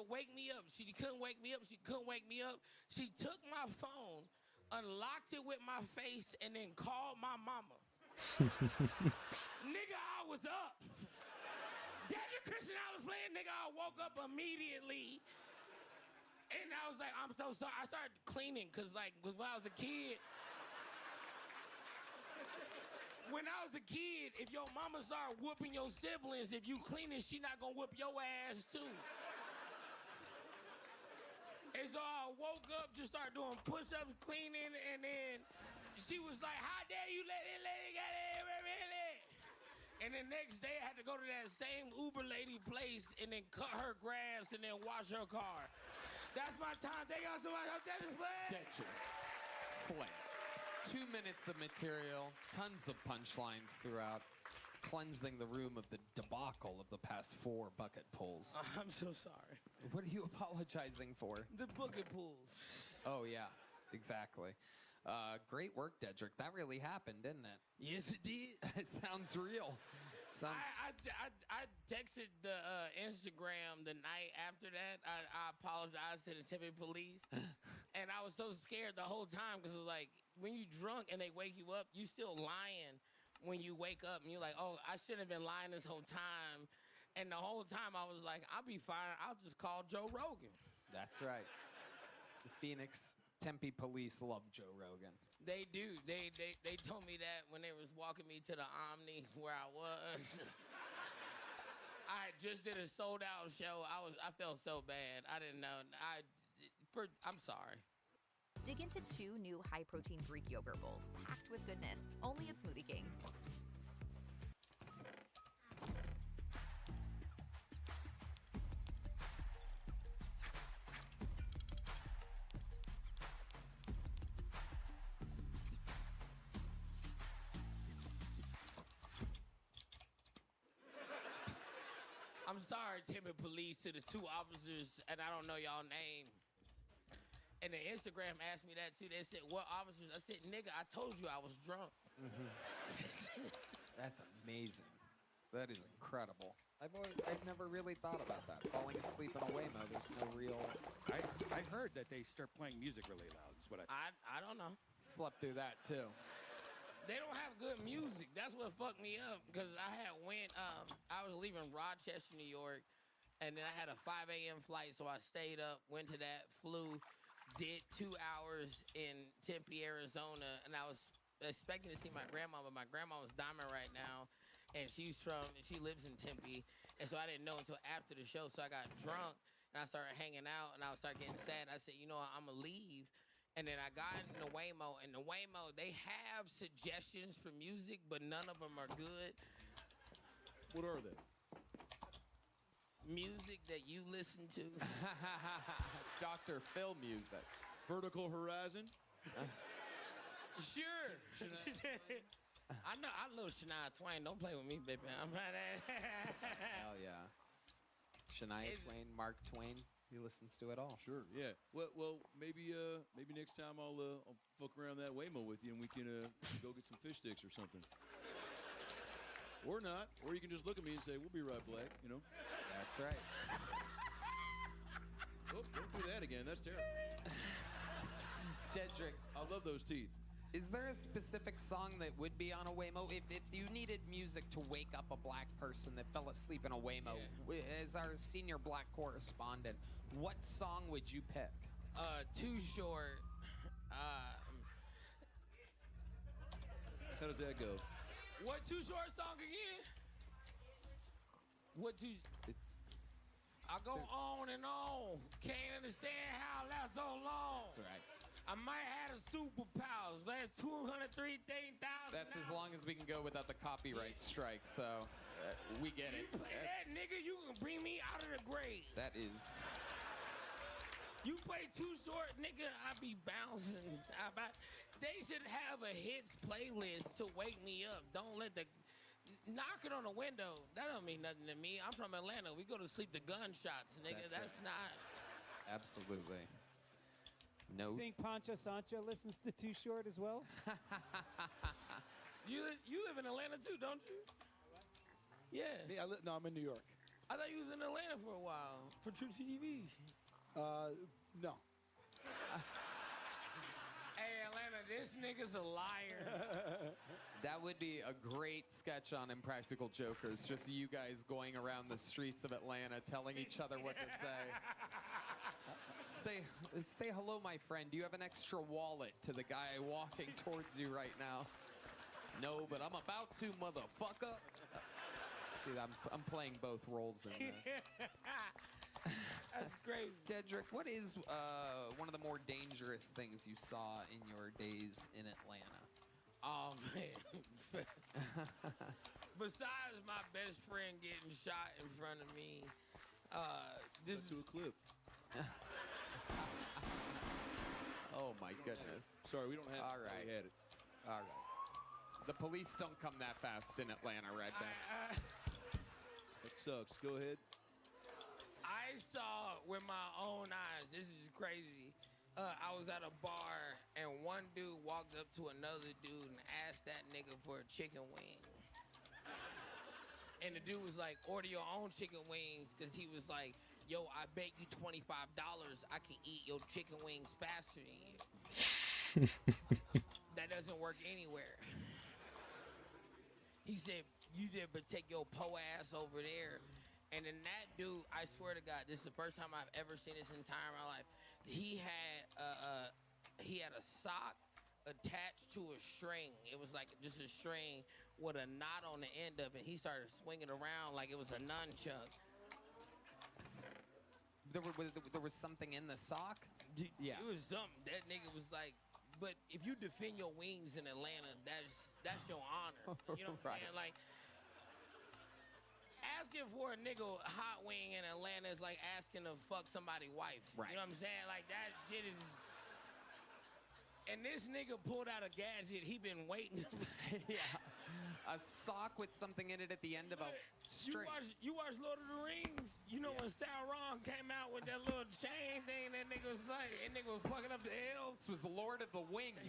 wake me up. She couldn't wake me up. She couldn't wake me up. She took my phone, unlocked it with my face, and then called my mama. Nigga, I was up. Dedrick Christian I was playing, nigga, I woke up immediately. And I was like, I'm so sorry. I started cleaning, because, like, when I was a kid, if your mama started whooping your siblings, if you cleaning, she not gonna whoop your ass, too. And so I woke up, just started doing push-ups, cleaning, and then she was like, how dare you let it get it, really? And the next day, I had to go to that same Uber lady place and then cut her grass and then wash her car. That's my time. Thank y'all so much. I'm Dedrick Flay. Dedrick Flay. 2 minutes of material, tons of punchlines throughout, cleansing the room of the debacle of the past 4 bucket pulls. I'm so sorry. What are you apologizing for? The bucket pulls. Oh, yeah, exactly. Great work, Dedrick. That really happened, didn't it? Yes, it did. It sounds real. I texted the Instagram the night after that. I apologized to the Tempe police. And I was so scared the whole time because it was like, when you drunk and they wake you up, you still lying when you wake up. And you're like, oh, I shouldn't have been lying this whole time. And the whole time I was like, I'll be fine. I'll just call Joe Rogan. That's right. The Phoenix Tempe police love Joe Rogan. They do. They told me that when they was walking me to the Omni where I was. I just did a sold-out show. I felt so bad. I didn't know. I'm sorry. Dig into 2 new high-protein Greek yogurt bowls packed with goodness, only at Smoothie King. I'm sorry, Tempe police, to the 2 officers, and I don't know y'all name. And the Instagram asked me that too. They said, what officers? I said, nigga, I told you I was drunk. That's amazing. That is incredible. I've never really thought about that. Falling asleep in a Waymo, there's no real... I heard that they start playing music really loud. Is what I don't know. Slept through that, too. They don't have good music. That's what fucked me up, because I was leaving Rochester, New York, and then I had a 5 a.m. flight, so I stayed up, went to that, flew, did 2 hours in Tempe, Arizona, and I was expecting to see my grandma, but my grandma was dying right now, and she lives in Tempe, and so I didn't know until after the show, so I got drunk, and I started hanging out, and I started getting sad. I said, you know what, I'm gonna leave. And then I got in the Waymo, and the Waymo, they have suggestions for music, but none of them are good. What are they? Music that you listen to. Dr. Phil music. Vertical Horizon? Sure. I love Shania Twain. Don't play with me, baby. I'm right at Hell yeah. Shania Twain, Mark Twain. He listens to it all. Sure, yeah. Well, maybe next time I'll fuck around that Waymo with you and we can go get some fish sticks or something. Or not. Or you can just look at me and say, we'll be right back, you know? That's right. Oh, don't do that again. That's terrible. Dedrick, I love those teeth. is there a specific song that would be on a Waymo? If you needed music to wake up a black person that fell asleep in a Waymo, as our senior black correspondent, what song would you pick? Too Short. How does that go? What Too Short song again? It's I go on and on. Can't understand how it lasts so long. That's right. I might have a superpowers. That's 203,000. That's as long as we can go without the copyright strike, so we get You it. play that, nigga, you can bring me out of the grave. That is... You play Too Short, nigga, I be bouncing. They should have a hits playlist to wake me up. Don't let the... Knocking on the window, that don't mean nothing to me. I'm from Atlanta. We go to sleep to gunshots, nigga. That's not... Absolutely. No. You think Pancho Sancho listens to Too Short as well? You live in Atlanta too, don't you? Yeah. No, I'm in New York. I thought you was in Atlanta for a while for True TV. No. Hey, Atlanta, this nigga's a liar. That would be a great sketch on Impractical Jokers. Just you guys going around the streets of Atlanta telling each other what to say. Say hello, my friend. Do you have an extra wallet to the guy walking towards you right now? No, but I'm about to, motherfucker. See, I'm playing both roles in this. That's crazy. Dedrick, what is one of the more dangerous things you saw in your days in Atlanta? Oh, man. Besides my best friend getting shot in front of me, this Cut to a clip. Oh, my goodness. Sorry, we don't have All it. right. We had it. All right. The police don't come that fast in Atlanta, Redneck. That sucks. Go ahead. I saw with my own eyes. This is crazy. I was at a bar and one dude walked up to another dude and asked that nigga for a chicken wing. And the dude was like, order your own chicken wings, because he was like, yo, I bet you $25 I can eat your chicken wings faster than you. That doesn't work anywhere. He said, you did, but take your po ass over there. And then that dude, I swear to God, this is the first time I've ever seen this entire my life. He had a sock attached to a string. It was like just a string with a knot on the end of it. He started swinging around like it was a nunchuck. There was something in the sock? Yeah. It was something. That nigga was like, but if you defend your wings in Atlanta, that's your honor. You know what I'm Right. saying? Like, asking for a nigga hot wing in Atlanta is like asking to fuck somebody's wife. Right. You know what I'm saying? Like, that shit is... And this nigga pulled out a gadget he been waiting. Yeah. A sock with something in it at the end of a string. You watch Lord of the Rings? You know when Sauron came out with that little chain thing, that nigga was like, that nigga was fucking up the elves. This was Lord of the Wings.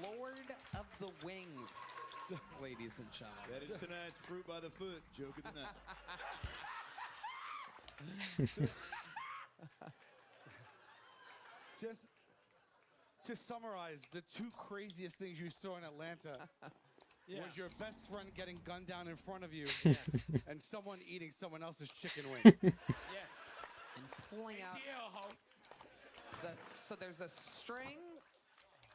Lord of the Wings, ladies and gentlemen. That is tonight's Fruit by the Foot joke of the night. Just to summarize, the two craziest things you saw in Atlanta was your best friend getting gunned down in front of you and someone eating someone else's chicken wing. Yeah. And pulling out. Yeah, ho. So there's a string,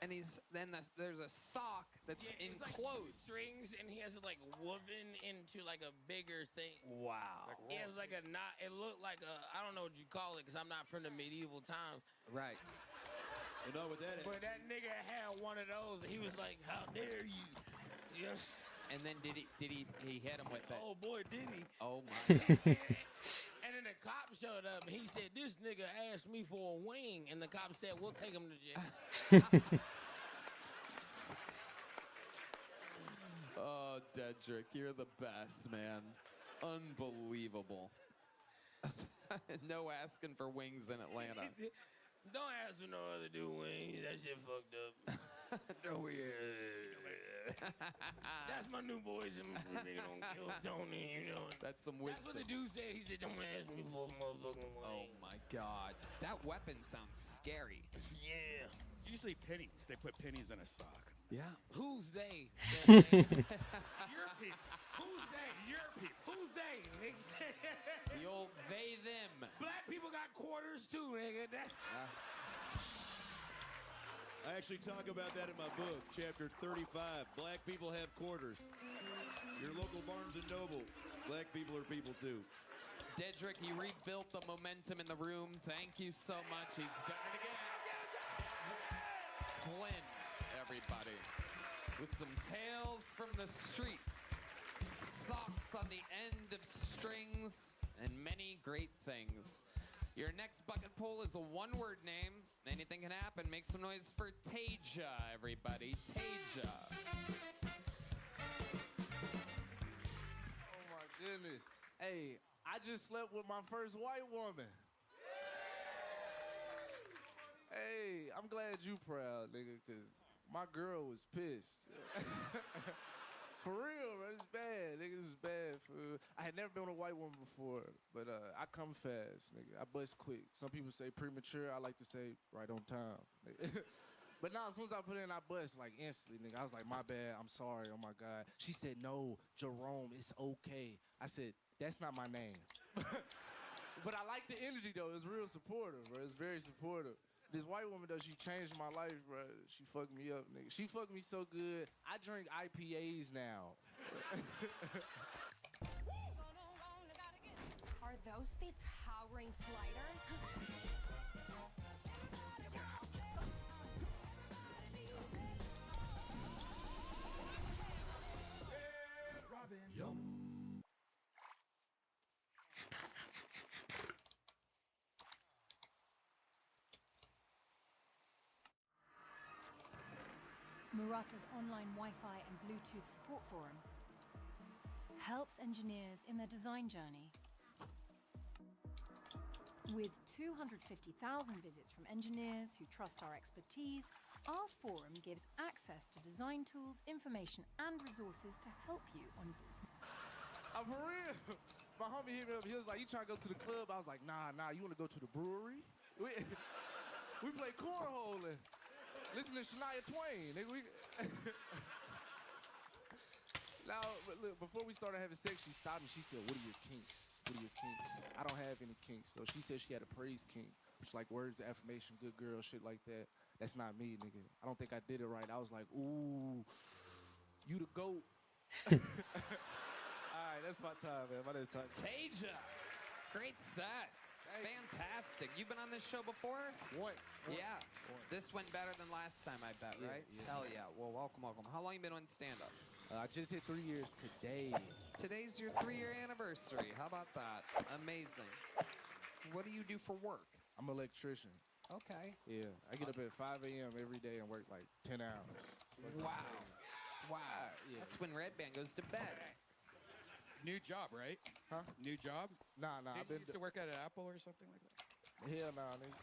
and there's a sock that's Yeah, it's like enclosed. strings, and he has it like woven into like a bigger thing. Wow. It has like a knot. It looked like a, I don't know what you call it, because I'm not from the medieval times. Right. And not with that. But that nigga had one of those, and he was like, "How dare you?" Yes. And then did he hit him with it? Oh boy, did he? Oh my. And then the cop showed up, and he said, "This nigga asked me for a wing," and the cop said, "We'll take him to jail." Oh, Dedrick, you're the best, man. Unbelievable. No asking for wings in Atlanta. Don't ask for no other dude wings. That shit fucked up. Oh yeah. That's my new boys. Nigga don't kill Tony, you know. That's some That's wisdom. what the dude said. He said, "Don't ask me for a motherfucking wing." Oh my God. That weapon sounds scary. Yeah. Usually pennies. They put pennies in a sock. Yeah. Who's they? Your people. Who's they? Your people. Who's they? Nigga? The old they them. Black people got quarters too, nigga. I actually talk about that in my book, chapter 35. Black people have quarters. Your local Barnes & Noble. Black people are people too. Dedrick, he rebuilt the momentum in the room. Thank you so much. He's done it again. Flynn, everybody, with some tales from the streets, socks on the end of strings, and many great things. Your next bucket pull is a one-word name. Anything can happen. Make some noise for Tasia, everybody. Tasia. Oh my goodness. Hey, I just slept with my first white woman. Hey, I'm glad you proud, nigga, because my girl was pissed. For real, bro. It's bad. Nigga, this is bad. Fool. I had never been with a white woman before, but I come fast, nigga. I bust quick. Some people say premature. I like to say right on time. But now, as soon as I put it in, I bust like instantly, nigga. I was like, my bad. I'm sorry. Oh, my God. She said, no, Jerome, it's okay. I said, that's not my name. But I like the energy, though. It's real supportive, bro. It's very supportive. This white woman, though, she changed my life, bro. She fucked me up, nigga. She fucked me so good, I drink IPAs now. Are those the towering sliders? Murata's online Wi-Fi and Bluetooth support forum helps engineers in their design journey. With 250,000 visits from engineers who trust our expertise, our forum gives access to design tools, information, and resources to help you on... I'm for real. My homie hit me up. He was like, you trying to go to the club? I was like, nah, you want to go to the brewery? We play cornhole and listen to Shania Twain. Nigga, Now, look, before we started having sex, she stopped me. She said, what are your kinks? What are your kinks? I don't have any kinks, though. She said she had a praise kink, which like words of affirmation, good girl, shit like that. That's not me, nigga. I don't think I did it right. I was like, ooh, you the GOAT. All right, that's my time, man. My name's time. Tasia, great set. Fantastic. You've been on this show before? Once. Yeah. This went better than last time, I bet, Yeah, right? yeah. Hell yeah. Well, welcome. How long you been on stand-up? I just hit 3 years today. Today's your 3-year anniversary. How about that? Amazing. What do you do for work? I'm an electrician. Okay. Yeah, I get up at 5 a.m. every day and work like 10 hours. Wow. Wow. Yeah. That's when Red Band goes to bed. New job, right? Huh? New job? Nah, Didn't I've been you used to work at Apple or something like that? Hell nah, nigga.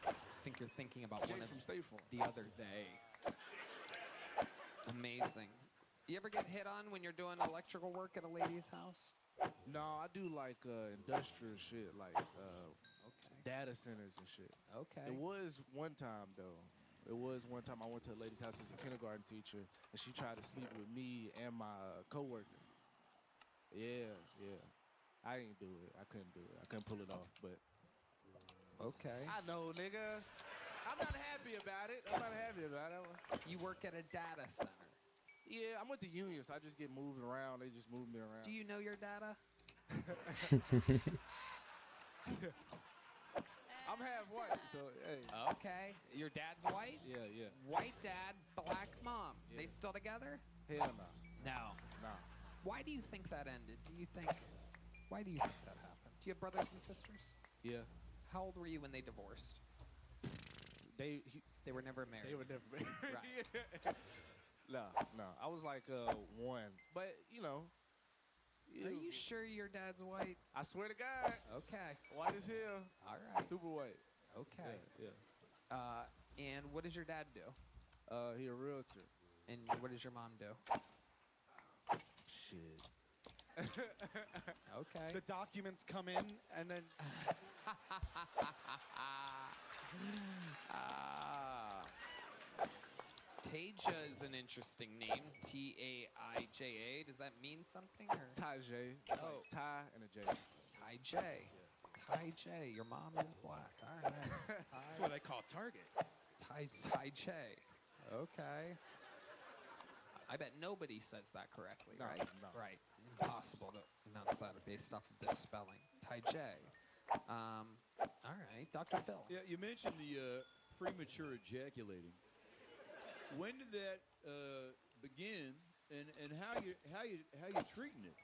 I think you're thinking about one of from State Farm. the other day. Amazing. You ever get hit on when you're doing electrical work at a lady's house? No, I do like industrial shit, like Okay. data centers and shit. Okay. It was one time though. It was one time I went to a lady's house as a kindergarten teacher, and she tried to sleep with me and my coworker. Yeah. I ain't do it. I couldn't do it. I couldn't pull it off, but. Okay. I know, nigga. I'm not happy about it. You work at a data center. Yeah, I'm with the union, so I just get moved around. They just move me around. Do you know your data? I'm half white, so hey. Okay. Your dad's white? Yeah. White dad, black mom. Yeah. They still together? Hell no. No. Nah. Why do you think that ended? Why do you think that happened? Do you have brothers and sisters? Yeah. How old were you when they divorced? They were never married. They were never married. Right. No. I was like 1, but you know. Are you sure your dad's white? I swear to God. Okay. White as hell. All right. Super white. Okay. Yeah. And what does your dad do? He a realtor. And what does your mom do? Shit. Okay. The documents come in, and then Taija is an interesting name. Taija. Does that mean something? Or? Taija. Oh. Ty and a J. Taija. Taija. Your mom is black. All right. That's what I call Target. Taija. Okay. I bet nobody says that correctly, No, right? no. Right. Impossible to pronounce that based off of this spelling. Taija. All right. Dr. Phil. Yeah, you mentioned the premature ejaculating. When did that begin, and how you treating it?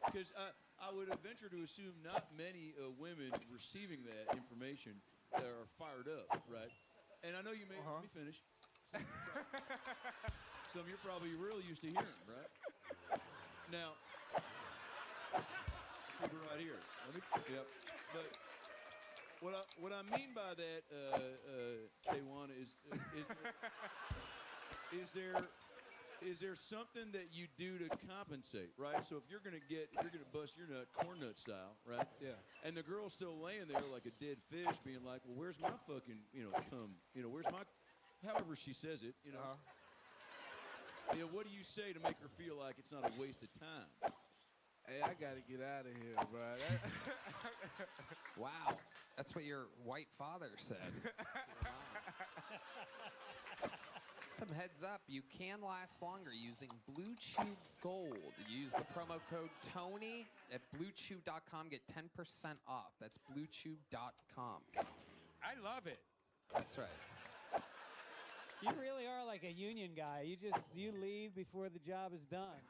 Because I would venture to assume not many women receiving that information are fired up, right? And I know you may. Let me finish. Some you're probably real used to hearing, right? Now, keep it right here. Yep. But what I mean by that, Tawana, is there is there something that you do to compensate, right? So if you're gonna bust your nut corn nut style, right? Yeah. And the girl's still laying there like a dead fish, being like, "Well, where's my fucking, cum? Where's my?" However she says it, what do you say to make her feel like it's not a waste of time? Hey, I gotta get out of here, bro. Wow, that's what your white father said. Some heads up, you can last longer using Blue Chew Gold. Use the promo code TONY at BlueChew.com. Get 10% off. That's BlueChew.com. I love it. That's right. You really are like a union guy. You leave before the job is done.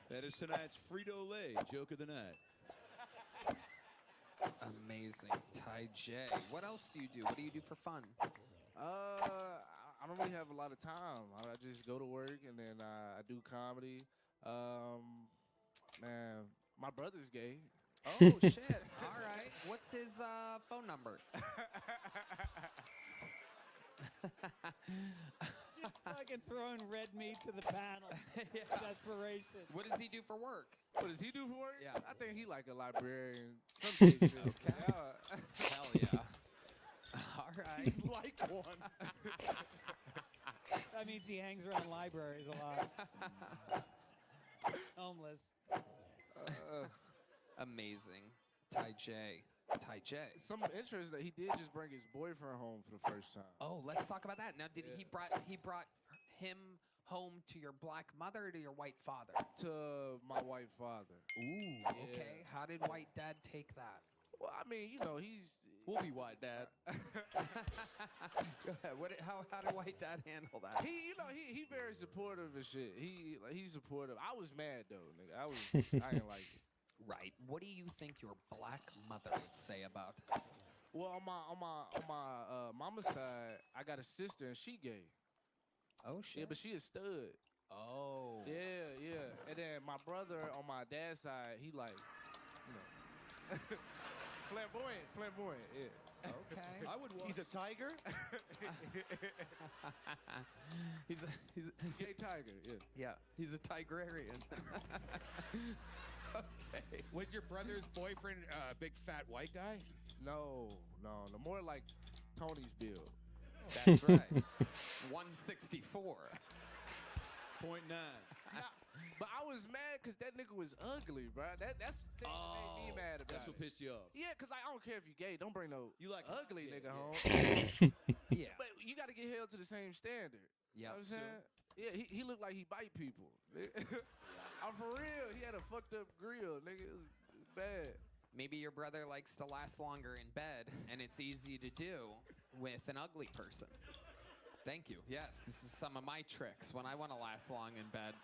That is tonight's Frito-Lay joke of the night. Amazing. Ty J. What else do you do? What do you do for fun? I don't really have a lot of time. I just go to work and then I do comedy. Man, my brother's gay. Oh, shit. All right. What's his phone number? Just fucking throwing red meat to the panel. Desperation. What does he do for work? What does he do for work? Yeah. I think he like a librarian. Some shit. Okay. Hell yeah. All right. He's like one. That means he hangs around libraries a lot. Homeless. Amazing. Ty J. Ty J. Some interest that he did just bring his boyfriend home for the first time. Oh, let's talk about that. Now, did he brought him home to your black mother or to your white father? To my white father. Ooh, okay. How did white dad take that? Well, I mean, he's... We'll be white dad. Go ahead. How did white dad handle that? He very supportive and shit. He's supportive. I was mad though, nigga. I didn't like it. Right. What do you think your black mother would say about it? Well, on my mama's side, I got a sister and she gay. Oh shit. Yeah, but she a stud. Oh. Yeah. And then my brother on my dad's side, he like, flamboyant. Yeah. Okay. I would watch. He's a tiger? he's a gay tiger, yeah. Yeah, he's a tigrarian. Okay. Was your brother's boyfriend a big fat white guy? No. More like Tony's build. That's right. 164. 0.9. But I was mad because that nigga was ugly, bro. That's the thing that made me mad about That's what pissed you off. Yeah, because I don't care if you gay. Don't bring no ugly nigga home. Yeah. But you got to get held to the same standard. You know what I'm saying? Yeah, he looked like he bite people. I'm for real. He had a fucked up grill, nigga. It was bad. Maybe your brother likes to last longer in bed, and it's easy to do with an ugly person. Thank you. Yes, this is some of my tricks. When I want to last long in bed,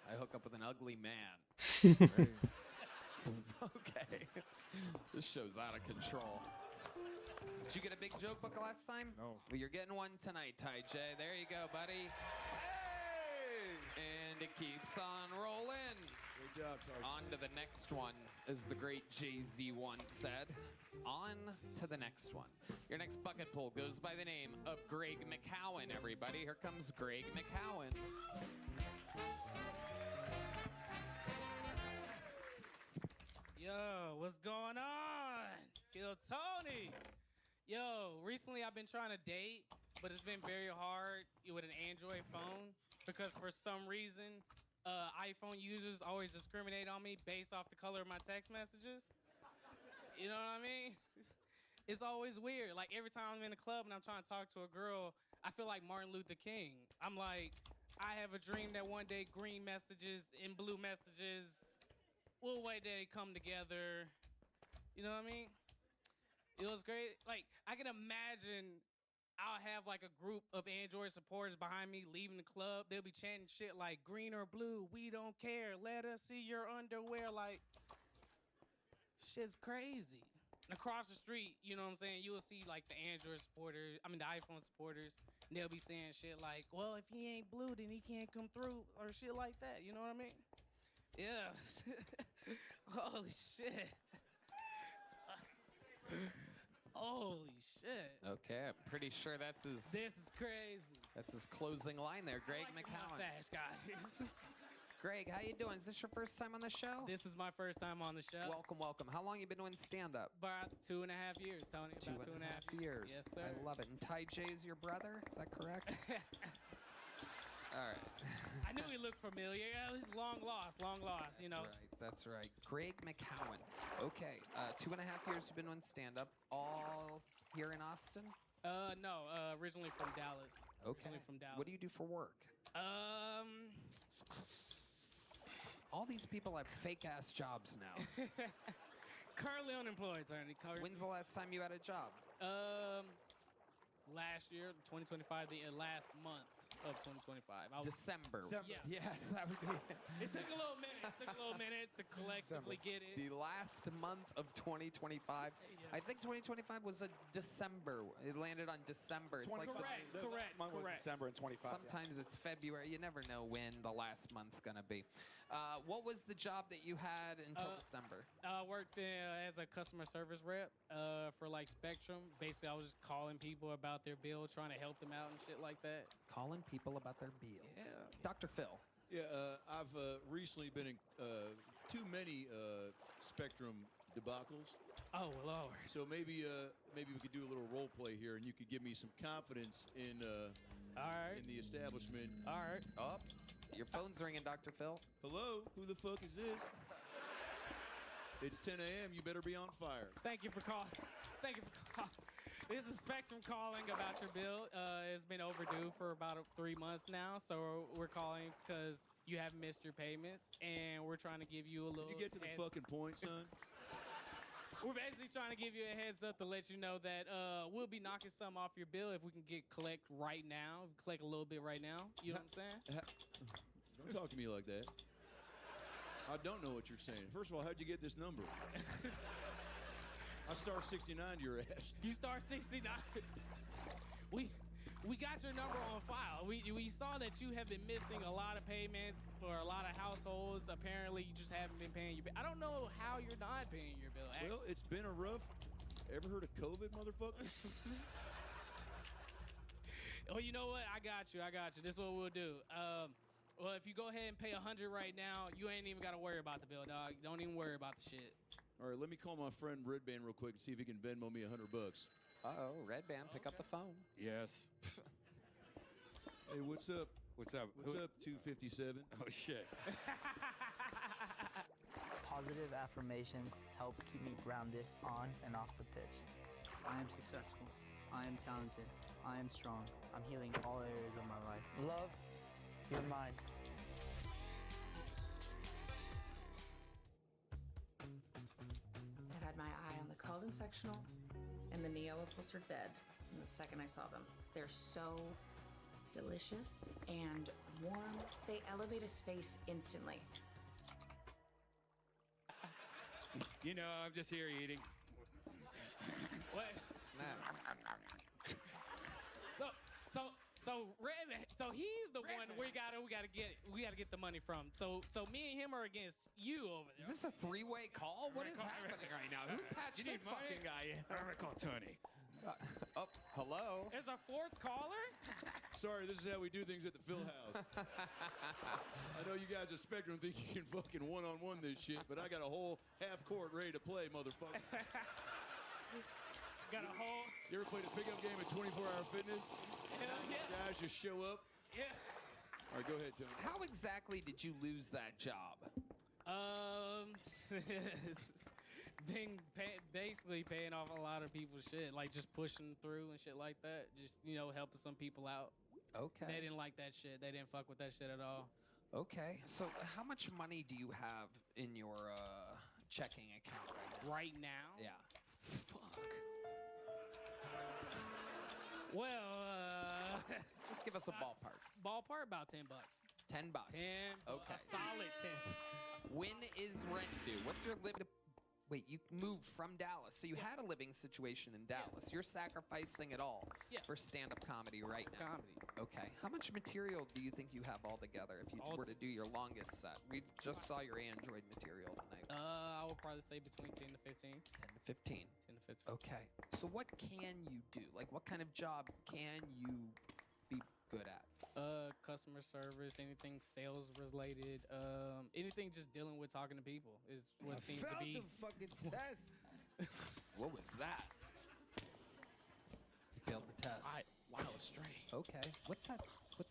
I hook up with an ugly man. Okay. This show's out of control. Did you get a big joke book last time? No. Well, you're getting one tonight, Ty J. There you go, buddy. Hey! And it keeps on rolling. Good job, Target. On to the next one, as the great Jay-Z once said. On to the next one. Your next bucket pull goes by the name of Greg McCowan, everybody. Here comes Greg McCowan. Yo, what's going on? Yo, Tony. Yo, recently I've been trying to date, but it's been very hard with an Android phone because for some reason, iPhone users always discriminate on me based off the color of my text messages. You know what I mean? It's always weird. Like every time I'm in a club and I'm trying to talk to a girl, I feel like Martin Luther King. I'm like, I have a dream that one day green messages and blue messages will one day come together. You know what I mean? It was great. Like, I can imagine I'll have like a group of Android supporters behind me leaving the club. They'll be chanting shit like green or blue, we don't care. Let us see your underwear. Like, shit's crazy. And across the street, you know what I'm saying, you'll see like the Android supporters, the iPhone supporters, and they'll be saying shit like, well, if he ain't blue, then he can't come through, or shit like that. You know what I mean? Yeah. Holy shit. Holy shit. Okay, I'm pretty sure that's his. This is crazy. That's his closing line there, Greg I like the McCowan. mustache, guys. Greg, how you doing? Is this your first time on the show? This is my first time on the show. Welcome, welcome. How long you been doing stand-up? About 2.5 years, Tony. About 2.5 years. Yes, sir. I love it. And Ty J is your brother? Is that correct? All right. I knew he looked familiar. Yeah, he's long lost, you know. That's right. Greg McCowan. Okay, 2.5 years you've been doing stand-up. All here in Austin? No, originally from Dallas. Okay. Originally from Dallas. What do you do for work? All these people have fake-ass jobs now. Currently unemployed, Tony. When's the last time you had a job? Last year, 2025, the last month of 2025. December. Yeah. Yes, that would be it. It took a little minute. It took a little minute to collectively get it. The last month of 2025. I think 2025 was a December. It landed on December. It's like correct. December in 25. Sometimes it's February. You never know when the last month's gonna be. What was the job that you had until December? I worked as a customer service rep for like Spectrum. Basically, I was just calling people about their bill, trying to help them out and shit like that. Calling people about their bills. Yeah. Dr. Phil. Yeah, I've recently been in too many Spectrum debacles. Oh Lord. So maybe we could do a little role play here, and you could give me some confidence in all right. in the establishment. All right. Up. Your phone's ringing, Dr. Phil. Hello, who the fuck is this? It's 10 a.m. You better be on fire. Thank you for calling. Thank you for calling. This is Spectrum calling about your bill. It's been overdue for about 3 months now, so we're calling because you have missed your payments, and we're trying to give you a little. Can you get to the fucking point, son? We're basically trying to give you a heads up to let you know that we'll be knocking some off your bill if we can collect right now. Collect a little bit right now. You know what I'm saying? Don't talk to me like that. I don't know what you're saying. First of all, how'd you get this number? I star 69 to your ass. You star 69. We got your number on file. We saw that you have been missing a lot of payments for a lot of households. Apparently, you just haven't been paying your bill. I don't know how you're not paying your bill. Actually. Well, it's been a rough. Ever heard of COVID, motherfucker? Oh, you know what? I got you. This is what we'll do. Well, if you go ahead and pay 100 right now, you ain't even got to worry about the bill, dog. Don't even worry about the shit. All right, let me call my friend Red Band real quick and see if he can Venmo me $100. Uh-oh, Red Band, pick up the phone. Yes. Hey, what's up? What's up? What's up, 257? Oh, shit. Positive affirmations help keep me grounded on and off the pitch. I am successful. I am talented. I am strong. I'm healing all areas of my life. Love your mind. I had my eye on the Calden sectional and the Neo upholstered bed. And the second I saw them, they're so delicious and warm. They elevate a space instantly. You know, I'm just here eating. What? So he's the one we gotta get the money from. So me and him are against you over there. Is this a three-way call? What is happening right now? Who patched You this need money? fucking guy in? I'm gonna call Tony. Hello? Is our fourth caller? Sorry, this is how we do things at the Phil House. I know you guys at Spectrum think you can fucking one-on-one this shit, but I got a whole half court ready to play, motherfucker. Got a whole. You ever played a pickup game at 24 Hour Fitness? Hell yeah. Guys just show up. Yeah. All right, go ahead, Tony. How exactly did you lose that job? Basically paying off a lot of people's shit, like just pushing through and shit like that. Just, helping some people out. Okay. They didn't like that shit. They didn't fuck with that shit at all. Okay. So how much money do you have in your checking account right now? Yeah. Fuck. Well, just give us a ballpark. Ballpark about $10. $10. Okay. Okay. A solid 10. When is rent due? What's your limit? Wait, you moved from Dallas, so you had a living situation in Dallas. You're sacrificing it all for stand-up comedy right now. Okay. How much material do you think you have altogether if you were to do your longest set? We just saw your Android material tonight. I would probably say between 10 to 15. 10 to 15. 10 to 15. Okay. So what can you do? Like, what kind of job can you be good at? Customer service, anything sales related, anything just dealing with talking to people is what seems to be. the fucking test. What was that? You failed the test. Wow, strange. Okay. What's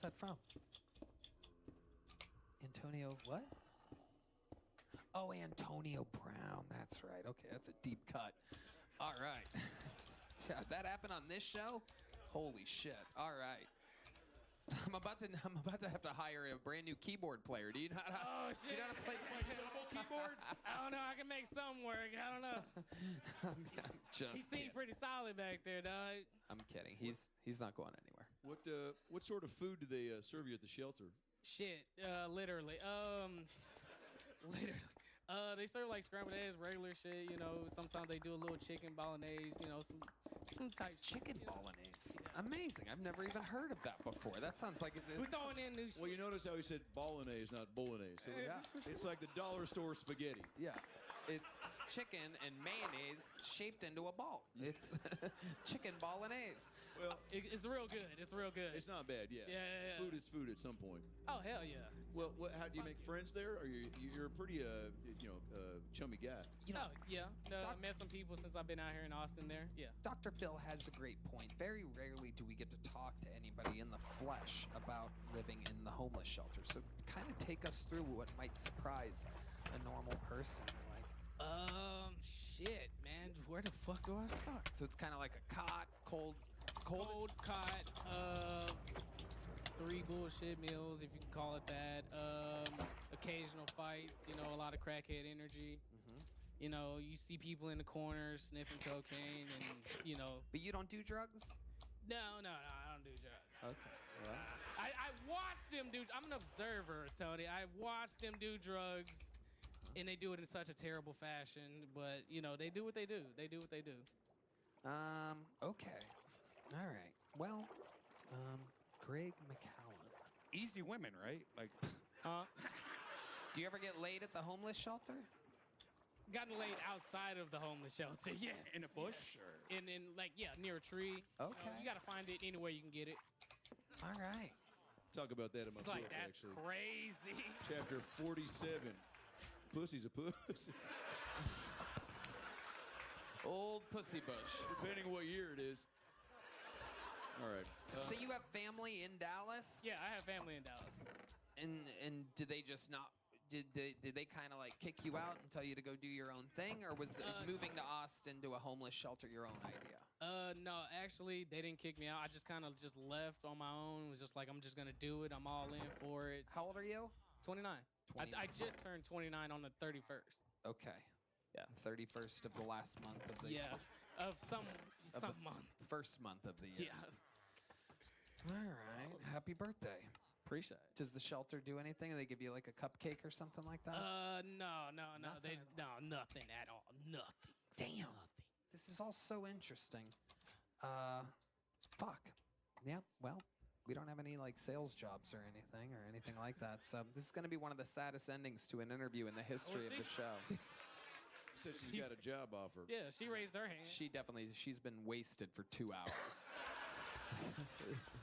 that from? Antonio what? Oh, Antonio Brown. That's right. Okay, that's a deep cut. All right. Yeah, that happened on this show? Holy shit. All right. I'm about to have to hire a brand new keyboard player. Do you know how to, shit. do you know how to play double keyboard? I don't know. I can make something work. I don't know. I'm just He seemed pretty solid back there, dog. I'm kidding. He's not going anywhere. What sort of food do they serve you at the shelter? Shit, literally. Literally. They serve like scrambled eggs, regular shit. You know, sometimes they do a little chicken bolognese. You know, some type chicken bolognese. Amazing. I've never even heard of that before. That sounds like we're throwing in new shit. Well, you notice how he said bolognese, not bolognese. So it's like the dollar store spaghetti. Yeah. It's chicken and mayonnaise shaped into a ball. It's chicken bolognese. Well, it's real good. It's real good. It's not bad, yeah. Yeah. Food is food at some point. Oh, hell yeah. Well, how do you make friends there? Or you're a pretty, chummy guy. Oh, yeah. I met some people since I've been out here in Austin there. Yeah. Dr. Phil has a great point. Very rarely do we get to talk to anybody in the flesh about living in the homeless shelter. So kind of take us through what might surprise a normal person. Shit, man. Where the fuck do I start? So it's kind of like a cot, cold cot, 3 bullshit meals, if you can call it that. Occasional fights, you know, a lot of crackhead energy. You know, you see people in the corners sniffing cocaine and, you know. But you don't do drugs? No, I don't do drugs. Okay. Well. I watched them do. I'm an observer, Tony. I watched them do drugs, and they do it in such a terrible fashion. But you know, they do what they do. They do what they do. Okay. All right. Well, Greg McCowan. Easy women, right? Like, do you ever get laid at the homeless shelter? Gotten laid outside of the homeless shelter, yes. In a bush? Or? In like, near a tree. Okay. You gotta find it anywhere you can get it. All right. Talk about that in my It's book, like, that's actually. crazy. Chapter 47. Pussy's a puss. Old pussy bush. Depending what year it is. All right. So you have family in Dallas? Yeah, I have family in Dallas. And did they just not? Did they kind of like kick you out and tell you to go do your own thing, or was moving to Austin to a homeless shelter your own idea? No, actually, they didn't kick me out. I just kind of just left on my own. It was just like, I'm just gonna do it. I'm all in for it. How old are you? 29. I just turned 29 on the 31st. Okay. Yeah. 31st of the last month of the of some month. First month of the year. Yeah. All right. Happy birthday. Appreciate it. Does the shelter do anything? Do they give you like a cupcake or something like that? No. Nothing? Nothing at all. Nothing. Damn. Nothing. This is all so interesting. Fuck. Yeah, well, we don't have any like sales jobs or anything like that. So this is going to be one of the saddest endings to an interview in the history of the show. Said she's got a job offer. Yeah, she raised her hand. She's been wasted for 2 hours.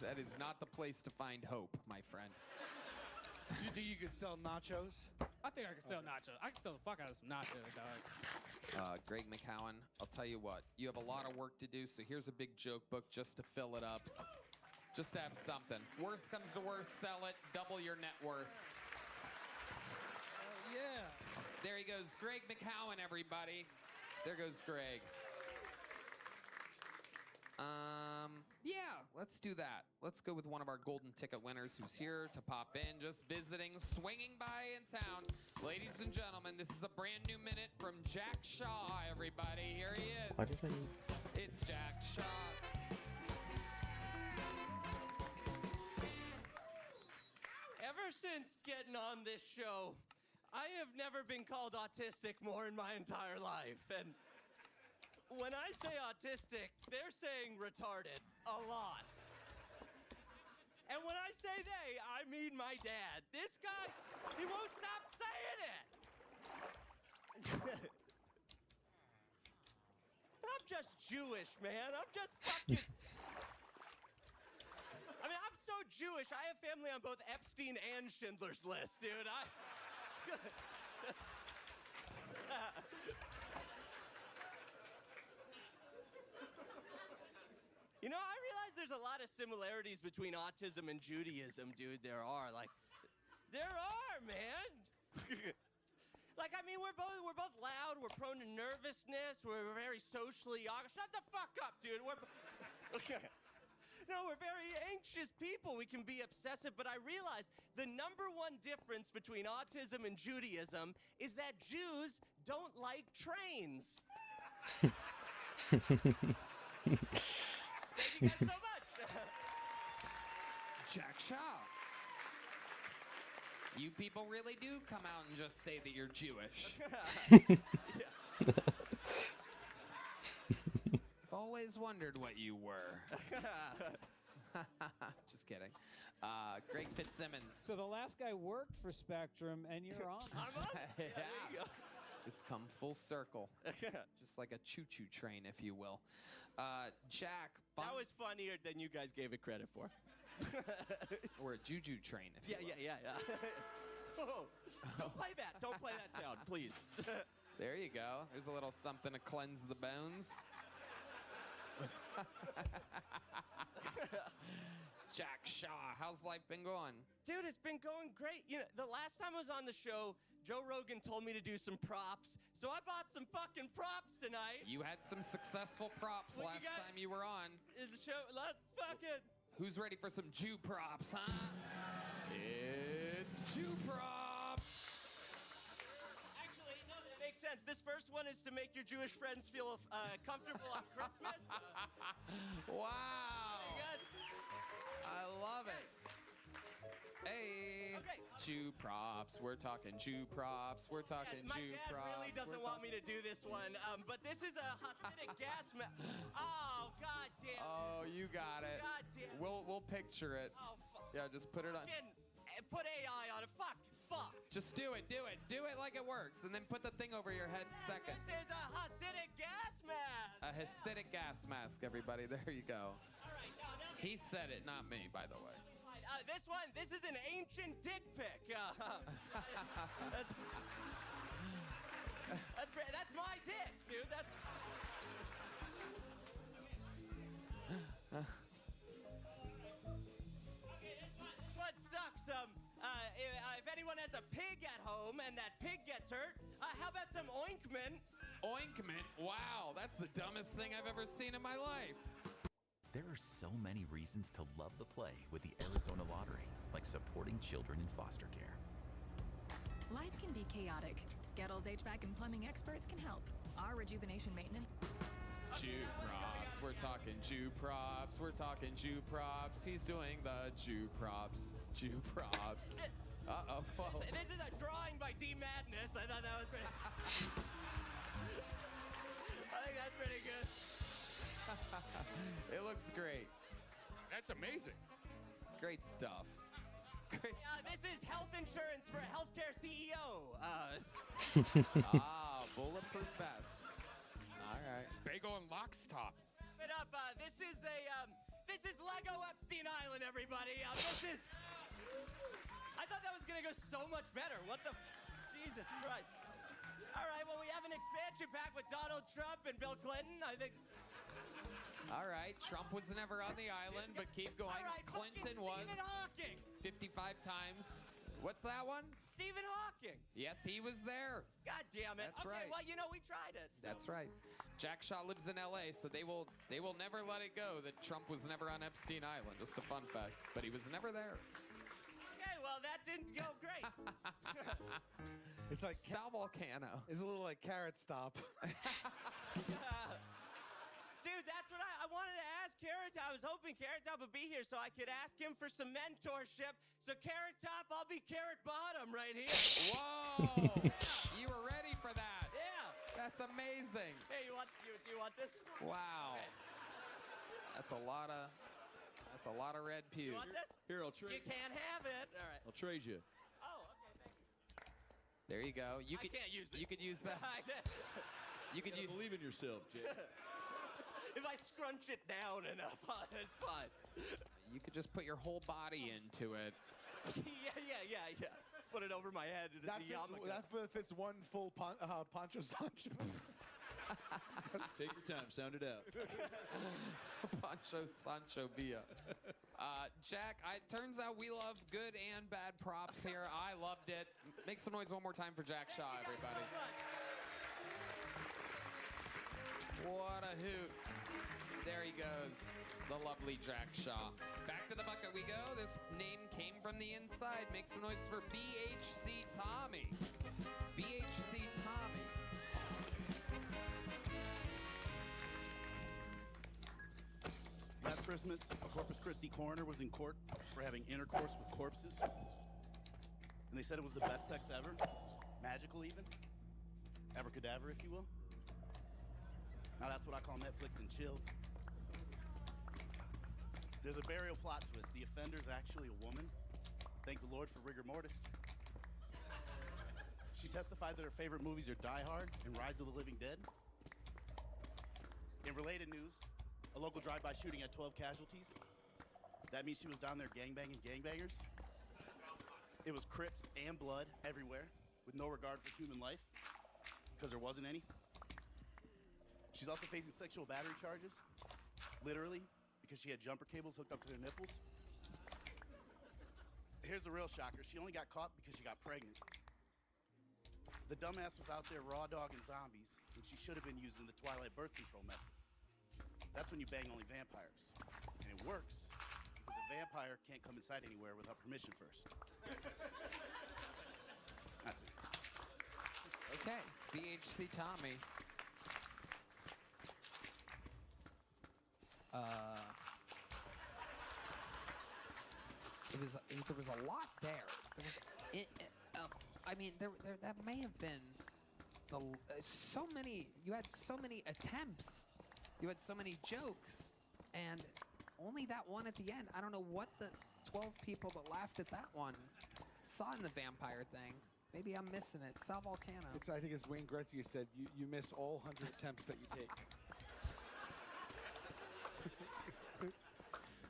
That is not the place to find hope, my friend. You think you could sell nachos? I think I can sell nachos. I can sell the fuck out of some nachos, dog. Greg McCowan, I'll tell you what. You have a lot of work to do, so here's a big joke book just to fill it up. Just to have something. Worst comes to worst, sell it, double your net worth. Yeah. There he goes, Greg McCowan, everybody. There goes Greg. Yeah, let's do that. Let's go with one of our golden ticket winners who's here to pop in, just visiting, swinging by in town. Ladies and gentlemen, this is a brand new minute from Jack Shaw, everybody. Here he is. It's Jack Shaw. Ever since getting on this show, I have never been called autistic more in my entire life. And when I say autistic, they're saying retarded a lot. And when I say they, I mean my dad. This guy, he won't stop saying it. I'm just Jewish, man. I'm just fucking... I mean, I'm so Jewish. I have family on both Epstein and Schindler's List, dude. You know, I realize there's a lot of similarities between autism and Judaism, dude. There are, man. Like, I mean, we're both loud. We're prone to nervousness. We're very socially. Shut the fuck up, dude. No, we're very anxious people. We can be obsessive, but I realize the number one difference between autism and Judaism is that Jews don't like trains. Thank you guys so much. Jack Shaw. You people really do come out and just say that you're Jewish. I've always wondered what you were. Just kidding. Greg Fitzsimmons. So the last guy worked for Spectrum, and you're on. I'm on. Yeah. It's come full circle. Just like a choo-choo train, if you will. Jack. That was funnier than you guys gave it credit for. Or a juju train, if you will. Yeah. Oh, don't play that. Don't play that sound, please. There you go. There's a little something to cleanse the bones. Jack Shaw, how's life been going? Dude, it's been going great. You know, the last time I was on the show, Joe Rogan told me to do some props, so I bought some fucking props tonight. You had some successful props last time you were on. Is the show? Let's fucking... Who's ready for some Jew props, huh? It's Jew props. Actually, no, that makes sense. This first one is to make your Jewish friends feel comfortable on Christmas. Wow. Pretty good. I love it. Hey. Okay. Jew props. We're talking Jew props. We're talking My Jew dad props. really doesn't want me to do this one, but this is a Hasidic gas mask. Oh, god damn. Oh, you got it. God damn. We'll picture it. Oh, fuck. Yeah, just put it on. Put AI on it. Fuck. Just do it. Do it like it works, and then put the thing over your head second. This is a Hasidic gas mask. A Hasidic gas mask, everybody. There you go. All right, now He said it, not me, by the way. This is an ancient dick pic. That's my dick, dude. This one sucks. If anyone has a pig at home and that pig gets hurt, how about some ointment? Ointment? Wow, that's the dumbest thing I've ever seen in my life. There are so many reasons to love the play with the Arizona Lottery, like supporting children in foster care. Life can be chaotic. Gettles HVAC and plumbing experts can help. Our rejuvenation maintenance. Jew props. We're talking Jew props. We're talking Jew props. He's doing the Jew props. Jew props. Uh-oh. Whoa. This is a drawing by D Madness. I thought that was pretty... I think that's pretty good. It looks great. That's amazing. Great stuff. Great. This is health insurance for a healthcare CEO. Bulletproof vest. All right. Bagel and Lock's top. It up. This is Lego Epstein Island, everybody. I thought that was gonna go so much better. What the? Jesus Christ. All right. Well, we have an expansion pack with Donald Trump and Bill Clinton. I think. All right, Trump was never on the island, but keep going. All right, Clinton was. Stephen Hawking. 55 times. What's that one? Stephen Hawking. Yes, he was there. God damn it. That's right. Well, we tried it. So. That's right. Jack Shaw lives in L.A., so they will never let it go that Trump was never on Epstein Island. Just a fun fact. But he was never there. Okay, well, that didn't go great. It's like Sal Volcano. It's a little like Carrot Stop. Dude, that's what I wanted to ask Carrot Top. I was hoping Carrot Top would be here so I could ask him for some mentorship. So Carrot Top, I'll be Carrot Bottom right here. Whoa! You were ready for that. Yeah. That's amazing. Hey, you want this? Wow. Okay. That's a lot of red pews. You want this? Here, I'll You trade. can't have it. All right. I'll trade you. Oh, okay, thank you. There you go. You I can't use this. You could use that. You could use. Believe in yourself, Jay. If I scrunch it down enough, it's fine. You could just put your whole body into it. Yeah. Put it over my head. That fits one full Pancho Sancho. Take your time. Sound it out. Pancho Sancho Villa. Jack, it turns out we love good and bad props here. I loved it. Make some noise one more time for Jack Shaw, everybody. What a hoot. There he goes. The lovely Jack Shaw. Back to the bucket we go. This name came from the inside. Make some noise for BHC Tommy. BHC Tommy. Last Christmas, a Corpus Christi coroner was in court for having intercourse with corpses. And they said it was the best sex ever. Magical even. Abracadabra, if you will. Now that's what I call Netflix and chill. There's a burial plot twist. The offender's actually a woman. Thank the Lord for rigor mortis. She testified that her favorite movies are Die Hard and Rise of the Living Dead. In related news, a local drive-by shooting had 12 casualties. That means she was down there gangbanging gangbangers. It was Crips and blood everywhere with no regard for human life because there wasn't any. She's also facing sexual battery charges, literally, because she had jumper cables hooked up to their nipples. Here's the real shocker. She only got caught because she got pregnant. The dumbass was out there raw dogging zombies when she should have been using the Twilight birth control method. That's when you bang only vampires. And it works because a vampire can't come inside anywhere without permission first. That's it. Okay, BHC Tommy. There was a lot there. That may have been so many. You had so many attempts. You had so many jokes, and only that one at the end. I don't know what the 12 people that laughed at that one saw in the vampire thing. Maybe I'm missing it. Sal Volcano. I think as Wayne Gretzky said, you miss all 100 attempts that you take.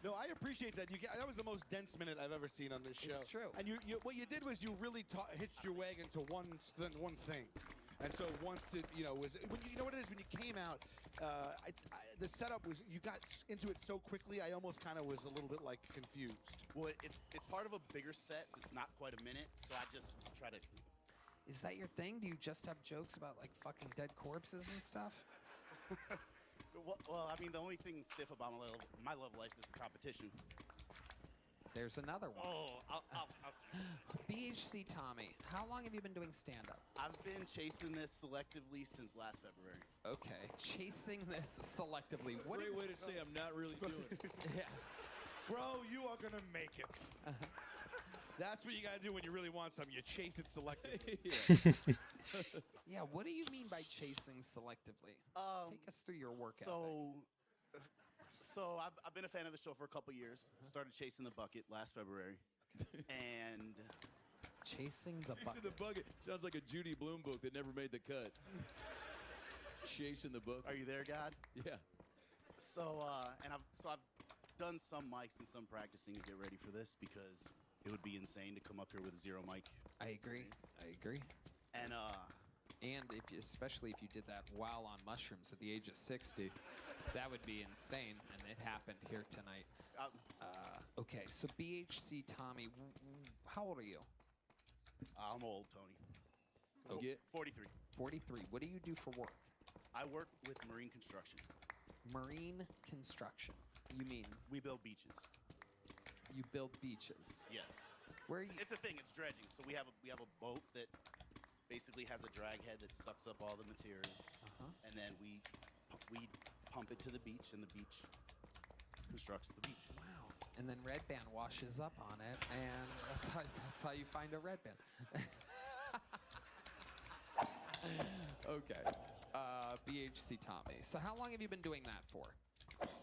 No, I appreciate that. That was the most dense minute I've ever seen on this show. It's true. And what you did was you really hitched your wagon to one thing. And so once it, was you know what it is when you came out, the setup was you got into it so quickly. I almost kind of was a little bit like confused. Well, it's part of a bigger set. It's not quite a minute, so I just try to. Is that your thing? Do you just have jokes about like fucking dead corpses and stuff? Well, I mean, the only thing stiff about my love life is the competition. There's another one. Oh, I'll BHC Tommy, how long have you been doing stand-up? I've been chasing this selectively since last February. Okay, chasing this selectively. What Great way to say I'm not really doing it. Yeah. Bro, you are going to make it. That's what you got to do when you really want something. You chase it selectively. Yeah, what do you mean by chasing selectively? Take us through your work ethic. So I've been a fan of the show for a couple years. Started chasing the bucket last February. And chasing the bucket. Chasing the bucket sounds like a Judy Blume book that never made the cut. Chasing the bucket. Are you there, God? Yeah. So I've done some mics and some practicing to get ready for this because it would be insane to come up here with a zero mic. I agree. And especially if you did that while on mushrooms at the age of 60, that would be insane. And it happened here tonight. Okay, so BHC Tommy, how old are you? I'm old, Tony. Okay. 43. 43. What do you do for work? I work with marine construction. Marine construction. You mean? We build beaches. You build beaches. Yes. Where are you? It's a thing. It's dredging. So we have a boat that basically has a drag head that sucks up all the material, and then we pump it to the beach, and the beach constructs the beach. Wow. And then Red Band washes up on it, and that's how you find a Red Band. Okay. BHC Tommy. So how long have you been doing that for?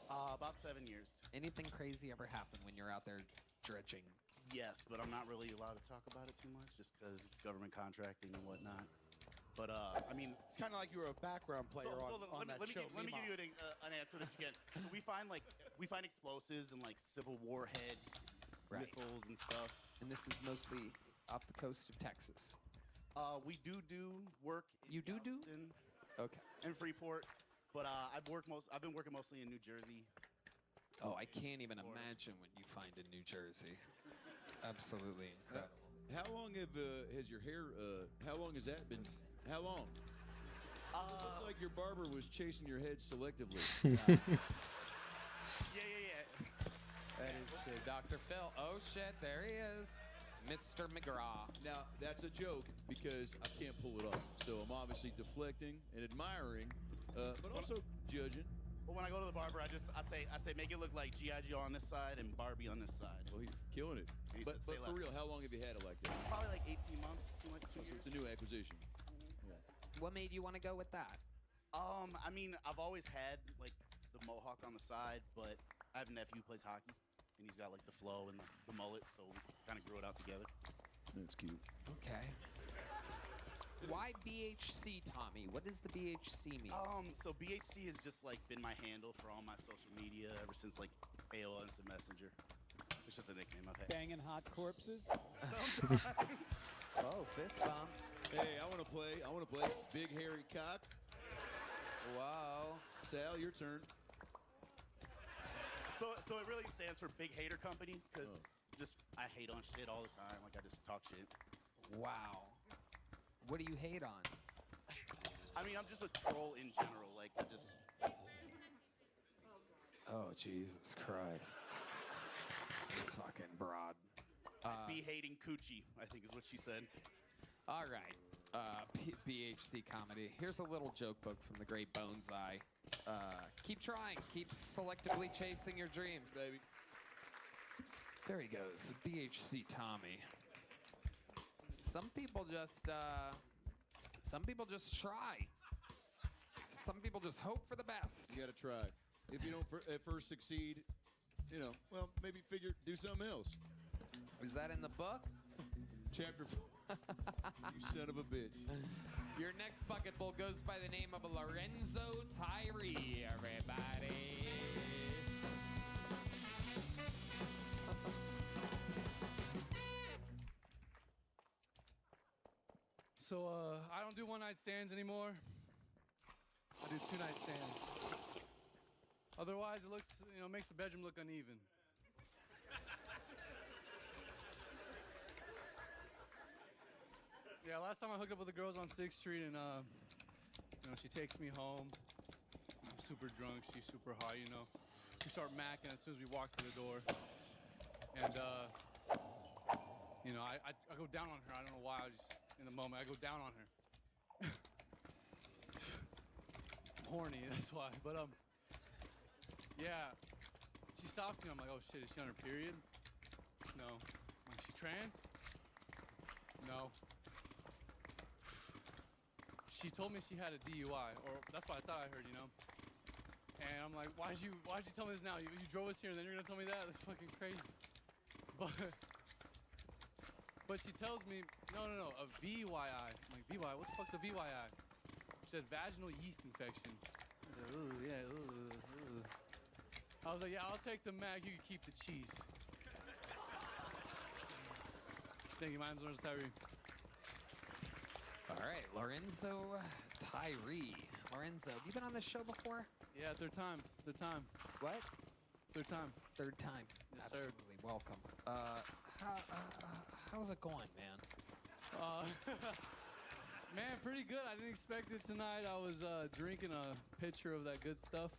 About 7 years. Anything crazy ever happen when you're out there dredging? Yes, but I'm not really allowed to talk about it too much just because government contracting and whatnot. But I mean, it's kind of like you were a background player on that show. Let me give you an answer that you can. So we find explosives and like Civil War head missiles and stuff. And this is mostly off the coast of Texas. We do work. You do? Okay. In Freeport, but I've been working mostly in New Jersey. Oh, I can't even imagine what you find in New Jersey. Absolutely incredible. How long has your hair? How long has that been? How long? Looks like your barber was chasing your head selectively. Yeah. That is true. Dr. Phil. Oh shit, there he is. Mr. McGraw. Now, that's a joke because I can't pull it off. So I'm obviously deflecting and admiring, but also judging. But when I go to the barber, I say make it look like G.I. Joe on this side and Barbie on this side. Well, you're killing it. But for real, how long have you had it like that? Probably like 18 months, 2 years. It's a new acquisition. Yeah. What made you want to go with that? I mean, I've always had like the mohawk on the side, but I have a nephew who plays hockey, and he's got like the flow and the mullet, so we kind of grew it out together. That's cute. Okay. Why BHC, Tommy? What does the BHC mean? So BHC has just like been my handle for all my social media ever since like AOL Instant Messenger. It's just a nickname I've had. Banging hot corpses? Sometimes. Oh, fist bump. Hey, I want to play. Big hairy cock. Wow. Sal, your turn. So it really stands for Big Hater Company because I hate on shit all the time. Like I just talk shit. Wow. What do you hate on? I mean, I'm just a troll in general. Like I just. Oh Jesus Christ. This fucking broad. Be hating coochie, I think is what she said. All right. BHC comedy. Here's a little joke book from the great Boneseye. Keep trying. Keep selectively chasing your dreams, baby. There he goes. BHC Tommy. Some people just try. Some people just hope for the best. You gotta try. If you don't at first succeed, well, maybe do something else. Is that in the book? Chapter 4. You son of a bitch. Your next bucket bowl goes by the name of Lorenzo Tyree, everybody. So, I don't do one-night stands anymore. I do two-night stands. Otherwise, it looks, makes the bedroom look uneven. Yeah, last time I hooked up with the girls on 6th Street, and she takes me home. I'm super drunk. She's super high. We start macking as soon as we walk through the door, and I go down on her. I don't know why. I just in the moment I go down on her. I'm horny, that's why. But yeah, she stops me. I'm like, oh shit, is she on her period? No. I'm like, she trans? No. She told me she had a DUI, or that's what I thought I heard, And I'm like, why'd you tell me this now? You drove us here and then you're gonna tell me that? That's fucking crazy. But she tells me, no, a VYI. I'm like, VYI? What the fuck's a VYI? She said vaginal yeast infection. I was like, ooh, yeah, ooh. I was like, yeah, I'll take the Mac, you can keep the cheese. Thank you, my name's Lorenzo Tyree. All right, Lorenzo Tyree. Lorenzo, have you been on this show before? Yeah, third time. What? Third time. Third time. Yes, absolutely. Sir. Welcome. How's it going, man? Man, pretty good. I didn't expect it tonight. I was drinking a pitcher of that good stuff.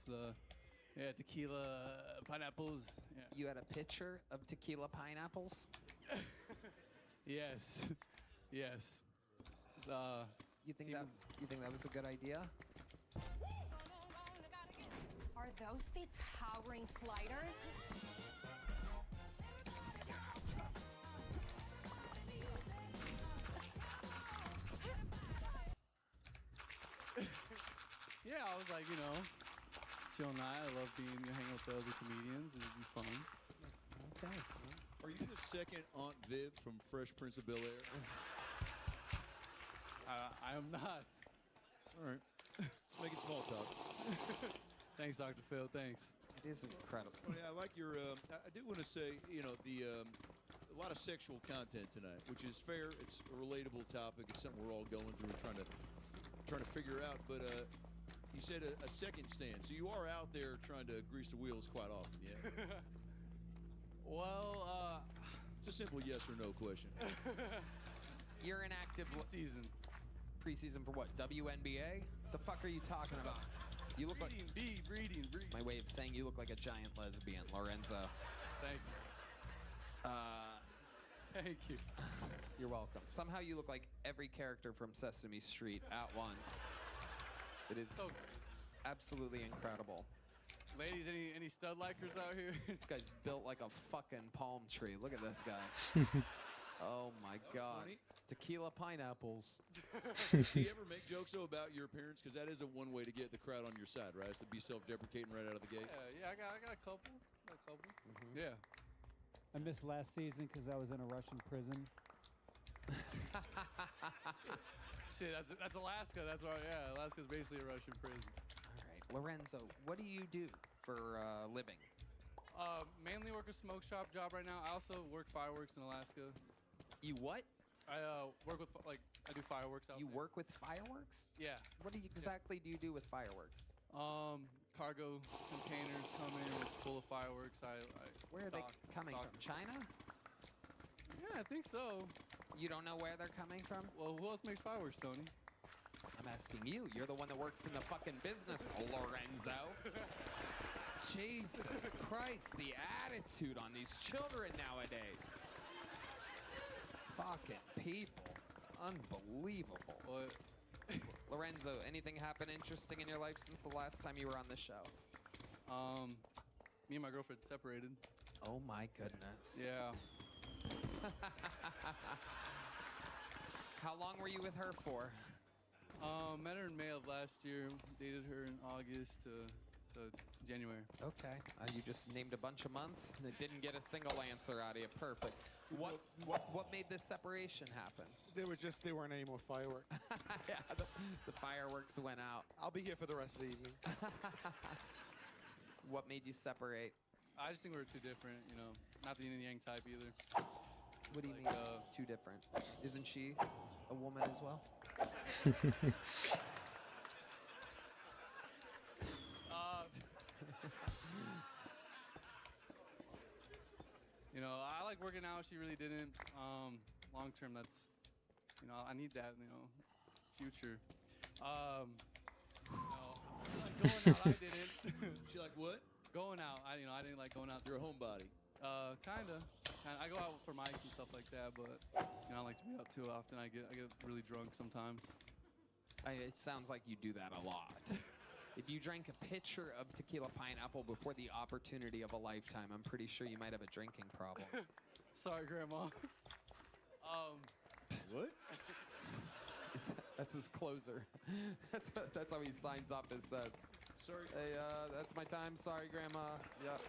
Tequila pineapples. Yeah. You had a pitcher of tequila pineapples? Yes. Yes. You think that was a good idea? Are those the towering sliders? yeah, I was like, you know, chill night. I love hanging with the other comedians. It'd be fun. Okay. Are you the second Aunt Viv from Fresh Prince of Bel-Air? I am not. All right. Making small talk. Thanks, Dr. Phil. Thanks. It is incredible. Well, yeah, I like your. I do want to say, you know, a lot of sexual content tonight, which is fair. It's a relatable topic. It's something we're all going through and trying to figure out. But you said a second stand, so you are out there trying to grease the wheels quite often, yeah? Well, it's a simple yes or no question. You're in active season. Preseason for what? WNBA? The fuck are you talking about? You look like breeding. My way of saying you look like a giant lesbian, Lorenzo. Thank you. Thank you. You're welcome. Somehow you look like every character from Sesame Street at once. It is so absolutely incredible. Ladies, any stud likers out here? This guy's built like a fucking palm tree. Look at this guy. Oh my God. Funny. Tequila pineapples. Do you ever make jokes though about your appearance? Because that isn't one way to get the crowd on your side, right? Is to be self-deprecating right out of the gate. Yeah, I got a couple. Yeah. I missed last season because I was in a Russian prison. Shit, that's Alaska. That's why. Yeah, Alaska's basically a Russian prison. All right, Lorenzo, what do you do for a living? Mainly work a smoke shop job right now. I also work fireworks in Alaska. You what? I work with I do fireworks out You there. work with fireworks? Yeah. What exactly do you do with fireworks? Cargo containers come in full of fireworks. Where are they coming from? China? Yeah, I think so. You don't know where they're coming from? Well, who else makes fireworks, Tony? I'm asking you. You're the one that works in the fucking business, Lorenzo. Jesus Christ, the attitude on these children nowadays. Fucking people. It's unbelievable. What? Lorenzo, anything happen interesting in your life since the last time you were on the show? Me and my girlfriend separated. Oh my goodness. Yeah. How long were you with her for? Met her in May of last year. Dated her in August to January. Okay. You just named a bunch of months and it didn't get a single answer out of you. Perfect. What made this separation happen? There weren't any more fireworks. Yeah, the fireworks went out. I'll be here for the rest of the evening. What made you separate? I just think we were too different, you know. Not the yin and yang type either. What do you mean, too different? Isn't she a woman as well? You know, I like working out. She really didn't. Long term, that's, you know, I need that, you know, future. No, like going out, I didn't. She like what? Going out. I didn't like going out. You're a homebody. Kinda. I go out for mics and stuff like that, but you know, I like to be out too often. I get really drunk sometimes. It sounds like you do that a lot. If you drank a pitcher of tequila pineapple before the opportunity of a lifetime, I'm pretty sure you might have a drinking problem. Sorry, Grandma. What? That's his closer. That's how he signs off his sets. Sorry. Hey, that's my time. Sorry, Grandma. Yep.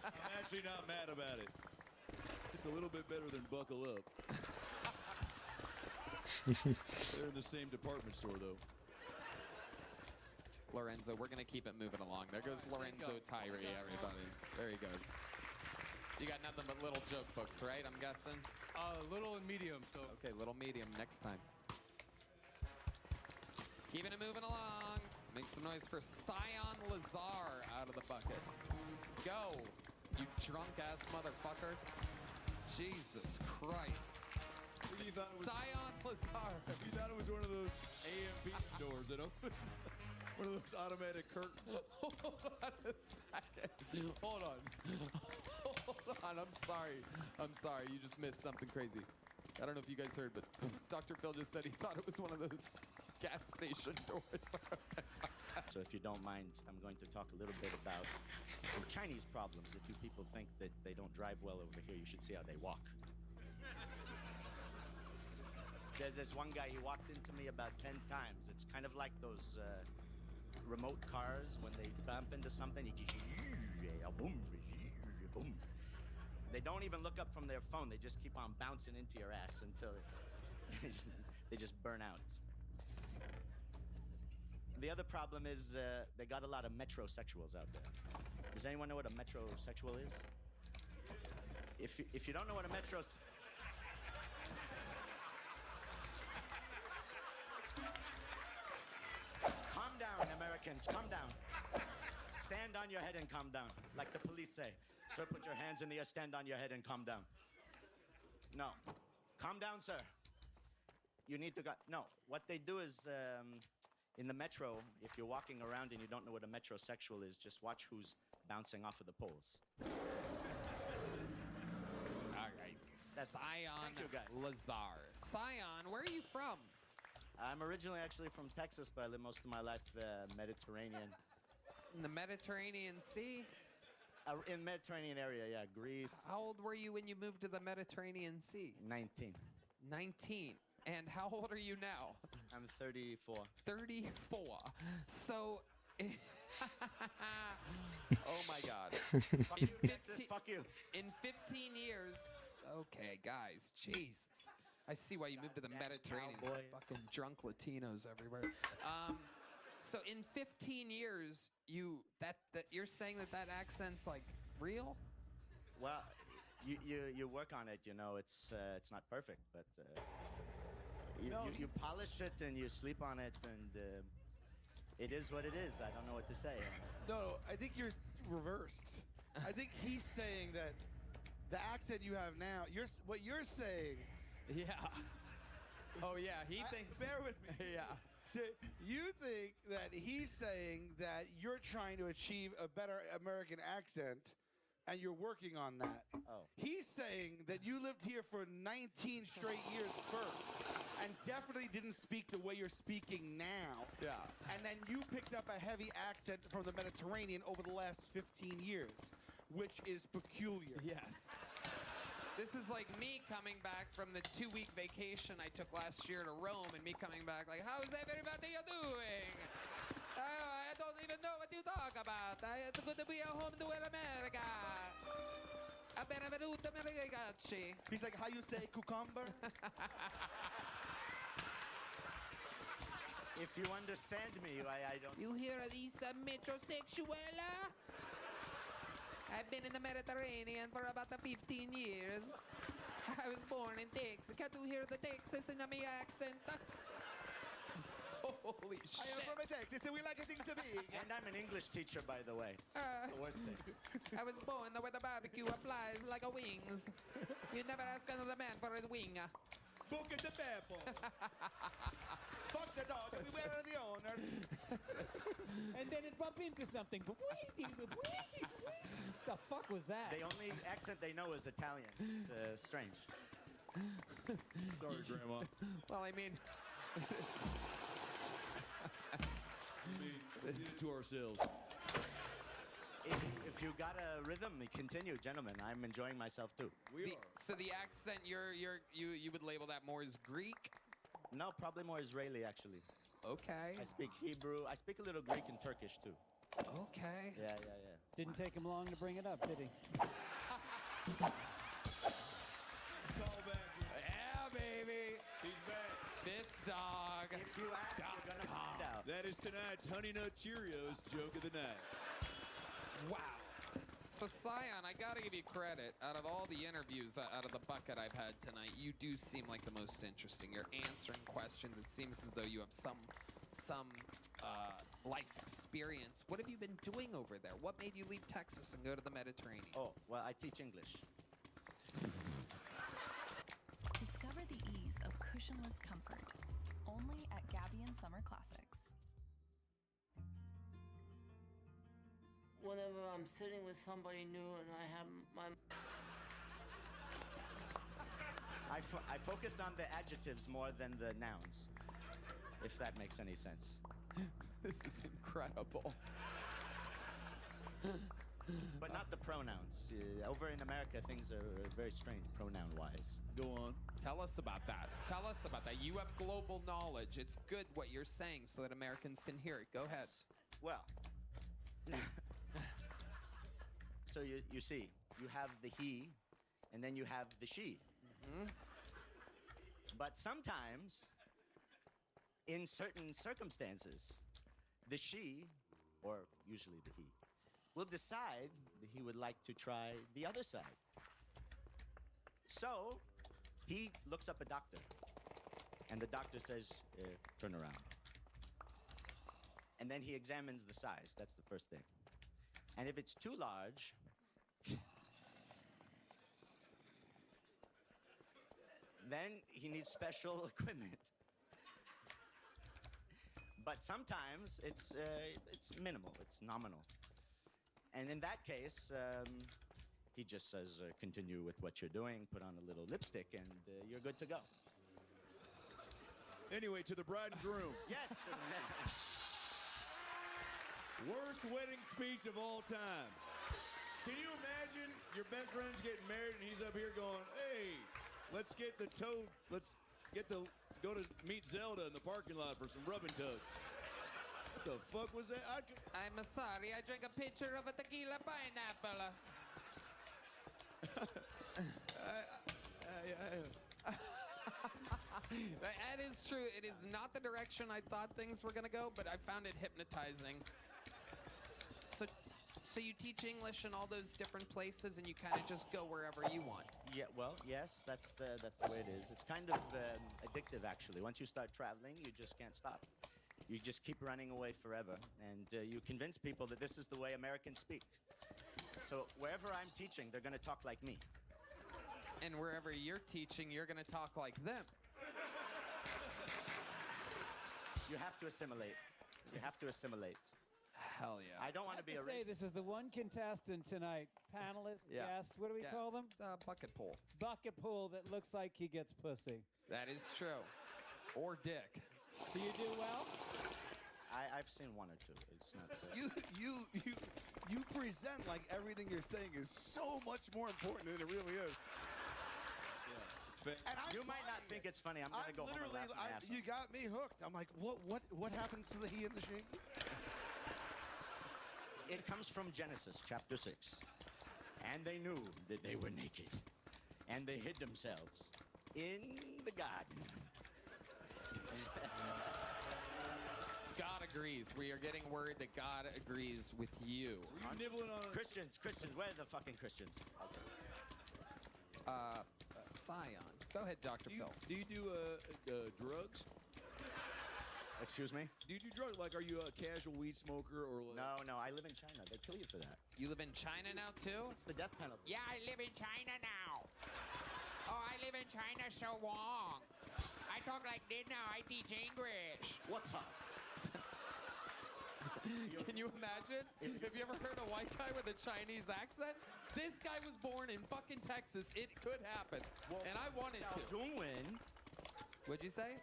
I'm actually not mad about it. It's a little bit better than Buckle Up. They're in the same department store, though. Lorenzo, we're going to keep it moving along. There goes Lorenzo Tyree, everybody. There he goes. You got nothing but little joke books, right? I'm guessing? Little and medium, so. Okay, little medium next time. Keeping it moving along. Make some noise for Sion Lazar out of the bucket. Go, you drunk-ass motherfucker. Jesus Christ. You thought it was, Sion Lazar. You thought it was one of those AMP doors that open? One of those automatic curtains. Hold on a second. Hold on. Hold on. I'm sorry. You just missed something crazy. I don't know if you guys heard, but Dr. Phil just said he thought it was one of those gas station doors. So if you don't mind, I'm going to talk a little bit about some Chinese problems. If you people think that they don't drive well over here, you should see how they walk. There's this one guy, he walked into me about 10 times. It's kind of like those remote cars, when they bump into something, you boom. They don't even look up from their phone. They just keep on bouncing into your ass until they just burn out. The other problem is they got a lot of metrosexuals out there. Does anyone know what a metrosexual is? If you don't know what a Calm down, Americans, calm down. Stand on your head and calm down, like the police say. Sir, put your hands in the air, stand on your head and calm down. No. Calm down, sir. You need to no, what they do is, in the metro, if you're walking around and you don't know what a metrosexual is, just watch who's bouncing off of the poles. All right. That's Scion Thank you, guys. Lazar. Scion, where are you from? I'm originally actually from Texas, but I lived most of my life Mediterranean. In the Mediterranean Sea? In Mediterranean area, yeah, Greece. How old were you when you moved to the Mediterranean Sea? 19. 19. And how old are you now? I'm 34. 34. So... oh my God. Fuck you, Texas, fuck you. In 15 years... Okay, guys, Jesus. I see why you moved to the Mediterranean. Fucking drunk Latinos everywhere. So in 15 years, you're saying that accent's like real? Well, you work on it. You know, it's not perfect, but you polish it and you sleep on it, and it is what it is. I don't know what to say. No, I think you're reversed. I think he's saying that the accent you have now, what you're saying. Yeah. Oh yeah, he thinks. Bear with me. Yeah. So you think that he's saying that you're trying to achieve a better American accent, and you're working on that. Oh. He's saying that you lived here for 19 straight years first, and definitely didn't speak the way you're speaking now. Yeah. And then you picked up a heavy accent from the Mediterranean over the last 15 years, which is peculiar. Yes. This is like me coming back from the 2-week vacation I took last year to Rome, and me coming back like, how's everybody doing? I don't even know what you talk about. It's good to be at home to America. Benvenuto Americacci. He's like, how you say cucumber? If you understand me, I don't... You hear these metrosexual? I've been in the Mediterranean for about 15 years. I was born in Texas. Can't you hear the Texas in my accent? Holy shit. I am from Texas, and we like things to be. And I'm an English teacher, by the way. So it's the worst thing. I was born where the barbecue flies like a wings. You never ask another man for his wing. Book at the pepper. Fuck the dog, beware of the owner. And then it bump into something. The fuck was that? The only accent they know is Italian. It's strange. Sorry, Grandma. Well, I mean... We did it to ourselves. If you got a rhythm, continue, gentlemen. I'm enjoying myself too. So the accent you would label that more as Greek? No, probably more Israeli actually. Okay. I speak Hebrew. I speak a little Greek and Turkish too. Okay. Yeah. Didn't take him long to bring it up, did he? Yeah, baby. He's back. Fitz dog. If you ask, you're gonna find out. That is tonight's Honey Nut Cheerios joke of the night. Wow. So, Scion, I gotta give you credit. Out of all the interviews out of the bucket I've had tonight, you do seem like the most interesting. You're answering questions. It seems as though you have some life experience. What have you been doing over there? What made you leave Texas and go to the Mediterranean? Oh, well, I teach English. Discover the ease of cushionless comfort. Only at Gabion Summer Classics. Whenever I'm sitting with somebody new and I have my... I focus on the adjectives more than the nouns, if that makes any sense. This is incredible. But not the pronouns. Over in America, things are very strange pronoun-wise. Go on. Tell us about that. Tell us about that. You have global knowledge. It's good what you're saying so that Americans can hear it. Go ahead. Well, so you see, you have the he, and then you have the she. But sometimes, in certain circumstances, the she, or usually the he, will decide that he would like to try the other side. So, he looks up a doctor, and the doctor says, turn around. And then he examines the size. That's the first thing. And if it's too large, then he needs special equipment. But sometimes it's minimal, it's nominal. And in that case, he just says, continue with what you're doing, put on a little lipstick, and you're good to go. Anyway, to the bride and groom. Yes. Worst wedding speech of all time. Can you imagine your best friend's getting married and he's up here going, hey, let's go to meet Zelda in the parking lot for some rubbing tugs. What the fuck was that? I'm sorry, I drank a pitcher of a tequila pineapple. That is true. It is not the direction I thought things were going to go, but I found it hypnotizing. So you teach English in all those different places, and you kind of just go wherever you want. Yeah, well, yes, that's the way it is. It's kind of addictive, actually. Once you start traveling, you just can't stop. You just keep running away forever, and you convince people that this is the way Americans speak. So wherever I'm teaching, they're going to talk like me. And wherever you're teaching, you're going to talk like them. You have to assimilate. You have to assimilate. Hell yeah. I don't want to be a say racist. this is the one contestant tonight, panelist, guest, what do we call them? Bucket pool. Bucket pool that looks like he gets pussy. That is true. Or dick. Do you do well? I've seen one or two. It's not. You present like everything you're saying is so much more important than it really is. And you might not think it's funny. I'm gonna go home and laugh my ass off. You got me hooked. I'm like, what happens to the he and the she? It comes from Genesis chapter 6. And they knew that they were naked, and they hid themselves in the garden. God agrees. We are getting word that God agrees with you. Were you nibbling on Christians? Where are the fucking Christians? Scion. Go ahead, Dr. Phil. Do you do drugs? Excuse me? Do you do drugs? Like, are you a casual weed smoker or? No. I live in China. They kill you for that. You live in China now too? It's the death penalty. Yeah, I live in China now. Oh, I live in China so long. I talk like this now. I teach English. What's up? Can you imagine? Have you ever heard a white guy with a Chinese accent? This guy was born in fucking Texas. It could happen. And I wanted to. What'd you say?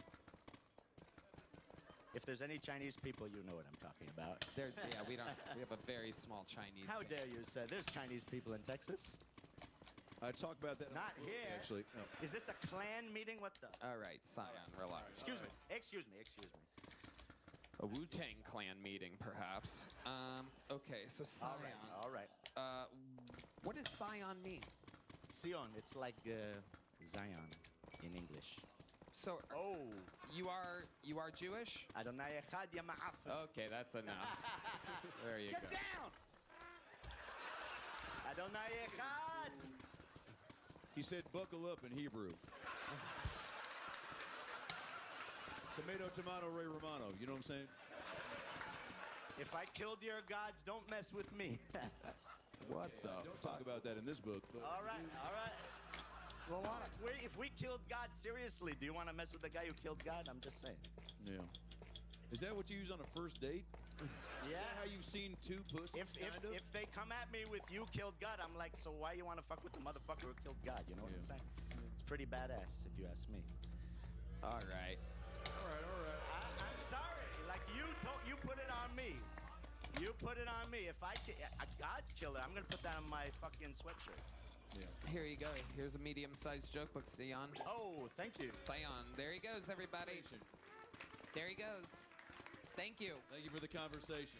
If there's any Chinese people, you know what I'm talking about. Yeah, we have a very small Chinese. How dare you, sir? There's Chinese people in Texas. I talk about that. Not here. Actually, no. Is this a clan meeting? What the? All right, Scion, relax. Excuse me. A Wu-Tang Clan meeting, perhaps. Okay, so Scion. All right. What does Scion mean? Sion. It's like Zion in English. So, you are Jewish? Adonai Echad Yama'af. Okay, that's enough. There you go. Get down! Adonai Echad. He said, "Buckle up" in Hebrew. Tomato, Ray Romano. You know what I'm saying? If I killed your gods, don't mess with me. What the Don't talk about that in this book. But. All right. There's a lot of... If we killed God, seriously, do you want to mess with the guy who killed God? I'm just saying. Yeah. Is that what you use on a first date? Yeah. How you've seen two pussies? If they come at me with "you killed God," I'm like, so why you want to fuck with the motherfucker who killed God? You know what I'm saying? It's pretty badass, if you ask me. All right. I'm sorry. Like you put it on me. You put it on me. If a God killer, I'm gonna put that on my fucking sweatshirt. Yeah. Here you go. Here's a medium-sized joke book, Scion. Oh, thank you. Scion. There he goes, everybody. There he goes. Thank you. Thank you for the conversation.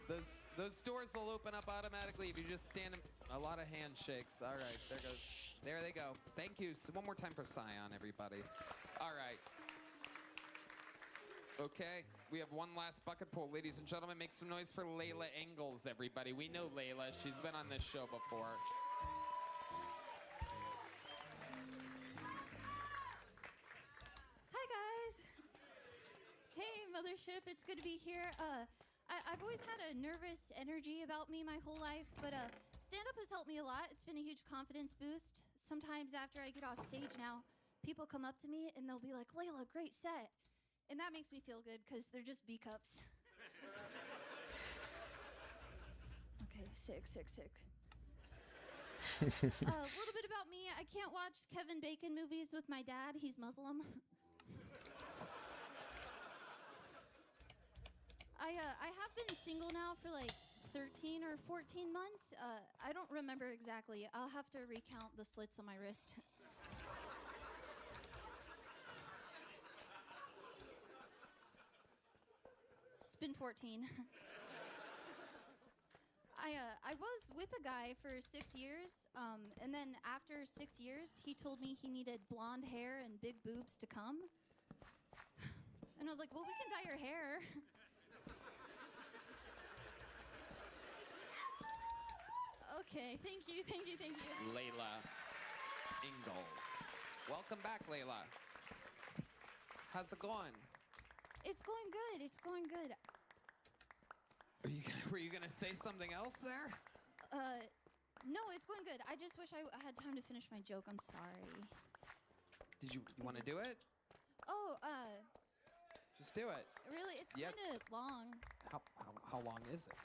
Those doors will open up automatically if you just stand. A lot of handshakes. All right, there goes. There they go. Thank you. So one more time for Scion, everybody. All right. Okay, we have one last bucket pull. Ladies and gentlemen, make some noise for Layla Ingalls, everybody. We know Layla. She's been on this show before. Hi, guys. Hey, Mothership. It's good to be here. I've always had a nervous energy about me my whole life, but stand-up has helped me a lot. It's been a huge confidence boost. Sometimes after I get off stage now, people come up to me and they'll be like, Layla, great set. And that makes me feel good because they're just B-cups. Okay, sick. A little bit about me. I can't watch Kevin Bacon movies with my dad. He's Muslim. I have been single now for like 13 or 14 months. I don't remember exactly. I'll have to recount the slits on my wrist. It's been 14. I was with a guy for 6 years, and then after 6 years, he told me he needed blonde hair and big boobs to come. And I was like, well, we can dye your hair. Okay, thank you. Layla Ingalls. Welcome back, Layla. How's it going? It's going good. Were you gonna say something else there? No, it's going good. I just wish I had time to finish my joke. I'm sorry. Did you want to do it? Oh, Just do it. really, it's Yep. kind of long. How long is it?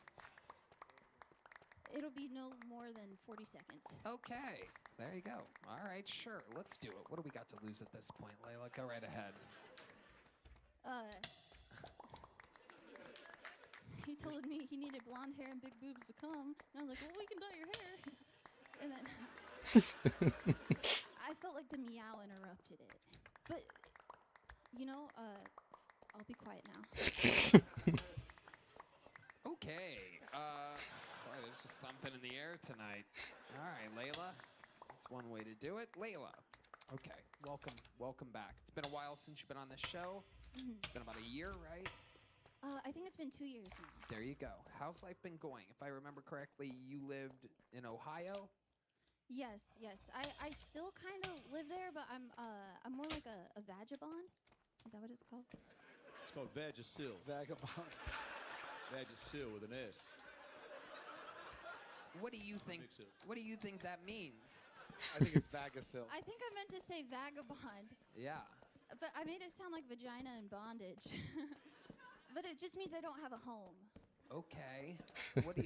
It'll be no more than 40 seconds. Okay, there you go. All right, sure. Let's do it. What do we got to lose at this point, Layla? Go right ahead. He told me he needed blonde hair and big boobs to come. And I was like, well, we can dye your hair. And then I felt like the meow interrupted it. But, I'll be quiet now. Okay. Boy, there's just something in the air tonight. All right, Layla. That's one way to do it. Layla. Okay. Welcome back. It's been a while since you've been on this show. Mhm. It's been about a year, right? I think it's been 2 years now. There you go. How's life been going? If I remember correctly, you lived in Ohio? Yes. I still kind of live there, but I'm more like a vagabond. Is that what it's called? It's called Vagisil. Vagabond. Vagisil with an S. What do you think? What do you think that means? I think it's Vagisil. I think I meant to say vagabond, Yeah. but I made it sound like vagina and bondage. But it just means I don't have a home. Okay.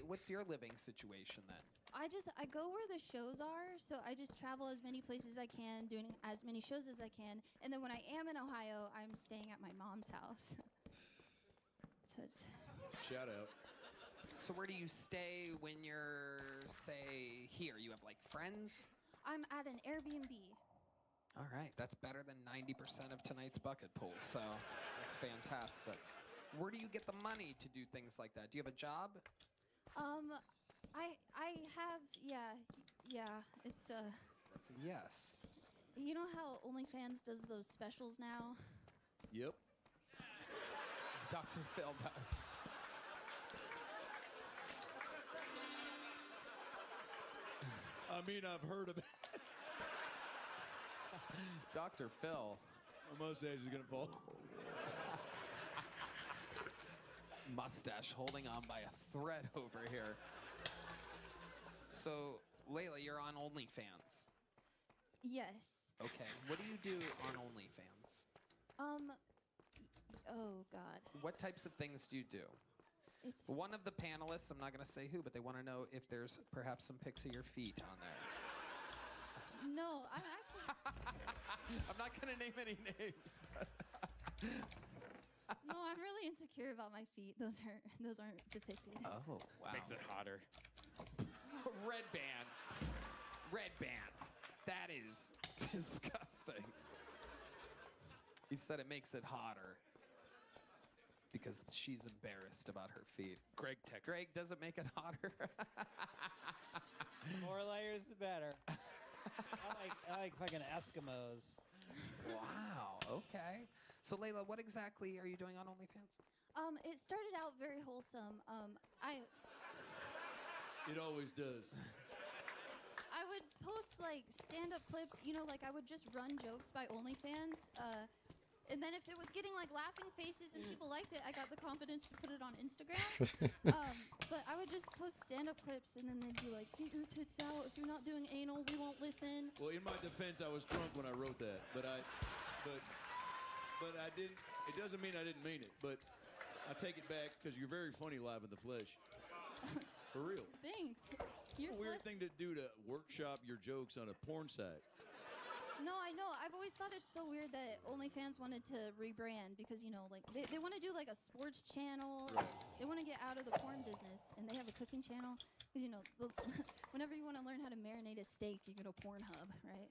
What's your living situation then? I go where the shows are, so I just travel as many places as I can, doing as many shows as I can, and then when I am in Ohio, I'm staying at my mom's house. So it's Shout out. So where do you stay when you're, say, here? You have like friends? I'm at an Airbnb. All right, that's better than 90% of tonight's bucket pool, so that's fantastic. Where do you get the money to do things like that? Do you have a job? I have, yeah, it's That's a yes. you know how OnlyFans does those specials now? Yep. Dr. Phil does. I mean, I've heard of it. Dr. Phil. My mustache is gonna fall. Mustache holding on by a thread over here. So, Layla, you're on OnlyFans. Yes. Okay. What do you do on OnlyFans? Oh God. What types of things do you do? It's One of the panelists, I'm not going to say who, but they want to know if there's perhaps some pics of your feet on there. no, I'm actually I'm not going to name any names. But no, I'm really insecure about my feet. Those aren't depicted. Oh, wow. Makes it hotter. Red band. Red band. That is disgusting. He said it makes it hotter. because she's embarrassed about her feet. Greg texted. Greg, does it make it hotter? More layers, the better. I like fucking Eskimos. Wow. Okay. So Layla, what exactly are you doing on OnlyFans? It started out very wholesome. It always does. I would post like stand-up clips, like I would just run jokes by OnlyFans. And then if it was getting like laughing faces and people liked it, I got the confidence to put it on Instagram. But I would just post stand-up clips and then they'd be like, get your tits out. If you're not doing anal, we won't listen. Well, in my defense, I was drunk when I wrote that, but I didn't. It doesn't mean I didn't mean it, but I take it back because you're very funny live in the flesh. For real. Thanks. It's a weird thing to do to workshop your jokes on a porn site. No, I know. I've always thought it's so weird that OnlyFans wanted to rebrand because, like they want to do like a sports channel. Right. They want to get out of the porn business, and they have a cooking channel. Because, whenever you want to learn how to marinate a steak, you go to Pornhub, right?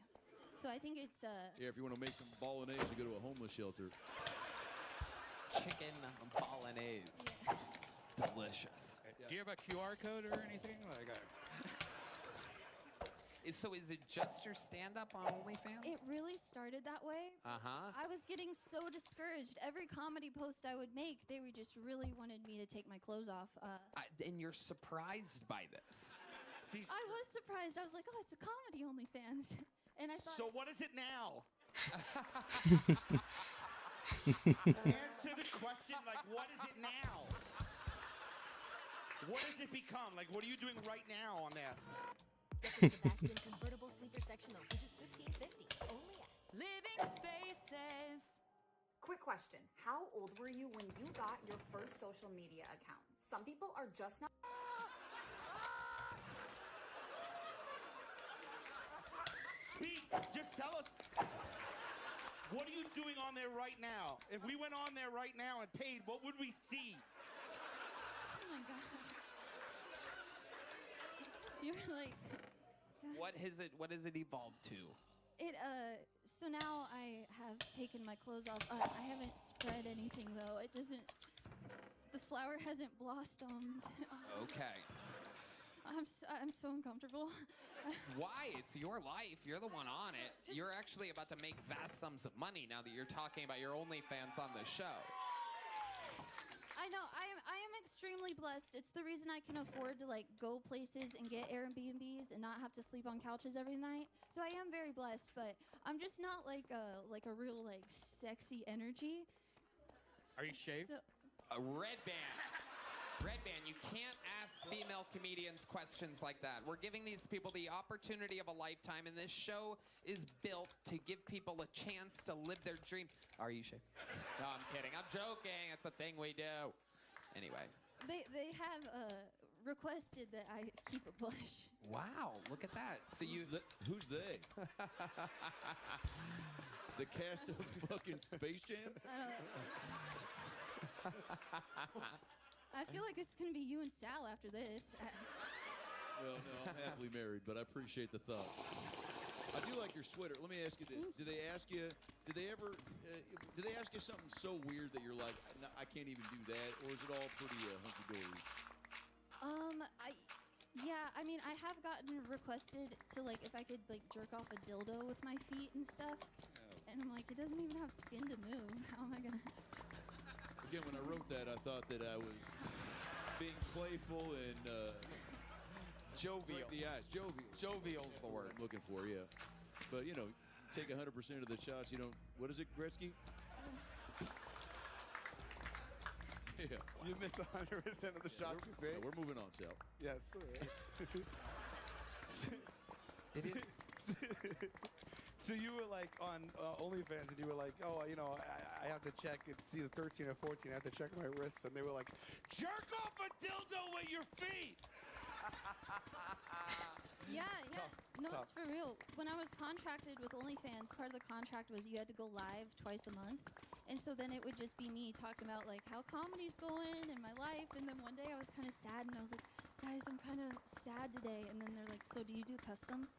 So I think it's... Yeah, if you want to make some bolognese, you go to a homeless shelter. Chicken bolognese. Delicious. Do you have a QR code or anything? So is it just your stand-up on OnlyFans? It really started that way. Uh-huh. I was getting so discouraged. Every comedy post I would make, they would just really wanted me to take my clothes off. And you're surprised by this. I was surprised. I was like, oh, it's a comedy OnlyFans. And I thought... So what is it now? Answer the question, like, what is it now? What has it become? Like, what are you doing right now on there? Get the Sebastian convertible sleeper sectional for just $15.50 only at Living Spaces. Quick question. How old were you when you got your first social media account? Some people are just not... Speak. Just tell us. What are you doing on there right now? If we went on there right now and paid, what would we see? Oh my God. You're like... What has it evolved to? So now I have taken my clothes off. I haven't spread anything though. It doesn't, the flower hasn't blossomed. Okay. I'm so uncomfortable. Why? It's your life. You're the one on it. You're actually about to make vast sums of money now that you're talking about your OnlyFans on the show. I know. I am extremely blessed. It's the reason I can afford to like go places and get Airbnbs and not have to sleep on couches every night. So I am very blessed, but I'm just not like a real like sexy energy. Are you shaved? So, Red Band. Red Band, you can't ask female comedians questions like that. We're giving these people the opportunity of a lifetime, and this show is built to give people a chance to live their dream. Are you shaved? No, I'm kidding. I'm joking. It's a thing we do. Anyway. They have requested that I keep a bush. Wow, look at that. So Who's they? The cast of fucking Space Jam? I feel like it's gonna be you and Sal after this. Well, no, I'm happily married, but I appreciate the thought. I do like your sweater. Let me ask you this: do they ask you something so weird that you're like, no, I can't even do that, or is it all pretty hunky dory? Yeah, I mean, I have gotten requested to like if I could like jerk off a dildo with my feet and stuff, and I'm like, it doesn't even have skin to move. How am I gonna? Again, when I wrote that, I thought that I was being playful and jovial. The eyes, jovial. Jovial's the word I'm looking for. Yeah, but take 100% of the shots. You don't. What is it, Gretzky? Yeah. You missed 100% of the shots you say. We're moving on, Sal. Yes. It is. So you were like on OnlyFans, and you were like, oh, I have to check. It's either 13 or 14. I have to check my wrists, and they were like, jerk off a dildo with your feet. Yeah. No, Tough. it's for real. When I was contracted with OnlyFans, part of the contract was you had to go live twice a month. And so then it would just be me talking about like how comedy's going in my life. And then one day I was kind of sad, and I was like, guys, I'm kind of sad today. And then they're like, so do you do customs?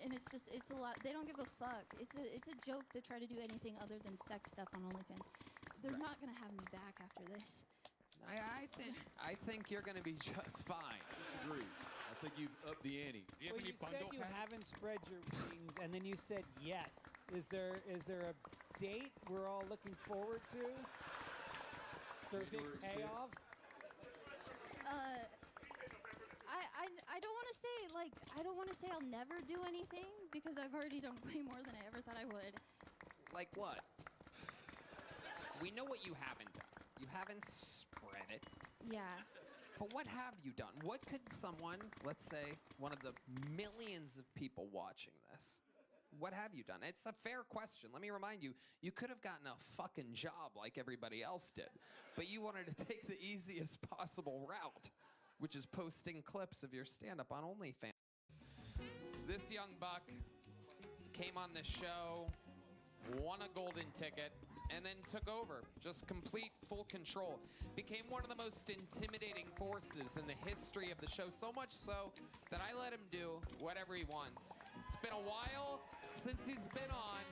And it's a lot. They don't give a fuck. It's a joke to try to do anything other than sex stuff on OnlyFans. they're not gonna have me back after this. I think you're gonna be just fine. Disagree. I think you've upped the ante. Well, you said you haven't spread your wings, and then you said yet. Is there a date we're all looking forward to? Is there a big January 6th. payoff? I don't want to say I don't want to say I'll never do anything because I've already done way more than I ever thought I would. Like what? We know what you haven't done. You haven't spread it. Yeah. But what have you done? What could someone, let's say, one of the millions of people watching this, what have you done? It's a fair question. Let me remind you, you could have gotten a fucking job like everybody else did, but you wanted to take the easiest possible route, which is posting clips of your stand-up on OnlyFans. This young buck came on the show, won a golden ticket, and then took over. Just complete, full control. Became one of the most intimidating forces in the history of the show, so much so that I let him do whatever he wants. It's been a while since he's been on.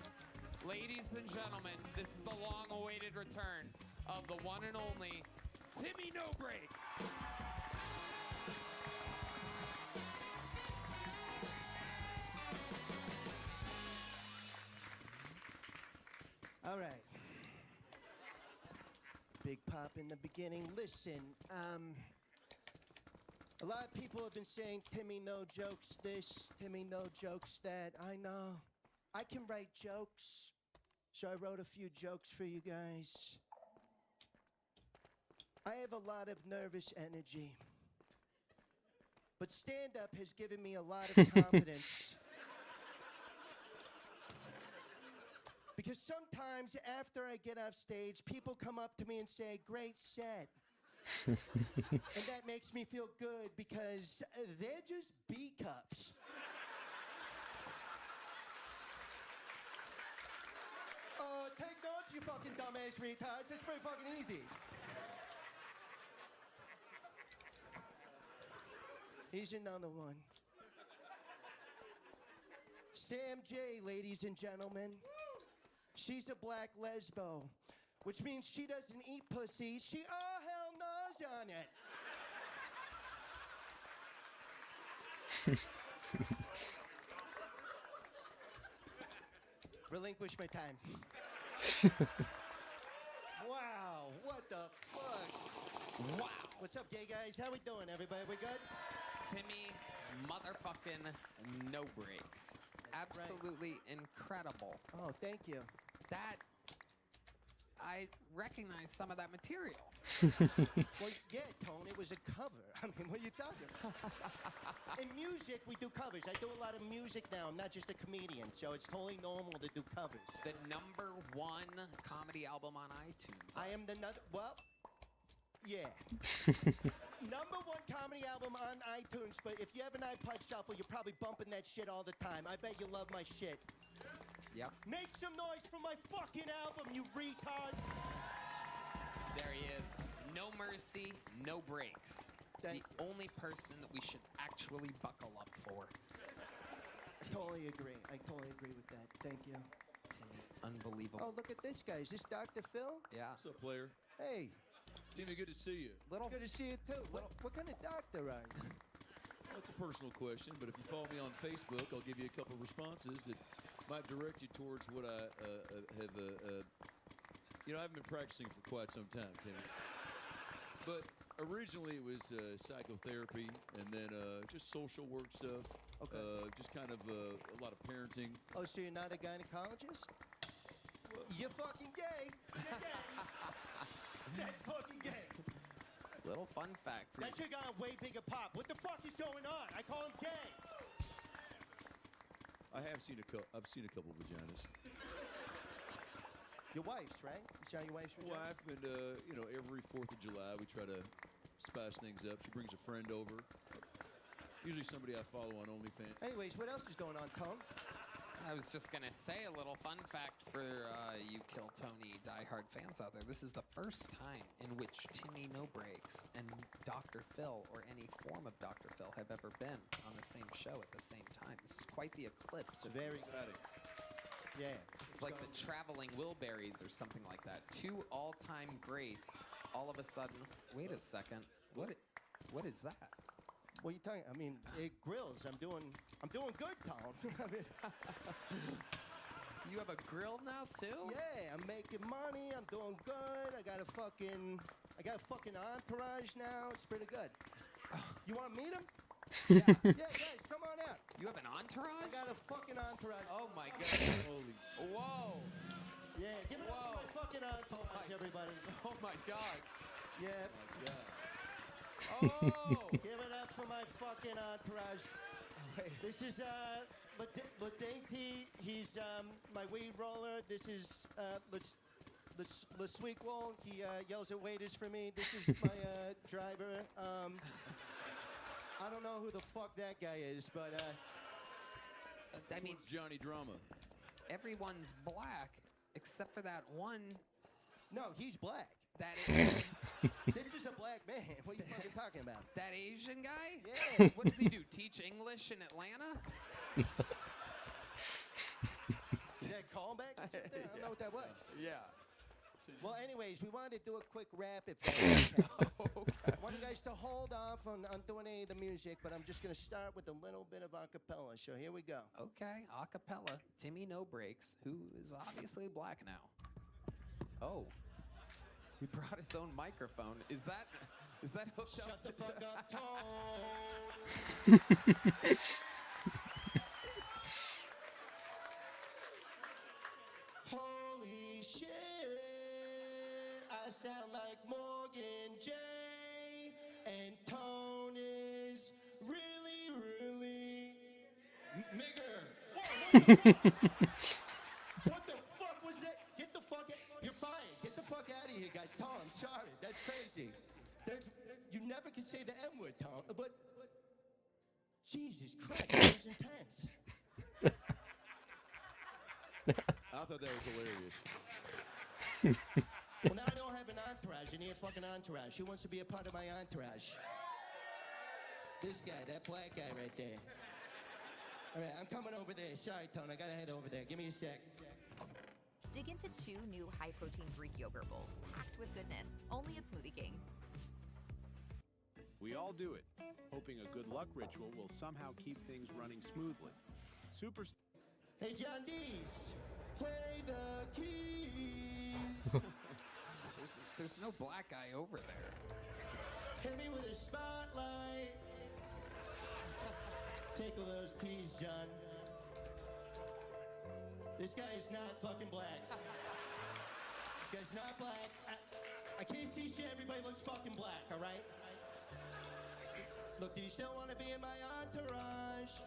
Ladies and gentlemen, this is the long-awaited return of the one and only Timmy No Breaks. All right. Big pop in the beginning. Listen, a lot of people have been saying, Timmy, no jokes this, Timmy, no jokes that. I know. I can write jokes, so I wrote a few jokes for you guys. I have a lot of nervous energy, but stand-up has given me a lot of confidence. Because sometimes after I get off stage, people come up to me and say, great set. And that makes me feel good because they're just B-cups. Take notes, you fucking dumbass retards. It's pretty fucking easy. Here's another one. Sam J, ladies and gentlemen. She's a black lesbo, which means she doesn't eat pussy. She, oh, hell knows on it. Relinquish my time. Wow, what the fuck? Wow. What's up, gay guys? How we doing, everybody? We good? Timmy motherfucking No Breaks. Absolutely incredible. Oh, thank you. That, I recognize some of that material. Well, yeah, Tone, it was a cover. I mean, what are you talking about? In music, we do covers. I do a lot of music now. I'm not just a comedian, so it's totally normal to do covers. The #1 comedy album on iTunes. I am the well, yeah. #1 comedy album on iTunes, but if you have an iPod Shuffle, you're probably bumping that shit all the time. I bet you love my shit. Yep. Make some noise for my fucking album, you retard. There he is. No mercy, no breaks. The only person that we should actually buckle up for. I totally agree. I totally agree with that. Thank you. Timmy, unbelievable. Oh, look at this guy. Is this Dr. Phil? Yeah. What's up, player? Hey. Timmy, good to see you. Good to see you, too. What kind of doctor are you? That's a personal question, but if you follow me on Facebook, I'll give you a couple responses that might direct you towards what I have. I haven't been practicing for quite some time, Timmy. But originally it was psychotherapy, and then just social work stuff. Okay. Just kind of a lot of parenting. Oh, so you're not a gynecologist? You're fucking gay. You're gay. That's fucking gay. Little fun fact for That you. shit got a way bigger pop. What the fuck is going on? I call him gay. I've seen a couple of vaginas. Your wife's, right? You saw your wife's vagina? Wife, and every 4th of July we try to spice things up. She brings a friend over. Usually somebody I follow on OnlyFans. Anyways, what else is going on, Tom? I was just going to say a little fun fact for you Kill Tony diehard fans out there. This is the first time in which Timmy No Breaks and Dr. Phil, or any form of Dr. Phil, have ever been on the same show at the same time. This is quite the eclipse. Very exciting. Yeah. It's like the Traveling Wilburys or something like that. Two all-time greats. All of a sudden, wait a second. What is that? What are you talking? I mean, it grills. I'm doing good, Tom. I mean, you have a grill now too? Yeah, I'm making money. I'm doing good. I got a fucking entourage now. It's pretty good. You want to meet him? Yeah, guys, come on out. You have an entourage? I got a fucking entourage. Oh my god. Holy. Whoa. Yeah, give it up for my fucking entourage, everybody. Oh my god. Yeah. Oh. Give it up for my fucking entourage. This is Ladainty. He's my weed roller. This is Le Sweetwall. He yells at waiters for me. This is my driver. I don't know who the fuck that guy is, but I mean, Johnny Drama. Everyone's black except for that one. No, he's black. That is. This is a black man. What are you fucking talking about? That Asian guy? Yeah. What does he do? Teach English in Atlanta? Is that callback? I don't know what that was. Yeah. Well, anyways, we wanted to do a quick rap if that's okay. I want you guys to hold off on doing any of the music, but I'm just going to start with a little bit of a cappella. So here we go. Okay, a cappella. Timmy No Breaks, who is obviously black now. Oh. He brought his own microphone. Is that hooked up? Shut the fuck up, Tone. Holy shit, I sound like Morgan J. And Tone is really nigger. What the fuck was that? Get the fuck out. You're fine. Get the fuck out of here, guys. Tom, I'm sorry. That's crazy. You never can say the N-word, Tom. But Jesus Christ, that was intense. I thought that was hilarious. Well, now I don't have an entourage. I need a fucking entourage. Who wants to be a part of my entourage? This guy, that black guy right there. All right, I'm coming over there. Sorry, Tone, I gotta head over there. Give me a sec. Dig into 2 new high-protein Greek yogurt bowls, packed with goodness, only at Smoothie King. We all do it, hoping a good luck ritual will somehow keep things running smoothly. Hey, John Dees, play the keys. There's no black guy over there. Hit me with a spotlight. Tickle those keys, John. This guy is not fucking black. This guy's not black. I can't see shit. Everybody looks fucking black, all right? Look, do you still want to be in my entourage?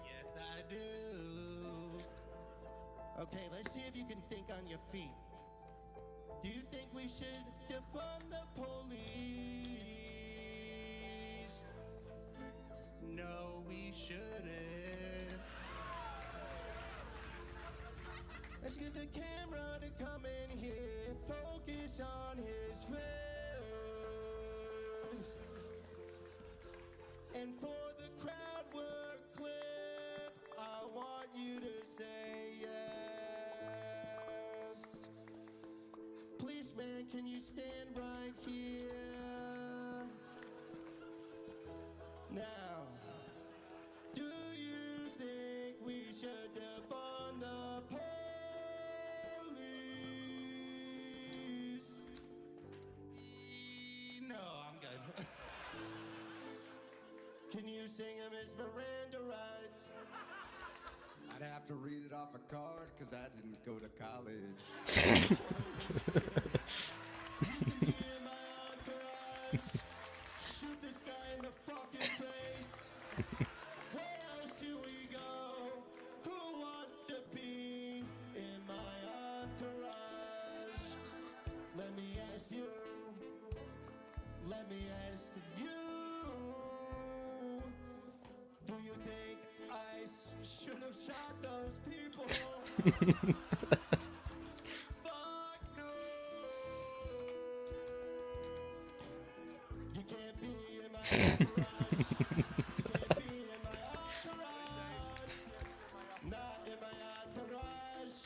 Yes, I do. Okay, let's see if you can think on your feet. Do you think we should defund the police? No, we shouldn't. Let's get the camera to come in here and focus on his face. And for the crowd work clip, I want you to say yes. Policeman, can you stand right here? Now, do you think we should defund the police? No, I'm good. Can you sing him his Miranda rights? I'd have to read it off a card because I didn't go to college. Shoot this guy in the fucking face. Where else should we go? Who wants to be in my entourage? Let me ask you. Let me ask you. Do you think ICE should have shot those people? Fuck no. You can't be in my entourage. You can't be in my entourage. Not in my entourage.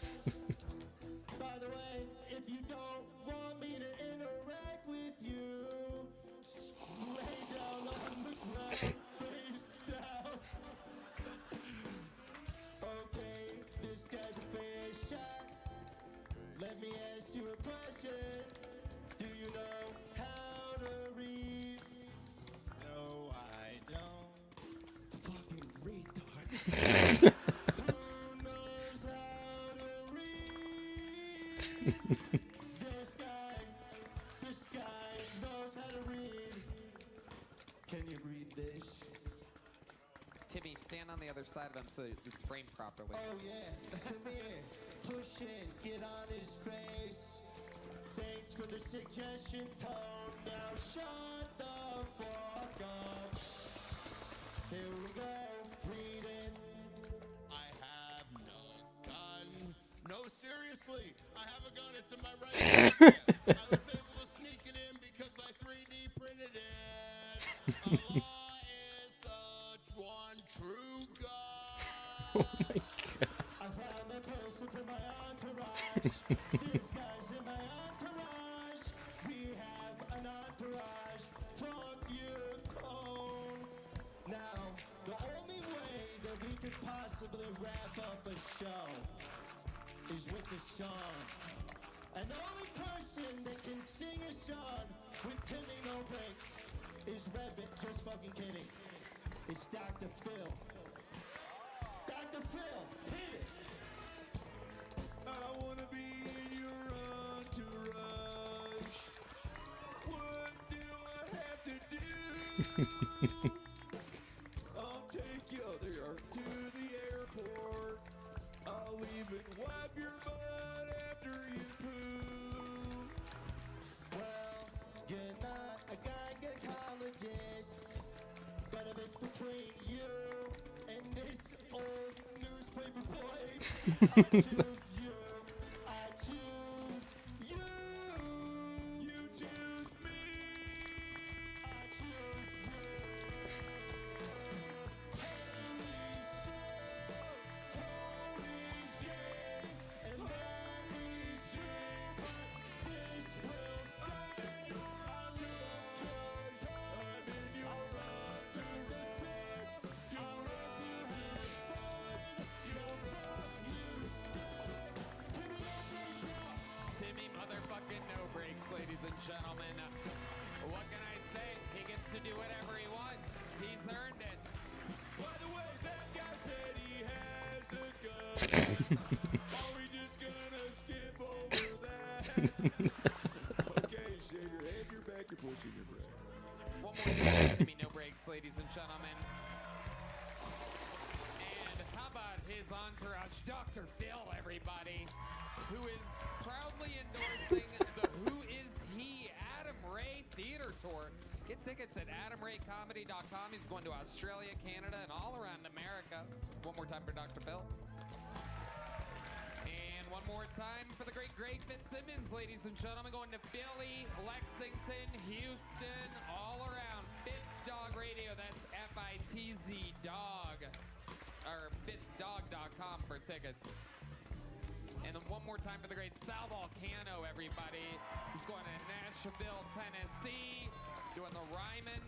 This guy knows how to read. Can you read this? Timmy, stand on the other side of him so it's framed properly. Oh yeah, come here. Push in, get on his face. Thanks for the suggestion, Tone. Now shut the fuck up. Here we go, read it. I have no gun. No, seriously, I have a gun. It's in my right hand. I was able to sneak it in because I 3D printed it. Allah is the one true God. Oh my God. I found the person for my entourage. These guys in my entourage. We have an entourage. Fuck you, Tone. Now, the only way that we could possibly wrap up a show is with a song. And the only person that can sing a song with Timmy No Breaks is Rebbit. Just fucking kidding. It's Dr. Phil. Dr. Phil, hit it. I wanna be in your entourage. What do I have to do? I'll take you, oh, there you are, to the airport. I'll even wipe your butt after you poo. Well, you're not a gynecologist, but if it's between you and this old newspaper boy, I choose you. I choose you. You choose me. I choose you. Holy shit, and that is true, but this will stop. I'm in your entourage. I'm in your entourage. I'll let you have fun. You'll fuck you Timmy motherfucking No Breaks, ladies and gentlemen. What can I say? He gets to do whatever he wants. He's earned it. By the way, that guy said he has a gun. Are we just gonna skip over that? Okay, shave your head, your back, your pussy, and your breast. One more time, Timmy No Breaks, ladies and gentlemen. And how about his entourage, Dr. Phil, everybody, who is proudly endorsing the Who Is He Adam Ray Theater Tour. Get tickets at AdamRayComedy.com. He's going to Australia, Canada, and all around America. One more time for Dr. Phil. And one more time for the great Greg Fitzsimmons, ladies and gentlemen, going to Philly, Lexington, Houston, all around. Fitz Dog Radio, that's F-I-T-Z Dog, or FitzDog.com for tickets. And then one more time for the great Sal Volcano, everybody. He's going to Nashville, Tennessee, doing the Ryman.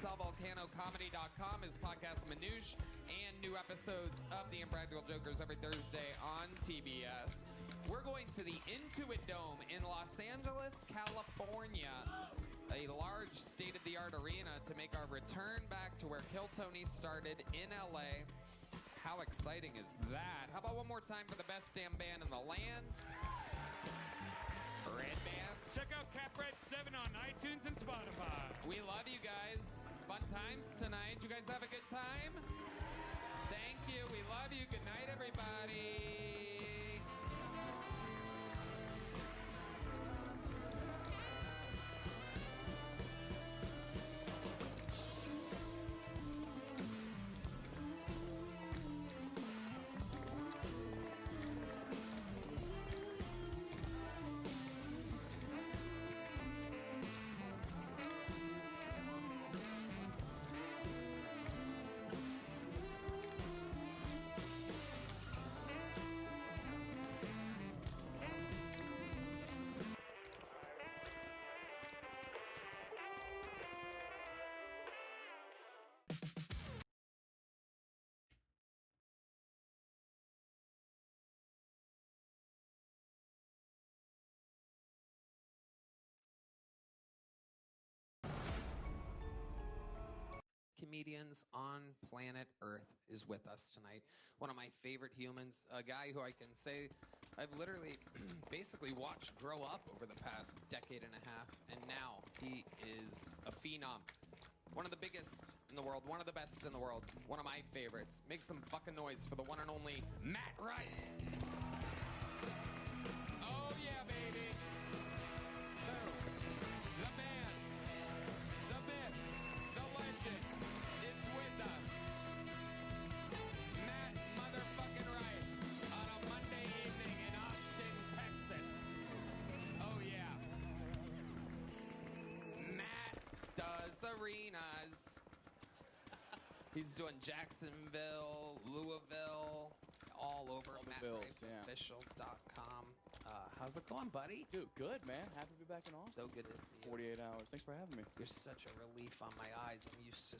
SalVolcanoComedy.com, his podcast Manouche, and new episodes of The Impractical Jokers every Thursday on TBS. We're going to the Intuit Dome in Los Angeles, California, a large state-of-the-art arena to make our return back to where Kill Tony started in LA. How exciting is that? How about one more time for the best damn band in the land? Red Band. Check out Cap Red 7 on iTunes and Spotify. We love you guys. Fun times tonight. You guys have a good time? Thank you. We love you. Good night, everybody. comedians on planet Earth is with us tonight. One of my favorite humans, a guy who I can say I've literally basically watched grow up over the past decade and a half, and now he is a phenom. One of the biggest in the world, one of the best in the world, one of my favorites. Make some fucking noise for the one and only Matt Rife. Oh yeah, baby. Who? The man, the myth, the legend is with us. Matt motherfucking Rife on a Monday evening in Austin, Texas. Oh yeah. Matt does arenas. He's doing Jacksonville, Louisville, all over. MattRifeOfficial.com. How's it going, buddy? Dude, good, man. Happy to be back in Austin. So good to see you. 48 hours. Thanks for having me. You're such a relief on my eyes. I'm used to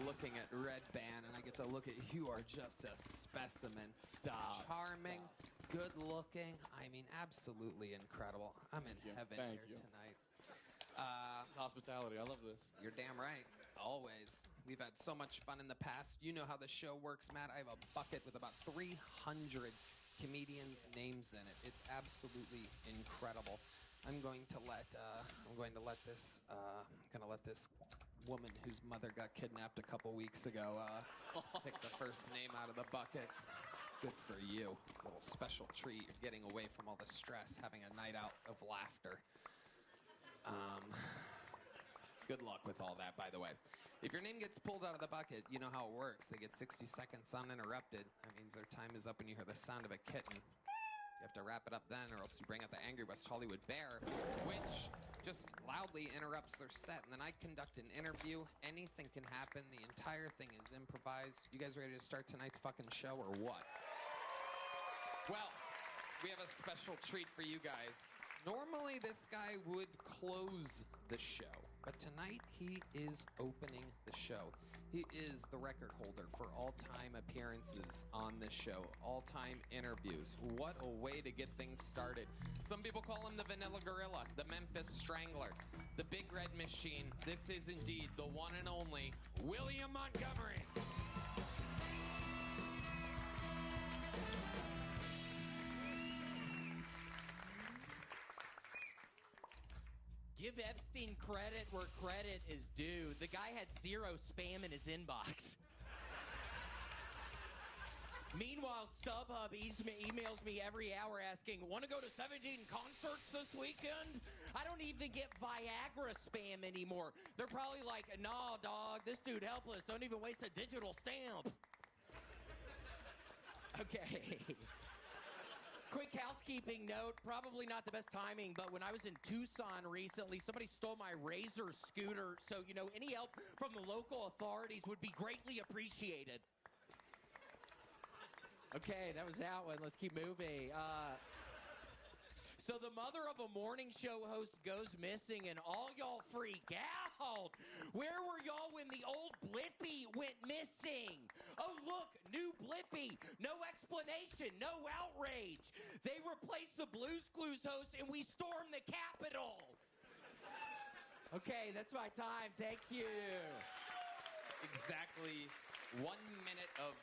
looking at Red Band, and I get to look at you. Are just a specimen. Stop. Charming, good looking. I mean, absolutely incredible. I'm in heaven Thank here you. tonight. This is hospitality. I love this. You're damn right. Always. We've had so much fun in the past. You know how the show works, Matt. I have a bucket with about 300 comedians' names in it. It's absolutely incredible. I'm going to let this woman whose mother got kidnapped a couple weeks ago pick the first name out of the bucket. Good for you. Little special treat. You're getting away from all the stress, having a night out of laughter. Good luck with all that, by the way. If your name gets pulled out of the bucket, you know how it works. They get 60 seconds uninterrupted. That means their time is up when you hear the sound of a kitten. You have to wrap it up then, or else you bring out the angry West Hollywood Bear, which just loudly interrupts their set. And then I conduct an interview. Anything can happen. The entire thing is improvised. You guys ready to start tonight's fucking show, or what? Well, we have a special treat for you guys. Normally, this guy would close the show, but tonight he is opening the show. He is the record holder for all-time appearances on this show, all-time interviews. What a way to get things started. Some people call him the Vanilla Gorilla, the Memphis Strangler, the Big Red Machine. This is indeed the one and only William Montgomery. Give Epstein credit where credit is due. The guy had 0 spam in his inbox. Meanwhile, StubHub emails me every hour asking, want to go to 17 concerts this weekend? I don't even get Viagra spam anymore. They're probably like, nah, dog, this dude helpless. Don't even waste a digital stamp. Okay. Quick housekeeping note, probably not the best timing, but when I was in Tucson recently, somebody stole my Razor scooter, so, any help from the local authorities would be greatly appreciated. Okay, that was that one. Let's keep moving. So the mother of a morning show host goes missing, and all y'all freak out. Where were y'all when the old Blippi went missing? Oh, look, new Blippi. No explanation, no outrage. They replaced the Blues Clues host, and we stormed the Capitol. Okay, that's my time. Thank you. Exactly 1 minute of,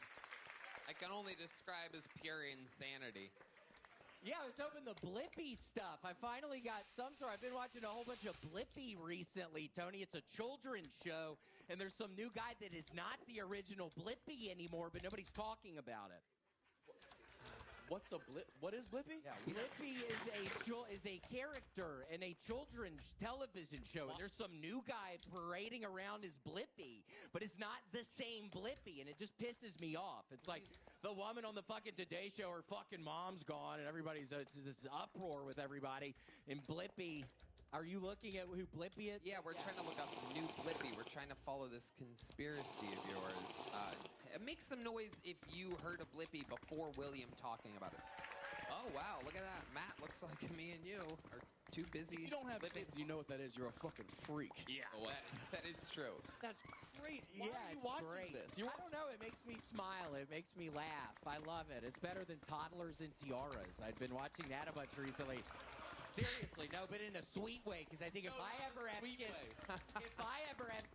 I can only describe as pure insanity. Yeah, I was hoping the Blippi stuff. I finally got some sort. I've been watching a whole bunch of Blippi recently, Tony. It's a children's show, and there's some new guy that is not the original Blippi anymore, but nobody's talking about it. What's a blip? What is Blippi? Yeah, Blippi is a character in a children's television show, and there's some new guy parading around as Blippi, but it's not the same Blippi, and it just pisses me off. It's like the woman on the fucking Today Show, her fucking mom's gone, and everybody's it's this uproar with everybody. And Blippi, are you looking at who Blippi is? Yeah, we're trying to look up new Blippi. We're trying to follow this conspiracy of yours. Make some noise if you heard of Blippi before William talking about it. Oh, wow, look at that. Matt, looks like me and you are too busy. If you don't have kids, you know what that is. You're a fucking freak. Yeah, that is true. That's great. Why are you it's watching great. this? I don't know. It makes me smile. It makes me laugh. I love it. It's better than Toddlers and Tiaras. I've been watching that a bunch recently. Seriously, no, but in a sweet way, because I think if I ever have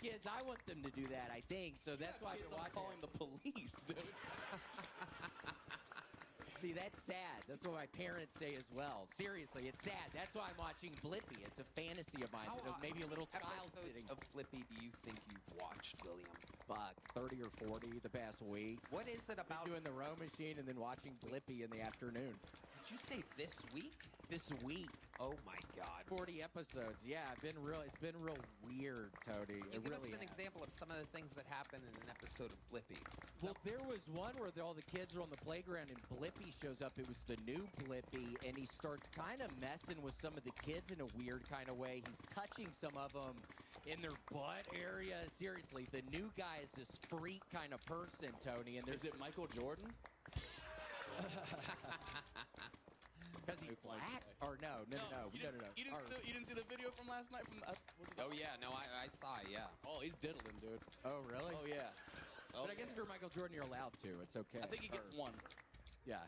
kids, I want them to do that. I think so. That's why I'm calling the police, dude. See, that's sad. That's what my parents say as well. Seriously, it's sad. That's why I'm watching Blippi. It's a fantasy of mine. How Maybe a little child episodes sitting. of Blippi do you think you've watched, William? Fuck, 30 or 40 the past week. What is it about doing the row machine and then watching Blippi in the afternoon? Did you say this week? This week. Oh my God. 40 episodes. Yeah, it's been real weird, Tony. It Give really us an has. example of some of the things that happened in an episode of Blippi. Well, there was one where all the kids are on the playground and Blippi shows up. It was the new Blippi, and he starts kind of messing with some of the kids in a weird kind of way. He's touching some of them in their butt area. Seriously, the new guy is this freak kind of person, Tony. And Is it Michael Jordan? Because he's black? Or no. You didn't see the video from last night? Oh yeah, no, I saw it. Yeah. Oh, he's diddling, dude. Oh, really? Oh, yeah. But I guess if you're Michael Jordan, you're allowed to. It's okay. I think he gets one. Yeah.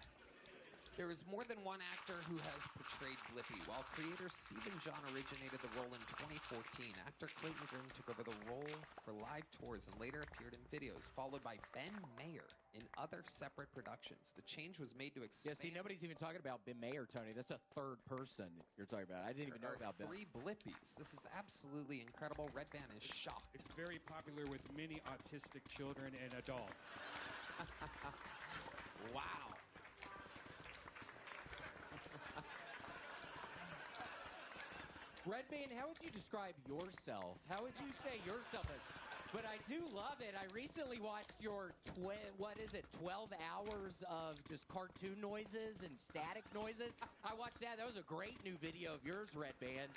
There is more than one actor who has portrayed Blippi. While creator Stephen John originated the role in 2014, actor Clayton Green took over the role for live tours and later appeared in videos, followed by Ben Mayer in other separate productions. The change was made to expand... Yeah, see, nobody's even talking about Ben Mayer, Tony. That's a third person you're talking about. I didn't even know about Ben. 3 Blippies. This is absolutely incredible. Red Band is shocked. It's very popular with many autistic children and adults. Wow. Red Band, how would you describe yourself? How would you say yourself is? But I do love it. I recently watched your 12 hours of just cartoon noises and static noises. I watched that. That was a great new video of yours, Red Band.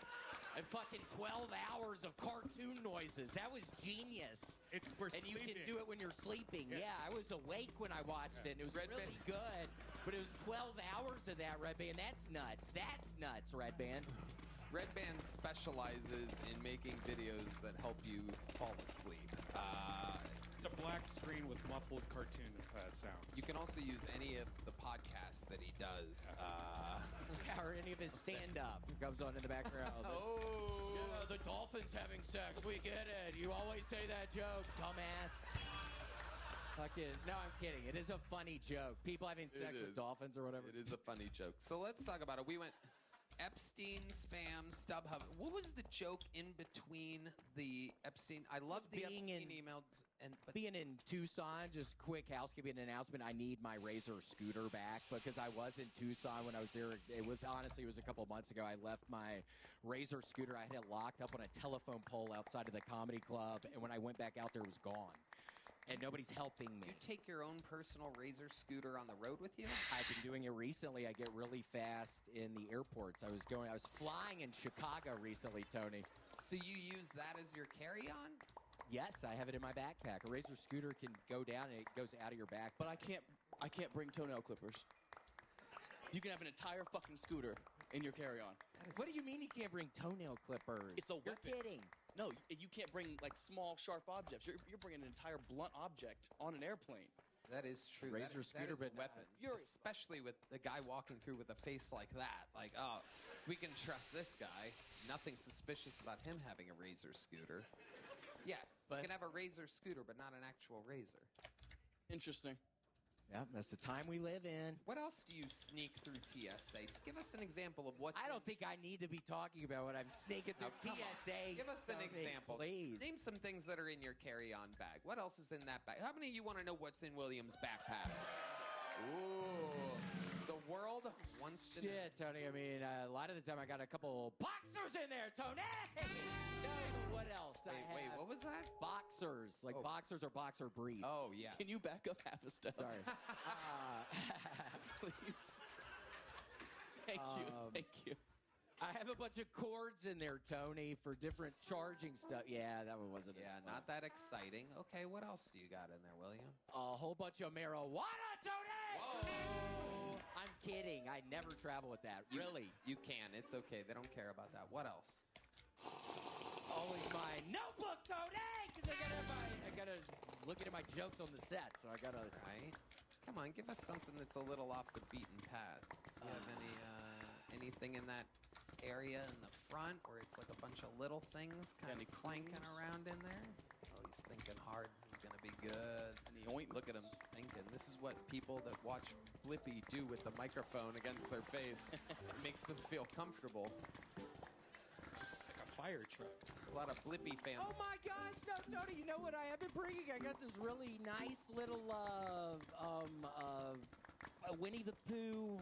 And fucking 12 hours of cartoon noises. That was genius. It's for and sleeping. you can do it when you're sleeping. Yeah, I was awake when I watched it. And it was Red really good. But it was 12 hours of that, Red Band. That's nuts. That's nuts, Red Band. Red Band specializes in making videos that help you fall asleep. The black screen with muffled cartoon sounds. You can also use any of the podcasts that he does. Or any of his stand-up comes on in the background. Yeah, the dolphin's having sex. We get it. You always say that joke, dumbass. No, I'm kidding. It is a funny joke. People having sex with dolphins or whatever. It is a funny joke. So let's talk about it. We went Epstein, spam, StubHub. What was the joke in between the Epstein? I love the Epstein emails. Being in Tucson, just quick housekeeping announcement. I need my Razor scooter back because I was in Tucson when I was there. It was a couple of months ago. I left my Razor scooter. I had it locked up on a telephone pole outside of the comedy club, and when I went back out there, it was gone. And nobody's helping me. You take your own personal Razor scooter on the road with you? I've been doing it recently. I get really fast in the airports. I was flying in Chicago recently, Tony. So you use that as your carry-on? Yes, I have it in my backpack. A Razor scooter can go down and it goes out of your back. But I can't bring toenail clippers. You can have an entire fucking scooter in your carry-on. What do you mean you can't bring toenail clippers? It's a weapon. You're kidding. No, you can't bring like small, sharp objects. You're bringing an entire blunt object on an airplane. That is true. Razor scooter, that is but a weapon. Especially with the guy walking through with a face like that. Like, oh, we can trust this guy. Nothing suspicious about him having a Razor scooter. Yeah, you can have a Razor scooter, but not an actual razor. Interesting. Yeah, that's the time we live in. What else do you sneak through TSA? Give us an example of what's... I don't think I need to be talking about what I'm sneaking through TSA. Give us an example. Please. Name some things that are in your carry-on bag. What else is in that bag? How many of you want to know what's in William's backpack? Ooh. The world wants to know. Shit, Tony. I mean, a lot of the time I got a couple boxers in there, Tony! What else? Wait, what was that? Boxers. Like boxers or boxer brief. Oh, yeah. Can you back up half a step? Sorry. Please. Thank you. I have a bunch of cords in there, Tony, for different charging stuff. Yeah, that one wasn't. Yeah, not that exciting. Okay, what else do you got in there, William? A whole bunch of marijuana, Tony! Whoa! I'm kidding. I never travel with that. Really? You can. It's okay. They don't care about that. What else? Always my notebook, Tony! Because I gotta look at my jokes on the set, so I gotta... Right? Come on, give us something that's a little off the beaten path. Do you have anything in that area in the front where it's like a bunch of little things kind of clanking around in there. Oh, he's thinking hard. This is going to be good. Look at him thinking. This is what people that watch Blippi do with the microphone against their face. It makes them feel comfortable. Like a fire truck. A lot of Blippi fans. Oh my gosh, no, Tony, you know what I have been bringing? I got this really nice little, Winnie the Pooh,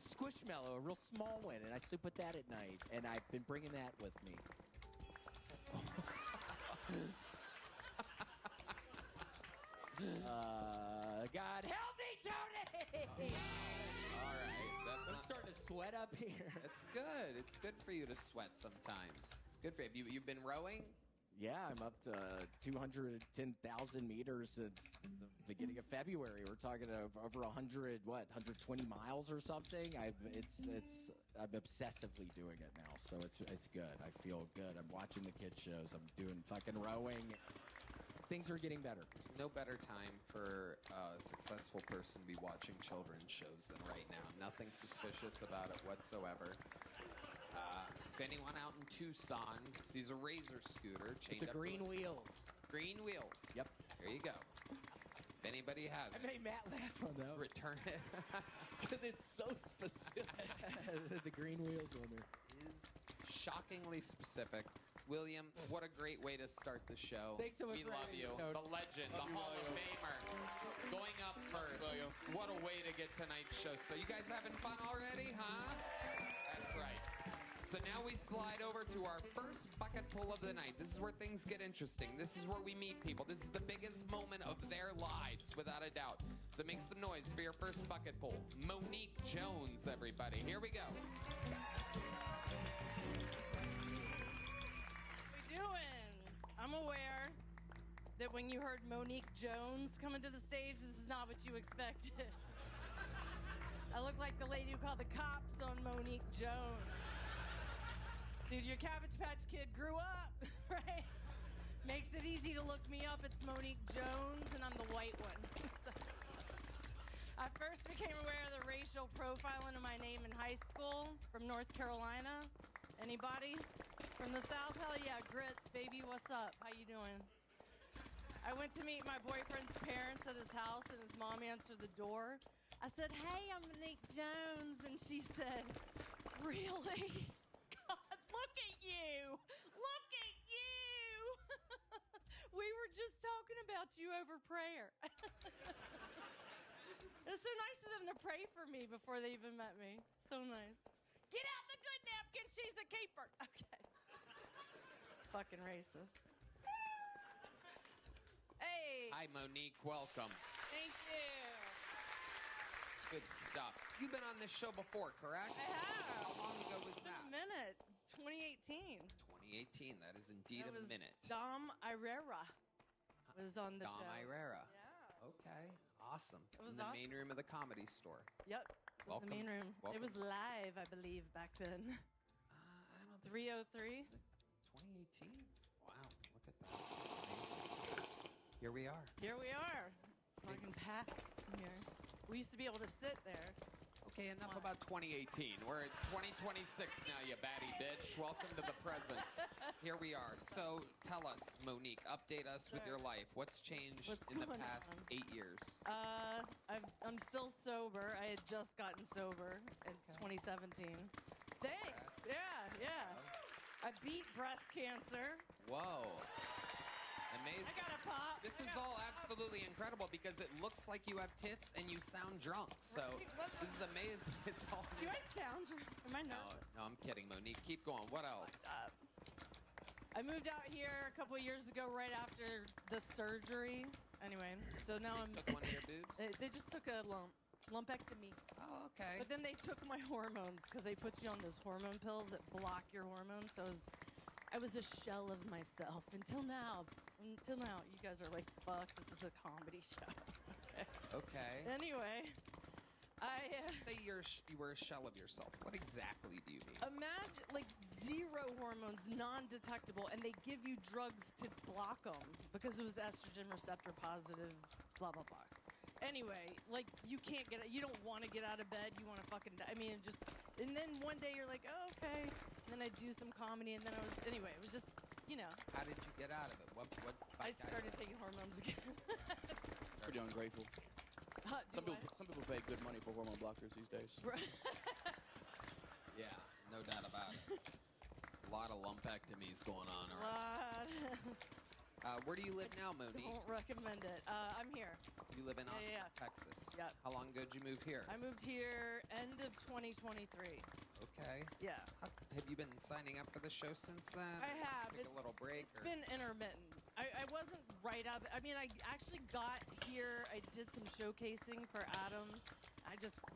Squishmallow, a real small one, and I sleep with that at night, and I've been bringing that with me. God help me, Tony! All right, I'm starting to sweat up here. It's good. It's good for you to sweat sometimes. It's good for you. You've been rowing? Yeah, I'm up to 210,000 meters since the beginning of February. We're talking over 120 miles or something. I'm obsessively doing it now, so it's good. I feel good. I'm watching the kid shows. I'm doing fucking rowing. Things are getting better. No better time for a successful person to be watching children's shows than right now. Nothing suspicious about it whatsoever. If anyone out in Tucson sees a Razor scooter chained With the up green to wheels. Green wheels. Yep. There you go. If anybody has I made Matt laugh on that. return it. Because it's so specific. The green wheels on there. Is shockingly specific. William, what a great way to start the show. Thanks so much We for love having you. me, Tony. The legend, the Hall of Famer. Going up first. What a way to get tonight's show. So you guys having fun already, huh? That's right. So now we slide over to our first bucket pull of the night. This is where things get interesting. This is where we meet people. This is the biggest moment of their lives, without a doubt. So make some noise for your first bucket pull. Monique Jones, everybody. Here we go. Doing? I'm aware that when you heard Monique Jones come into the stage, this is not what you expected. I look like the lady who called the cops on Monique Jones. Dude, your Cabbage Patch Kid grew up, right? Makes it easy to look me up. It's Monique Jones, and I'm the white one. I first became aware of the racial profiling of my name in high school from North Carolina. Anybody? From the South? Hell yeah, grits, baby, what's up? How you doing? I went to meet my boyfriend's parents at his house, and his mom answered the door. I said, hey, I'm Monique Jones, and she said, really? God, look at you! Look at you! We were just talking about you over prayer. It's so nice of them to pray for me before they even met me. So nice. Get out the good napkin, she's a keeper. Okay. It's fucking racist. Hey. Hi, Monique. Welcome. Thank you. Good stuff. You've been on this show before, correct? I have. How long ago was It's that? a minute. It's 2018. 2018. That is indeed That a was minute. Dom Irera was on the Dom show. Irera. Yeah. Okay. Awesome. It was in the awesome. main room of the Comedy Store. Yep. It was Welcome. the main room. Welcome. It was live, I believe, back then. I don't think 303. 2018. Wow. Look at that. Amazing. Here we are. Here we are. It's fucking packed in here. We used to be able to sit there. Okay, enough about 2018. We're at 2026 now, you batty bitch. Welcome to the present. Here we are. So tell us, Monique, update us with your life. What's changed What's in the going past on? 8 years? I'm still sober. I had just gotten sober in 2017. Thanks. Yeah. I beat breast cancer. Whoa. Amazing. I got a pop. This is all absolutely incredible because it looks like you have tits and you sound drunk. So this is amazing. It's all. Do I sound drunk? Am I nervous? No, I'm kidding, Monique. Keep going. What else? I moved out here a couple of years ago, right after the surgery. Anyway, so now I'm. Took one of your boobs? They just took a lumpectomy. Oh, okay. But then they took my hormones because they put you on those hormone pills that block your hormones. So I was a shell of myself until now. Until now, you guys are like, fuck, this is a comedy show. Okay. Okay. Anyway, Say you were a shell of yourself. What exactly do you mean? imagine like zero hormones, non-detectable, and they give you drugs to block them because it was estrogen receptor positive, blah blah blah. Anyway, like you can't get, you don't want to get out of bed. You want to fucking die. I mean, And then one day you're like, oh, okay. And then I do some comedy, and then anyway, it was just, you know. How did you get out of it? What I started taking hormones again. Pretty ungrateful. Some people pay good money for hormone blockers these days. Yeah, no doubt about it. A lot of lumpectomies going on around. Where do you live now, Monique? Don't recommend it. I'm here. You live in Austin, Yeah. Texas. Yeah. How long ago did you move here? I moved here end of 2023. Okay. Yeah. Have you been signing up for the show since then? I have. Take a little break? It's been intermittent. I wasn't right up. I mean, I actually got here. I did some showcasing for Adam.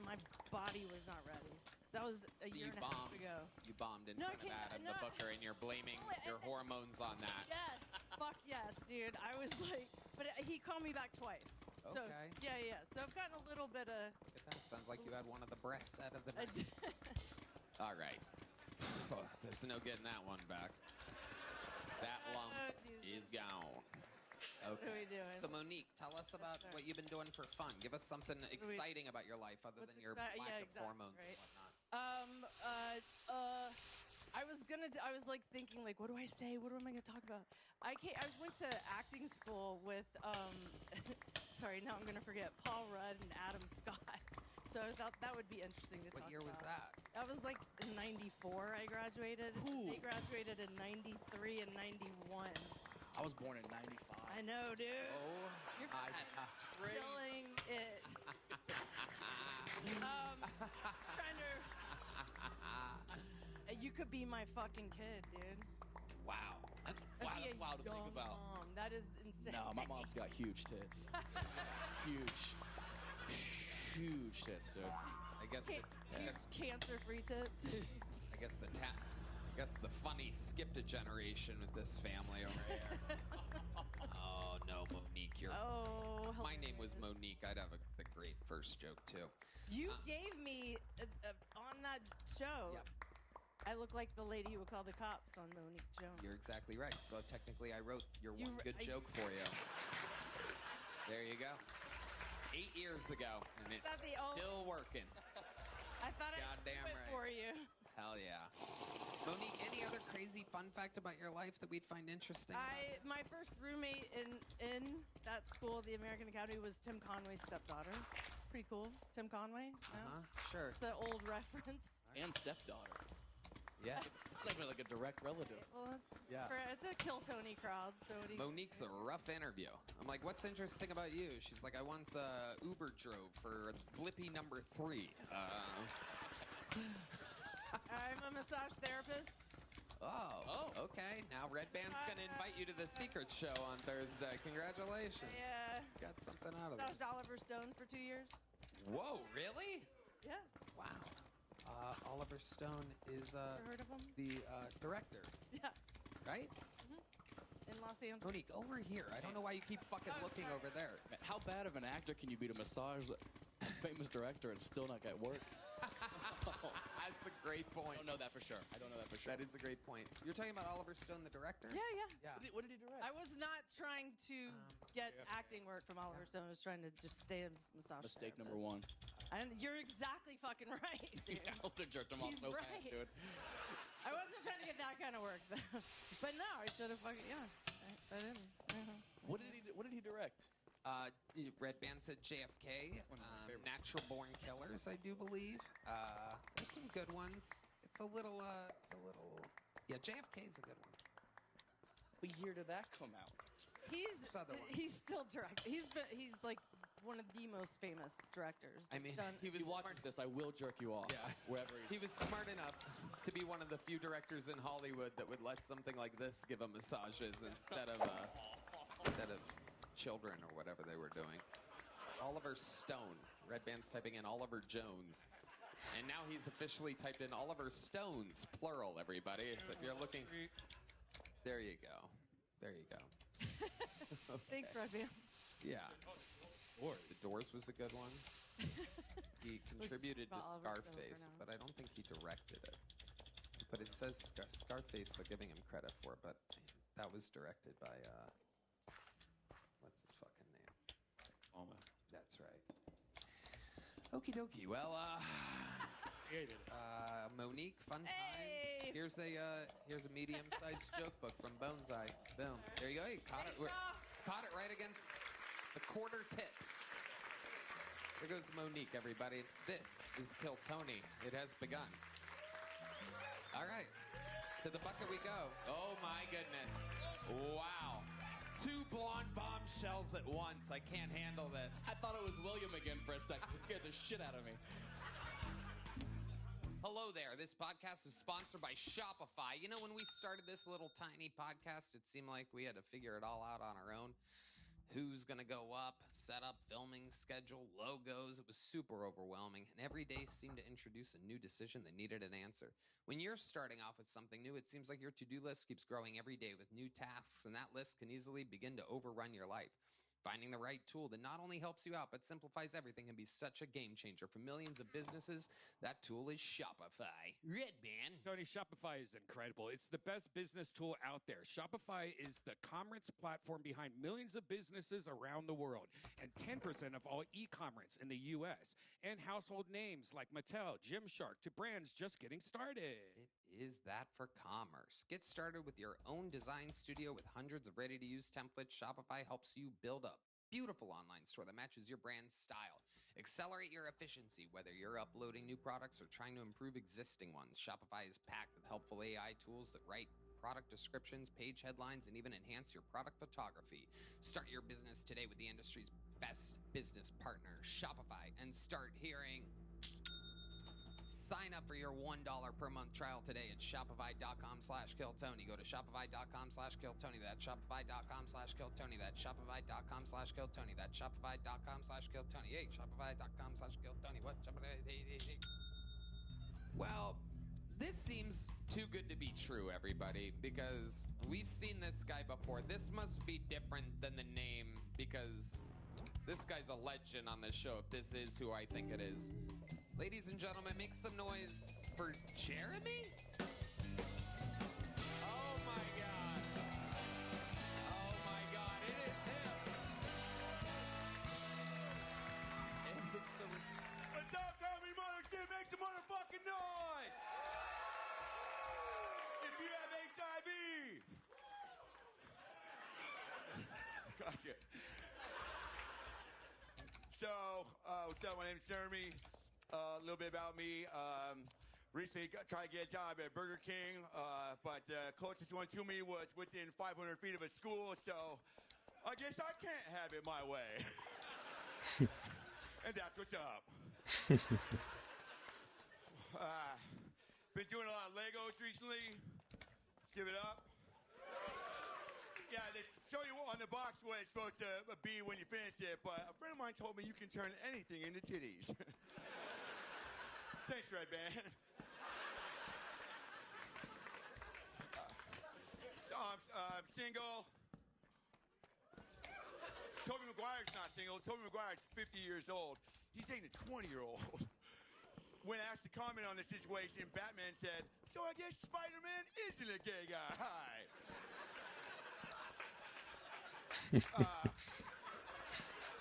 My body was not ready. That was a year and a half ago. You bombed in No, front I of can't- Adam, no. the booker, and you're blaming your hormones on that. Yes. Fuck yes, dude. I was like, but he called me back twice. So, Okay. yeah. So I've gotten a little bit of. Look at that. Sounds like you had one of the breasts out of the night. All right. There's no getting that one back. That lump is gone. Okay. What are we doing? So Monique, tell us about what you've been doing for fun. Give us something exciting about your life other than your lack of hormones right. and whatnot. I was like thinking, like, what do I say? What am I gonna talk about? I went to acting school with sorry, now I'm gonna forget, Paul Rudd and Adam Scott. So I thought that would be interesting to talk about. What year was that? That was like in '94 I graduated. Ooh. They graduated in '93 and ~91. I was born in '95. I know, dude. Oh, You're killing it. Trying to. You could be my fucking kid, dude. Wow. That's wild to think about. Mom. That is insane. No, my mom's got huge tits. huge tits, dude. I guess Cancer-free tits. I guess the funny skipped a generation with this family over here. Oh no, Monique, my name was Monique. I'd have the great first joke too. You gave me on that show. Yep. I look like the lady who would call the cops on Monique Jones. You're exactly right. So technically, I wrote your one good joke for you. There you go. 8 years ago, and it's still working. I thought I'd do it for you. Hell yeah. Monique, any other crazy fun fact about your life that we'd find interesting? My first roommate in that school, the American Academy, was Tim Conway's stepdaughter. It's pretty cool. Tim Conway? No? Sure. The old reference. And stepdaughter. Yeah. It's like a direct relative. Well, Yeah. It's a Kill Tony crowd. So what do you Monique's a rough interview. I'm like, what's interesting about you? She's like, I once Uber drove for Blippy number 3. I'm a massage therapist. Oh, okay. Now Red Band's going to invite you to the Secret Show on Thursday. Congratulations. Yeah. Got something out of Massaged this. Oliver Stone for 2 years. Whoa, really? Yeah. Wow. Oliver Stone is Heard of him? the director, Yeah. right? In Los Angeles. Monique, over here. I don't know why you keep fucking looking over there. Man, how bad of an actor can you be to massage a famous director and still not get work? That's a great point. I don't know that for sure. That is a great point. You're talking about Oliver Stone, the director? Yeah. What did he direct? I was not trying to get acting work from Oliver Stone. I was trying to just stay as a massage Mistake therapist. number 1. And you're exactly fucking right, dude. I would have jerked him off He's so right. fast, dude. I wasn't trying to get that kind of work, though. But no, I should have fucking, I didn't. What did he direct? Red Band said JFK, Natural Born Killers, I do believe. There's some good ones. It's a little, yeah, JFK is a good one. What year did that come out? He's still directing. He's like one of the most famous directors. I mean, He was watching this. I will jerk you off. Yeah. Wherever He was smart enough to be one of the few directors in Hollywood that would let something like this give him massages instead of children or whatever they were doing. Oliver Stone. Red Band's typing in Oliver Jones. And now he's officially typed in Oliver Stones, plural, everybody. So if you're looking... There you go. There you go. Thanks, Red Band. Yeah. The Doors was a good one. He contributed to about Oliver Stone for Scarface, now. but I don't think he directed it. But it says Scarface they're giving him credit for, but that was directed by, what's his fucking name? Palma. That's right. Okie dokie. Well, Yeah, you did. Monique, fun time. Here's a medium-sized joke book from Boneseye. Boom. There you go. You caught it. Caught it right against the quarter tip. There goes Monique, everybody. This is Kill Tony. It has begun. All right. To the bucket we go. Oh, my goodness. Wow. 2 blonde bombshells at once. I can't handle this. I thought it was William again for a second. It scared the shit out of me. Hello there. This podcast is sponsored by Shopify. You know, when we started this little tiny podcast, it seemed like we had to figure it all out on our own. Who's going to go up, set up, filming, schedule, logos. It was super overwhelming, and every day seemed to introduce a new decision that needed an answer. When you're starting off with something new, it seems like your to-do list keeps growing every day with new tasks, and that list can easily begin to overrun your life. Finding the right tool that not only helps you out, but simplifies everything can be such a game changer for millions of businesses. That tool is Shopify. Redman. Tony, Shopify is incredible. It's the best business tool out there. Shopify is the commerce platform behind millions of businesses around the world and 10% of all e-commerce in the U.S. And household names like Mattel, Gymshark, to brands just getting started. It is that for commerce. Get started with your own design studio with hundreds of ready-to-use templates. Shopify helps you build a beautiful online store that matches your brand's style. Accelerate your efficiency, whether you're uploading new products or trying to improve existing ones. Shopify is packed with helpful AI tools that write product descriptions, page headlines, and even enhance your product photography. Start your business today with the industry's best business partner, Shopify, and start hearing... Sign up for your $1 per month trial today at shopify.com/killtony. Go to shopify.com/killtony. That's shopify.com/killtony. That's shopify.com/killtony. That's shopify.com/killtony. Hey, shopify.com/killtony. What? Hey. Well, this seems too good to be true, everybody, because we've seen this guy before. This must be different than the name, because this guy's a legend on this show, if this is who I think it is. Ladies and gentlemen, make some noise for Jeremy? Oh my God. Oh my God, it is him. And it's the... What's up, comedy mothership? Make some motherfucking noise! If you have HIV! Gotcha. So, what's up? My name's Jeremy. A little bit about me. Recently tried to get a job at Burger King, but the closest one to me was within 500 feet of a school, so I guess I can't have it my way. And that's what's up. Been doing a lot of Legos recently. Give it up. Yeah, they show you on the box what it's supposed to be when you finish it, but a friend of mine told me you can turn anything into titties. Thanks, Red Band. So I'm single. Tobey Maguire's not single. Tobey Maguire's 50 years old. He's dating a 20-year-old. When asked to comment on the situation, Batman said, "So I guess Spider-Man isn't a gay guy." Hi.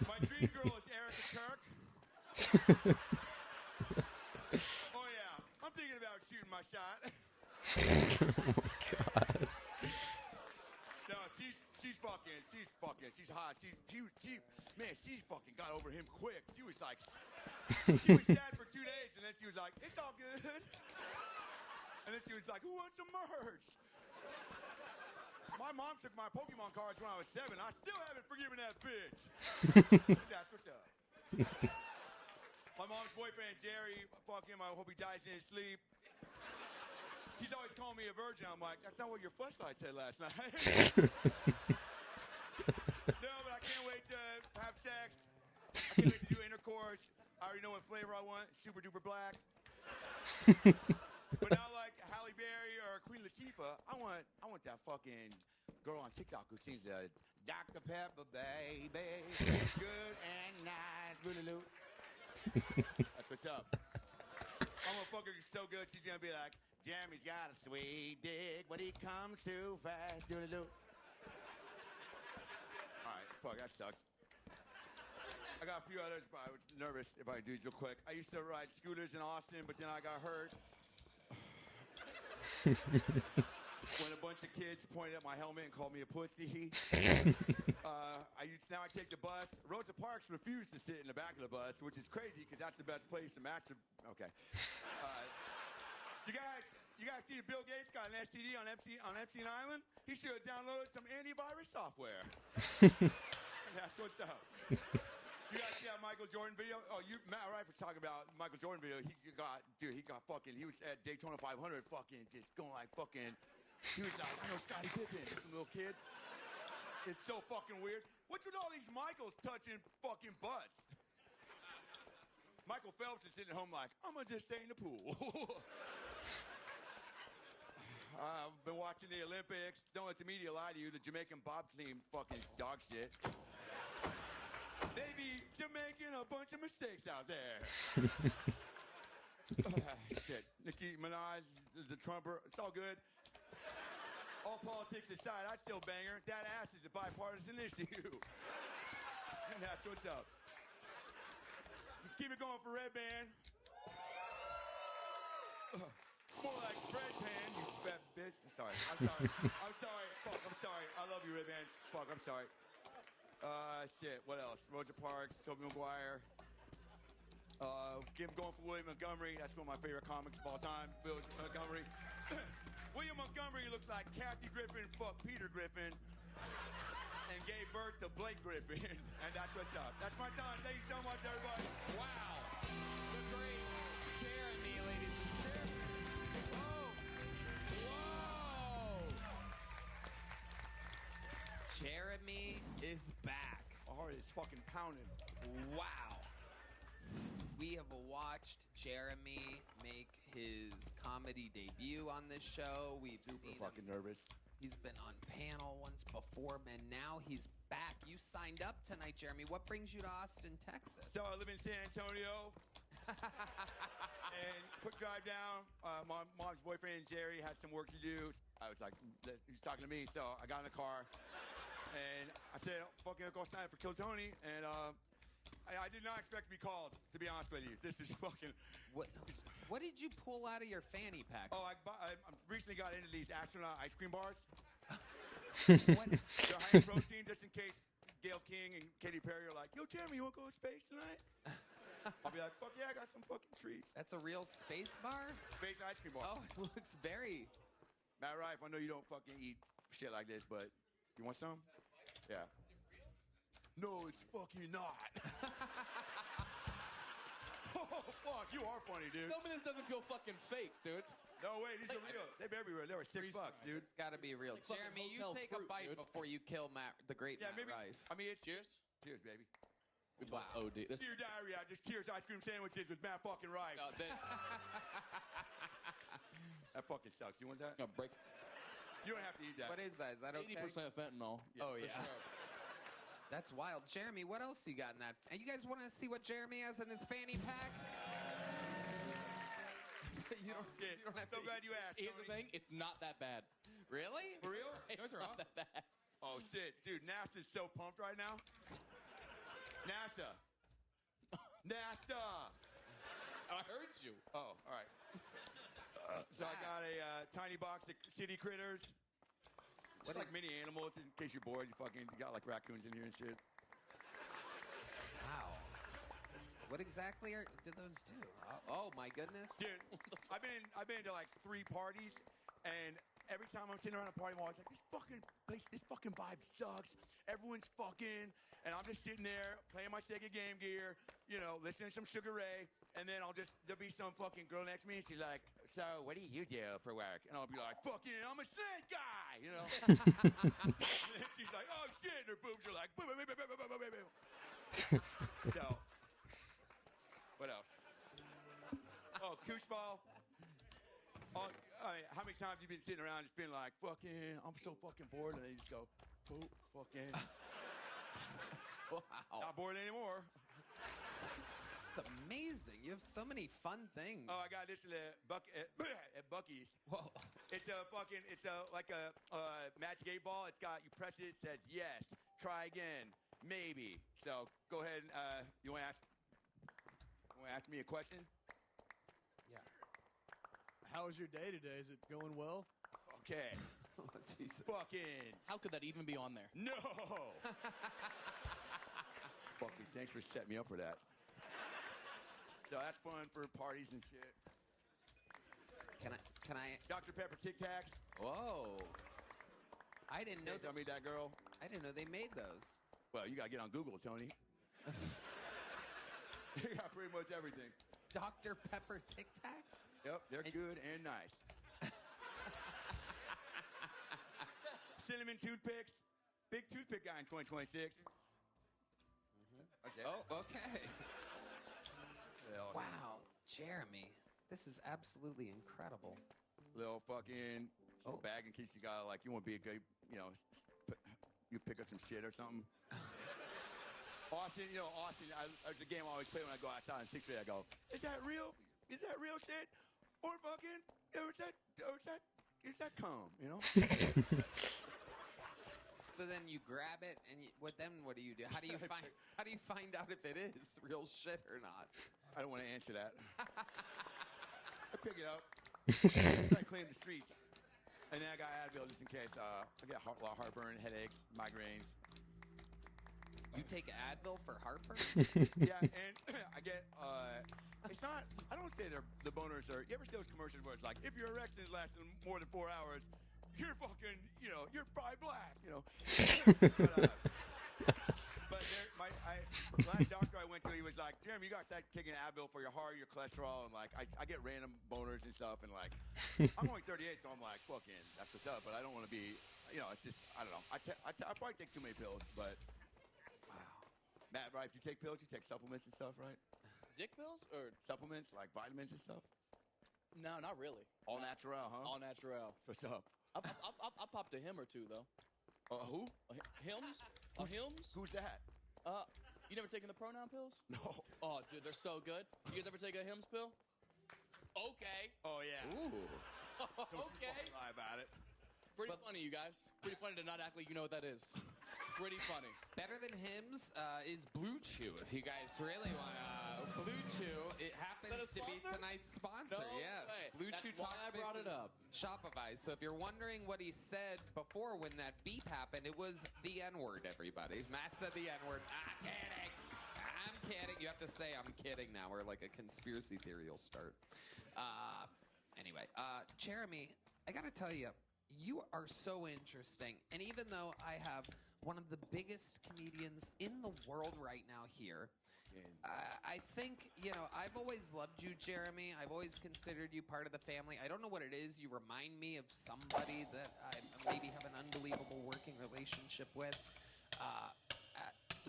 My dream girl is Erica Turk. Oh yeah, I'm thinking about shooting my shot. Oh my God. No, she's hot. She fucking got over him quick. She was like, she was sad for 2 days, and then she was like, it's all good. And then she was like, who wants some merch? My mom took my Pokemon cards when I was 7. I still haven't forgiven that bitch. That's what's up. My mom's boyfriend, Jerry, fuck him. I hope he dies in his sleep. He's always calling me a virgin. I'm like, that's not what your fleshlight said last night. No, but I can't wait to have sex. I can't wait to do intercourse. I already know what flavor I want. Super duper black. But not like Halle Berry or Queen Latifah. I want that fucking girl on TikTok who sings Dr. Pepper, baby, good and nice, Lulu. That's what's up. I'm gonna fuck her so good, she's gonna be like, Jeremy's got a sweet dick, but he comes too fast, Lulu. All right, fuck, that sucks. I got a few others, but I was nervous if I do these real quick. I used to ride scooters in Austin, but then I got hurt. When a bunch of kids pointed at my helmet and called me a pussy. Now I take the bus. Rosa Parks refused to sit in the back of the bus, which is crazy because that's the best place to match the. Okay. You guys see Bill Gates got an STD on Epstein Island? He should have downloaded some antivirus software. That's what's up. You guys see that Michael Jordan video? Oh, Matt Rife was talking about Michael Jordan video. He was at Daytona 500 fucking just going like fucking. He was like, I know Scottie Pippen, this little kid. It's so fucking weird. What's with all these Michaels touching fucking butts? Michael Phelps is sitting at home like, I'm gonna just stay in the pool. I've been watching the Olympics. Don't let the media lie to you. The Jamaican bobsleigh fucking dog shit. They be making a bunch of mistakes out there. Shit. Nicki Minaj is a trumper. It's all good. All politics aside, I still bang her. That ass is a bipartisan issue. And that's what's up. Keep it going for Red Band. More like Fred Pan, you fat bitch. I'm sorry. I'm sorry. Fuck, I'm sorry. I love you, Red Band. Fuck, I'm sorry. Shit, what else? Rosa Parks, Tobey Maguire. Keep going for William Montgomery. That's one of my favorite comics of all time. William Montgomery. William Montgomery looks like Kathy Griffin fucked Peter Griffin and gave birth to Blake Griffin. And that's what's up. That's my time. Thank you so much, everybody. Wow. The great Jeremy, ladies and gentlemen. Whoa. Jeremy is back. My heart is fucking pounding. Wow. We have watched Jeremy make his comedy debut on this show. We've super seen fucking him. nervous. He's been on panel once before, and now he's back. You signed up tonight, Jeremy. What brings you to Austin, Texas? So I live in San Antonio. And quick drive down. My mom's boyfriend, Jerry, had some work to do. I was like, he's talking to me, so I got in the car. And I said, fucking go sign up for Kill Tony. And I did not expect to be called, to be honest with you. This is fucking... What did you pull out of your fanny pack? Oh, I recently got into these astronaut ice cream bars. They're high in protein, just in case Gayle King and Katy Perry are like, yo, Jeremy, you want to go to space tonight? I'll be like, fuck yeah, I got some fucking treats. That's a real space bar? Space ice cream bar. Oh, it looks very... Matt Rife, I know you don't fucking eat shit like this, but you want some? Yeah. No, it's fucking not. Oh, fuck, you are funny, dude. Tell me this doesn't feel fucking fake, dude. No way, these are real. They're everywhere. They were $6, dude. It's got to be real. Like Jeremy, you hotel take fruit, a bite dude. before you kill the great Matt Rife. I mean, it's... Cheers. Cheers, baby. Wow. Oh, dude. This... Dear diarrhea, just cheers ice cream sandwiches with Matt fucking Rife. No, this... That fucking sucks. You want that? No, break. You don't have to eat that. What is that? Is that okay? 80% fentanyl. Oh, yeah. That's wild. Jeremy, what else you got in that? And you guys want to see what Jeremy has in his fanny pack? You don't have so to glad you asked. Here's the thing. It's not that bad. Really? For real? It's not that bad. Oh, shit. Dude, NASA's so pumped right now. NASA. NASA. I heard you. Oh, all right. So I got a tiny box of city critters. It's like mini animals, in case you're bored. You got like raccoons in here and shit. Wow. What exactly do those do? Oh my goodness. Dude, I've been to like 3 parties, and every time I'm sitting around a party, I'm always like, this fucking place, this fucking vibe sucks. Everyone's fucking, and I'm just sitting there playing my Sega Game Gear, you know, listening to some Sugar Ray, and then there'll be some fucking girl next to me, and she's like, so what do you do for work? And I'll be like, fucking, I'm a snake guy, you know? And then she's like, oh shit, and her boobs are like, boom, boom, boom, boom, boom, boom, boom. So, what else? Oh, koosh ball. Oh, how many times have you been sitting around just being like, fucking, I'm so fucking bored, and then you just go, oh, fucking. Wow. Not bored anymore. It's amazing. You have so many fun things. Oh, I got this at Buc-ee's. Whoa. It's like a Magic 8 ball. You press it, it says yes, try again. Maybe. So go ahead. You want to ask me a question? Yeah. How was your day today? Is it going well? Okay. Oh, Jesus. Fucking. How could that even be on there? No. Fucking. Thanks for setting me up for that. So that's fun for parties and shit. Can I? Dr. Pepper Tic Tacs. Whoa. I didn't know Tell me that girl. I didn't know they made those. Well, you gotta get on Google, Tony. They got pretty much everything. Dr. Pepper Tic Tacs? Yep, they're good and nice. Cinnamon toothpicks. Big toothpick guy in 2026. Okay. Oh, okay. Little, Wow, Jeremy, this is absolutely incredible. Little fucking bag in case you got like you want to be a good, you pick up some shit or something. Austin, there's a game I always play when I go outside in 6th grade. I go, is that real? Is that real shit? Or fucking, is that cum? You know? So then you grab it, and what do you do? How do you find out if it is real shit or not? I don't want to answer that. I pick it up. I clean the streets, and then I got Advil just in case. I get a lot of heartburn, headaches, migraines. You take Advil for heartburn? Yeah, and I get. It's not. I don't say the boners are. You ever see those commercials where it's like, if your erection is lasting more than 4 hours, you're fucking, you're probably black, But last doctor I went to, he was like, Jeremy, you got to start taking Advil for your heart, your cholesterol, and like, I get random boners and stuff, and like, I'm only 38, so I'm like, fucking, that's what's up, but I don't want to be, it's just, I don't know. I probably take too many pills, but, wow. Matt, right, if you take pills, you take supplements and stuff, right? Dick pills or supplements, like vitamins and stuff? No, not really. All natural, huh? All natural. What's up? I popped a him or two though. Who? Hims? Hims? Who's that? You never taken the pronoun pills? No. Oh, dude, they're so good. You guys ever take a Hims pill? Okay. Oh yeah. Ooh. Okay. Don't lie about it. Pretty funny, you guys. Pretty funny to not act like you know what that is. Pretty funny. Better than Hims is Blue Chew. If you guys really want Blue Chew, it happens to be tonight's sponsor. No Yes, way. Blue That's Chew why Talk I brought it up. Shopify. So if you're wondering what he said before when that beep happened, it was the N-word. Everybody, Matt said the N-word. I'm kidding. I'm kidding. You have to say I'm kidding now, or like a conspiracy theory will start. Anyway, Jeremy, I got to tell you. You are so interesting. And even though I have one of the biggest comedians in the world right now here, I think, I've always loved you, Jeremy. I've always considered you part of the family. I don't know what it is. You remind me of somebody that I maybe have an unbelievable working relationship with.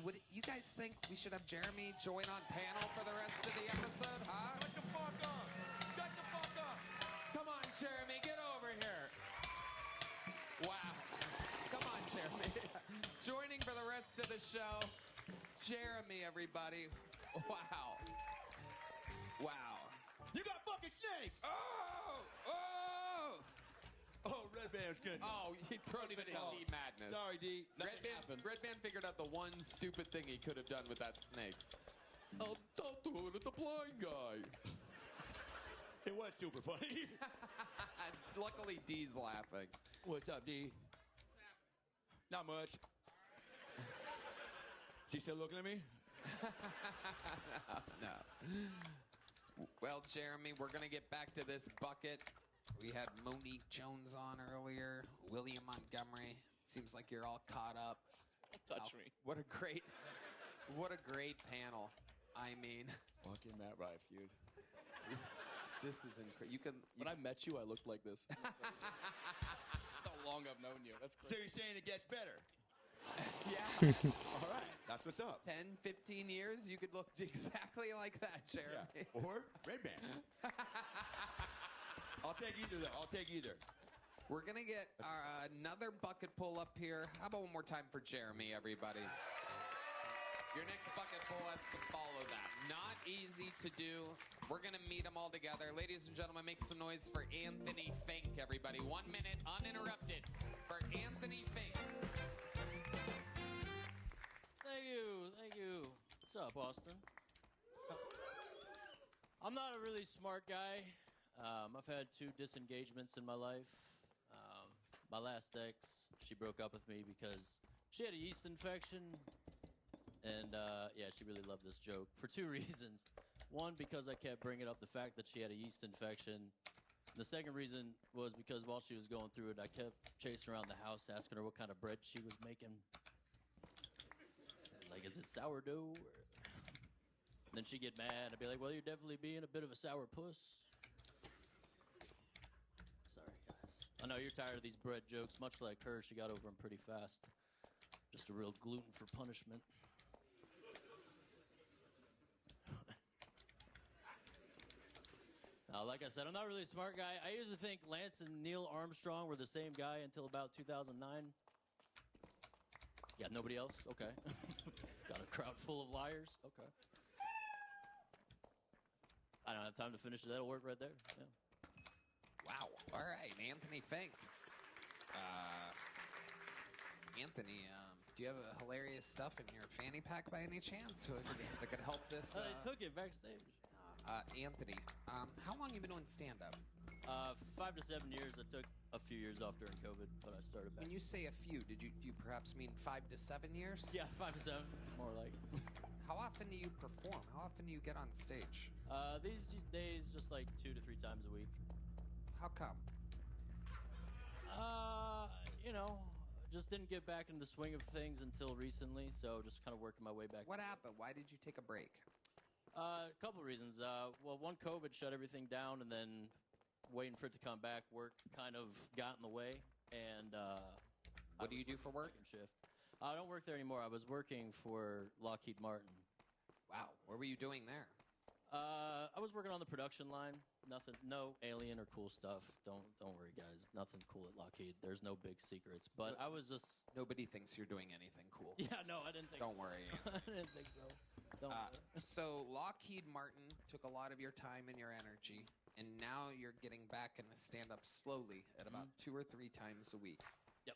Would you guys think we should have Jeremy join on panel for the rest of the episode, huh? Shut the fuck up. Shut the fuck up. Come on, Jeremy, get over here. Wow. Come on, Jeremy. Joining for the rest of the show, Jeremy, everybody. Wow. Wow. You got fucking snake. Oh, Red Band's good. Oh, he throws it in D Madness. Sorry, D. Red Band figured out the one stupid thing he could have done with that snake. I'll throw it at the blind guy. It was super funny. Luckily, D's laughing. What's up, D? Not much. She still looking at me? No. Well, Jeremy, we're going to get back to this bucket. We had Monique Jones on earlier, William Montgomery. Seems like you're all caught up. Don't touch me. What a great panel. I mean, fucking Matt Rife, dude. This is incredible. When I met you, I looked like this. That's how long I've known you. That's So crazy. you're saying it gets better? Yeah. All right. That's what's up. 10, 15 years, you could look exactly like that, Jeremy. Yeah. Or Red Band. I'll take either, though. I'll take either. We're going to get another bucket pull up here. How about one more time for Jeremy, everybody? Your next bucket pull has to follow that. Not easy to do. We're going to meet them all together. Ladies and gentlemen, make some noise for Anthony Fink, everybody. 1 minute uninterrupted for Anthony Fink. Thank you. up, Austin? I'm not a really smart guy. I've had 2 disengagements in my life. My last ex, she broke up with me because she had a yeast infection. And, yeah, she really loved this joke for 2 reasons. One, because I kept bringing up the fact that she had a yeast infection. The second reason was because while she was going through it, I kept chasing around the house asking her what kind of bread she was making. Like, is it sourdough? And then she'd get mad. I'd be like, well, you're definitely being a bit of a sour puss. Sorry, guys. I know you're tired of these bread jokes. Much like her, she got over them pretty fast. Just a real gluten for punishment. Like I said, I'm not really a smart guy. I used to think Lance and Neil Armstrong were the same guy until about 2009. Yeah, nobody else? Okay. Got a crowd full of liars? Okay. I don't have time to finish it. That'll work right there. Yeah. Wow. All right, Anthony Fink. Anthony, do you have a hilarious stuff in your fanny pack by any chance that could help this? They took it backstage. Anthony, how long you been doing stand-up? 5 to 7 years. I took a few years off during COVID, but I started back. When you say a few, do you perhaps mean 5 to 7 years? Yeah, 5 to 7. It's more like. How often do you perform? How often do you get on stage? These days, just like 2 to 3 times a week. How come? You know, just didn't get back into the swing of things until recently, so just kind of working my way back. What happened? Why did you take a break? A couple of reasons. Well, one, COVID shut everything down, and then waiting for it to come back, work kind of got in the way. And what do you do for work? Second shift. I don't work there anymore. I was working for Lockheed Martin. Wow. What were you doing there? I was working on the production line. Nothing, no alien or cool stuff. Don't worry, guys. Nothing cool at Lockheed. There's no big secrets. But I was just. Nobody thinks you're doing anything cool. Yeah, no, I didn't think. Don't worry. I didn't think so. Don't worry. So Lockheed Martin took a lot of your time and your energy, and now you're getting back into stand-up slowly at about 2 or 3 times a week. Yep.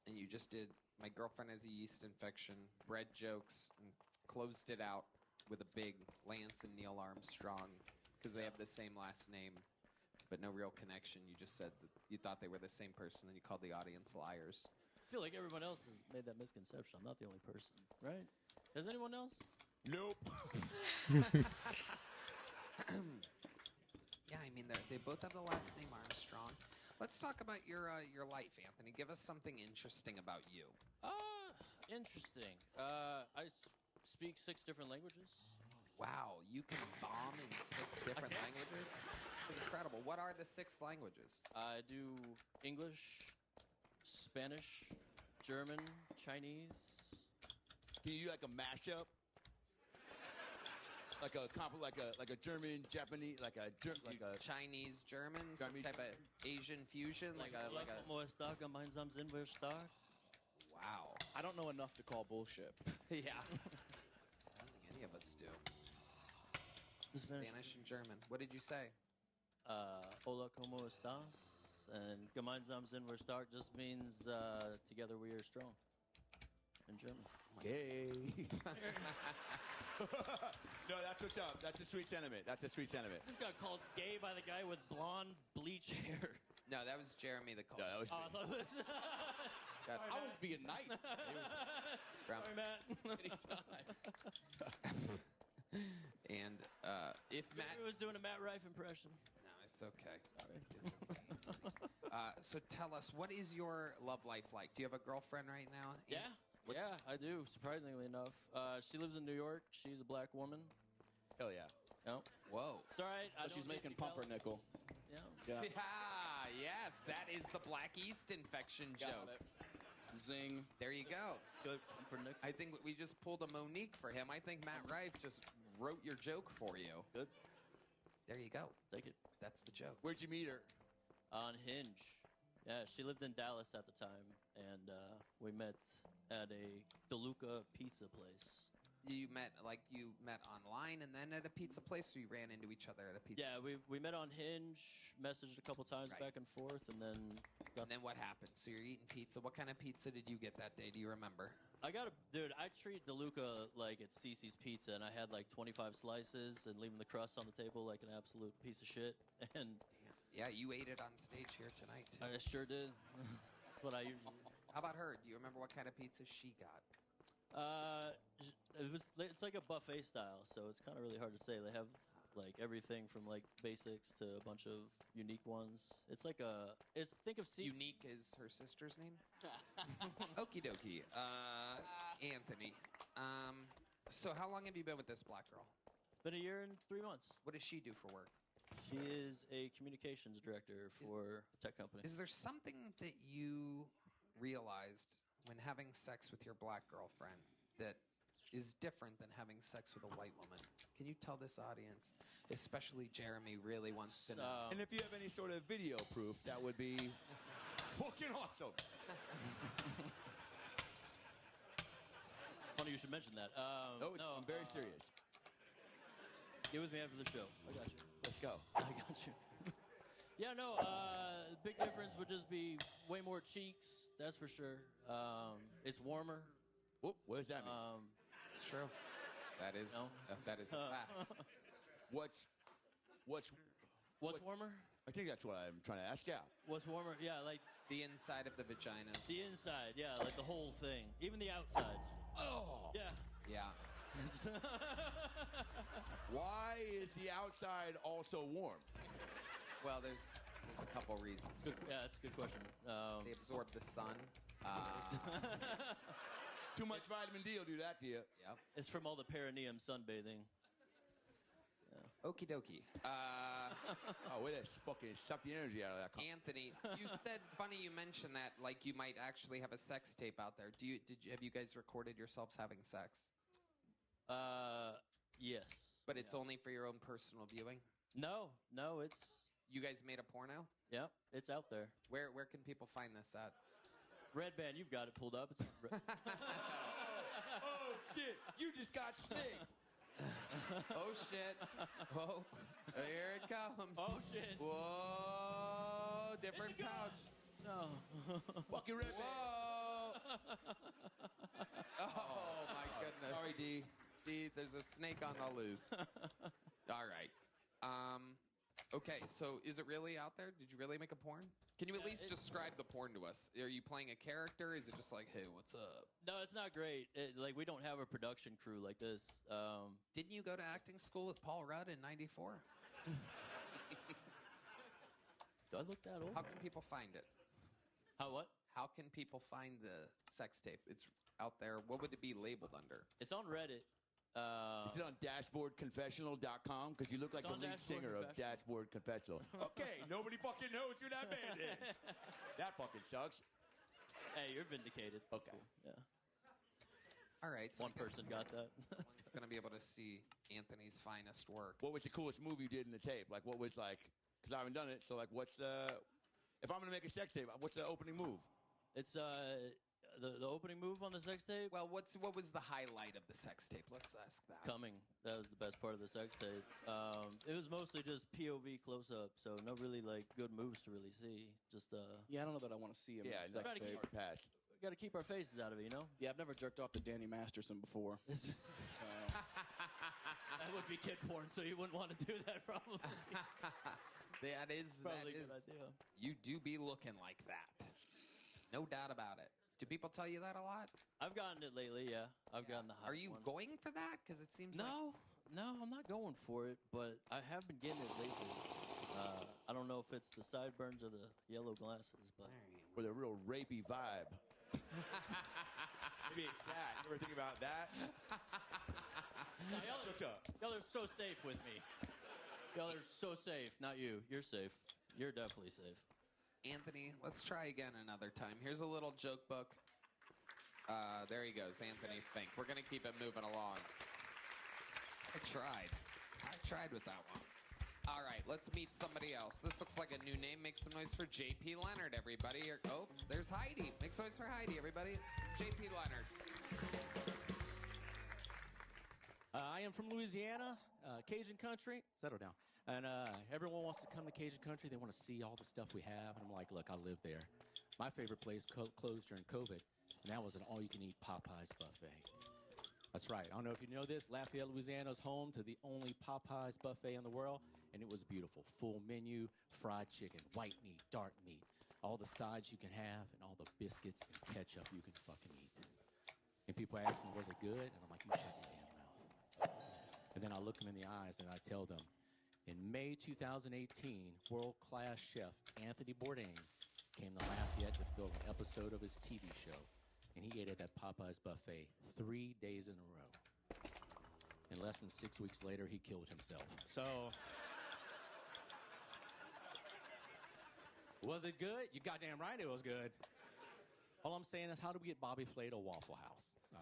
And you just did My Girlfriend Has a Yeast Infection, bread jokes, and closed it out with a big Lance and Neil Armstrong because they have the same last name, but no real connection. You just said that you thought they were the same person, and you called the audience liars. I feel like everyone else has made that misconception. I'm not the only person, right? Has anyone else? Nope. Yeah, I mean, they both have the last name Armstrong. Let's talk about your life, Anthony. Give us something interesting about you. Interesting. I speak 6 different languages. Wow, you can bomb in 6 different languages? Incredible. What are the 6 languages? I do English, Spanish, German, Chinese. Can you do like a mashup? Like a German, Japanese, like a Chinese, German, some type of Asian fusion, like a. Como está, gemeinsam sind wir stark. Wow. I don't know enough to call bullshit. Yeah. I don't think any of us do. Spanish and German. What did you say? Hola, como estás? And gemeinsam sind wir stark just means together we are strong. In German. Gay. No, that's what's up. That's a sweet sentiment. That's a sweet sentiment. Just got called gay by the guy with blonde bleach hair. No, that was Jeremy the call. No, that was I thought it was. I was being nice. Sorry, Matt. Anytime. And if Matt was doing a Matt Rife impression. No, it's okay. Sorry. So tell us, what is your love life like? Do you have a girlfriend right now? Yeah. Yeah, I do, surprisingly enough. She lives in New York. She's a black woman. Hell yeah. No. Whoa. It's all right. So she's making pumpernickel. Yeah. Yeah, yes, that is the black yeast infection joke. It. Zing. There you go. Good pumpernickel. I think we just pulled a Monique for him. I think Matt Rife just wrote your joke for you. Good. There you go. Take it. That's the joke. Where'd you meet her? On Hinge. Yeah, she lived in Dallas at the time, and we met at a DeLuca pizza place. You met online and then at a pizza place, or you ran into each other at a pizza? Yeah, we met on Hinge, messaged a couple times back and forth, and then got And then what happened? So you're eating pizza. What kind of pizza did you get that day? Do you remember? Dude, I treat DeLuca like it's Cece's Pizza, and I had like 25 slices and leaving the crust on the table like an absolute piece of shit. And yeah, you ate it on stage here tonight, too. I sure did. That's what I usually. How about her? Do you remember what kind of pizza she got? It's like a buffet style, so it's kind of really hard to say. They have like everything from like basics to a bunch of unique ones. It's like think of Unique is her sister's name? Okie dokie. Anthony. So how long have you been with this black girl? It's been 1 year and 3 months. What does she do for work? She is a communications director for a tech company. Is there something that you realized when having sex with your black girlfriend that is different than having sex with a white woman? Can you tell this audience, especially Jeremy, really wants to know? And if you have any sort of video proof, that would be fucking awesome. Funny you should mention that. No, I'm very serious. Get with me after the show. I got you. Let's go. I got you. Yeah, no, the big difference would just be way more cheeks, that's for sure. It's warmer. Whoop, what does that mean? It's true. That is that is a fact. What's warmer? I think that's what I'm trying to ask. Yeah. What's warmer? Yeah, like the inside of the vagina. The inside, yeah, like the whole thing, even the outside. Oh. Yeah. Yeah. Why is the outside also warm? Well, there's a couple reasons. Yeah, that's a good question. They absorb the sun. Too much vitamin D will do that to you. Yep. It's from all the perineum sunbathing. Yeah. Okie dokie. Oh, wait, that's fucking suck the energy out of that. Anthony, you said, funny you mentioned that, like you might actually have a sex tape out there. Have you guys recorded yourselves having sex? Yes. But it's only for your own personal viewing? No, it's. You guys made a porno? Yep, it's out there. Where can people find this at? Red Band, you've got it pulled up. It's Oh shit! You just got snicked. Oh shit! Whoa! Here it comes! Oh shit! Whoa! Different pouch. No. Fucking Red Band. Oh my goodness! Sorry, D. D, there's a snake on the loose. All right. Okay, so is it really out there? Did you really make a porn? Can you at least describe the porn to us? Are you playing a character? Is it just like, hey, what's up? No, it's not great. We don't have a production crew like this. Didn't you go to acting school with Paul Rudd in '94? Do I look that old? How can people find it? How what? How can people find the sex tape? It's out there. What would it be labeled under? It's on Reddit. Is it on dashboardconfessional.com? Because you look like the lead singer of Dashboard Confessional. Okay, nobody fucking knows who that band is. That fucking sucks. Hey, you're vindicated. Okay. Yeah. All right. So One person got that. It's going to be able to see Anthony's finest work. What was the coolest move you did in the tape? Like, what was like, because I haven't done it, so like, what's if I'm going to make a sex tape, what's the opening move? It's, the opening move on the sex tape? Well, what was the highlight of the sex tape? Let's ask that. Coming. That was the best part of the sex tape. It was mostly just POV close-up, so no really, like, good moves to really see. Just, Yeah, I don't know that I want to see him. Yeah, in the sex tape. Pass. We got to keep our faces out of it, you know? Yeah, I've never jerked off to Danny Masterson before. That would be kid porn, so you wouldn't want to do that, probably. That is probably a good idea. You do be looking like that. No doubt about it. Do people tell you that a lot? I've gotten it lately, yeah. I've gotten the hot Are you one. going for that? Because it seems No, I'm not going for it, but I have been getting it lately. I don't know if it's the sideburns or the yellow glasses, but... With a real rapey vibe. Maybe it's that. You ever think about that? No, y'all are so safe with me. Y'all are so safe. Not you. You're safe. You're definitely safe. Anthony, let's try again another time. Here's a little joke book. There he goes, Anthony Fink. We're going to keep it moving along. I tried with that one. All right, let's meet somebody else. This looks like a new name. Make some noise for J.P. Leonard, everybody. Oh, there's Heidi. Make some noise for Heidi, everybody. J.P. Leonard. I am from Louisiana, Cajun country. Settle down. And everyone wants to come to Cajun Country. They want to see all the stuff we have. And I'm like, look, I live there. My favorite place closed during COVID, and that was an all-you-can-eat Popeyes buffet. That's right. I don't know if you know this. Lafayette, Louisiana is home to the only Popeyes buffet in the world, and it was beautiful. Full menu, fried chicken, white meat, dark meat, all the sides you can have, and all the biscuits and ketchup you can fucking eat. And people ask me, was it good? And I'm like, you shut your damn mouth. And then I look them in the eyes and I tell them, in May 2018, world-class chef Anthony Bourdain came to Lafayette to film an episode of his TV show. And he ate at that Popeyes buffet 3 days in a row. And less than 6 weeks later, he killed himself. So, was it good? You goddamn right it was good. All I'm saying is, how do we get Bobby Flay to Waffle House? So.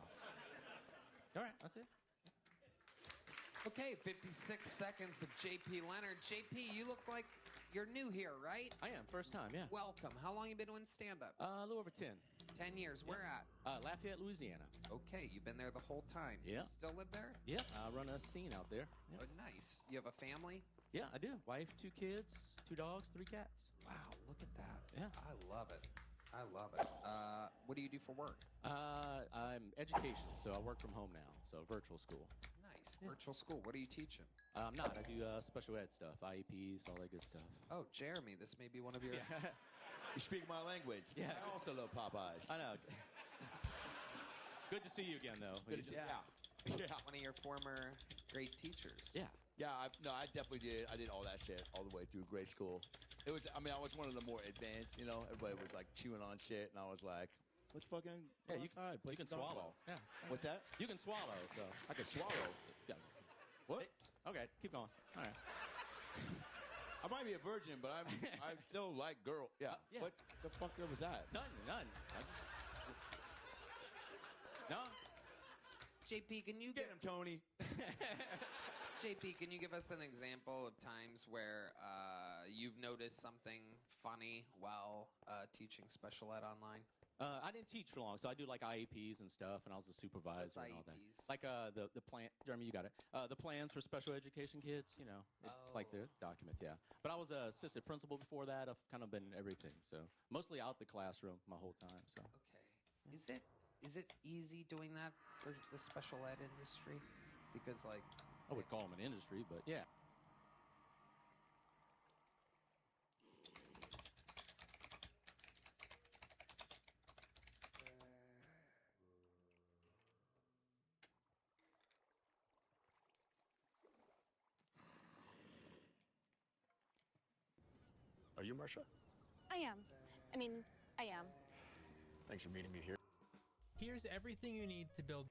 All right, that's it. Okay, 56 seconds of JP Leonard. JP, you look like you're new here, right? I am, first time, yeah. Welcome. How long you been doing stand-up? A little over 10. 10 years. Where at? Lafayette, Louisiana. Okay, you've been there the whole time. Yeah. You still live there? Yeah, I run a scene out there. Yeah. Oh, nice. You have a family? Yeah, I do. Wife, 2 kids, 2 dogs, 3 cats. Wow, look at that. Yeah. I love it. I love it. What do you do for work? I'm education, so I work from home now, so virtual school. Nice. Virtual school. What are you teaching? I'm not. I do special ed stuff, IEPs, all that good stuff. Oh, Jeremy, this may be one of your... You speak my language. Yeah. I also love Popeyes. I know. Good to see you again, though. Good to see you. Yeah. One of your former great teachers. Yeah. Yeah, I definitely did. I did all that shit all the way through grade school. It was, I was one of the more advanced, everybody was like chewing on shit, and I was like, let's fucking Yeah, go outside, play you can some swallow. dodgeball. Yeah. What's that? You can swallow, so. I can swallow. Yeah. What? Okay, keep going. All right. I might be a virgin, but I still like girl. Yeah. Yeah. What the fuck was that? None. No. JP, can you Get him, Tony. JP, can you give us an example of times where you've noticed something funny while teaching special ed online? I didn't teach for long, so I do like IEPs and stuff, and I was a supervisor and all that. IEPs? Like the plan, Jeremy, you got it. The plans for special education kids, it's like the document, yeah. But I was a assistant principal before that. I've kind of been everything, so mostly out the classroom my whole time. So. Okay. Is it easy doing that for the special ed industry? Because like I would call them an industry, but yeah. Are you Marsha? I am. I am. Thanks for meeting me here. Here's everything you need to build.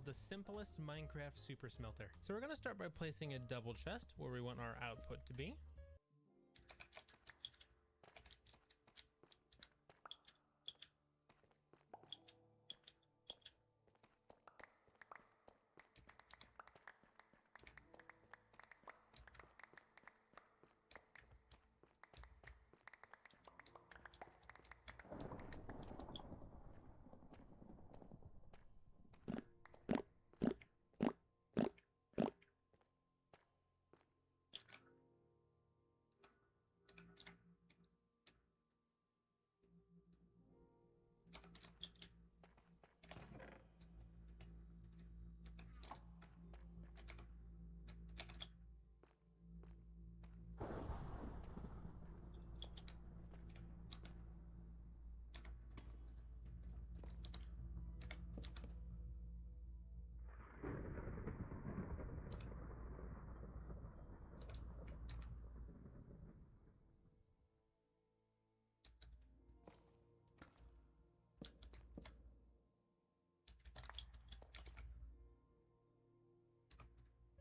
The simplest Minecraft super smelter. So we're going to start by placing a double chest where we want our output to be.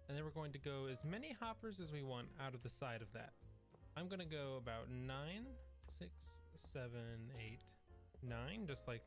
And then we're going to go as many hoppers as we want out of the side of that. I'm going to go about 9, 6, 7, 8, 9, just like.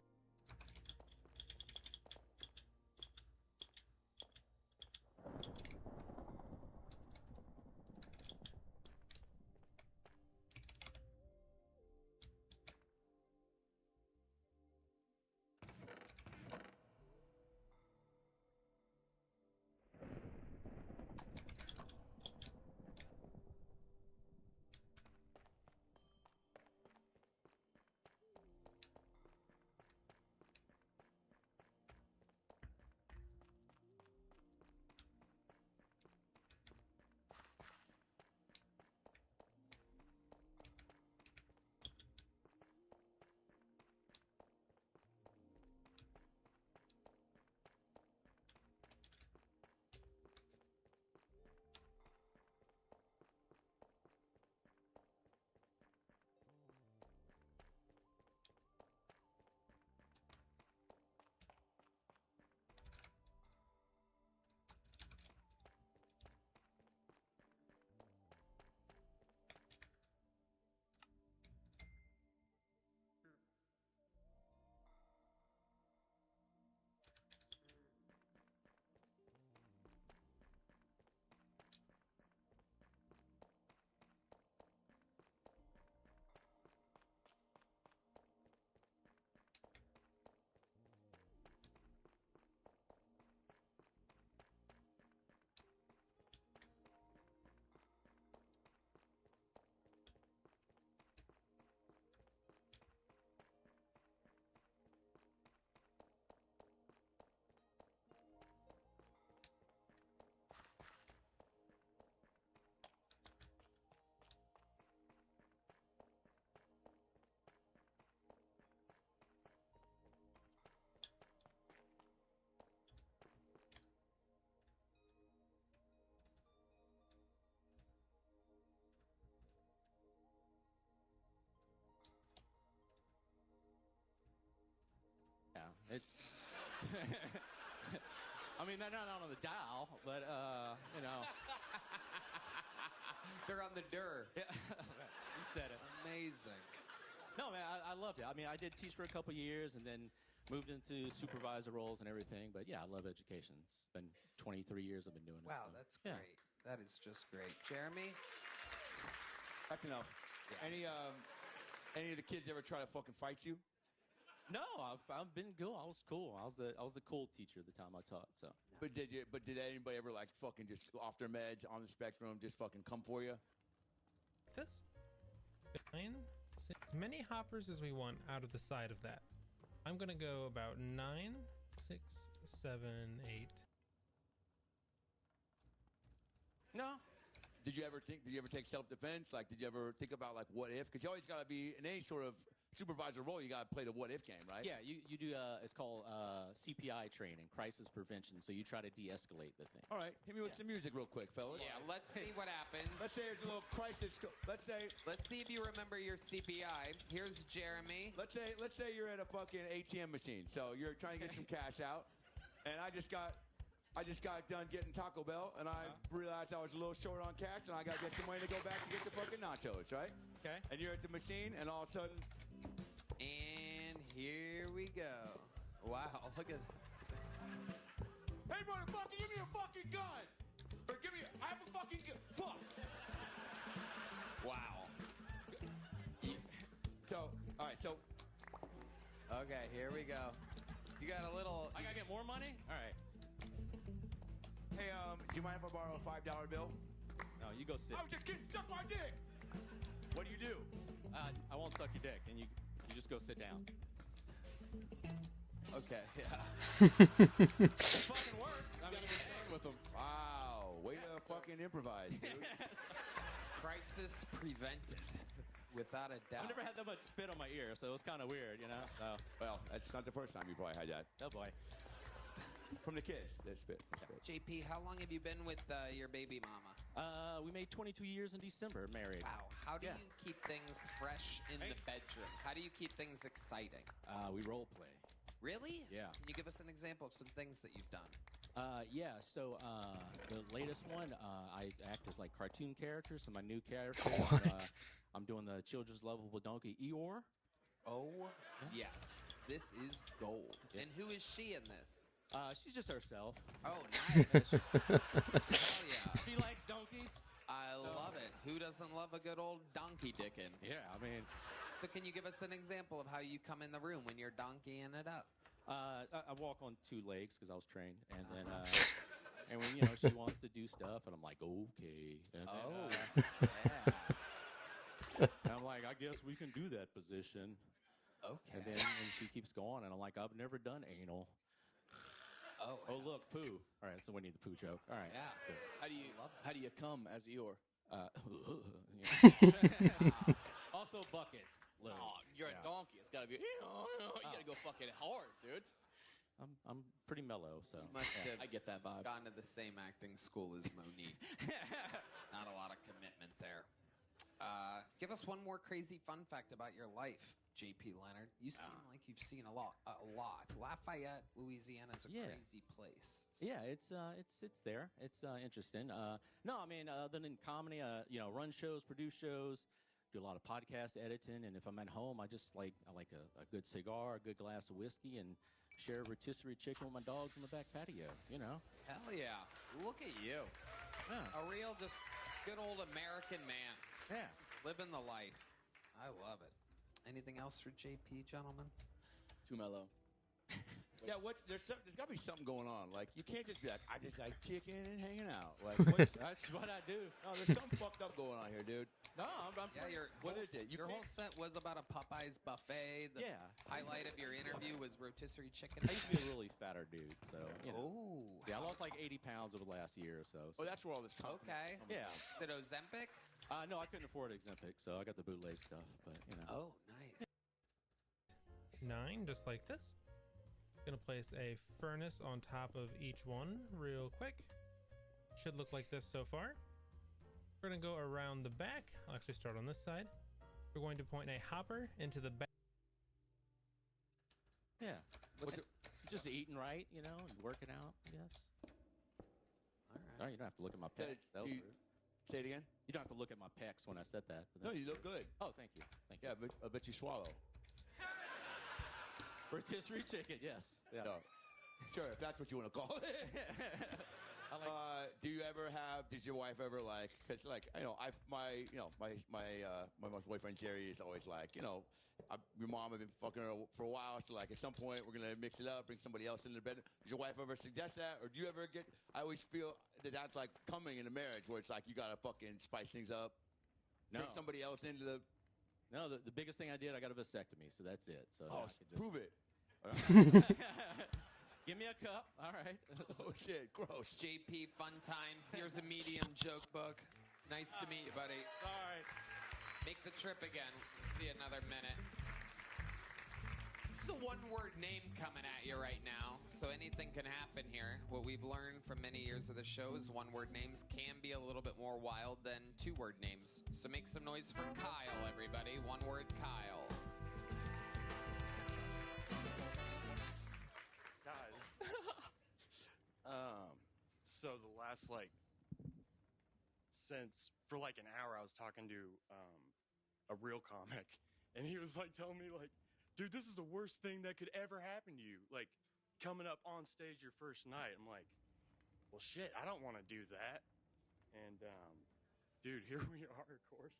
It's. I mean, they're not on the dial, but you know. They're on the dir. Yeah. You said it. Amazing. No, man, I loved it. I mean, I did teach for a couple years and then moved into supervisor roles and everything. But yeah, I love education. It's been 23 years I've been doing it. Wow, so, that's yeah. great. That is just great. Jeremy? That's enough. Any of the kids ever try to fucking fight you? No, I've been cool. I was cool. I was the cool teacher the time I taught. So. But did anybody ever like fucking just off their meds on the spectrum just fucking come for you? This 9, 6, as many hoppers as we want out of the side of that. I'm gonna go about 9, 6, 7, 8. No. Did you ever take self-defense? Like, did you ever think about like what if? Because you always gotta be in any sort of supervisor role. You gotta play the what if game, right? Yeah, you do. It's called CPI training, crisis prevention. So you try to de-escalate the thing. All right, hit me with some music real quick, fellas. Yeah, let's see what happens. Let's say there's a little crisis. Let's see if you remember your CPI. Here's Jeremy. Let's say you're at a fucking ATM machine. So you're trying to get some cash out, and I just got done getting Taco Bell, and I realized I was a little short on cash, and I got to get some money to go back to get the fucking nachos, right? Okay. And you're at the machine, and all of a sudden... And here we go. Wow, look at... Hey, motherfucker, give me a fucking gun! Or I have a fucking gun. Fuck! Wow. Okay, here we go. You got a little... I gotta get more money? All right. Hey, do you mind if I borrow a $5 bill? No, you go sit. I was just kidding. Suck my dick. What do you do? I won't suck your dick, and you just go sit down. Okay, yeah. Fucking works. I mean, with them. Wow, way to fucking improvise, dude. Crisis prevented, without a doubt. I've never had that much spit on my ear, so it was kind of weird, you know. So. Well, that's not the first time you probably had that. Oh boy. From the kids, they spit. JP, how long have you been with your baby mama? We made 22 years in December, married. Wow. How do you keep things fresh in the bedroom? How do you keep things exciting? We role play. Really? Yeah. Can you give us an example of some things that you've done? Yeah, so the latest one, I act as like cartoon characters, and my new character. What? I'm doing the children's lovable donkey Eeyore. Oh, yes. This is gold. Yeah. And who is she in this? She's just herself. Oh, nice. Hell yeah. She likes donkeys. I love it. Who doesn't love a good old donkey dickin'? Yeah, I mean. So can you give us an example of how you come in the room when you're donkeying it up? I walk on 2 legs because I was trained, and then and when she wants to do stuff, and I'm like, okay. And then, yeah. And I'm like, I guess we can do that position. Okay. And then she keeps going, and I'm like, I've never done anal. Oh, look, poo. All right, so we need the poo joke. All right. Yeah. That's good. How do you come as Eeyore? Also buckets. Loads. Oh, you're a donkey. It's gotta be. You gotta go fucking hard, dude. I'm pretty mellow, so You must have I get that vibe. gone to the same acting school as Monique. Not a lot of commitment there. Give us one more crazy fun fact about your life, JP Leonard. You seem like you've seen a lot. Lafayette, Louisiana is a crazy place. Yeah, it's there. It's interesting. No, I mean, other than comedy, run shows, produce shows, do a lot of podcast editing, and if I'm at home, I like a good cigar, a good glass of whiskey, and share a rotisserie chicken with my dogs on the back patio. Hell yeah! Look at you. Yeah. A real, just good old American man. Yeah. Living the life. I love it. Anything else for JP, gentlemen? Too mellow. Yeah, there's got to be something going on. Like, you can't just be like, I just like chicken and hanging out. Like, That's what I do. No, there's something fucked up going on here, dude. No, I'm What is it? Your whole set was about a Popeyes buffet. The highlight of your interview was rotisserie chicken. I used to be a really fatter dude, so Oh. yeah, I lost like 80 pounds over the last year or so. Oh, that's where all this comes from. Okay. Yeah. Did Ozempic? No, I couldn't afford Ozempic, so I got the bootleg stuff. But Oh, nice. 9, just like this. Gonna place a furnace on top of each one real quick. Should look like this so far. We're gonna go around the back. I'll actually start on this side. We're going to point a hopper into the back. Yeah. Just eating right, you know, and working out, I guess. All right, you don't have to look at my pecs. Say it again? You don't have to look at my pecs when I said that. No, you look good. Oh, thank you. Thank you. Yeah, but I bet you swallow. Rotisserie chicken, yes. Yeah. No. Sure, if that's what you want to call it. Do you ever have? Does your wife ever like? Because like my mom's boyfriend Jerry is always like, your mom have been fucking her for a while, so like at some point we're gonna mix it up, bring somebody else into the bed. Does your wife ever suggest that, or do you ever get? I always feel that that's like coming in a marriage where it's like you gotta fucking spice things up. No. Bring somebody else into the. No, the biggest thing I did, I got a vasectomy, so that's it. So Oh, I could just prove it. Give me a cup. All right. Oh shit, gross. JP, fun times. Here's a medium joke book. Nice to meet you, buddy. All right. Make the trip again. See you another minute. It's a one-word name coming at you right now, so anything can happen here. What we've learned from many years of the show is one-word names can be a little bit more wild than two-word names. So make some noise for Kyle, everybody. One-word Kyle. Guys. So the last, since for an hour, I was talking to a real comic, and he was telling me dude, this is the worst thing that could ever happen to you. Coming up on stage your first night. I'm like, well, shit, I don't want to do that. And, dude, here we are, of course.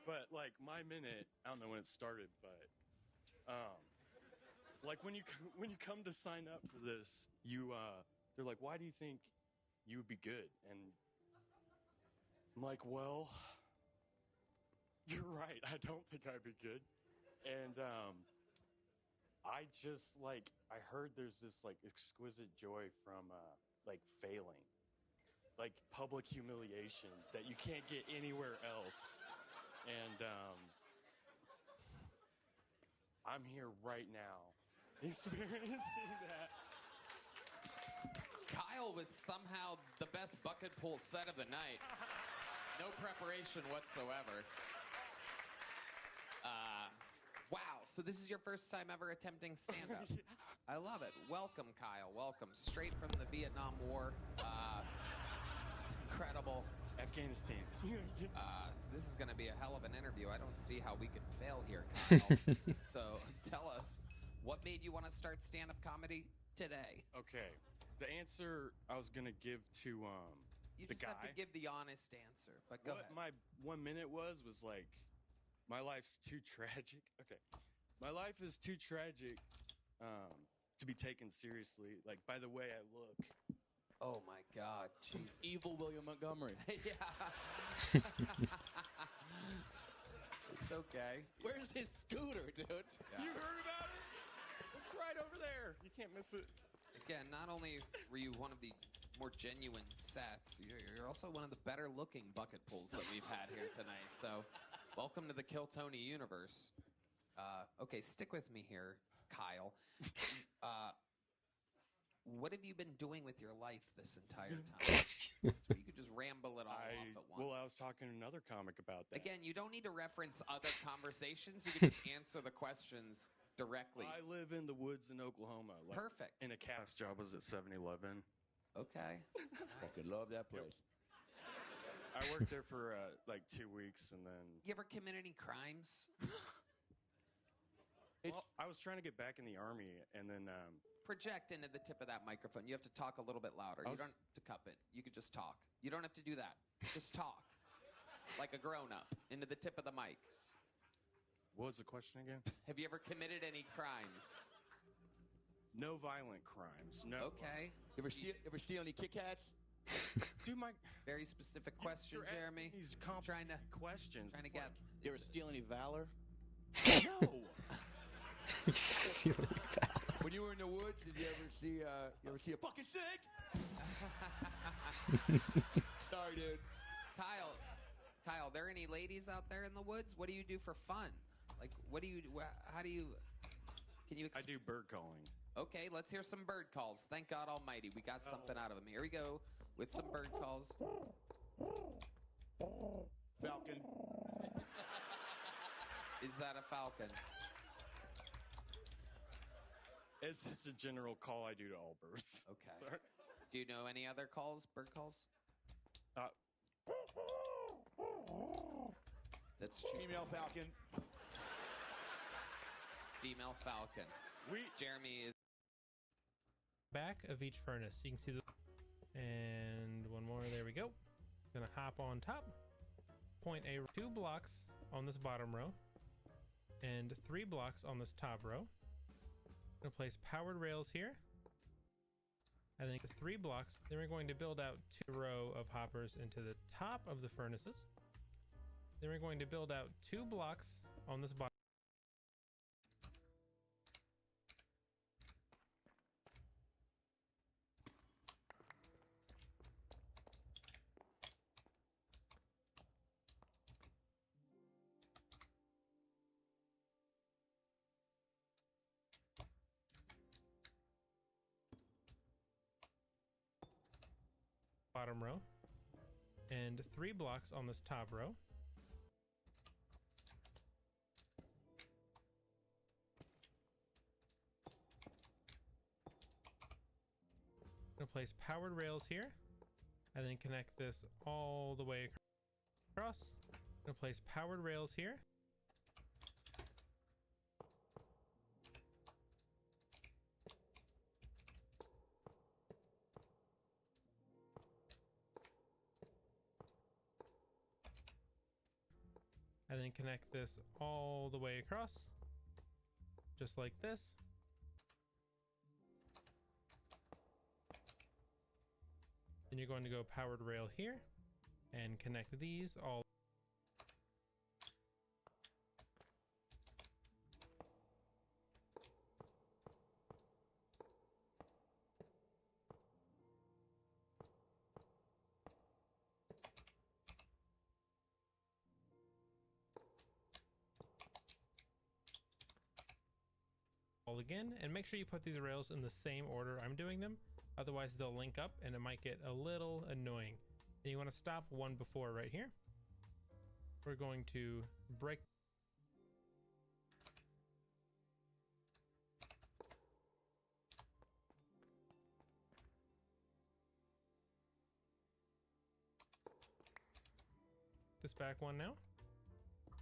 But, my minute, I don't know when it started, but, when you come to sign up for this, they're like, why do you think you would be good? And I'm like, well, you're right. I don't think I'd be good. And I just I heard there's this exquisite joy from failing, public humiliation that you can't get anywhere else. And I'm here right now experiencing that. Kyle with somehow the best bucket pool set of the night. No preparation whatsoever. Wow, so this is your first time ever attempting stand-up. Yeah. I love it. Welcome, Kyle. Welcome. Straight from the Vietnam War. Incredible. Afghanistan. This is going to be a hell of an interview. I don't see how we could fail here, Kyle. So tell us, what made you want to start stand-up comedy today? Okay. The answer I was going to give to You the just guy. have to give the honest answer, but go What ahead. my 1 minute was my life's too tragic. Okay. My life is too tragic to be taken seriously. By the way I look. Oh my God, jeez. Evil William Montgomery. Yeah. It's okay. Where's his scooter, dude? You heard about it? It's right over there. You can't miss it. Again, not only were you one of the more genuine sets, you're also one of the better looking bucket pools that we've had here tonight. So welcome to the Kill Tony universe. Okay, stick with me here, Kyle. What have you been doing with your life this entire time? So you could just ramble it all off at once. Well, I was talking to another comic about that. Again, you don't need to reference other conversations. You can just answer the questions directly. I live in the woods in Oklahoma. Perfect. In a cast job was at 7-Eleven. Okay. Fucking love that place. I worked there for 2 weeks, and then You ever commit any crimes? well, I was trying to get back in the Army, and then Project into the tip of that microphone. You have to talk a little bit louder. You don't have to cup it. You could just talk. You don't have to do that. Just talk. Like a grown-up. Into the tip of the mic. what was the question again? Have you ever committed any crimes? No violent crimes. No. Okay. Ever steal any Kit Kats? Dude, my very specific question, You're Jeremy. asking these Trying to questions. trying to It's get. You ever steal any valor? No. Stealing valor. When you were in the woods, did you ever see a fucking snake? Sorry, dude. Kyle, there any ladies out there in the woods? What do you do for fun? What do you? How do you? Can you? I do bird calling. Okay, let's hear some bird calls. Thank God Almighty, we got something out of him. Here we go with some bird calls. Falcon. Is that a falcon? It's just a general call I do to all birds. Okay. Sorry. Do you know any other calls, bird calls? That's female falcon. Female falcon. Jeremy is back of each furnace. You can see the and one more. There we go. Gonna hop on top. Point a 2 blocks on this bottom row and 3 blocks on this top row. Gonna place powered rails here. I think 3 blocks. Then we're going to build out 2 row of hoppers into the top of the furnaces. Then we're going to build out 2 blocks on this bottom. Bottom row and 3 blocks on this top row. I'm gonna place powered rails here and then connect this all the way across. I'm gonna place powered rails here. And then connect this all the way across, just like this. Then you're going to go powered rail here and connect these all. Again, and make sure you put these rails in the same order I'm doing them, otherwise they'll link up and it might get a little annoying. And you want to stop one before right here. We're going to break this back one now.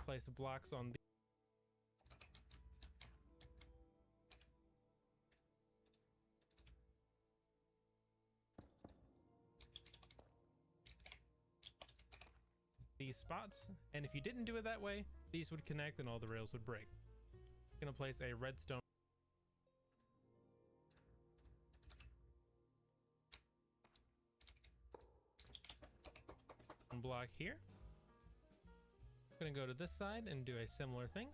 Place blocks on the these spots, and if you didn't do it that way, these would connect and all the rails would break. I'm gonna place a redstone block here. I'm gonna go to this side and do a similar thing.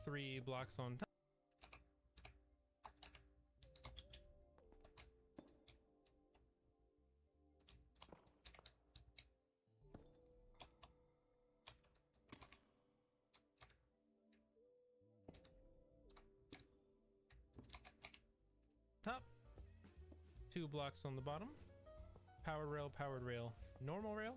3 blocks on top. Top, 2 blocks on the bottom. Powered rail, normal rail.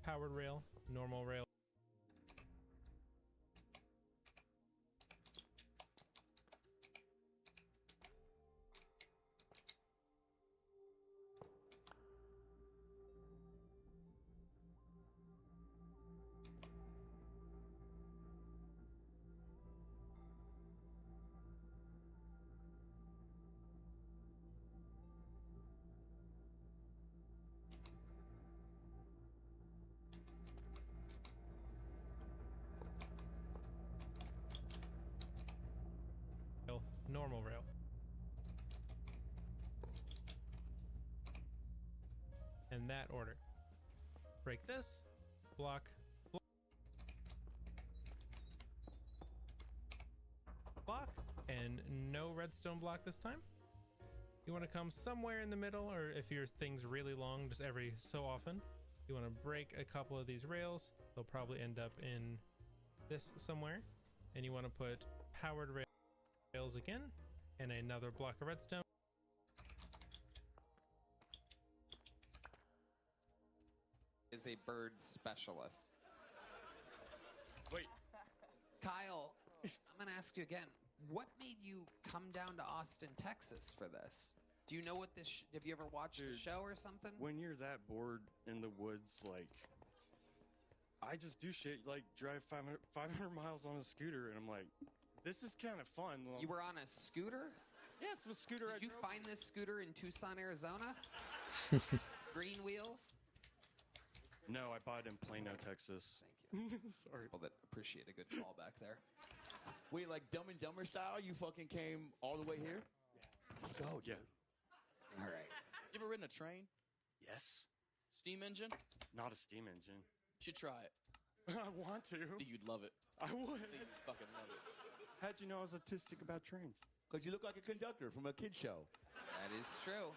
Powered rail, normal rail. Normal rail. In that order. Break this, block, block, and no redstone block this time. You want to come somewhere in the middle, or if your thing's really long, just every so often, you want to break a couple of these rails. They'll probably end up in this somewhere, and you want to put powered rails again and another block of redstone. is a bird specialist. Wait. Kyle, I'm going to ask you again. What made you come down to Austin, Texas for this? Do you know what this... have you ever watched the show or something? When you're that bored in the woods, like, I just do shit, like drive 500 miles on a scooter, and I'm like, this is kind of fun. You were on a scooter? Yes, a scooter. Did you find this scooter in Tucson, Arizona? Green wheels? No, I bought it in Plano, Texas. Thank you. Sorry. People that appreciate a good call back there. Wait, like Dumb and Dumber style? You fucking came all the way here? Let's go. Yeah. All right. You ever ridden a train? Yes. Steam engine? Not a steam engine. You should try it. I want to. I think you'd love it. I would. I think you'd fucking love it. How'd you know I was autistic about trains? Because you look like a conductor from a kid's show. That is true.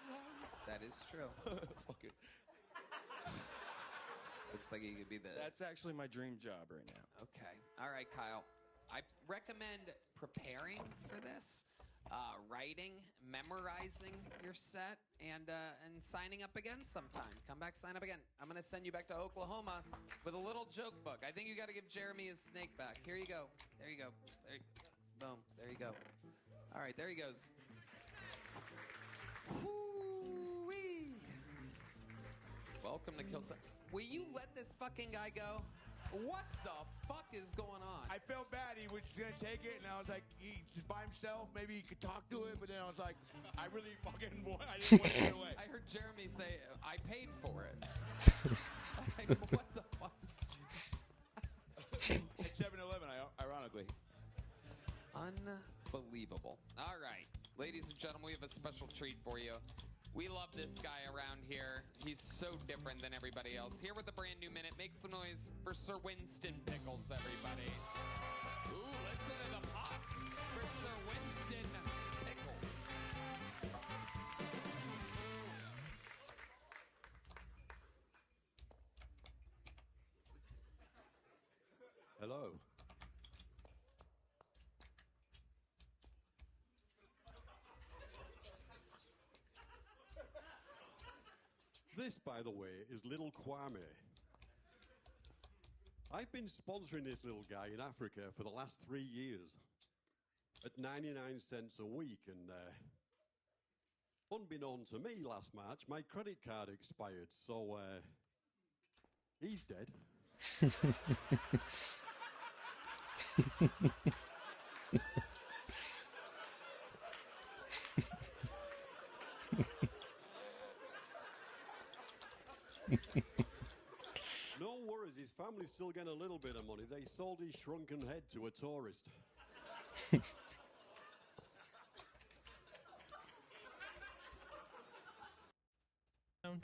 That is true. Fuck it. Looks like he could be the... That's actually my dream job right now. Okay. All right, Kyle. I recommend preparing for this, writing, memorizing your set, and signing up again sometime. Come back, sign up again. I'm going to send you back to Oklahoma with a little joke book. I think you got to give Jeremy his snake back. Here you go. There you go. Boom. There you go. All right, there he goes. Woo-wee. Welcome to Kill Time. Will you let this fucking guy go? What the fuck is going on? I felt bad. He was going to take it, and I was like, he's just by himself. Maybe he could talk to it, but then I was like, I really fucking I didn't want to get away. I heard Jeremy say, I paid for it. Like, what the fuck? At 7-Eleven, ironically. Unbelievable. All right. Ladies and gentlemen, we have a special treat for you. We love this guy around here. He's so different than everybody else. Here with a brand new minute. Make some noise for Sir Winston Pickles, everybody. Ooh, listen to the pop for Sir Winston Pickles. Hello. This, by the way, is Little Kwame. I've been sponsoring this little guy in Africa for the last 3 years at 99 cents a week, and unbeknown to me last March, my credit card expired, so he's dead. No worries, his family's still getting a little bit of money. They sold his shrunken head to a tourist.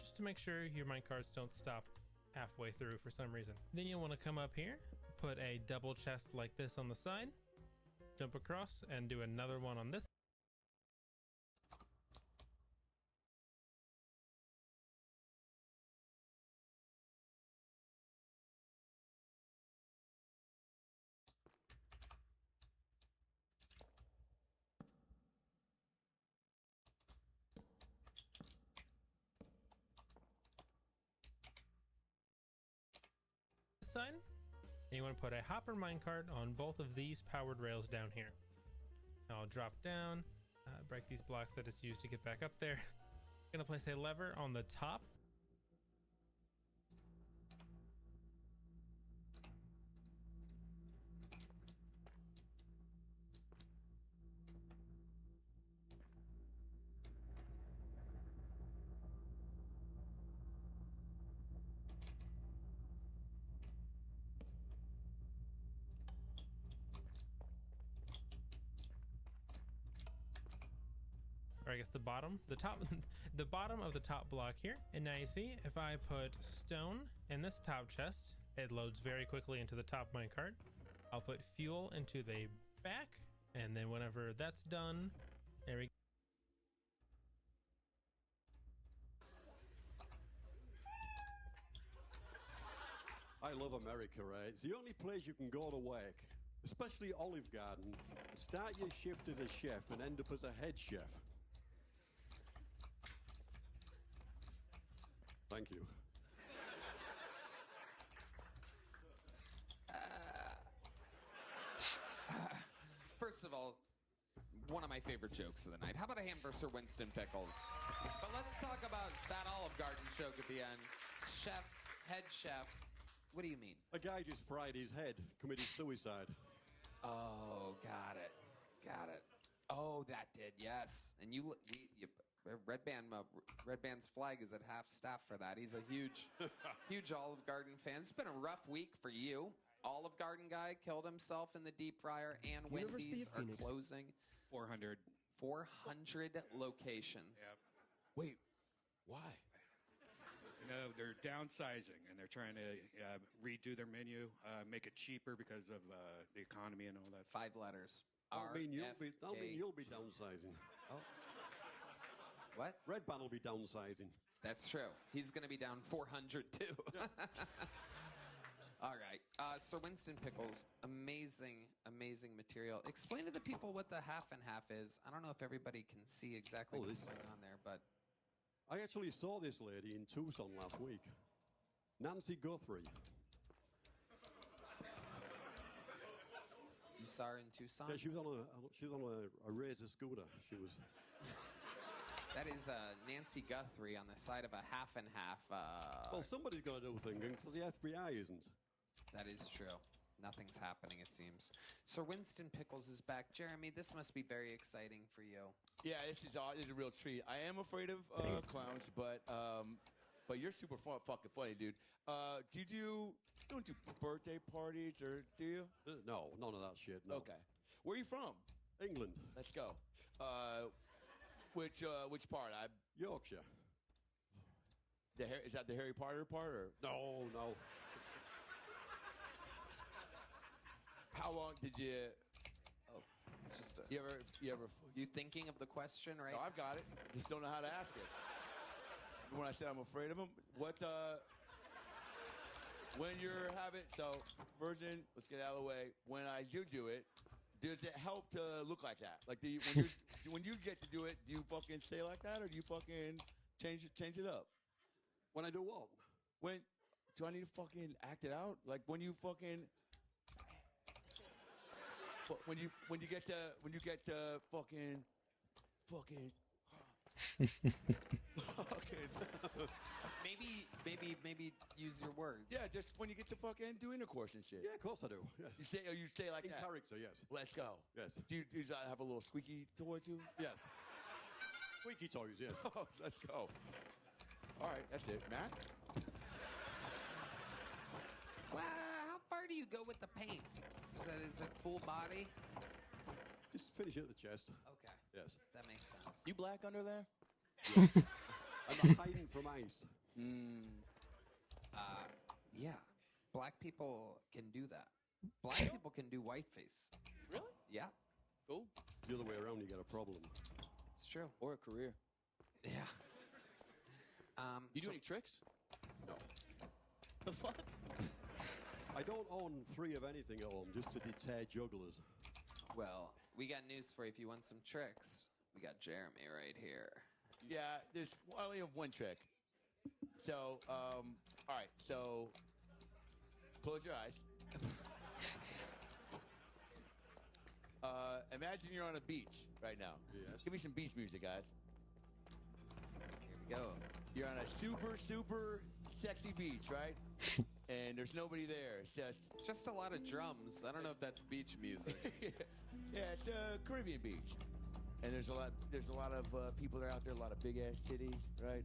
Just to make sure your mic cards don't stop halfway through for some reason. Then you'll want to come up here, put a double chest like this on the side, jump across, and do another one on this. Side, and you want to put a hopper minecart on both of these powered rails down here. Now I'll drop down, break these blocks that it's used to get back up there. I'm gonna place a lever on the top. Or I guess the bottom of the top block here. And now you see, if I put stone in this top chest, it loads very quickly into the top minecart. I'll put fuel into the back, and then whenever that's done, there we go. I love America, right? It's the only place you can go to work, especially Olive Garden, start your shift as a chef and end up as a head chef. Thank you. one of my favorite jokes of the night. How about a hand for Sir Winston Pickles? But let's talk about that Olive Garden joke at the end. Chef, head chef, what do you mean? A guy just fried his head, committed suicide. Oh, got it. Got it. Oh, that did, yes. And Red Band's flag is at half staff for that. He's a huge, huge Olive Garden fan. It's been a rough week for you. Olive Garden guy killed himself in the deep fryer, and Wendy's are closing 400 locations. Yep. Wait, why? You know, they're downsizing, and they're trying to redo their menu, make it cheaper because of the economy and all that. 5 letters. That'll mean you'll be downsizing. Oh. What? Red Band will be downsizing. That's true. He's going to be down 400 too. All right. Sir Winston Pickles, amazing, amazing material. Explain to the people what the half and half is. I don't know if everybody can see exactly what's going on there, but I actually saw this lady in Tucson last week. Nancy Guthrie. You saw her in Tucson? Yeah, she was on a Razor scooter. She was. That is Nancy Guthrie on the side of a half and half. Well, somebody's got to do thinking because the FBI isn't. That is true. Nothing's happening, it seems. Sir Winston Pickles is back. Jeremy, this must be very exciting for you. Yeah, this is a real treat. I am afraid of clowns, but you're super fucking funny, dude. You don't do birthday parties, or do you? No, none of that shit. No. Okay. Where are you from? England. Let's go. Which part? Yorkshire. Is that the Harry Potter part, or no? How long did you? Oh, it's just you ever? You thinking of the question, right? No, I've got it. Just don't know how to ask it. When I said I'm afraid of them, what? When you're having virgin, let's get out of the way. When I do it, does it help to look like that? Like when you get to do it, do you fucking stay like that, or do you fucking change it up? When I do what? When do I need to fucking act it out? Like when you fucking. When you get to fucking maybe use your words. Yeah, just when you get to fucking do intercourse and shit. Yeah, of course I do. Yes. You stay like in that. character, yes. Let's go. Yes. Do you have a little squeaky toy too? Yes. Squeaky toys, yes. Oh, let's go. All right, that's it, Matt. Well, how far do you go with the paint? Is it full body? Just finish it at the chest. Okay. Yes. That makes sense. You black under there? Yes. I'm not hiding from ice. Yeah. Black people can do that. Black people can do whiteface. Really? Yeah. Cool. The other way around, you get a problem. It's true. Or a career. Yeah. You do any tricks? No. The fuck? I don't own 3 of anything at home just to deter jugglers. Well, we got news for you. If you want some tricks, we got Jeremy right here. Yeah, I only have one trick. So, all right. So, close your eyes. Imagine you're on a beach right now. Yes. Give me some beach music, guys. Here we go. You're on a super, super sexy beach, right? And there's nobody there. It's just a lot of drums. I don't know if that's beach music. Yeah, it's a Caribbean beach. And there's a lot of people that are out there, a lot of big ass titties, right?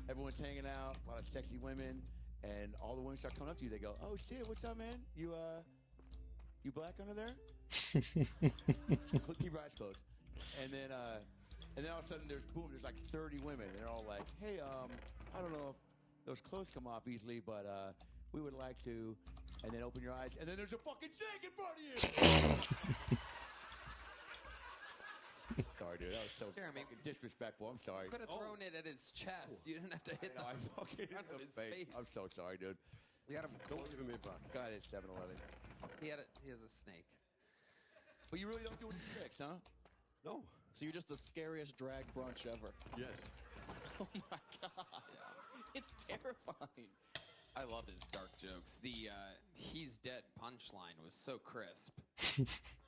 Everyone's hanging out, a lot of sexy women, and all the women start coming up to you. They go, "Oh shit, what's up, man? You black under there?" Keep your eyes closed. And then all of a sudden there's like 30 women, and they're all like, "Hey, I don't know if those clothes come off easily, but we would like to." And then open your eyes, and then there's a fucking snake in front of you. Sorry, dude. That was so fucking disrespectful. I'm sorry. You could have thrown it at his chest. You didn't have to hit I fucking front of hit his the face. face. I'm so sorry, dude. We got him. Don't give him a back. God, it's 7-Eleven. He has a snake. But you really don't do any tricks, huh? No. So you're just the scariest drag brunch ever. Yes. Oh my god. It's terrifying. I love his dark jokes. The "he's dead" punchline was so crisp.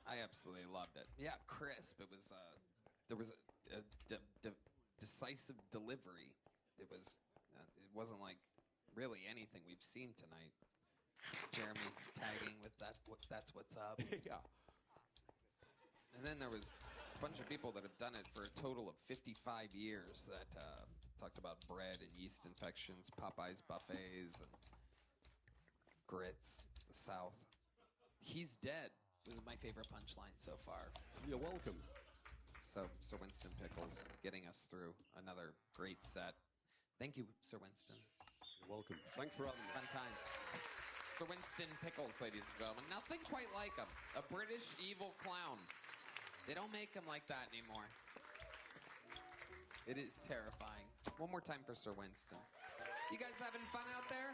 I absolutely loved it. Yeah, crisp. It was there was a decisive delivery. It wasn't like really anything we've seen tonight. Jeremy tagging with that's what's up. Yeah. And then there was a bunch of people that have done it for a total of 55 years that talked about bread and yeast infections, Popeye's buffets, and grits, the South. He's dead was my favorite punchline so far. You're welcome. So, Sir Winston Pickles getting us through another great set. Thank you, Sir Winston. You're welcome. Thanks for having me. Fun times. Sir Winston Pickles, ladies and gentlemen. Nothing quite like him. A British evil clown. They don't make him like that anymore. It is terrifying. One more time for Sir Winston. You guys having fun out there?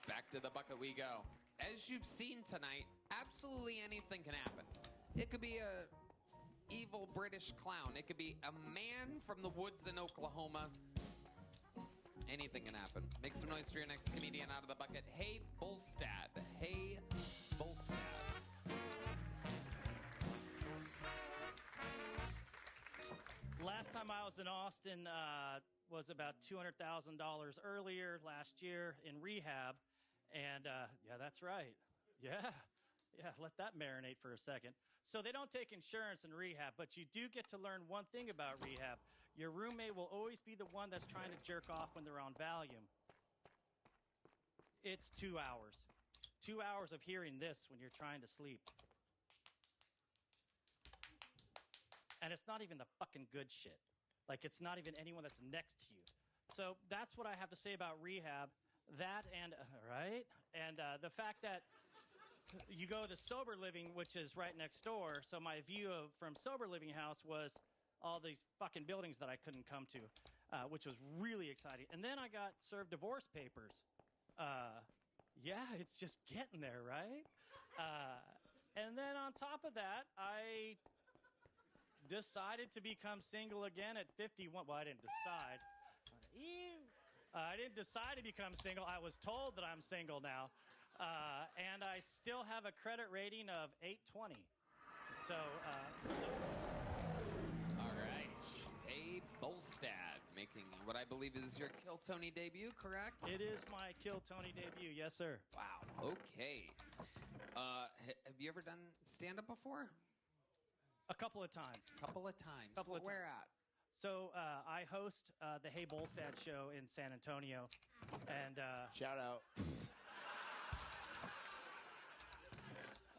Back to the bucket we go. As you've seen tonight, absolutely anything can happen. It could be a evil British clown. It could be a man from the woods in Oklahoma. Anything can happen. Make some noise for your next comedian out of the bucket. Hey, Bolstad. Hey, Bolstad. Last time I was in Austin was about $200,000 earlier last year in rehab. And yeah, that's right. Yeah, let that marinate for a second. So they don't take insurance in rehab, but you do get to learn one thing about rehab. Your roommate will always be the one that's trying to jerk off when they're on Valium. It's 2 hours. 2 hours of hearing this when you're trying to sleep. And it's not even the fucking good shit. Like, it's not even anyone that's next to you. So that's what I have to say about rehab. That and, right? And the fact that you go to Sober Living, which is right next door. So my view from Sober Living House was all these fucking buildings that I couldn't come to, which was really exciting. And then I got served divorce papers. Yeah, it's just getting there, right? And then on top of that, I decided to become single again at 51. Well, I didn't decide. I didn't decide to become single. I was told that I'm single now. And I still have a credit rating of 820. So, all right. Abe Bolstad making what I believe is your Kill Tony debut, correct? It is my Kill Tony debut. Yes, sir. Wow. Okay. Have you ever done stand-up before? A couple of times. Where at? So I host the Hey Bolstad show in San Antonio, and shout out.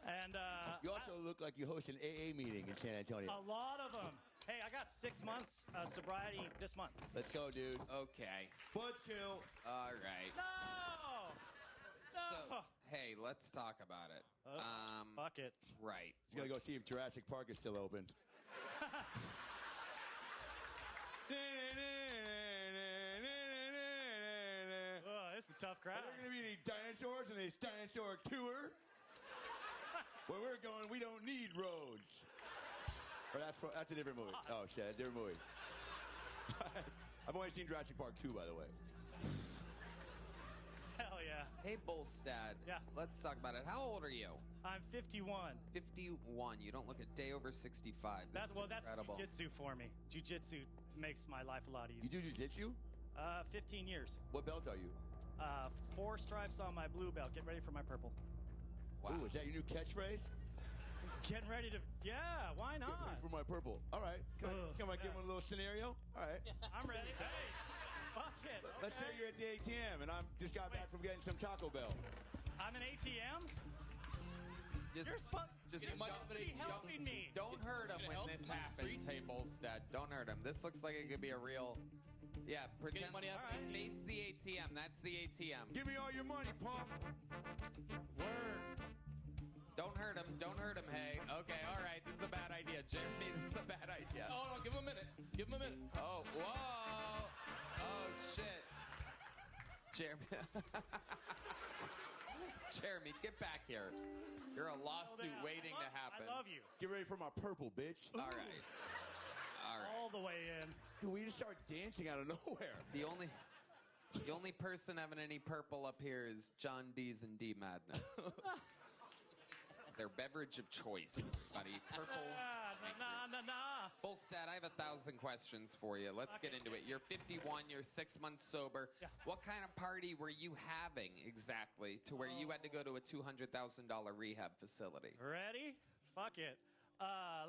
And you also look like you host an AA meeting in San Antonio. A lot of them. Hey, I got 6 months sobriety this month. Let's go, dude. Okay. Buzzkill. All right. No. So, hey, let's talk about it. Fuck it. Right. He's gonna go see if Jurassic Park is still open. Oh, it's a tough crowd. Are there gonna be any dinosaurs in this dinosaur tour? Where we're going, we don't need roads. Or that's a different movie. Oh shit, a different movie. I've only seen Jurassic Park 2, by the way. Hell yeah. Hey, Bolstad. Yeah. Let's talk about it. How old are you? I'm 51. 51. You don't look a day over 65. That's incredible. jiu-jitsu for me. Jiu-jitsu makes my life a lot easier. You do jiu-jitsu? 15 years. What belt are you? 4 stripes on my blue belt. Get ready for my purple. Wow. Ooh, is that your new catchphrase? Getting ready to... Yeah, why not? Get ready for my purple. All right. Can I get one little scenario? All right. I'm ready. Hey, fuck it. Let's say you're at the ATM and I just got back from getting some Taco Bell. I'm an ATM? You're supposed to be helping me. Don't hurt him when this happens. Hey, Bolstad, don't hurt him. This looks like it could be a real... Yeah, pretend... money out Right. Face the ATM. That's the ATM. Give me all your money, punk. Word. Don't hurt him. Don't hurt him, hey. Okay, all right. This is a bad idea. Jeremy, this is a bad idea. Oh, no, give him a minute. Give him a minute. Oh, whoa. Oh, shit. Jeremy. Jeremy, get back here. You're a lawsuit waiting to happen. I love you. Get ready for my purple, bitch. All right. All right. All the way in. Dude, we just start dancing out of nowhere. The only person having any purple up here is John D's and D Madness. their beverage of choice, buddy. Purple. Nah. Bullstat, I have 1,000 questions for you. Let's get into it. You're 51. You're 6 months sober. Yeah. What kind of party were you having exactly to where you had to go to a $200,000 rehab facility? Ready? Fuck it.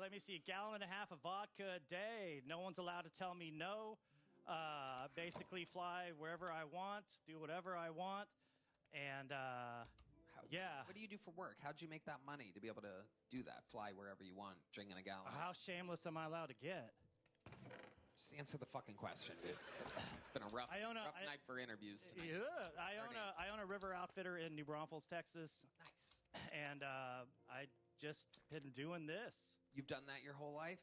Let me see. 1.5 gallons of vodka a day. No one's allowed to tell me no. Basically fly wherever I want, do whatever I want. And, yeah. What do you do for work? How'd you make that money to be able to do that? Fly wherever you want, drinking a gallon? How shameless am I allowed to get? Just answer the fucking question, dude. It's been a rough night for interviews tonight. Yeah, I own a river outfitter in New Braunfels, Texas. Nice. And I just been doing this. You've done that your whole life?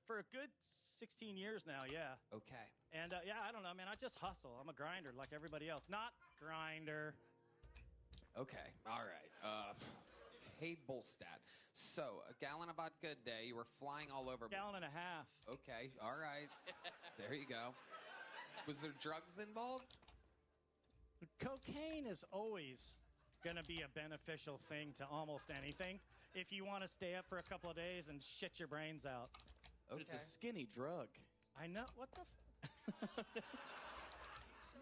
For a good 16 years now, yeah. Okay. And yeah, I don't know, man. I just hustle. I'm a grinder like everybody else. Not grinder. Okay. All right. Hey, Bullstat. So, 1 gallon of vodka a day. You were flying all over. 1.5 gallons. Okay. All right. There you go. Was there drugs involved? Cocaine is always going to be a beneficial thing to almost anything. If you want to stay up for a couple of days and shit your brains out. But it's a skinny drug. I know. What the?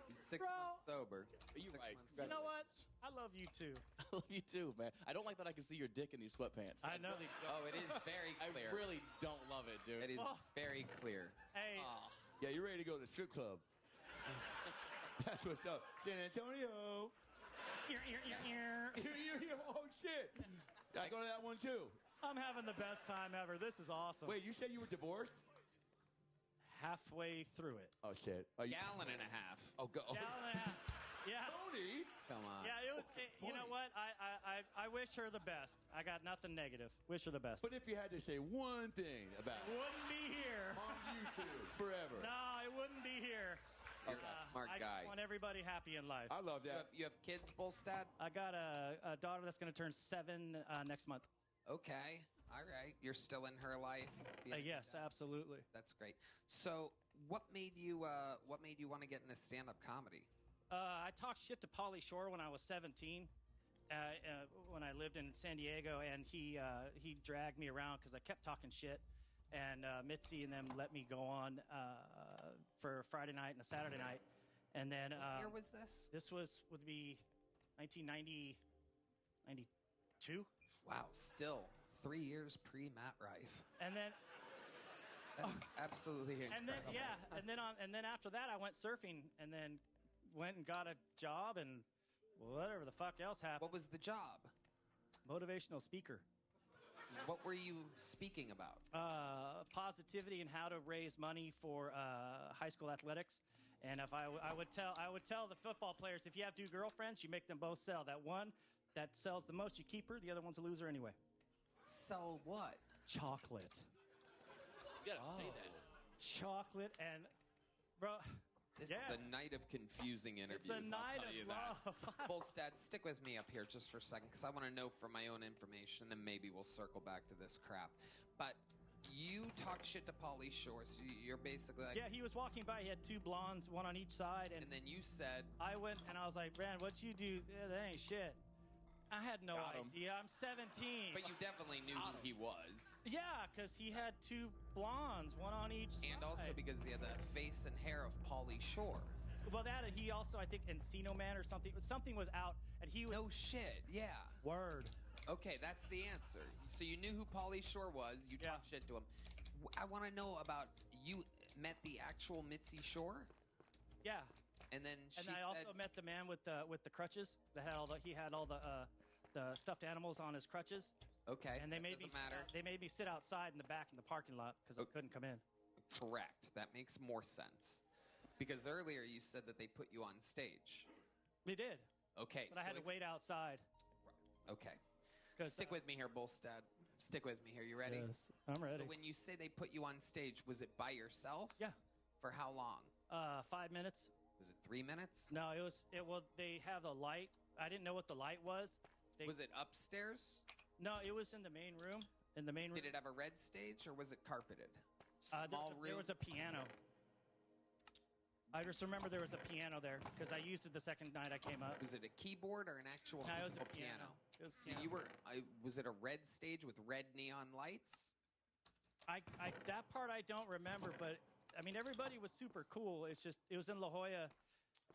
He's 6 months sober. You're right. You know what? I love you too. I love you too, man. I don't like that I can see your dick in these sweatpants. I know. Really don't. Oh, it is very clear. I really don't love it, dude. It is very clear. Hey. Yeah, you're ready to go to the strip club. That's what's up. San Antonio. Oh, shit. I go to that one, too. I'm having the best time ever. This is awesome. Wait, you said you were divorced? Halfway through it. Oh, shit. Gallon and a half. Oh, go. Gallon and a half. Yeah. Tony? Come on. Yeah, it was. You know what? I wish her the best. I got nothing negative. Wish her the best. But if you had to say one thing about it. Wouldn't be here. On YouTube forever. No, I wouldn't be here. You're a smart I guy. just want everybody happy in life. I love that. You have kids, Bullstat? I got a daughter that's going to turn 7 next month. Okay. All right. You're still in her life? Yes, absolutely. That's great. So, what made you want to get into stand-up comedy? I talked shit to Pauly Shore when I was 17. When I lived in San Diego, and he dragged me around because I kept talking shit. And Mitzi and them let me go on for a Friday night and a Saturday night. And then What year was this? This would be 1990, 92. Wow, still 3 years pre-Matt Rife. And then That's absolutely incredible. and then after that I went surfing, and then went and got a job and whatever the fuck else happened. What was the job? Motivational speaker. What were you speaking about? Positivity and how to raise money for high school athletics. And if I would tell the football players, if you have 2 girlfriends, you make them both sell. That one that sells the most, you keep her. The other one's a loser anyway. Sell what? Chocolate. You gotta say that. Chocolate and, bro. This is a night of confusing interviews. It's a night I'll tell of you that. love. Bullstat, stick with me up here just for a second, because I want to know for my own information, and then maybe we'll circle back to this crap. But you talk shit to Pauly Shore, so you're basically like... Yeah, he was walking by. He had 2 blondes, one on each side. And then you said... I went and I was like, man, what'd you do? Yeah, that ain't shit. I had no Got him. idea. I'm 17. But you definitely knew who he was. Yeah, because he had 2 blondes, one on each side. And also because he had the face and hair of Pauly Shore. Well, that he also, I think, Encino Man or something. Something was out, and he was... No shit, yeah. Word. Okay, that's the answer. So you knew who Pauly Shore was. You talked shit to him. I want to know about, you met the actual Mitzi Shore? Yeah. And then she I also met the man with the crutches. That had he had all the stuffed animals on his crutches. Okay. And they made me they made me sit outside in the back in the parking lot because I couldn't come in. Correct. That makes more sense. Because earlier you said that they put you on stage. They did. Okay. But I had to wait outside. Okay. Stick with me here, Bullstad. Stick with me here. You ready? Yes, I'm ready. So when you say they put you on stage, was it by yourself? Yeah. For how long? 5 minutes. Was it 3 minutes? No, it was. They have a light. I didn't know what the light was. Was it upstairs? No, it was in the main room. In the main room. Did it have a red stage or was it carpeted? There was a piano. I just remember there was a piano there because I used it the second night I came up. Was it a keyboard or an actual No, it was a physical piano? It was So piano. you were. Was it a red stage with red neon lights? That part I don't remember, but I mean everybody was super cool. It's just it was in La Jolla.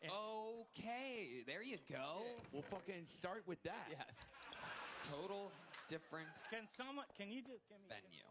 Okay, there you go. We'll fucking start with that. Yes. Total different Can you do give me venue.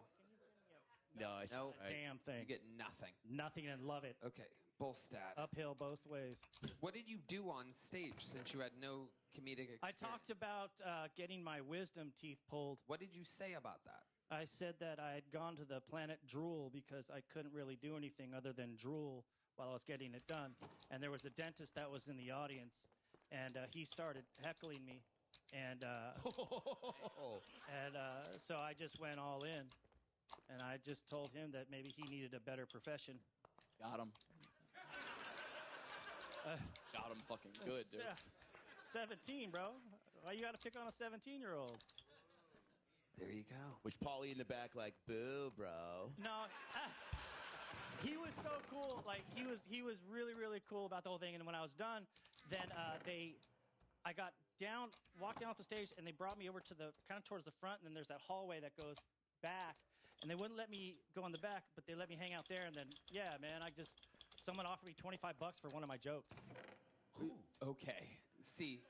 No, it's No damn thing. You get nothing. Nothing and love it. Okay, Bullstat. Uphill both ways. What did you do on stage since you had no comedic experience? I talked about getting my wisdom teeth pulled. What did you say about that? I said that I had gone to the planet Drool because I couldn't really do anything other than drool while I was getting it done. And there was a dentist that was in the audience, and he started heckling me. And, so I just went all in. And I just told him that maybe he needed a better profession. Got him. Got him fucking good, dude. Yeah. 17, bro. Why you got to pick on a 17-year-old? There you go. Was Paulie in the back like, boo, bro? No, he was so cool. Like he was really, really cool about the whole thing. And when I was done, then I got walked down off the stage, and they brought me over to the kind of towards the front. And then there's that hallway that goes back, and they wouldn't let me go in the back, but they let me hang out there. And then man, someone offered me $25 for one of my jokes. Okay. See,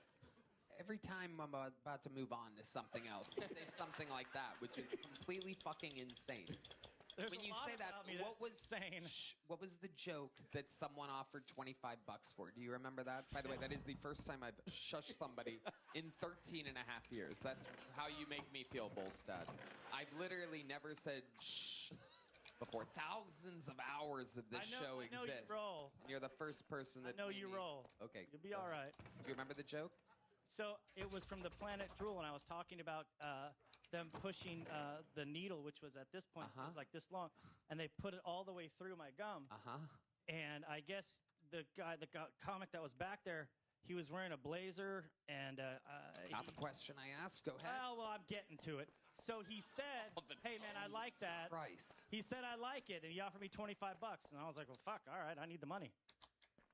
every time I'm about to move on to something else, you say something like that, which is completely fucking insane. There's when a you lot say that, about me what was that's insane? What was the joke that someone offered $25 for? Do you remember that? By the way, that is the first time I've shushed somebody in 13 and a half years. That's how you make me feel, Bullstat. I've literally never said shh before. Thousands of hours of this show I know exists. you roll. And you're the first person that I know made you me- roll. Okay. You'll be all right. Do you remember the joke? So it was from the planet Drool, and I was talking about them pushing the needle, which was at this point it was like this long, and they put it all the way through my gum. And I guess the comic that was back there, he was wearing a blazer, and Not the question I asked. Go ahead. well, I'm getting to it. So he said, "Hey man, I like that." Christ. He said I like it, and he offered me $25, and I was like, "Well, fuck, all right, I need the money."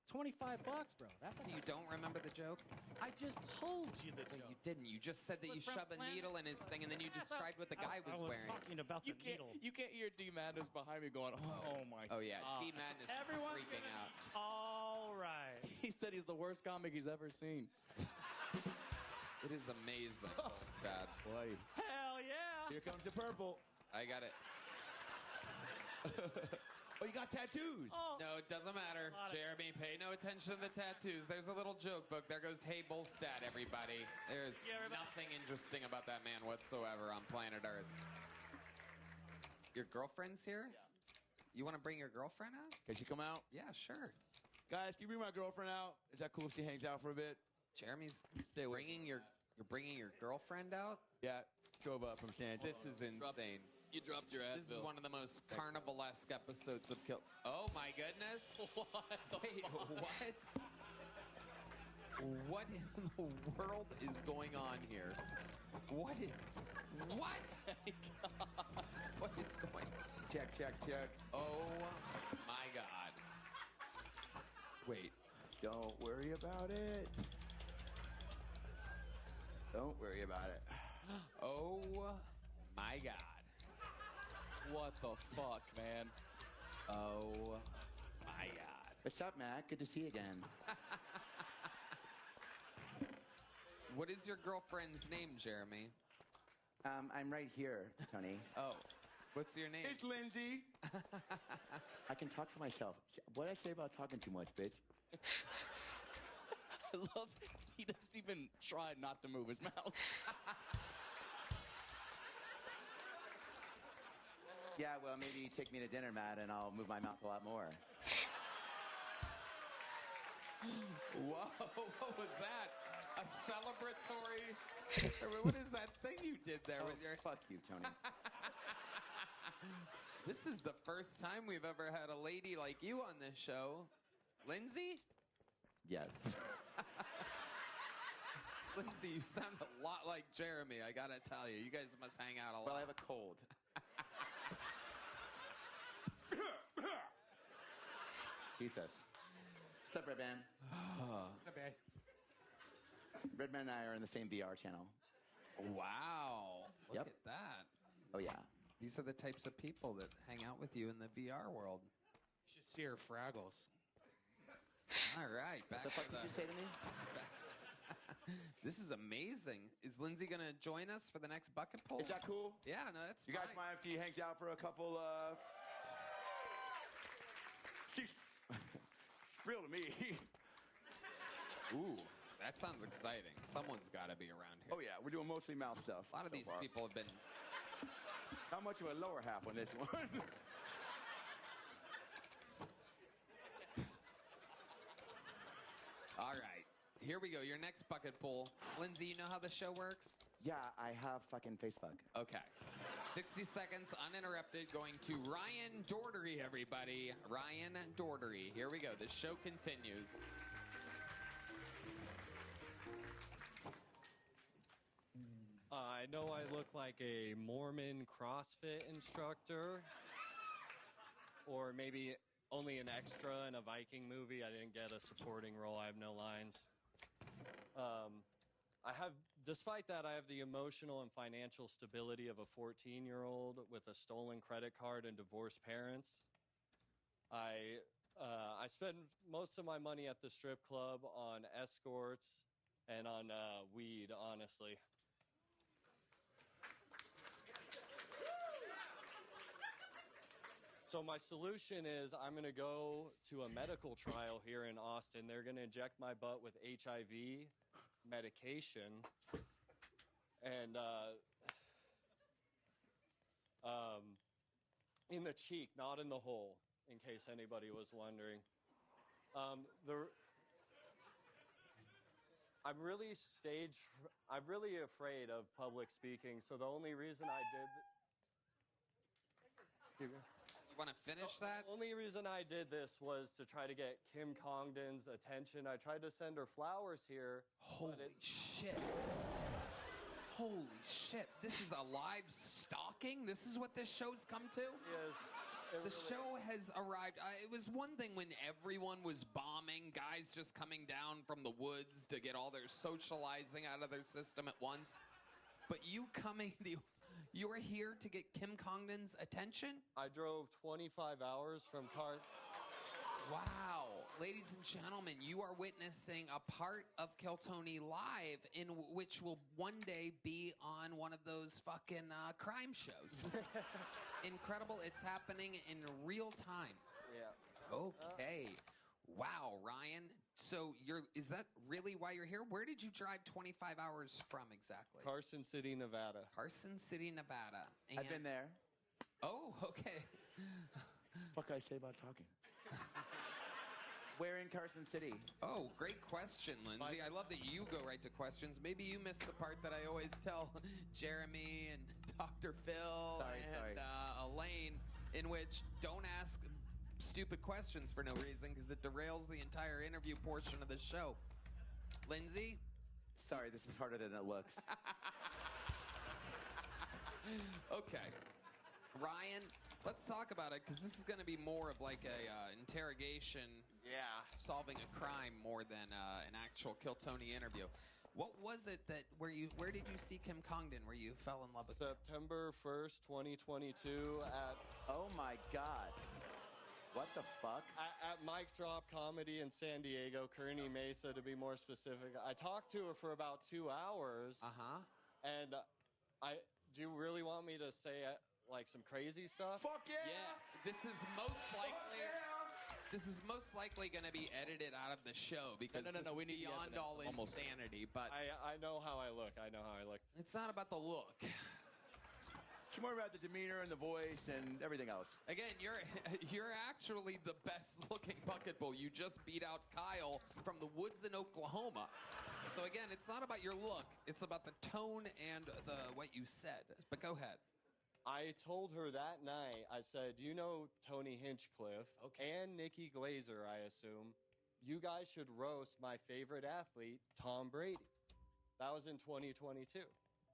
$25, bro. That's like You don't remember the joke? I just told you the joke. You didn't. You just said that It you was from shove a Planet- needle in his thing, and then you Yes, described what the guy was I was wearing. talking about the needle. You can't hear D Madness behind me going, oh my Oh yeah, God. D Madness Everyone's freaking out. All right. He said he's the worst comic he's ever seen. It is amazing, Bullstat. Boy. Hell yeah. Here comes the purple. I got it. Oh, you got tattoos. Oh. No, it doesn't matter. Jeremy, pay no attention to the tattoos. There's a little joke book. There goes Hey Bullstat, everybody. There's nothing interesting about that man whatsoever on planet Earth. Your girlfriend's here? Yeah. You want to bring your girlfriend out? Can she come out? Yeah, sure. Guys, can you bring my girlfriend out? Is that cool if she hangs out for a bit? Jeremy's Stay with you're bringing your girlfriend out? Yeah, drove up from San This is insane. You dropped your This is one of the most carnival-esque episodes of Kill. Oh my goodness! What? Wait, what? What in the world is going on here? What? What? What is going on? Check. Oh my God! Wait. Don't worry about it. Don't worry about it. Oh my God! What the fuck, man? Oh my God! What's up, Matt? Good to see you again. What is your girlfriend's name, Jeremy? I'm right here, Tony. Oh, what's your name? It's Lindsay. I can talk for myself. What did I say about talking too much, bitch? I love he doesn't even try not to move his mouth. Yeah, well, maybe you take me to dinner, Matt, and I'll move my mouth a lot more. Whoa, what was that? A celebratory... What is that thing you did there with your... Fuck you, Tony. This is the first time we've ever had a lady like you on this show. Lindsay? Yes. Lindsay, you sound a lot like Jeremy, I gotta tell you. You guys must hang out a lot. Well, I have a cold. Jesus. up, Redman? Redman and I are in the same VR channel. Wow. Look Yep. at that. Oh, yeah. These are the types of people that hang out with you in the VR world. You should see her Fraggles. All right, back What the fuck to did you say to me? This is amazing. Is Lindsay going to join us for the next bucket pull? Is that cool? Yeah, no, that's You guys fine. mind if he hangs out for a couple? She's real to me. Ooh, that sounds exciting. Someone's got to be around here. Oh yeah, we're doing mostly mouth stuff. A lot of so these far. people have been. How much of a lower half on this one? All right, here we go. Your next bucket pull. Lindsay, you know how the show works? Yeah, I have fucking Facebook. Okay. 60 seconds uninterrupted going to Ryan Dordery, everybody. Ryan Dordery. Here we go. The show continues. I know I look like a Mormon CrossFit instructor, or maybe only an extra in a Viking movie. I didn't get a supporting role. I have no lines. Despite that, I have the emotional and financial stability of a 14-year-old with a stolen credit card and divorced parents. I spend most of my money at the strip club on escorts and on weed, honestly. So my solution is I'm going to go to a medical trial here in Austin. They're going to inject my butt with HIV medication and in the cheek, not in the hole, in case anybody was wondering. I'm really afraid of public speaking, so the only reason I did... You want to finish that? The only reason I did this was to try to get Kim Congdon's attention. I tried to send her flowers here. Holy shit. Holy shit. This is a live stalking? This is what this show's come to? Yes. The show has arrived. It was one thing when everyone was bombing, guys just coming down from the woods to get all their socializing out of their system at once. But you are here to get Kim Congdon's attention? I drove 25 hours from Wow. Ladies and gentlemen, you are witnessing a part of Kiltony Live in which will one day be on one of those fucking crime shows. Incredible. It's happening in real time. Yeah. Okay. Wow, Ryan. So is that really why you're here? Where did you drive 25 hours from exactly? Carson City, Nevada. Carson City, Nevada. I've been there. Oh, okay. Fuck I say about talking? Where in Carson City? Oh, great question, Lindsay. I love that you go right to questions. Maybe you missed the part that I always tell Jeremy and Dr. Phil and Elaine, in which don't ask stupid questions for no reason because it derails the entire interview portion of the show. Lindsay? Sorry, this is harder than it looks. Okay. Ryan, let's talk about it because this is going to be more of like a interrogation, solving a crime more than an actual Kiltony interview. What was it where did you see Kim Congdon where you fell in love with her? September 1st, 2022 at... Oh my God. What the fuck? At Mic Drop Comedy in San Diego, Kearney Mesa to be more specific. I talked to her for about 2 hours. Uh-huh. And do you really want me to say like some crazy stuff? Fuck yeah! Yes. This is most likely... This is most likely going to be edited out of the show because No, we need beyond the all evidence. insanity. But I know how I look. I know how I look. It's not about the look. It's more about the demeanor and the voice and everything else. Again, you're actually the best looking bucket bull. You just beat out Kyle from the woods in Oklahoma. So again, it's not about your look. It's about the tone and what you said. But go ahead. I told her that night, I said, you know Tony Hinchcliffe and Nikki Glazer, I assume. You guys should roast my favorite athlete, Tom Brady. That was in 2022.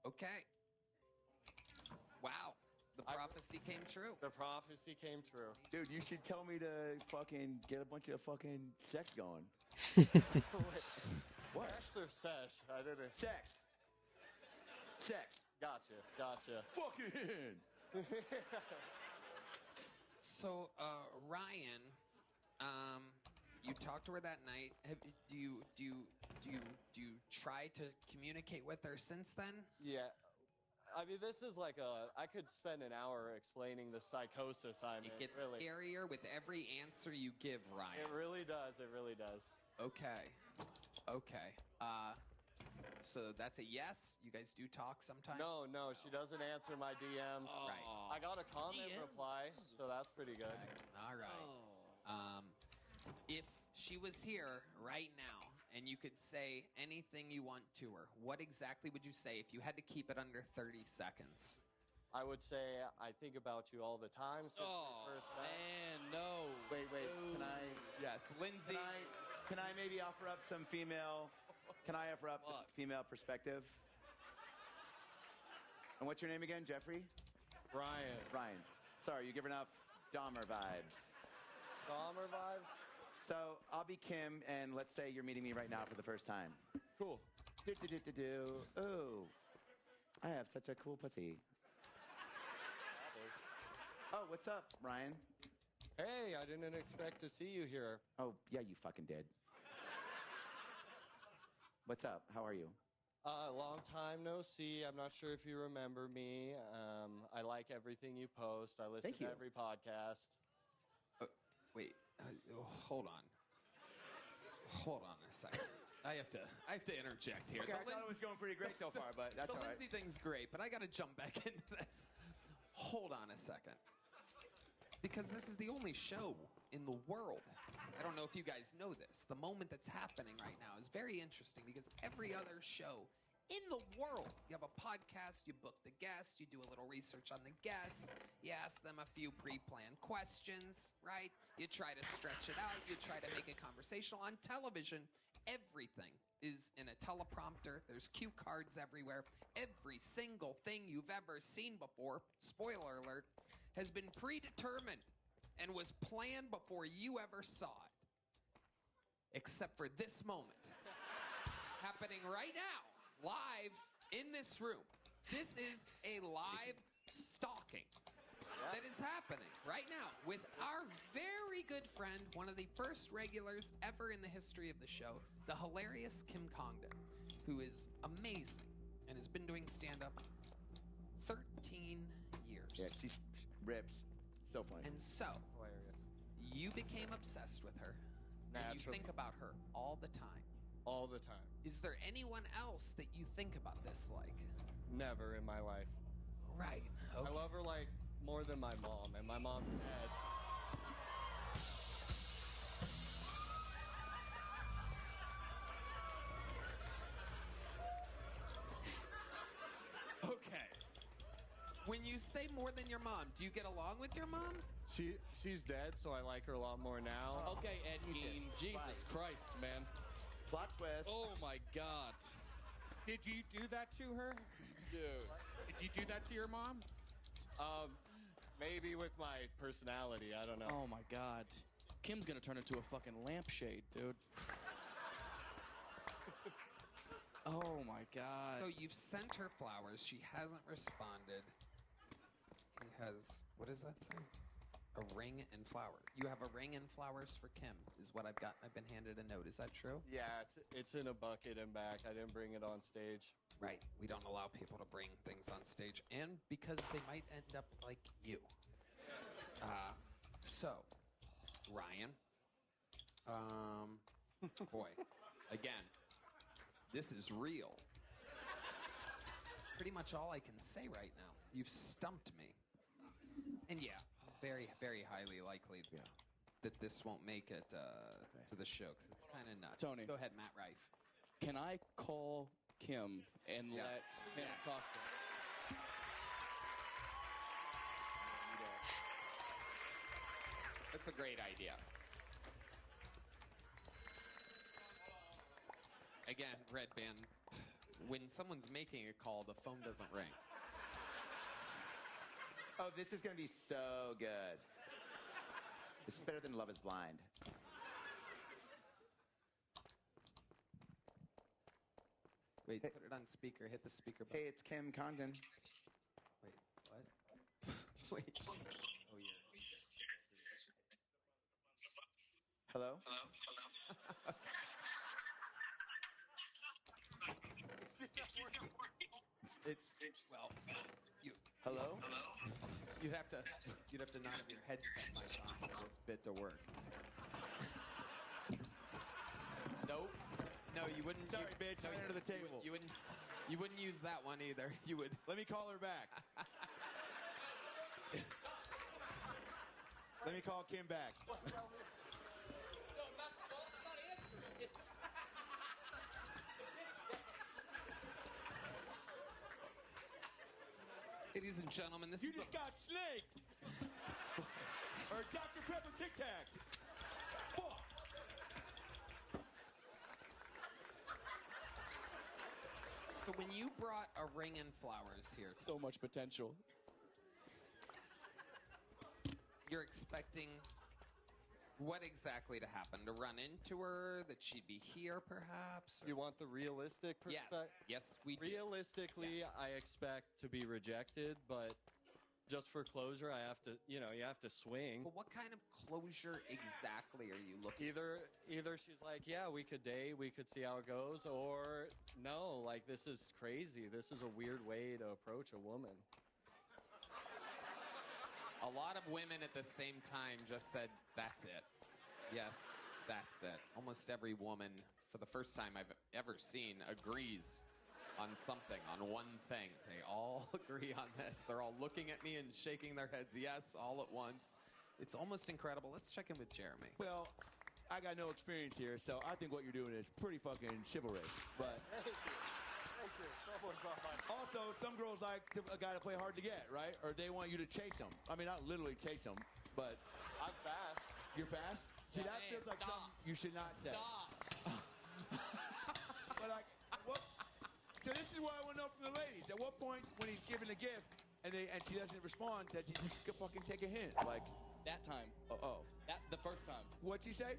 Okay. Wow. The prophecy came true. The prophecy came true. Dude, you should tell me to fucking get a bunch of fucking sex going. What? Sex or sesh? I didn't. Sex. Gotcha. Fucking. So, Ryan, you talked to her that night. Do you try to communicate with her since then? Yeah. I mean, this is like I could spend an hour explaining the psychosis I'm in. It gets really. scarier with every answer you give, Ryan. It really does. It really does. Okay. So that's a yes? You guys do talk sometimes? No, she doesn't answer my DMs. Right. I got a comment reply, so that's pretty good. All right. If she was here right now and you could say anything you want to her, what exactly would you say if you had to keep it under 30 seconds? I would say I think about you all the time since we first met. Man, no. Wait. Can I? Yes, Lindsay. Can I maybe offer up some female? Can I offer up female perspective? And what's your name again, Jeffrey? Ryan. Sorry, you give enough Dahmer vibes. Dahmer vibes? So I'll be Kim, and let's say you're meeting me right now for the first time. Cool. Ooh, I have such a cool pussy. Oh, what's up, Ryan? Hey, I didn't expect to see you here. Oh, yeah, you fucking did. What's up? How are you? Long time no see. I'm not sure if you remember me. I like everything you post. I listen to every podcast. Wait, hold on a second. I have to interject here. Okay, I thought it was going pretty great so far, but that's all right. The Lindsay thing's great, but I got to jump back into this. Hold on a second. Because this is the only show in the world. I don't know if you guys know this. The moment that's happening right now is very interesting because every other show in the world, you have a podcast, you book the guest, you do a little research on the guest, you ask them a few pre-planned questions, right? You try to stretch it out, you try to make it conversational. On television, everything is in a teleprompter. There's cue cards everywhere. Every single thing you've ever seen before, spoiler alert, has been predetermined and was planned before you ever saw it. Except for this moment. Happening right now, live in this room. This is a live stalking that is happening right now with our very good friend, one of the first regulars ever in the history of the show, the hilarious Kim Congdon, who is amazing and has been doing stand-up 13 years. Yeah, she rips. So funny. And so, hilarious. You became obsessed with her. And you think about her all the time. All the time. Is there anyone else that you think about this like? Never in my life. Right. Okay. I love her like more than my mom, and my mom's dead. Okay. When you say more than your mom, do you get along with your mom? She's dead, so I like her a lot more now. Okay, Ed Gein, Jesus Christ, man. Plot twist. Oh my God. Did you do that to her? Dude. Did you do that to your mom? Maybe with my personality, I don't know. Oh my God. Kim's gonna turn into a fucking lampshade, dude. Oh my God. So you've sent her flowers. She hasn't responded. He has, what does that say? A ring and flowers. You have a ring and flowers for Kim, is what I've got. I've been handed a note. Is that true? Yeah, it's in a bucket and back. I didn't bring it on stage. Right. We don't allow people to bring things on stage, and because they might end up like you. So, Ryan. Boy, again, this is real. Pretty much all I can say right now. You've stumped me. And yeah, very, very highly likely that this won't make it to the show because it's kind of nuts. Tony. Go ahead, Matt Rife. Can I call Kim and let him talk to her? That's a great idea. Again, Red Band, when someone's making a call, the phone doesn't ring. Oh, this is going to be so good. This is better than Love is Blind. Wait, put it on speaker. Hit the speaker button. Hey, it's Kim Condon. Wait, what? Wait. Oh, yeah. Hello? It's well. You. Hello? You'd have to not have your headset mic on for this bit to work. Nope. No, you wouldn't. Sorry, bitch. I went under the table. You wouldn't use that one either. You would. Let me call her back. Let me call Kim back. Ladies and gentlemen, this You is just got snaked! Or Dr. Pepper Tic Tac! Fuck! So when you brought a ring and flowers here, So much potential. you're expecting what exactly to happen? To run into her? That she'd be here, perhaps? You want the realistic Yes. perspective? Yes, we do. Realistically, I expect to be rejected, but just for closure, I have to, you have to swing. But what kind of closure exactly are you looking Either she's like, yeah, we could date, we could see how it goes, or no, like, this is crazy. This is a weird way to approach a woman. A lot of women at the same time just said, that's it. Yes, that's it. Almost every woman, for the first time I've ever seen, agrees on something, on one thing. They all agree on this. They're all looking at me and shaking their heads yes all at once. It's almost incredible. Let's check in with Jeremy. Well, I got no experience here, so I think what you're doing is pretty fucking chivalrous. But Thank you. Someone's on my... also, some girls like a guy to play hard to get, right? Or they want you to chase them. I mean, not literally chase them, but... I'm fast. You're fast? See, that Hey, feels like stop. something you should not say. Stop. But so this is what I want to know from the ladies. At what point, when he's giving a gift and she doesn't respond, does he just fucking take a hint? Like That time. The first time. What'd she say?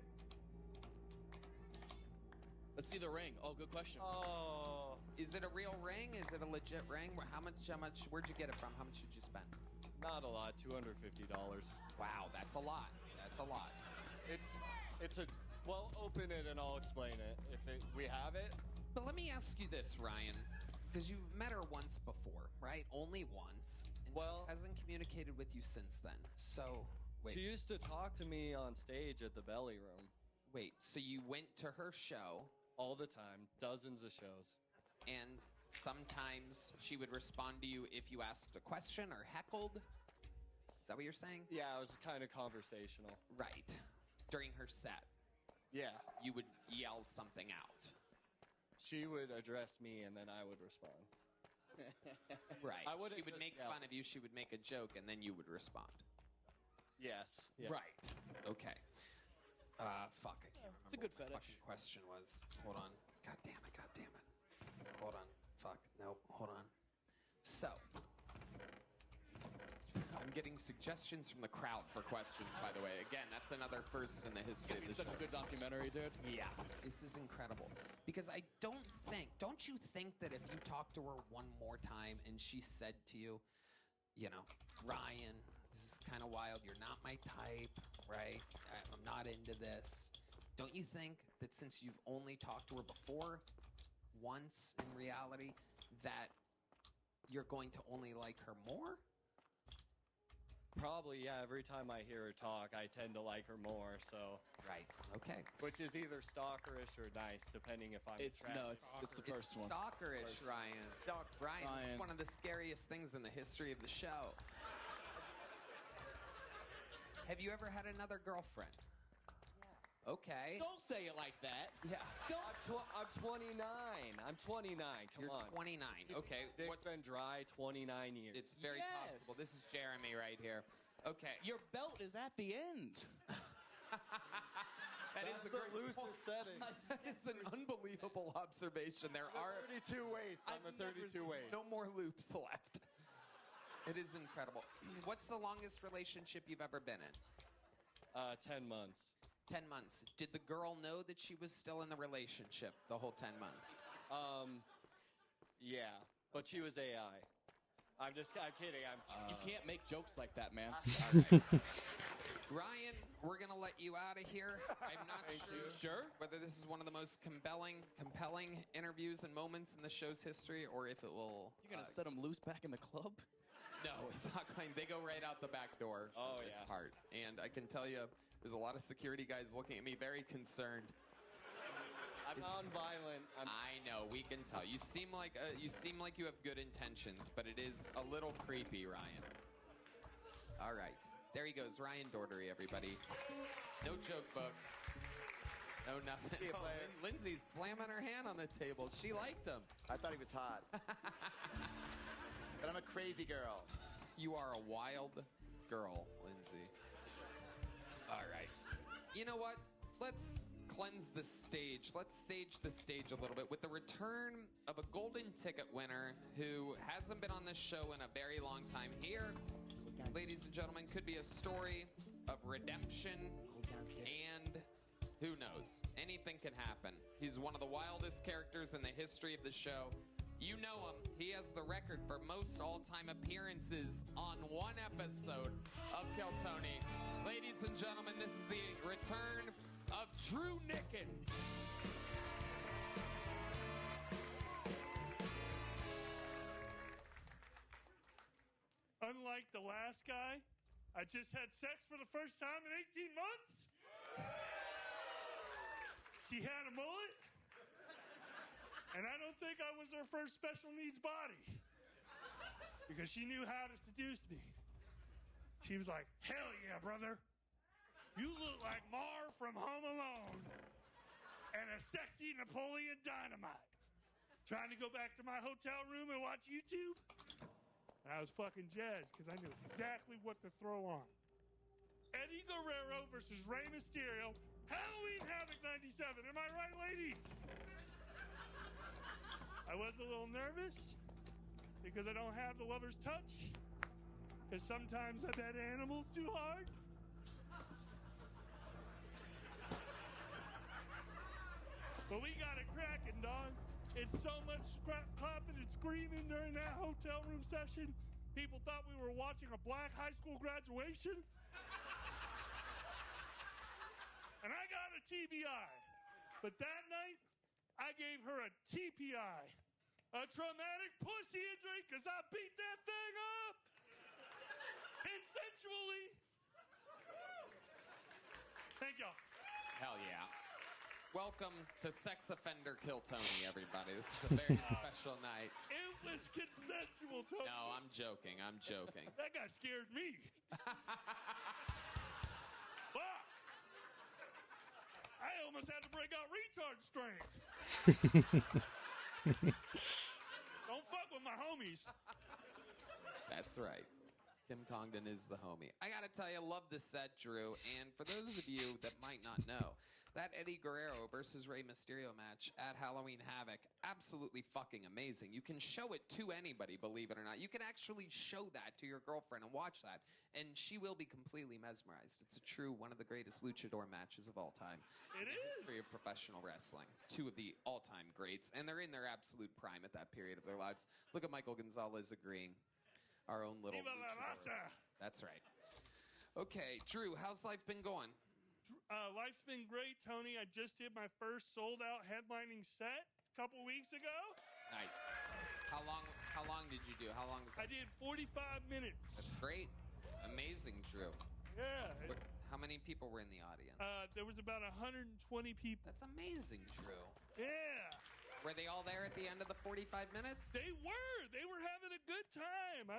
Let's see the ring. Oh, good question. Oh. Is it a real ring? Is it a legit ring? How much, where'd you get it from? How much did you spend? Not a lot, $250. Wow, that's a lot. That's a lot. It's a... Well, open it and I'll explain it. We have it. But let me ask you this, Ryan, because you've met her once before, right? Only once. And she hasn't communicated with you since then. So, wait. She used to talk to me on stage at the Belly Room. Wait, so you went to her show? All the time. Dozens of shows. And sometimes she would respond to you if you asked a question or heckled? Is that what you're saying? Yeah, it was kind of conversational. Right. During her set. Yeah. You would yell something out. She would address me and then I would respond. Right. She would make fun of you, she would make a joke, and then you would respond. Yes. Yeah. Right. Okay. Fuck, I can't remember It's a good what the fetish. fucking question was. Hold on. God damn it, god damn it. Hold on. Fuck. Nope. Hold on. So, I'm getting suggestions from the crowd for questions, by the way. Again, that's another first in the history of the It's such show. a good documentary, dude. Yeah. This is incredible. Because don't you think that if you talk to her one more time and she said to you, Ryan, this is kind of wild, you're not my type, right? I'm not into this. Don't you think that since you've only talked to her before, once in reality, that you're going to only like her more? Probably, yeah. Every time I hear her talk, I tend to like her more, so... Right. Okay. Which is either stalkerish or nice, depending if I'm attracted. It's the first one. Stalkerish, Ryan. Ryan is one of the scariest things in the history of the show. Have you ever had another girlfriend? Yeah. Okay. Don't say it like that. Yeah. I'm 29. I'm 29. Come You're on. 29. Okay. Dick's been dry 29 years. It's very possible. This is Jeremy right here. Okay. Your belt is at the end. That's the loosest setting. That is an unbelievable observation. There are 32 waist. I'm a 32 waist. No more loops left. It is incredible. What's the longest relationship you've ever been in? 10 months. 10 months. Did the girl know that she was still in the relationship the whole 10 months? Yeah, but she was AI. I'm kidding. You can't make jokes like that, man. Ryan, we're going to let you out of here. I'm not sure whether this is one of the most compelling interviews and moments in the show's history, or if it will... You're going to set them loose back in the club? No, it's not going. They go right out the back door from this part. And I can tell you, there's a lot of security guys looking at me very concerned. I'm nonviolent. I know, we can tell. You seem like you have good intentions, but it is a little creepy, Ryan. All right. There he goes, Ryan Doherty, everybody. No joke book. No nothing. Oh, Lindsay's slamming her hand on the table. She liked him. I thought he was hot. But I'm a crazy girl. You are a wild girl, Lindsay. All right. You know what? Let's cleanse the stage. Let's sage the stage a little bit with the return of a golden ticket winner who hasn't been on this show in a very long time. Here, ladies and gentlemen, could be a story of redemption, and who knows? Anything can happen. He's one of the wildest characters in the history of the show. You know him. He has the record for most all-time appearances on one episode of Kill Tony. Ladies and gentlemen, this is the return of Drew Nickens. Unlike the last guy, I just had sex for the first time in 18 months. She had a mullet, and I don't think I was her first special needs body, because she knew how to seduce me. She was like, "Hell yeah, brother. You look like Mar from Home Alone and a sexy Napoleon Dynamite." Trying to go back to my hotel room and watch YouTube? And I was fucking jazzed because I knew exactly what to throw on. Eddie Guerrero versus Rey Mysterio, Halloween Havoc 97. Am I right, ladies? I was a little nervous because I don't have the lover's touch, because sometimes I bet animals too hard. But we got it cracking, dog. It's so much clapping and screaming during that hotel room session. People thought we were watching a black high school graduation. And I got a TBI. But that night, I gave her a TPI. A traumatic pussy injury, because I beat that thing up. Consensually. Thank y'all. Hell yeah. Welcome to Sex Offender Kill Tony, everybody. This is a very special night. It was consensual, Tony. No, I'm joking. I'm joking. That guy scared me. Fuck. I almost had to break out retard strains. Don't fuck with my homies. That's right. Kim Congdon is the homie. I gotta tell you, love the set, Drew. And for those of you that might not know, that Eddie Guerrero versus Rey Mysterio match at Halloween Havoc, absolutely fucking amazing. You can show it to anybody, believe it or not. You can actually show that to your girlfriend and watch that, and she will be completely mesmerized. It's a true one of the greatest luchador matches of all time. It in is. the history of professional wrestling. Two of the all-time greats, and they're in their absolute prime at that period of their lives. Look at Michael Gonzalez agreeing. Our own little Viva la luchador. raza. That's right. Okay, Drew, how's life been going? Life's been great, Tony. I just did my first sold-out headlining set a couple weeks ago. Nice. How long did you do? How long was that? I did 45 minutes. That's great. Amazing, Drew. Yeah. How many people were in the audience? There was about 120 people. That's amazing, Drew. Yeah. Were they all there at the end of the 45 minutes? They were. They were having a good time.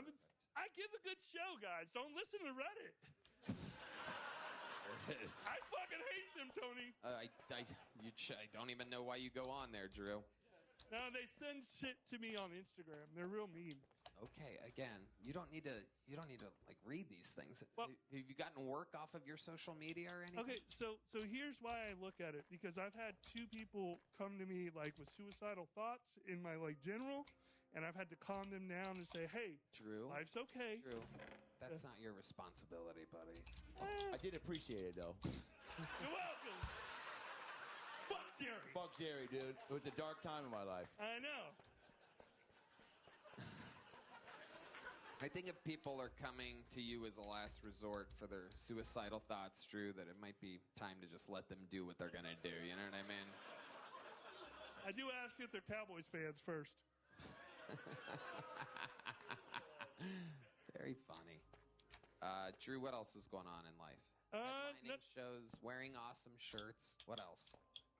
I give a good show, guys. Don't listen to Reddit. There it is. I fucking hate them, Tony. I don't even know why you go on there, Drew. No, they send shit to me on Instagram. They're real mean. Okay, again, you don't need to like read these things. Have you gotten work off of your social media or anything? Okay, so here's why I look at it, because I've had 2 people come to me like with suicidal thoughts in my like general, and I've had to calm them down and say, "Hey, Drew, life's okay." Drew, that's not your responsibility, buddy. I did appreciate it though. You're welcome. Fuck Jerry. Fuck Jerry, dude. It was a dark time in my life. I know. I think if people are coming to you as a last resort for their suicidal thoughts, Drew, that it might be time to just let them do what they're gonna do. You know what I mean? I do ask if they're Cowboys fans first. Very funny. Drew, what else is going on in life? Headlining shows, wearing awesome shirts. What else?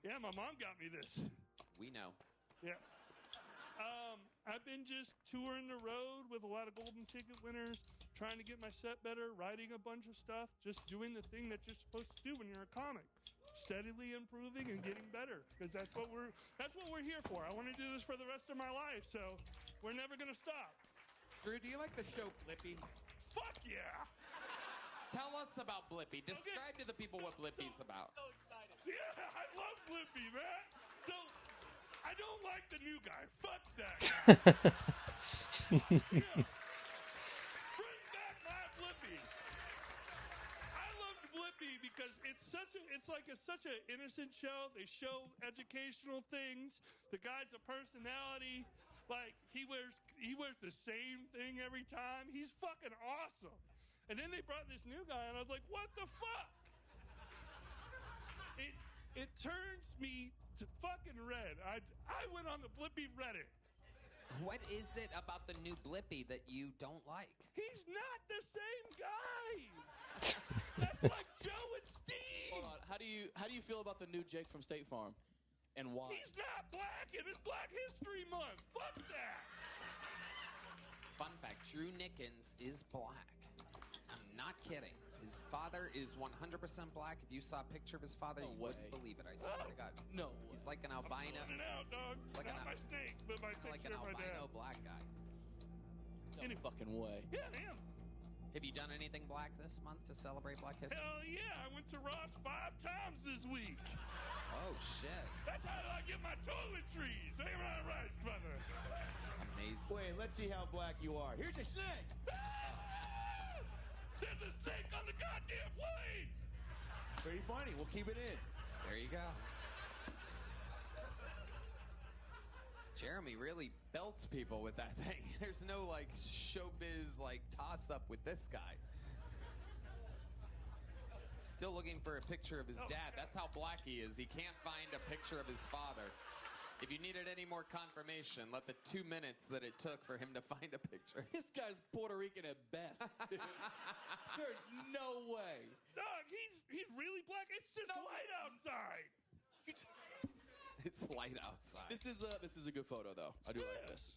Yeah, my mom got me this. We know. Yeah. I've been just touring the road with a lot of golden ticket winners, trying to get my set better, writing a bunch of stuff, just doing the thing that you're supposed to do when you're a comic. Steadily improving and getting better, because that's what we're here for. I want to do this for the rest of my life, so we're never gonna stop. Drew, do you like the show Blippi? Fuck yeah! Tell us about Blippi. Describe to the people what Blippi's about. So excited. Yeah, I love Blippi, man. So I don't like the new guy. Fuck that guy. Yeah. Bring back my Blippi. I love Blippi because it's such an innocent show. They show educational things. The guy's a personality. Like he wears the same thing every time. He's fucking awesome. And then they brought this new guy, and I was like, what the fuck? It turns me to fucking red. I went on the Blippi Reddit. What is it about the new Blippi that you don't like? He's not the same guy. That's like Joe and Steve. Hold on. How do you feel about the new Jake from State Farm, and why? He's not black, and it's Black History Month. Fuck that. Fun fact: Drew Nickens is black. I'm not kidding. His father is 100% black. If you saw a picture of his father, you wouldn't believe it. I swear to God. No. He's like an albino. I'm out, dog. Like not my snake, but my like picture an of my albino dad. black guy. No fucking way. Yeah, I am. Have you done anything black this month to celebrate Black History? Hell yeah, I went to Ross 5 times this week. Oh, shit. That's how I get my toiletries. Ain't I right, brother? Amazing. Wait, let's see how black you are. Here's your snake. There's a snake on the goddamn plane. Pretty funny. We'll keep it in. There you go. Jeremy really belts people with that thing. There's no like showbiz like toss up with this guy. Still looking for a picture of his dad. That's how black he is. He can't find a picture of his father. If you needed any more confirmation, let the 2 minutes that it took for him to find a picture. This guy's Puerto Rican at best. Dude. There's no way. Dog, he's really black. It's just light outside. It's light outside. This is a good photo though. I do like this.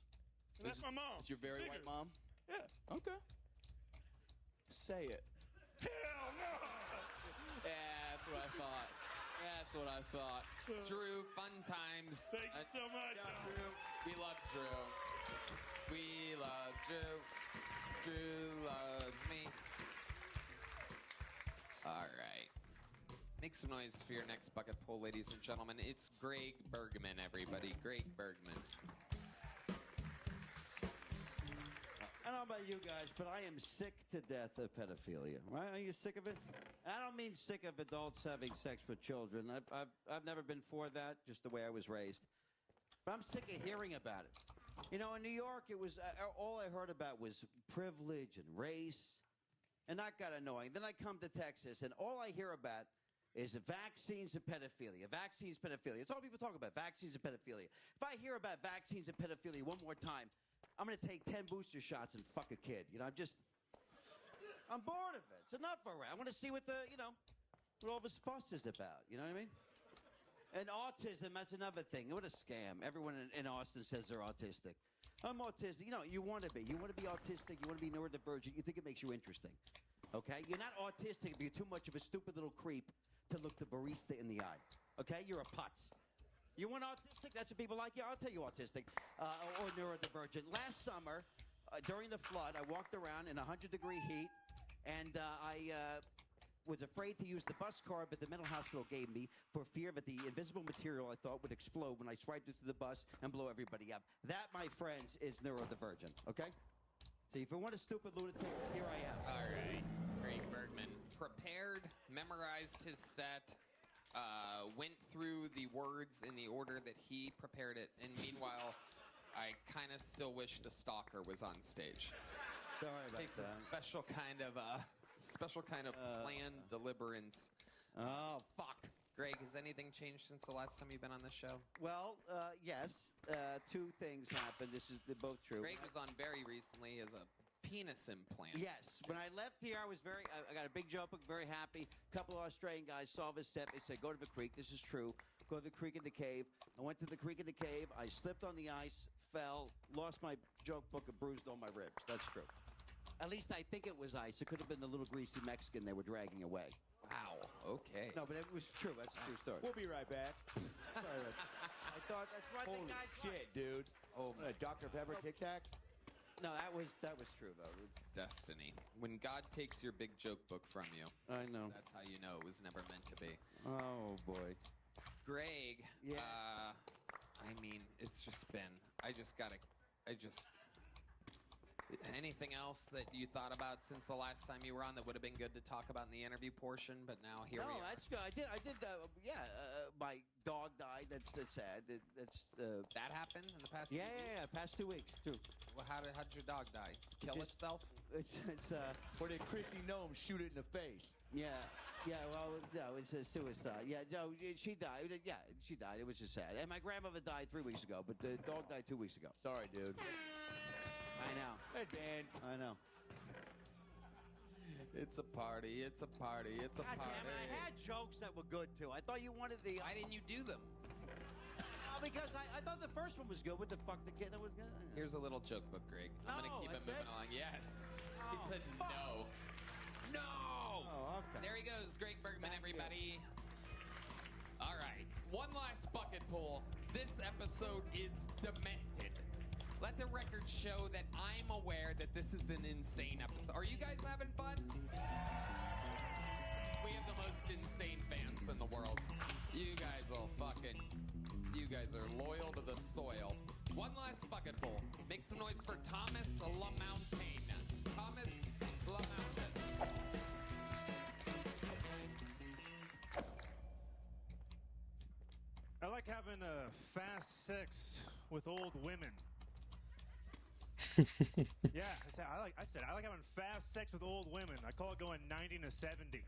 And that's my mom. It's your very white mom. Yeah. Okay. Say it. Hell no. Yeah, that's what I thought. That's what I thought. Drew, fun times. Thank you so much, Drew. We love Drew. We love Drew. Drew loves me. All right. Make some noise for your next bucket pull, ladies and gentlemen. It's Greg Bergman, everybody. Greg Bergman. I don't know about you guys, but I am sick to death of pedophilia. Right? Are you sick of it? I don't mean sick of adults having sex with children. I've never been for that, just the way I was raised. But I'm sick of hearing about it. You know, in New York, it was all I heard about was privilege and race, and that got annoying. Then I come to Texas, and all I hear about is vaccines and pedophilia. Vaccines, pedophilia. It's all people talk about, vaccines and pedophilia. If I hear about vaccines and pedophilia one more time, I'm going to take 10 booster shots and fuck a kid. You know, I'm bored of it. It's enough already. I want to see what what all this fuss is about. You know what I mean? And autism, that's another thing. What a scam. Everyone in Austin says they're autistic. I'm autistic. You know, you want to be. You want to be autistic. You want to be neurodivergent. You think it makes you interesting. Okay? You're not autistic if you're too much of a stupid little creep to look the barista in the eye. Okay? You're a putz. You want autistic? That's what people like. Yeah, I'll tell you autistic or neurodivergent. Last summer, during the flood, I walked around in 100-degree heat, and I was afraid to use the bus card that the mental hospital gave me for fear that the invisible material I thought would explode when I swiped into the bus and blow everybody up. That, my friends, is neurodivergent, okay? So if you want a stupid lunatic, here I am. All right. Greg Bergman prepared, memorized his set, went through the words in the order that he prepared it, and meanwhile, I kind of still wish the stalker was on stage. Sorry about Takes that. a special kind of planned deliverance. Oh, fuck. Greg, has anything changed since the last time you've been on this show? Well, yes. Two things happened. They're both true. Greg was on very recently as a penis implant. Yes. When I left here, I got a big joke book, very happy. A couple of Australian guys saw this set. They said, go to the creek. This is true. Go to the creek in the cave. I went to the creek in the cave. I slipped on the ice, fell, lost my joke book, and bruised all my ribs. That's true. At least I think it was ice. It could have been the little greasy Mexican they were dragging away. Wow. Okay. No, but it was true. That's a true story. We'll be right back. I thought that's what Holy the guys shit, dude. Oh, What, a Dr. Pepper Tic Tac? No, that was true though. It's destiny. When God takes your big joke book from you, I know. That's how you know it was never meant to be. Oh boy. Greg. Yeah. I mean, it's just been. Anything else that you thought about since the last time you were on that would have been good to talk about in the interview portion? But now here we are. No, that's good. I did. My dog died. That's sad. That happened in the past. Yeah, past 2 weeks too. Well, how did your dog die? Kill itself? It's Or did Christy Nome shoot it in the face? Yeah. Well, no, it's a suicide. Yeah, no, she died. Yeah, she died. It was just sad. And my grandmother died 3 weeks ago, but the dog died 2 weeks ago. Sorry, dude. I know. Hey, Dan. I know. It's a party. It's a party. It's a God party. damn it, I had jokes that were good too. I thought you wanted the. Why didn't you do them? Because I thought the first one was good. What the fuck, the kid? That was good. Here's a little joke book, Greg. I'm gonna keep it moving along. Yes. He said no. No. Oh, okay. There he goes, Greg Bergman, everybody. All right. One last bucket pull. This episode is demented. Let the record show that I'm aware that this is an insane episode. Are you guys having fun? We have the most insane fans in the world. You guys are loyal to the soil. One last bucket full. Make some noise for Thomas LaMountain. Thomas LaMountain. I like having fast sex with old women. Yeah, I said I like having fast sex with old women. I call it going 90 to 70.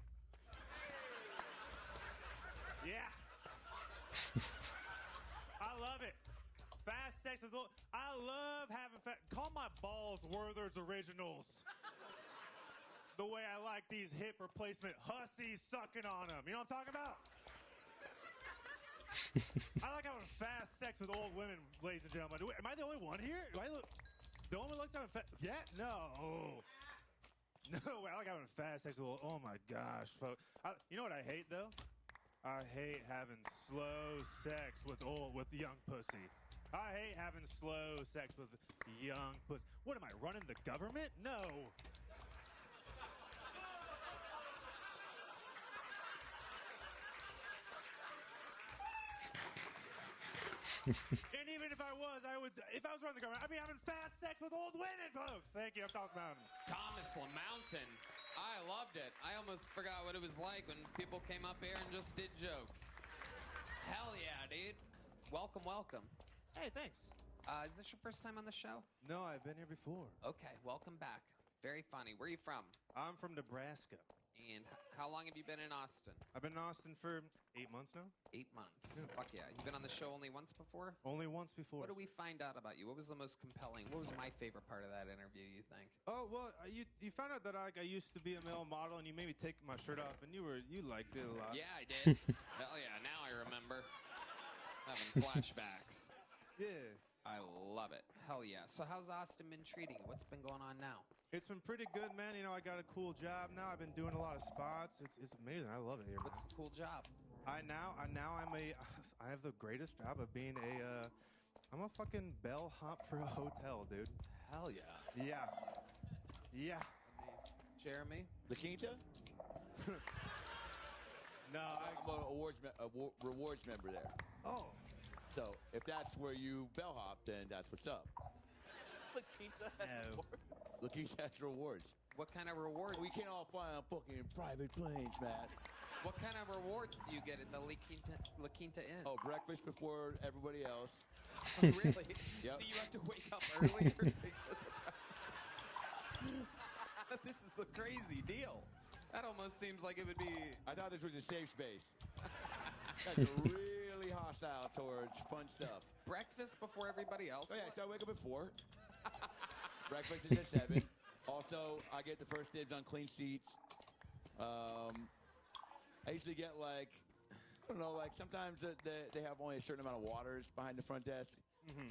Yeah. I love it. Fast sex with old. I love having call my balls Werther's Originals. The way I like these hip replacement hussies sucking on them. You know what I'm talking about? I like having fast sex with old women, ladies and gentlemen. Am I the only one here? Do I look? The only one looks having fast? Yeah, no. No way. I like having fast sex with old. Oh my gosh, folks. You know what I hate though? I hate having slow sex with young pussy. I hate having slow sex with young pussy. What am I running the government? No. And even if I was running the government, I'd be having fast sex with old women, folks. Thank you. I'm Thomas Mountain. Thomas LaMountain. I loved it. I almost forgot what it was like when people came up here and just did jokes. Hell yeah, dude. Welcome, welcome. Hey, thanks. Is this your first time on the show? No, I've been here before. Okay, welcome back. Very funny. Where are you from? I'm from Nebraska. And how long have you been in Austin? I've been in Austin for 8 months now. 8 months. Fuck yeah. You've been on the show only once before? Only once before. What did we find out about you? What was the most compelling? What was my favorite part of that interview, you think? Oh, well, you found out that I used to be a male model, and you made me take my shirt off, and you liked it a lot. Yeah, I did. Hell yeah, now I remember. Having flashbacks. Yeah. I love it. Hell yeah. So how's Austin been treating you? What's been going on now? It's been pretty good, man. You know, I got a cool job now. I've been doing a lot of spots. It's amazing. I love it here, man. What's the cool job? I have the greatest job of being I'm a fucking bellhop for a hotel, dude. Hell yeah. Yeah. Yeah. Jeremy? La Quinta? No, I'm a rewards member there. Oh. So if that's where you bellhop, then that's what's up. La Quinta has rewards. La Quinta has rewards. What kind of rewards? We can't all fly on fucking private planes, man. What kind of rewards do you get at the La Quinta Inn? Oh, breakfast before everybody else. Really? Yep. Do you have to wake up earlier? This is a crazy deal. That almost seems like it would be... I thought this was a safe space. That's really hostile towards fun stuff. Breakfast before everybody else? Oh, yeah, so I wake up at 4. Breakfast is at 7. Also, I get the first dibs on clean seats. I usually get like, I don't know, like sometimes they have only a certain amount of waters behind the front desk.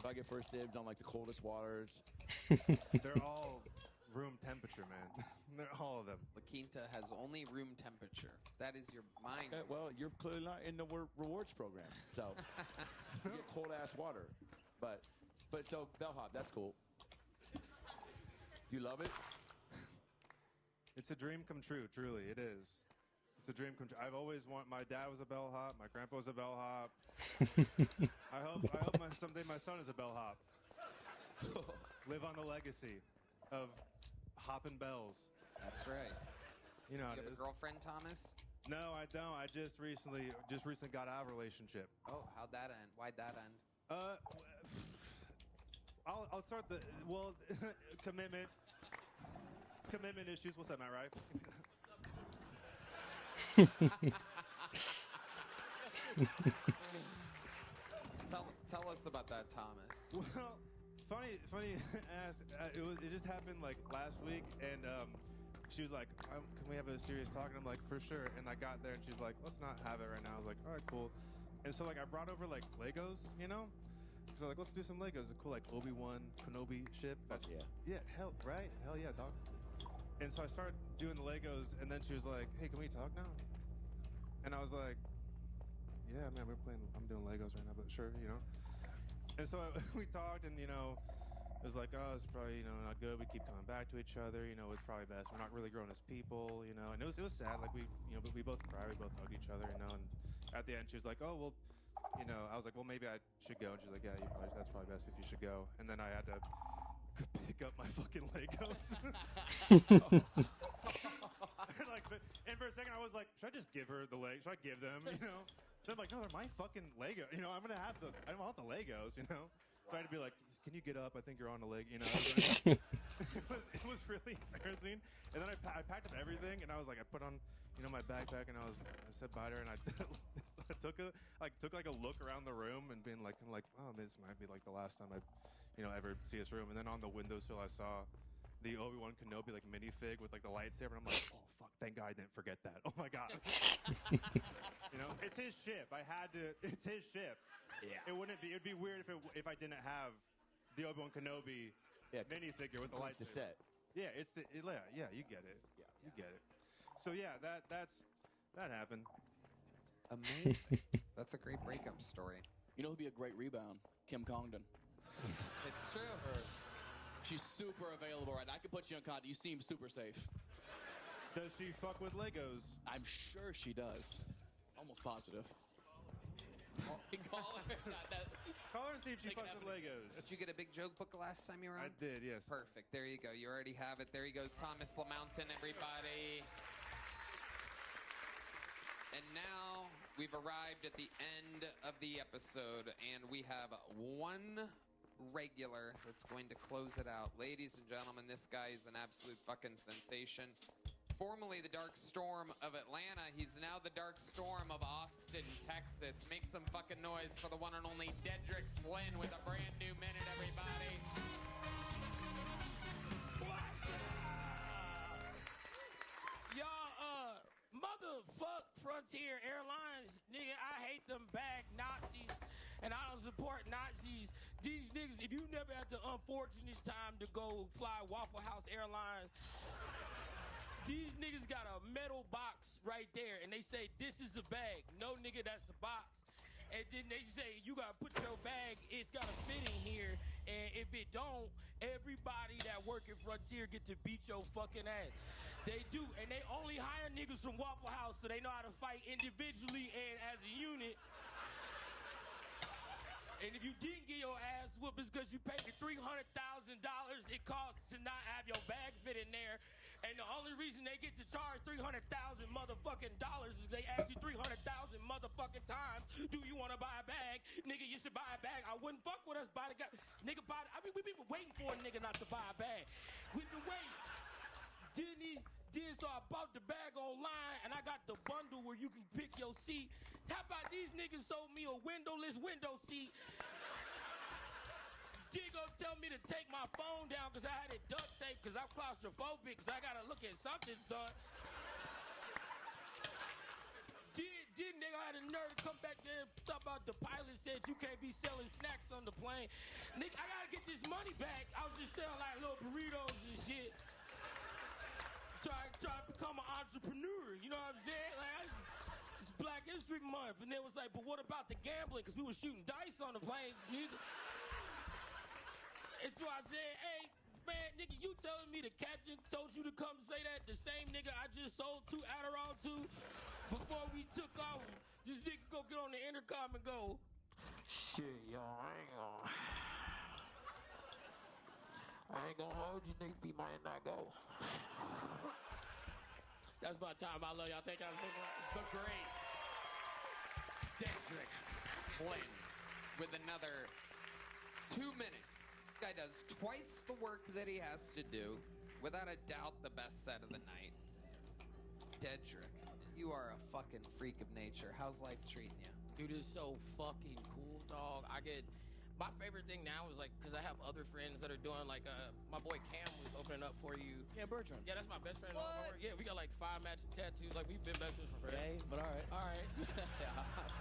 So I get first dibs on like the coldest waters. They're all room temperature, man. They're all of them. La Quinta has only room temperature. That is your mind. Okay, well, you're clearly not in the rewards program, so you get cold ass water. But so bellhop, that's cool. You love it? It's a dream come true, truly. It is. It's a dream come true. I've always wanted. My dad was a bellhop. My grandpa was a bellhop. I hope someday my son is a bellhop. Live on the legacy of hopping bells. That's right. You know how You it have is. a girlfriend, Thomas? No, I don't. I just recently got out of a relationship. Oh, how'd that end? Why'd that end? I'll start commitment issues. What's up, Matt? Right? Tell us about that, Thomas. Well, funny ass. It just happened like last week, and she was like, "Can we have a serious talk?" And I'm like, "For sure." And I got there, and she's like, "Let's not have it right now." I was like, "All right, cool." And so like I brought over like Legos, you know. So like, let's do some Legos. It's cool, like Obi-Wan Kenobi ship. Yeah, hell yeah, dog. And so I started doing the Legos, and then she was like, "Hey, can we talk now?" And I was like, "Yeah, man, I'm doing Legos right now, but sure, you know." And so we talked, and you know, it was like, "Oh, it's probably not good. We keep coming back to each other. You know, it's probably best. We're not really growing as people, you know." And it was sad. Like we both cried. We both hugged each other, you know. And at the end, she was like, "Oh, well." You know, I was like, well, maybe I should go. And she's like, yeah, that's probably best if you should go. And then I had to pick up my fucking Legos. And for a second, I was like, should I just give her the Legos? Should I give them, you know? Then I'm like, no, they're my fucking Lego. You know, I don't want the Legos, you know? So I had to be like, can you get up? I think you're on the leg, you know? It was really embarrassing. And then I packed up everything, and I was like, I put on, my backpack, and I said bye to her, and I took a look around the room and being like, oh, this might be like the last time I, ever see this room. And then on the windowsill, I saw the Obi-Wan Kenobi like minifig with like the lightsaber, and I'm like, oh fuck, thank God I didn't forget that. Oh my God. It's his ship. It's his ship. Yeah. It'd be weird if I didn't have the Obi-Wan Kenobi minifigure with the lightsaber. Set. Yeah, yeah, you get it. Yeah, you get it. So yeah, that happened. Amazing. That's a great breakup story. You know who'd be a great rebound? Kim Congdon. It's true. She's super available right now. I could put you on contact. You seem super safe. Does she fuck with Legos? I'm sure she does. Almost positive. Call her. Call her and see if she fucks with Legos. Did you get a big joke book last time you were on? I did, yes. Perfect. There you go. You already have it. There he goes, Thomas LaMountain, everybody. And now we've arrived at the end of the episode, and we have one regular that's going to close it out. Ladies and gentlemen, this guy is an absolute fucking sensation. Formerly the Dark Storm of Atlanta, he's now the Dark Storm of Austin, Texas. Make some fucking noise for the one and only Dedrick Flynn with a brand new minute, everybody. Y'all, motherfuck Frontier Airlines, nigga, I hate them bag Nazis, and I don't support Nazis. These niggas, if you never had the unfortunate time to go fly Waffle House Airlines, These niggas got a metal box right there, and they say, this is a bag. No, nigga, that's a box. And then they say, you gotta put your bag, it's gotta fit in here, and if it don't, everybody that work at Frontier get to beat your fucking ass. They do, and they only hire niggas from Waffle House so they know how to fight individually and as a unit. And if you didn't get your ass whooped, it's because you paid the $300,000 it costs to not have your bag fit in there. And the only reason they get to charge $300,000 motherfucking dollars is they ask you 300,000 motherfucking times, do you want to buy a bag? Nigga, you should buy a bag. I wouldn't fuck with us, buy the guy. Nigga, buy I mean, we've been waiting for a nigga not to buy a bag. We've been waiting. So I bought the bag online, and I got the bundle where you can pick your seat. How about these niggas sold me a windowless window seat? Digo tell me to take my phone down because I had it duct taped because I'm claustrophobic because I got to look at something, son. Did nigga had a nerve to come back there and talk about the pilot said you can't be selling snacks on the plane. Nigga, I got to get this money back. I was just selling like little burritos and shit. So I tried to become an entrepreneur, you know what I'm saying? Like, it's Black History Month. And they was like, but what about the gambling? Because we were shooting dice on the plane. And so I said, hey, man, nigga, you telling me the captain told you to come say that? The same nigga I just sold 2 Adderall to before we took off. This nigga go get on the intercom and go, shit, y'all, I ain't gonna hold you, niggas. We might not go. That's my time. I love y'all. Thank y'all. The great Dedrick Flynn with another 2 minutes. This guy does twice the work that he has to do. Without a doubt, the best set of the night. Dedrick, you are a fucking freak of nature. How's life treating you? Dude, it's so fucking cool, dog. My favorite thing now is like, because I have other friends that are doing like, my boy Cam was opening up for you. Cam Bertrand. Yeah, that's my best friend. Yeah, we got like 5 matching tattoos. Like, we've been best friends for forever. Okay, but all right. All right.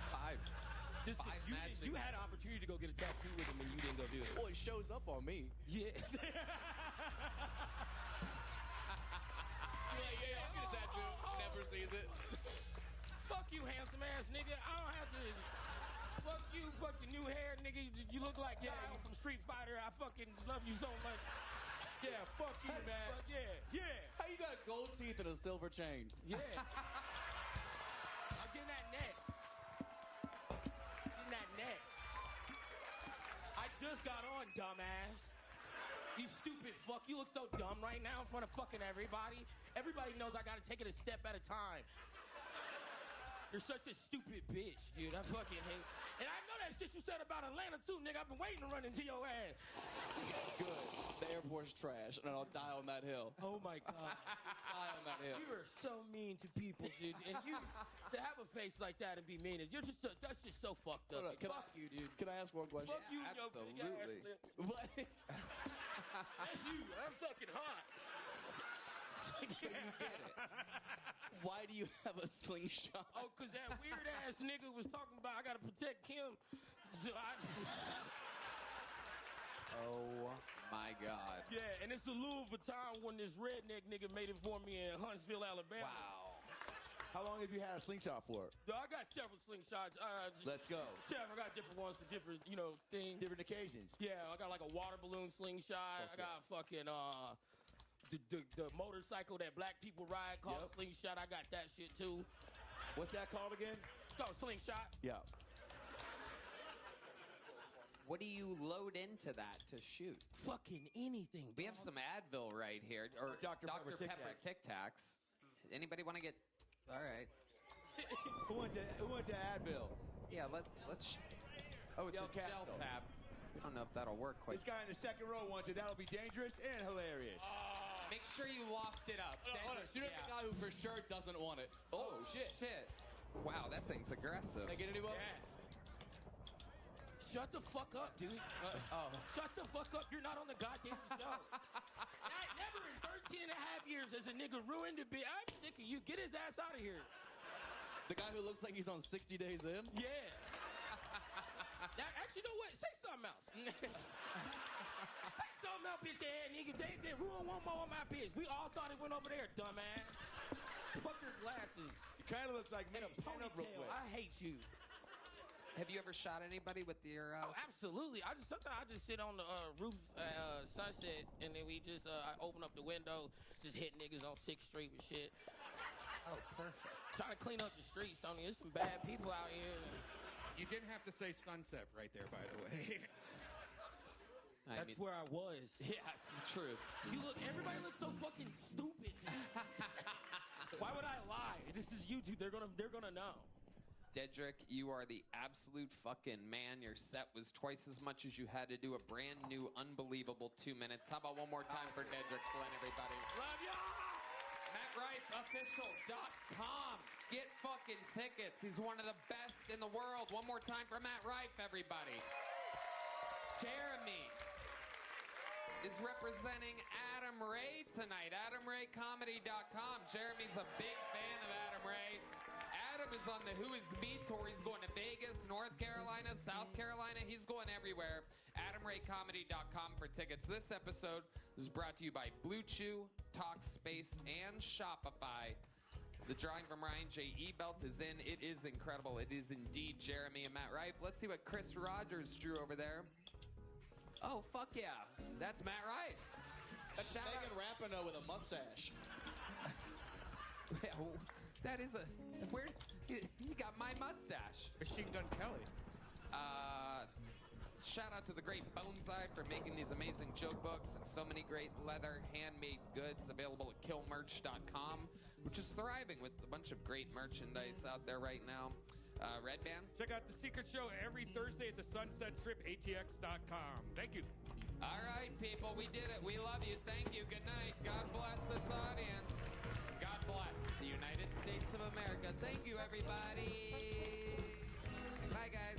Five. You had an opportunity to go get a tattoo with him and you didn't go do it. Well, it shows up on me. Yeah. You're like, yeah, I'll get a tattoo. Never sees it. Fuck you, handsome ass nigga. I don't have to. Fuck you, fucking new hair, nigga. You look like Kyle from Street Fighter. I fucking love you so much. Yeah, fuck you, man. Fuck yeah. How you got gold teeth and a silver chain? Yeah. I'm getting that neck. I just got on, dumbass. You stupid fuck. You look so dumb right now in front of fucking everybody. Everybody knows I gotta take it a step at a time. You're such a stupid bitch, dude. I fucking hate. And I know that shit you said about Atlanta too, nigga. I've been waiting to run into your ass. Good. The airport's trash, and I'll die on that hill. Oh my god. Die on that hill. You are so mean to people, dude. And you to have a face like that and be mean, you're just that's just so fucked up. Fuck you, dude. Can I ask one question? Fuck you and your big ass lips. What? That's you. I'm fucking hot. So you get it. Why do you have a slingshot? Oh, because that weird ass nigga was talking about I gotta protect Kim. So Oh my god. Yeah, and it's a Louis Vuitton when this redneck nigga made it for me in Huntsville, Alabama. Wow. How long have you had a slingshot for? I got several slingshots. Let's go. Several. I got different ones for different, things. Different occasions. Yeah, I got like a water balloon slingshot. I got fucking the motorcycle that black people ride called slingshot. I got that shit too. What's that called again? It's called slingshot. Yeah. What do you load into that to shoot? Fucking anything. We have some Advil right here, or Dr. Pepper Tic Tacs. Anybody want to get? All right. Who went to Advil? Yeah, let's. Oh, it's Del a gel Castro. tab. I don't know if that'll work quite. This guy in the second row wants it. That'll be dangerous and hilarious. Make sure you loft it up. Hold on. Shoot at the guy who for sure doesn't want it. Oh, shit. Wow, that thing's aggressive. Can I get anyone? Yeah. Shut the fuck up, dude. Shut the fuck up. You're not on the goddamn show. I never in 13 and a half years has a nigga ruined a bit. I'm sick of you. Get his ass out of here. The guy who looks like he's on 60 days in? Yeah. Actually, you know what? Say something else. Say something else, bitch ass nigga. shit. Ruin one more of my bitch. We all thought it went over there, dumbass. Fuck your glasses. It kind of looks like me. And a ponytail. I hate you. Have you ever shot anybody with your? Oh, absolutely. Sometimes I just sit on the roof at Sunset, and then we just I open up the window, just hit niggas on 6th Street with shit. Oh, perfect. Try to clean up the streets, Tony. There's some bad people out here. You didn't have to say Sunset right there, by the way. That's where I was. Yeah, it's true. Everybody looks so fucking stupid. Why would I lie? This is YouTube. They're gonna know. Dedrick, you are the absolute fucking man. Your set was twice as much as you had to do a brand new, unbelievable 2 minutes. How about one more time for Dedrick Flynn, everybody? Love y'all! MattRifeOfficial.com. Get fucking tickets. He's one of the best in the world. One more time for Matt Rife, everybody. Jeremy is representing Adam Ray tonight. AdamRayComedy.com. Jeremy's a big fan of Adam Ray. Adam is on the Who Is Me tour. He's going to Vegas, North Carolina, South Carolina. He's going everywhere. AdamRayComedy.com for tickets. This episode is brought to you by Blue Chew, Talkspace, and Shopify. The drawing from Ryan J. Ebelt is in. It is incredible. It is indeed Jeremy and Matt Rife. Let's see what Chris Rogers drew over there. Oh, fuck yeah. That's Matt Rife. Megan Rapinoe with a mustache. That is a... Where... He got my mustache. Machine Gun Kelly. Shout out to the great Bonsai for making these amazing joke books and so many great leather handmade goods available at killmerch.com, which is thriving with a bunch of great merchandise out there right now. Red Band? Check out The Secret Show every Thursday at the Sunset Strip, ATX.com. Thank you. All right, people, we did it. We love you. Thank you. Good night. God bless this audience. God bless the United States of America. Thank you, everybody. Bye, guys.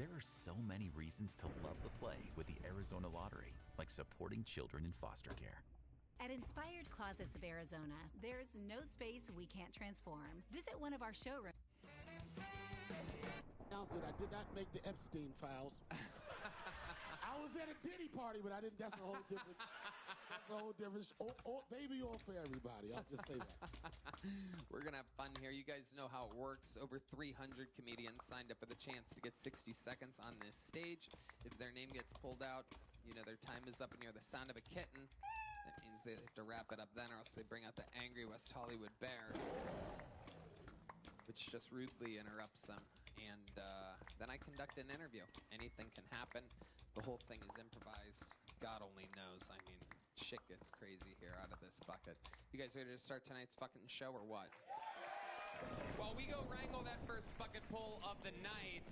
There are so many reasons to love the play with the Arizona Lottery, like supporting children in foster care. At Inspired Closets of Arizona, there's no space we can't transform. Visit one of our showrooms. Announced it. I did not make the Epstein files. I was at a Diddy party, but I didn't. That's a whole different. That's a whole different. Baby oil for everybody. I'll just say that. We're going to have fun here. You guys know how it works. Over 300 comedians signed up for the chance to get 60 seconds on this stage. If their name gets pulled out, you know their time is up and you hear the sound of a kitten. That means they have to wrap it up then, or else they bring out the angry West Hollywood bear, which just rudely interrupts them. And then I conduct an interview. Anything can happen. The whole thing is improvised. God only knows. I mean, shit gets crazy here out of this bucket. You guys ready to start tonight's fucking show or what? While we go wrangle that first bucket pull of the night,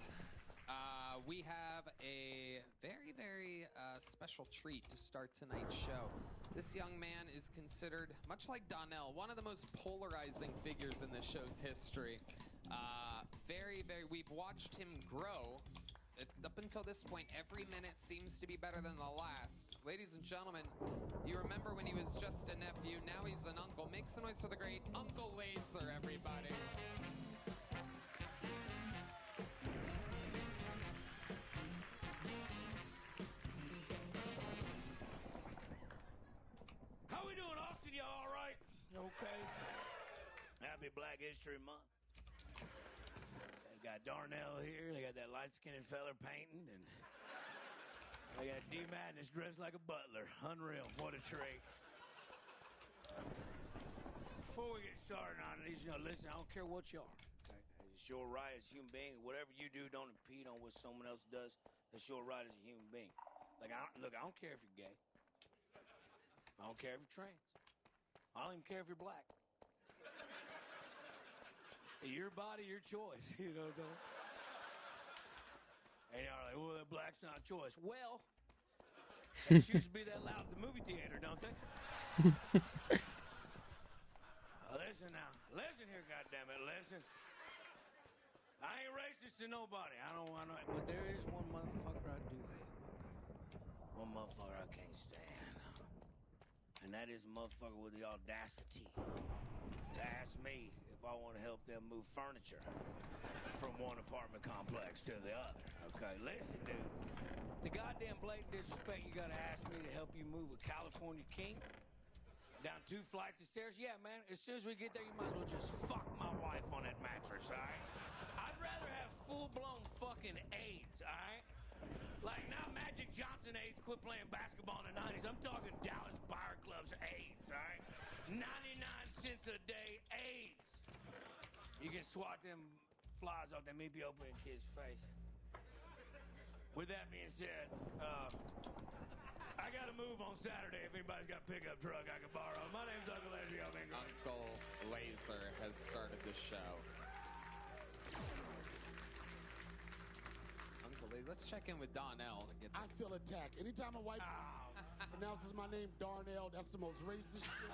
we have a very, very special treat to start tonight's show. This young man is considered, much like Donnell, one of the most polarizing figures in this show's history. We've watched him grow. Up until this point, every minute seems to be better than the last. Ladies and gentlemen, you remember when he was just a nephew, now he's an uncle. Make some noise for the great Uncle Laser, everybody. How we doing, Austin? You all right? You okay? Happy Black History Month. They got Darnell here. They got that light-skinned feller painting, and they got D Madness dressed like a butler. Unreal. What a trait. Before we get started on these, listen, I don't care what you are. Okay? It's your right as a human being. Whatever you do, don't impede on what someone else does. That's your right as a human being. Like, I don't care if you're gay. I don't care if you're trans. I don't even care if you're black. Your body, your choice. You know what I'm saying? And y'all are like, well, that black's not a choice. Well, they choose to be that loud at the movie theater, don't they? Listen now. Listen here, goddammit. Listen. I ain't racist to nobody. I don't want to. But there is one motherfucker I do hate, okay? One motherfucker I can't stand. And that is a motherfucker with the audacity to ask me if I want to help them move furniture from one apartment complex to the other. Okay, listen, dude. The goddamn blatant disrespect you gotta ask me to help you move a California king down 2 flights of stairs? Yeah, man, as soon as we get there, you might as well just fuck my wife on that mattress, all right? I'd rather have full-blown fucking AIDS, all right? Like, not Magic Johnson AIDS, quit playing basketball in the 90s. I'm talking Dallas Fire Club's AIDS, all right? 99 cents a day AIDS. You can swat them flies off that Ethiopia kid's face. With that being said, I gotta move on Saturday if anybody's got a pickup truck I can borrow. My name's Uncle Laser. Uncle Laser has started the show. Uncle Laser, let's check in with Darnell. I feel attacked. Anytime a white announces my name, Darnell, that's the most racist shit.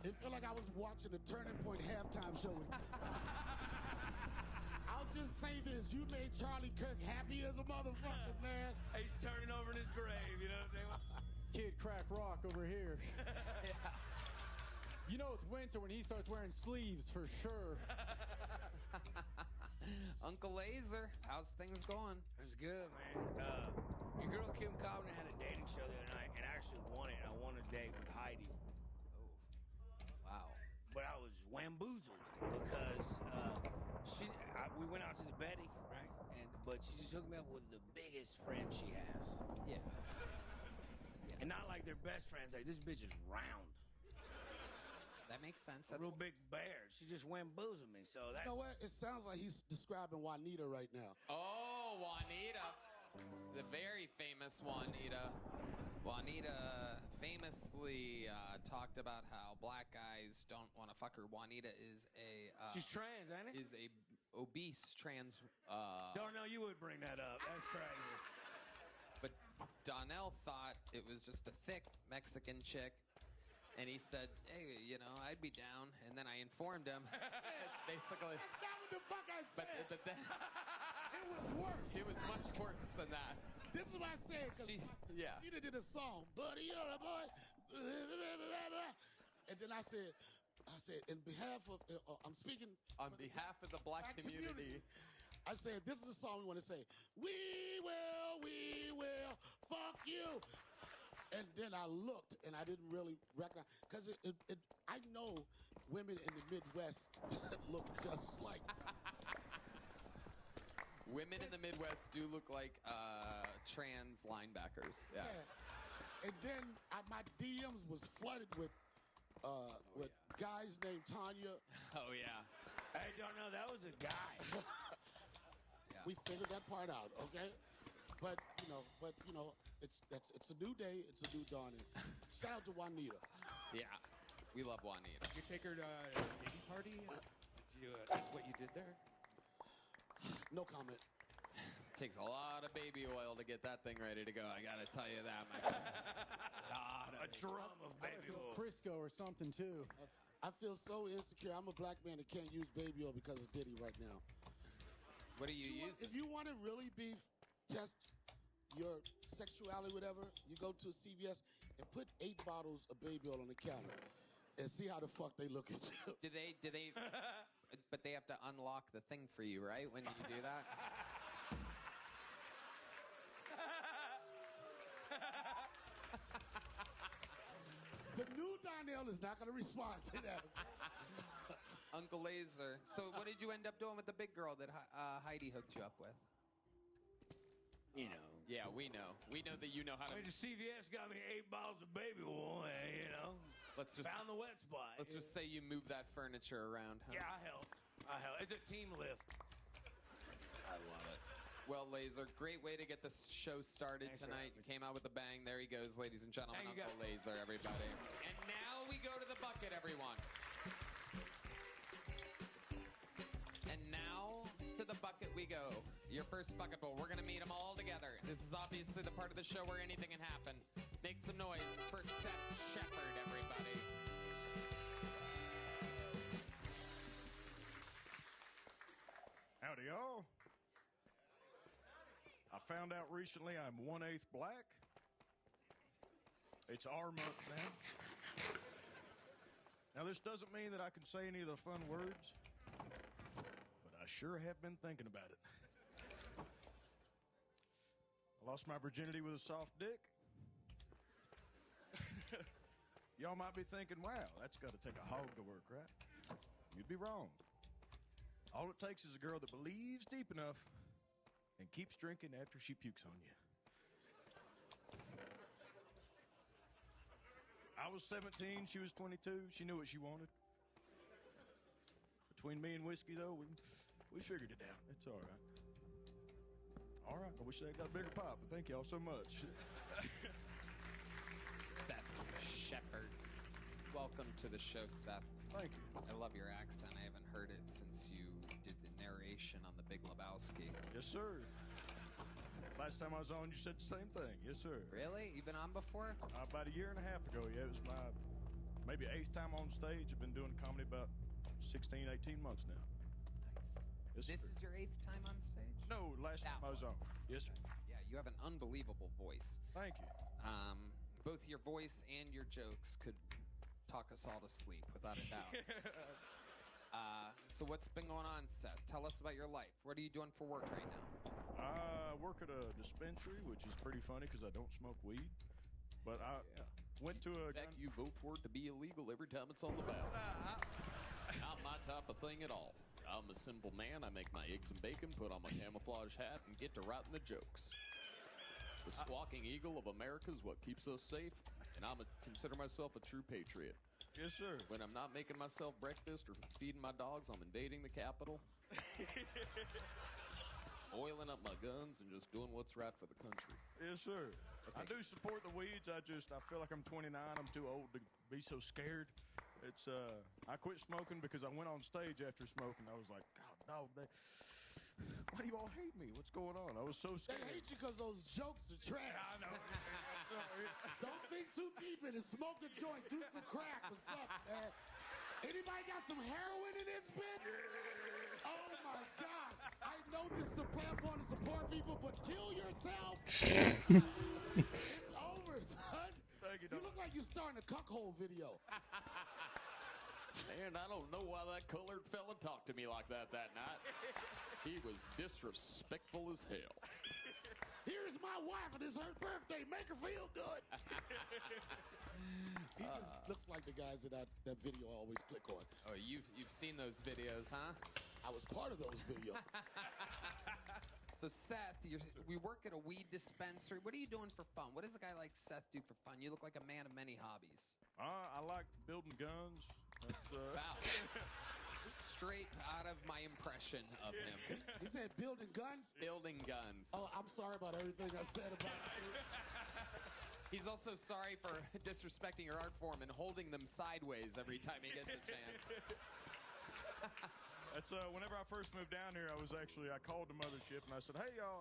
It felt like I was watching the Turning Point halftime show. I'll just say this. You made Charlie Kirk happy as a motherfucker, man. He's turning over in his grave, you know what I'm saying? Kid Crack Rock over here. You know it's winter when he starts wearing sleeves, for sure. Uncle Laser, how's things going? It's good, man. Your girl Kim Cobbner had a dating show the other night and actually won it. I won a date with Heidi. Wow. But I was wamboozled because we went out to the Betty, right? But she just hooked me up with the biggest friend she has. Yeah. And not like they're best friends. Like, this bitch is round. That makes sense. That's a real big bear. She just wamboozled me. So that's... You know what? It sounds like he's describing Juanita right now. Oh, Juanita. The very famous Juanita. Juanita famously talked about how black guys don't want to fuck her. Juanita is a... She's trans, ain't it? Is a obese trans... Darnell, you would bring that up. That's crazy. But Darnell thought it was just a thick Mexican chick. And he said, hey, I'd be down. And then I informed him. It's basically... That's not what the fuck I said. But then... It was worse. It was much worse than that. This is what I said, because Juanita did a song, Buddy, you're a boy. And then I said, in behalf of... I'm speaking... On behalf of the black community. I said, this is a song we want to say. We will fuck you. And then I looked, and I didn't really recognize, because I know women in the Midwest look just like. Women in the Midwest do look like trans linebackers. Yeah. And then my DMs was flooded with guys named Tanya. Oh yeah. Hey, don't know that was a guy. Yeah. We figured that part out, okay? But it's a new day. It's a new dawning. Shout out to Juanita. Yeah, we love Juanita. Did you take her to a baby party? That's what you did there? No comment. Takes a lot of baby oil to get that thing ready to go. I gotta tell you that, man. A drum of baby oil. Crisco or something too. I feel so insecure. I'm a black man that can't use baby oil because of Diddy right now. What do you use? If you want to really test your sexuality, whatever, you go to a CVS and put 8 bottles of baby oil on the counter and see how the fuck they look at you. Do they? But they have to unlock the thing for you, right? When you do that. The new Darnell is not going to respond to that. Uncle Laser. So what did you end up doing with the big girl that Heidi hooked you up with? You know. Yeah, we know. We know that you know how to. I mean, the CVS got me 8 bottles of baby oil, and, you know. Let's just found the wet spot. Let's just say you moved that furniture around, huh? Yeah, I helped. It's a team lift. I love it. Well, Laser, great way to get the show started Thanks for tonight. You came out with a bang. There he goes, ladies and gentlemen. Thank you, Uncle Laser, everybody. And now we go to the bucket, everyone. And now to the bucket we go. Your first bucket bowl. We're going to meet them all together. This is obviously the part of the show where anything can happen. Make some noise for Seth Shepard, everybody. Howdy, y'all. I found out recently I'm 1/8 black. It's our month now. Now, this doesn't mean that I can say any of the fun words, but I sure have been thinking about it. I lost my virginity with a soft dick. Y'all might be thinking, wow, that's got to take a hog to work, right? You'd be wrong. All it takes is a girl that believes deep enough and keeps drinking after she pukes on you. I was 17, she was 22. She knew what she wanted. Between me and whiskey, though, we figured it out. It's all right. All right, I wish I got a bigger pop, but thank y'all so much. Seth Shepard. Welcome to the show, Seth. Thank you. I love your accent. I haven't heard it since you did the narration on The Big Lebowski. Yes, sir. Last time I was on, you said the same thing. Yes, sir. Really? You've been on before? About a year and a half ago, yeah. It was my maybe 8th time on stage. I've been doing comedy about 16, 18 months now. Nice. Yes, This is your 8th time on stage? No, last time I was on. Yes, sir. Yeah, you have an unbelievable voice. Thank you. Both your voice and your jokes could talk us all to sleep, without a doubt. So what's been going on, Seth? Tell us about your life. What are you doing for work right now? I work at a dispensary, which is pretty funny because I don't smoke weed. But I went to a... In fact, you vote for it to be illegal every time it's on the ballot. Not my type of thing at all. I'm a simple man. I make my eggs and bacon, put on my camouflage hat, and get to writing the jokes. The squawking eagle of America is what keeps us safe, and I consider myself a true patriot. Yes, sir. When I'm not making myself breakfast or feeding my dogs, I'm invading the Capitol, oiling up my guns, and just doing what's right for the country. Yes, sir. I do support the weeds. I feel like I'm 29. I'm too old to be so scared. It's I quit smoking because I went on stage after smoking. I was like, God, no, why do you all hate me? What's going on? I was so scared. They hate you because those jokes are trash. I know. Don't think too deep in it. Smoke a joint. Do some crack. What's up, man? Anybody got some heroin in this bitch? Oh, my God. I know this is the platform to support people, but kill yourself. It's over, son. Thank you, You look like you're starting a cuckhole video. And I don't know why that colored fella talked to me like that night. He was disrespectful as hell. Here's my wife, and it's her birthday. Make her feel good. He just looks like the guys that video I always click on. Oh, you've seen those videos, huh? I was part of those videos. So, Seth, we work at a weed dispensary. What are you doing for fun? What does a guy like Seth do for fun? You look like a man of many hobbies. I like building guns. That's, Wow. Straight out of my impression of him. He said building guns? Building guns. Oh, I'm sorry about everything I said about you. He's also sorry for disrespecting your art form and holding them sideways every time he gets a chance. That's whenever I first moved down here, I called the mothership and I said, hey, y'all,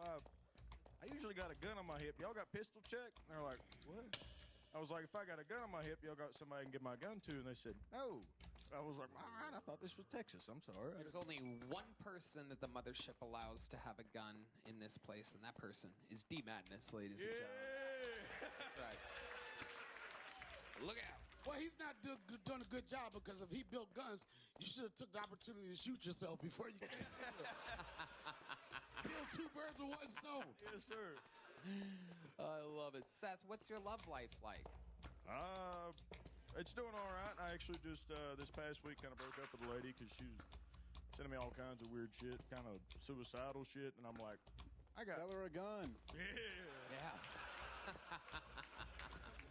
I usually got a gun on my hip. Y'all got pistol check? And they're like, what? I was like, if I got a gun on my hip, y'all got somebody I can give my gun to? And they said, no. I was like, all right, I thought this was Texas. I'm sorry. There's only one person that the mothership allows to have a gun in this place, and that person is D Madness, ladies and gentlemen. That's right. Look out. Well, he's not done a good job because if he built guns, you should have took the opportunity to shoot yourself before you came. Kill two birds with one stone. Yes, sir. I love it. Seth, what's your love life like? It's doing all right. I actually just this past week kind of broke up with a lady because she was sending me all kinds of weird shit, kind of suicidal shit, and I'm like, Sell her a gun. Yeah.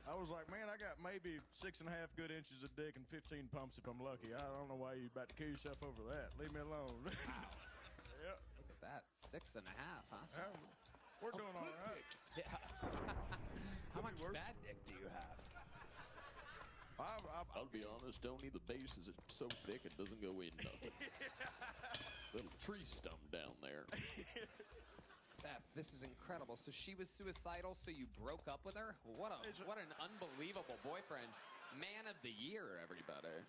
I was like, man, I got maybe 6.5 good inches of dick and 15 pumps if I'm lucky. I don't know why you about to kill yourself over that. Leave me alone. Wow. Yeah. Look at that. 6.5, huh? We're doing all right. Yeah. How much bad dick do you have? I'll be honest, Tony, the base is so thick it doesn't go in nothing. Little tree stump down there. Seth, this is incredible. So she was suicidal, so you broke up with her? What an unbelievable boyfriend. Man of the year, everybody.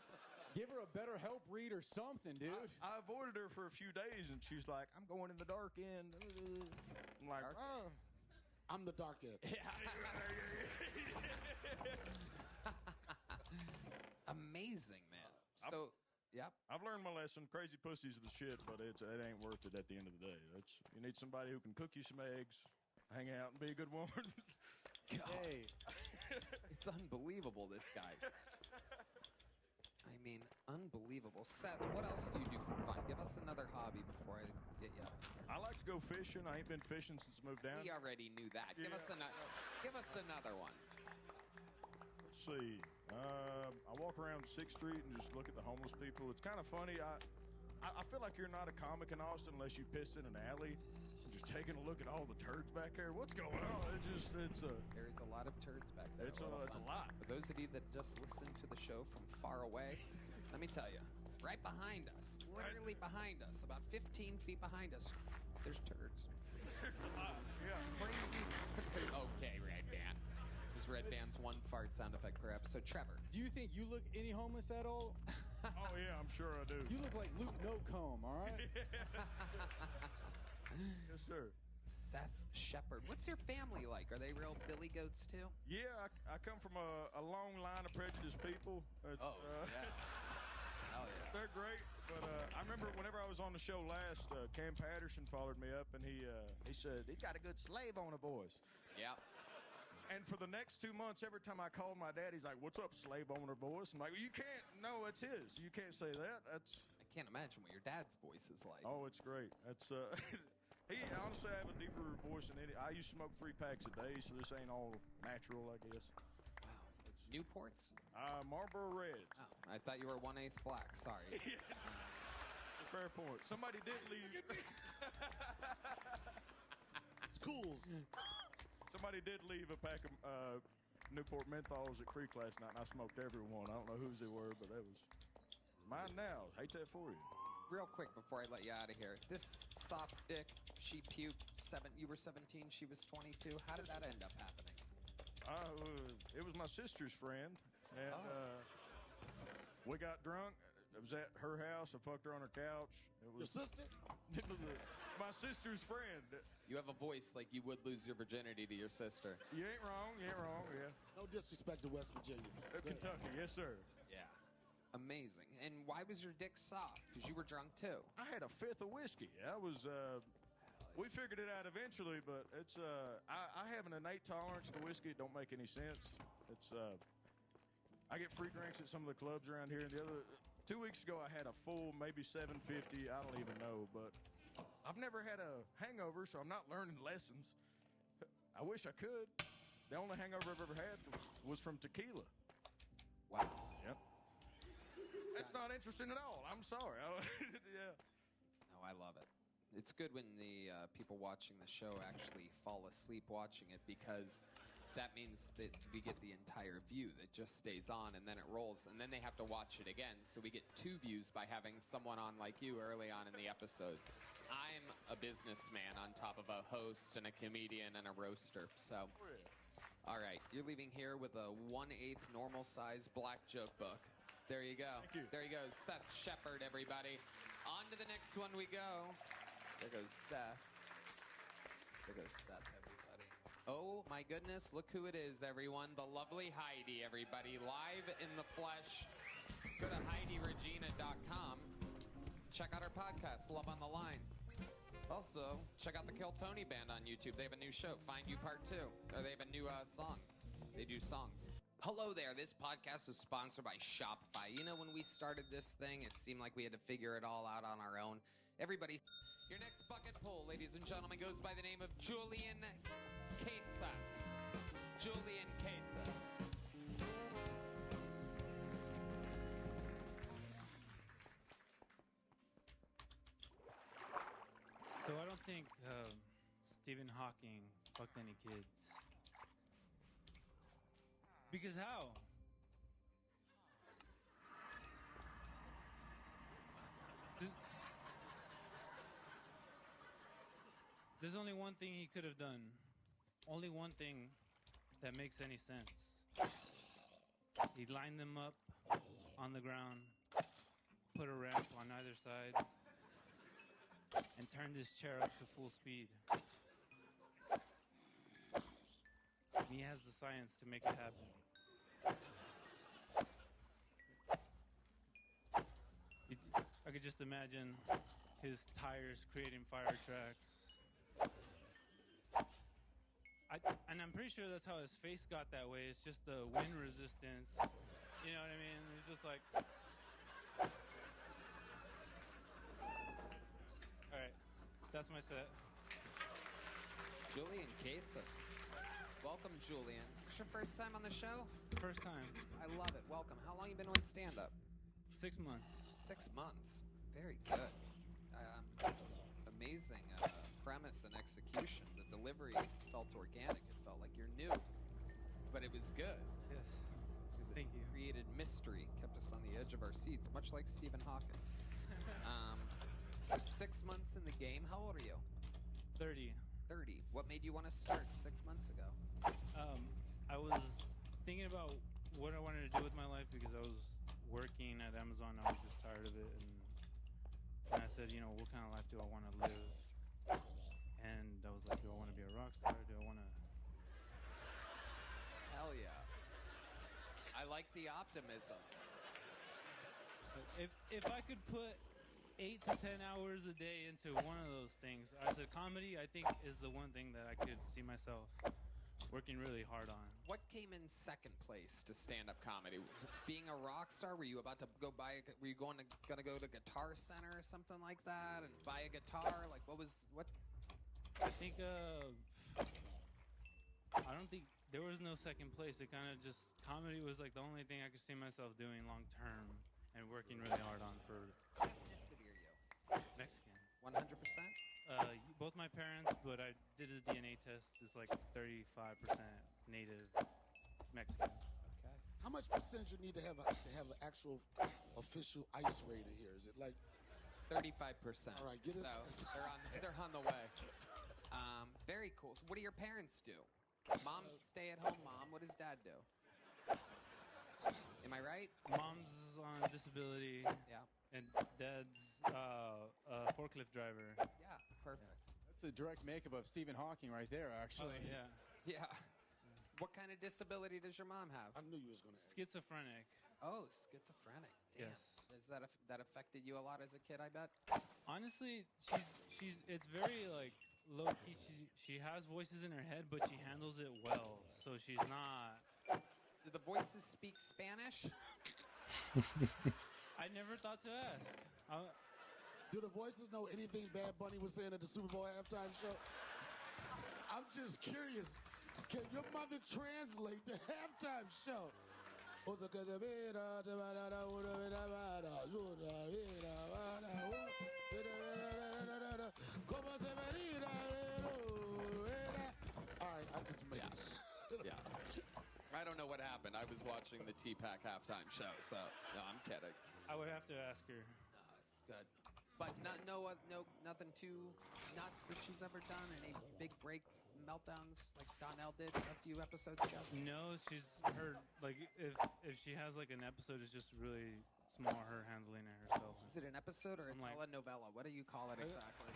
Give her a better help read or something, dude. I avoided her for a few days, and she's like, I'm going in the dark end. I'm like, oh. I'm the dark end. Amazing, man. So, yep. I've learned my lesson. Crazy pussies are the shit, but it ain't worth it at the end of the day. You need somebody who can cook you some eggs, hang out, and be a good woman. Hey. It's unbelievable, this guy. I mean, unbelievable. Seth, what else do you do for fun? Give us another hobby before I get you out of here. I like to go fishing. I ain't been fishing since I moved down. We already knew that. Yeah. Give us another one. Let's see. I walk around 6th Street and just look at the homeless people. It's kind of funny. I feel like you're not a comic in Austin unless you pissed in an alley and just taking a look at all the turds back there. What's going on? There is a lot of turds back there. It's a lot. For those of you that just listen to the show from far away, let me tell you, right behind us, literally behind us, about 15 feet behind us, there's turds. There's a lot. Yeah. Crazy. Okay, Red Band. Is Red Band's one fart sound effect per episode. Trevor. Do you think you look any homeless at all? Oh, yeah, I'm sure I do. You look like Luke No Comb, all right? Yes, sir. Seth Shepard. What's your family like? Are they real billy goats, too? Yeah, I come from a long line of prejudiced people. Yeah. Hell yeah. They're great, but I remember whenever I was on the show last, Cam Patterson followed me up, and he said, he's got a good slave owner voice. Yeah. And for the next 2 months, every time I called my dad, he's like, what's up, slave owner voice? I'm like, well, you can't. No, it's his. You can't say that. I can't imagine what your dad's voice is like. Oh, it's great. That's he honestly, I have a deeper voice than any. I used to smoke 3 packs a day, so this ain't all natural, I guess. Wow. Newports? Marlboro Reds. Oh, I thought you were 1/8 black. Sorry. Fair point. Somebody did leave. Schools. Somebody did leave a pack of Newport menthols at Creek last night, and I smoked every one. I don't know whose they were, but that was mine now. Hate that for you. Real quick before I let you out of here, this soft dick, she puked. You were 17, she was 22. How did that end up happening? It was my sister's friend, and we got drunk. It was at her house. I fucked her on her couch. It was your sister? It was my sister's friend. You have a voice like you would lose your virginity to your sister. You ain't wrong. You ain't wrong. Yeah. No disrespect to West Virginia. Kentucky, yes, sir. Yeah. Amazing. And why was your dick soft? Because you were drunk too. I had a 5th of whiskey. I was. We figured it out eventually, but it's. I have an innate tolerance to whiskey. It don't make any sense. It's. I get free drinks at some of the clubs around here. And the other 2 weeks ago, I had a full, maybe 750. I don't even know, but I've never had a hangover, so I'm not learning lessons. I wish I could. The only hangover I've ever had was from tequila. Wow. Yep. That's not interesting at all. I'm sorry. Yeah. No, I love it. It's good when the people watching the show actually fall asleep watching it, because that means that we get the entire view that just stays on, and then it rolls, and then they have to watch it again. So we get 2 views by having someone on like you early on in the episode. I'm a businessman on top of a host and a comedian and a roaster. So, all right, you're leaving here with a 1/8 normal size black joke book. There you go. Thank you. There you go. Seth Shepard, everybody. On to the next one we go. There goes Seth. There goes Seth, everybody. Oh, my goodness. Look who it is, everyone. The lovely Heidi, everybody. Live in the flesh. Go to HeidiRegina.com. Check out our podcast, Love on the Line. Also, check out the Kill Tony Band on YouTube. They have a new show, Find You Part 2. Or they have a new song. They do songs. Hello there. This podcast is sponsored by Shopify. You know, when we started this thing, it seemed like we had to figure it all out on our own. Everybody. Your next bucket pull, ladies and gentlemen, goes by the name of Julian Casas. Julian Casas. So I don't think Stephen Hawking fucked any kids. Because how? There's only one thing he could have done. Only one thing that makes any sense. He lined them up on the ground, put a ramp on either side, and turned his chair up to full speed. And he has the science to make it happen. I could just imagine his tires creating fire tracks. And I'm pretty sure that's how his face got that way. It's just the wind resistance. You know what I mean? He's just like... All right, that's my set. Julian Casas. Welcome, Julian. Is this your first time on the show? First time. I love it. Welcome. How long you been doing stand-up? 6 months. 6 months. Very good. Amazing premise and execution. The delivery felt organic. It felt like you're new. But it was good. Yes. Thank you. Created mystery. Kept us on the edge of our seats, much like Stephen Hawking. So 6 months in the game. How old are you? 30. 30. What made you want to start 6 months ago? I was thinking about what I wanted to do with my life because I was working at Amazon. I was just tired of it. And I said, you know, what kind of life do I want to live? And I was like, do I want to be a rock star? Do I want to... Hell yeah. I like the optimism. If I could put 8 to 10 hours a day into one of those things, as a comedy, I think is the one thing that I could see myself working really hard on. What came in second place to stand-up comedy? Being a rock star? Were you about to go buy? Were you gonna go to Guitar Center or something like that and buy a guitar? Like what? I think I don't think there was no second place. It kind of just comedy was like the only thing I could see myself doing long term and working really hard on for. What ethnicity are you? Mexican. 100%. Both my parents, but I did a DNA test. It's like 35% native Mexican. Okay. How much percentage you need to have an actual official ICE raider here? Is it like 35%? All right, get it. So they're on the way. Very cool. So what do your parents do? Mom's stay-at-home mom. What does dad do? Am I right? Mom's on disability. Yeah. And dad's a forklift driver. Yeah, perfect. That's a direct makeup of Stephen Hawking right there, actually. Oh, yeah. Yeah. What kind of disability does your mom have? I knew you was gonna. Schizophrenic. Oh, schizophrenic. Damn. Yes. Is that affected you a lot as a kid? I bet. Honestly, she's it's very like low key. She has voices in her head, but she handles it well. So she's not. Do the voices speak Spanish? I never thought to ask. Do the voices know anything Bad Bunny was saying at the Super Bowl halftime show? I'm just curious. Can your mother translate the halftime show? All right, I just made it. Yeah. I don't know what happened. I was watching the T-Pack halftime show, so no, I'm kidding. I would have to ask her. It's good. But nothing too nuts that she's ever done. Any big break meltdowns like Donnell did a few episodes ago? No, she's her like if she has like an episode, it's just really small her handling it herself. Is it an episode or a telenovela? What do you call it exactly?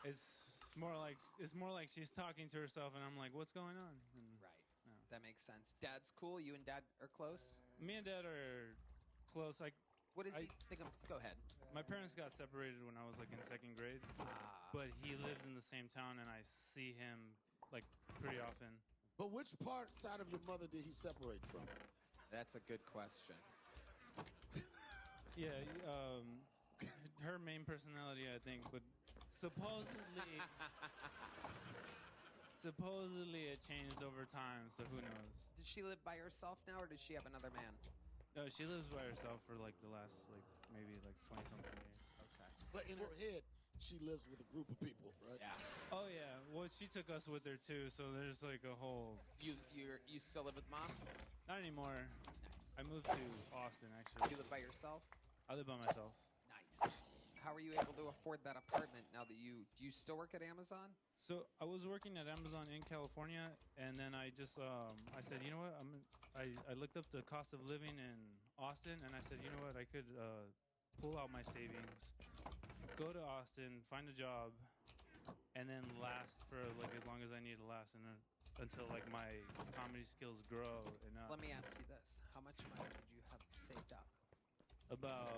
It's more like she's talking to herself, and I'm like, what's going on? And, right. Yeah. That makes sense. Dad's cool. You and Dad are close. Me and Dad are close. Like, what does he think of? Go ahead. My parents got separated when I was like in second grade, but he lives in the same town, and I see him like pretty often. But which part side of your mother did he separate from? That's a good question. Yeah, her main personality, I think, would supposedly it changed over time. So who knows? Does she live by herself now, or does she have another man? No, she lives by herself for like the last maybe 20-something years. Okay. But in her head, she lives with a group of people, right? Yeah. Oh yeah. Well, she took us with her too, so there's like a whole. You still live with mom? Not anymore. I moved to Austin actually. You live by yourself? I live by myself. Nice. How are you able to afford that apartment now that do you still work at Amazon? So I was working at Amazon in California, and then I just I said, you know what, I looked up the cost of living in Austin, and I said, you know what, I could pull out my savings, go to Austin, find a job, and then last for like as long as I need to last, and then until like my comedy skills grow enough. Let me ask you this: how much money did you have saved up? About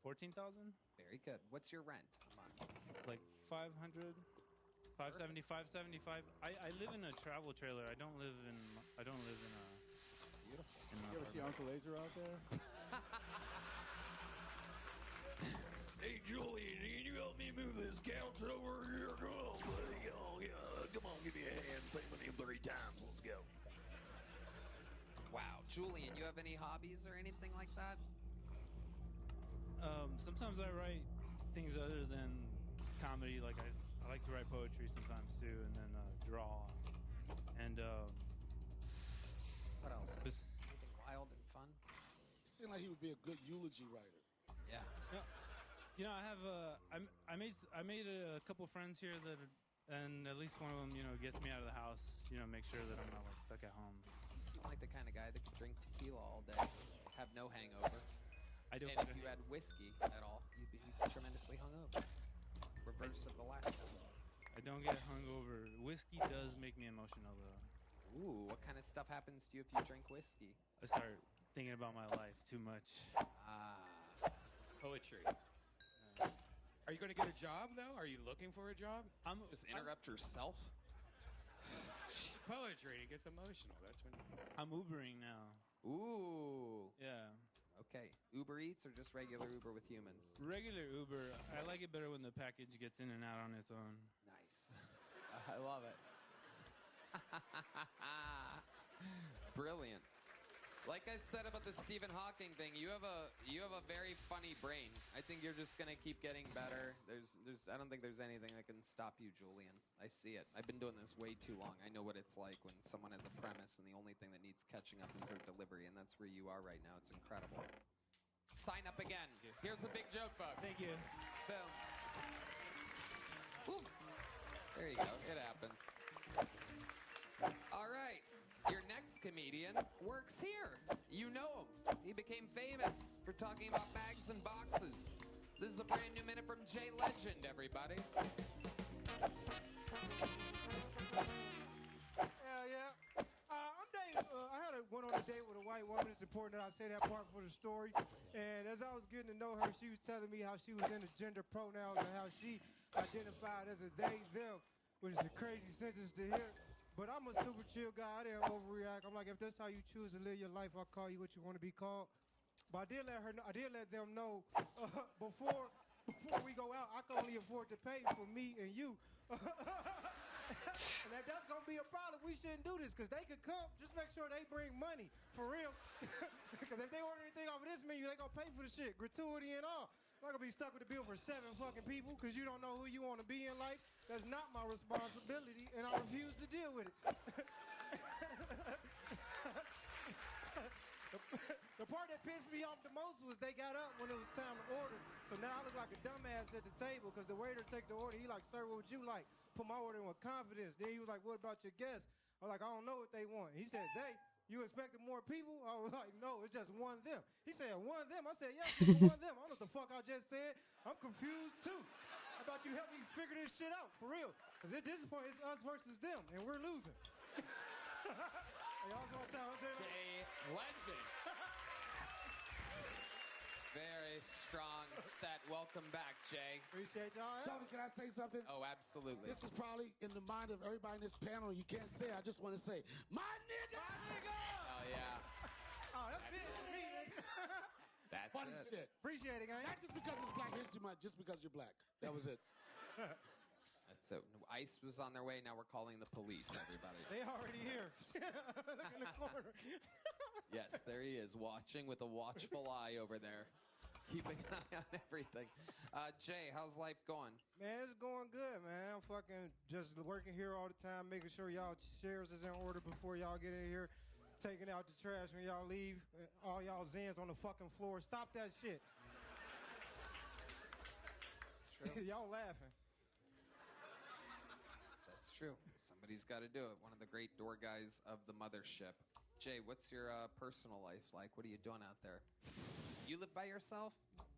14,000. Very good. What's your rent a month? Like 500, 570, 575. I live in a travel trailer. I don't live in a. Beautiful. You ever see Uncle Laser out there? Hey, Julian, can you help me move this couch over here? Come on, buddy. Oh, yeah. Come on, give me a hand. Say my name 3 times. Let's go. Wow, Julian, you have any hobbies or anything like that? Sometimes I write things other than comedy. Like I like to write poetry sometimes too, and then draw. And what else? Anything wild and fun? It seemed like he would be a good eulogy writer. Yeah. You know, I have I made a couple friends here that, and at least one of them, you know, gets me out of the house. You know, make sure that I'm not like stuck at home. You seem like the kind of guy that could drink tequila all day, have no hangover. I don't. And if you had whiskey at all, you'd be tremendously hungover. Reverse of the last one. I don't get hungover. Whiskey does make me emotional though. Ooh, what kind of stuff happens to you if you drink whiskey? I start thinking about my life too much. Poetry. Are you going to get a job though? Are you looking for a job? Just interrupt yourself. Poetry, it gets emotional. That's when. I'm Ubering now. Ooh. Yeah. Okay. Uber Eats or just regular Uber with humans? Regular Uber. I like it better when the package gets in and out on its own. Nice. I love it. Brilliant. Like I said about the Stephen Hawking thing, you have a very funny brain. I think you're just gonna keep getting better. I don't think there's anything that can stop you, Julian. I see it. I've been doing this way too long. I know what it's like when someone has a premise and the only thing that needs catching up is their delivery, and that's where you are right now. It's incredible. Sign up again. Here's the big joke book. Thank you. Boom. Woo. There you go. It happens. All right. Your next comedian works here. You know him. He became famous for talking about bags and boxes. This is a brand new minute from Jay Legend, everybody. Yeah. Went on a date with a white woman. It's important that I say that part for the story. And as I was getting to know her, she was telling me how she was into gender pronouns and how she identified as a they, them, which is a crazy sentence to hear. But I'm a super chill guy. I didn't overreact. I'm like, if that's how you choose to live your life, I'll call you what you want to be called. But I did let them know before we go out, I can only afford to pay for me and you. And that's going to be a problem. We shouldn't do this because they could come. Just make sure they bring money. For real. Because if they order anything off of this menu, they going to pay for the shit. Gratuity and all. I'm not going to be stuck with a bill for 7 fucking people because you don't know who you want to be in life. That's not my responsibility, and I refuse to deal with it. The part that pissed me off the most was they got up when it was time to order. So now I look like a dumbass at the table because the waiter take the order. He like, sir, what would you like? Put my order in with confidence. Then he was like, what about your guests? I was like, I don't know what they want. He said, they? You expected more people? I was like, no, it's just one them. He said, one them? I said, yes, it's one them. I don't know what the fuck I just said. I'm confused too. How about you help me figure this shit out, for real? Because at this point, it's us versus them, and we're losing. Y'all want to tell Jay Legend. Very strong set Welcome back, Jay. Appreciate y'all. Tony, can I say something? Oh, absolutely. This is probably in the mind of everybody in this panel. You can't say it. I just want to say, my nigga! My nigga! Oh, yeah. Oh, that's big for me, nigga. That's Funny it. shit. Appreciate it, guys. Not just because it's Black History Month, just because you're black. That was it. That's it. ICE was on their way. Now we're calling the police, everybody. They already here. Look in the corner. Yes, there he is, watching with a watchful eye over there. Keeping an eye on everything. Jay, how's life going? Man, it's going good, man. I'm fucking just working here all the time, making sure y'all chairs is in order before y'all get in here, taking out the trash when y'all leave. All y'all Zans on the fucking floor. Stop that shit. That's true. Y'all laughing. That's true. Somebody's got to do it. One of the great door guys of the mothership. Jay, what's your personal life like? What are you doing out there? You live by yourself?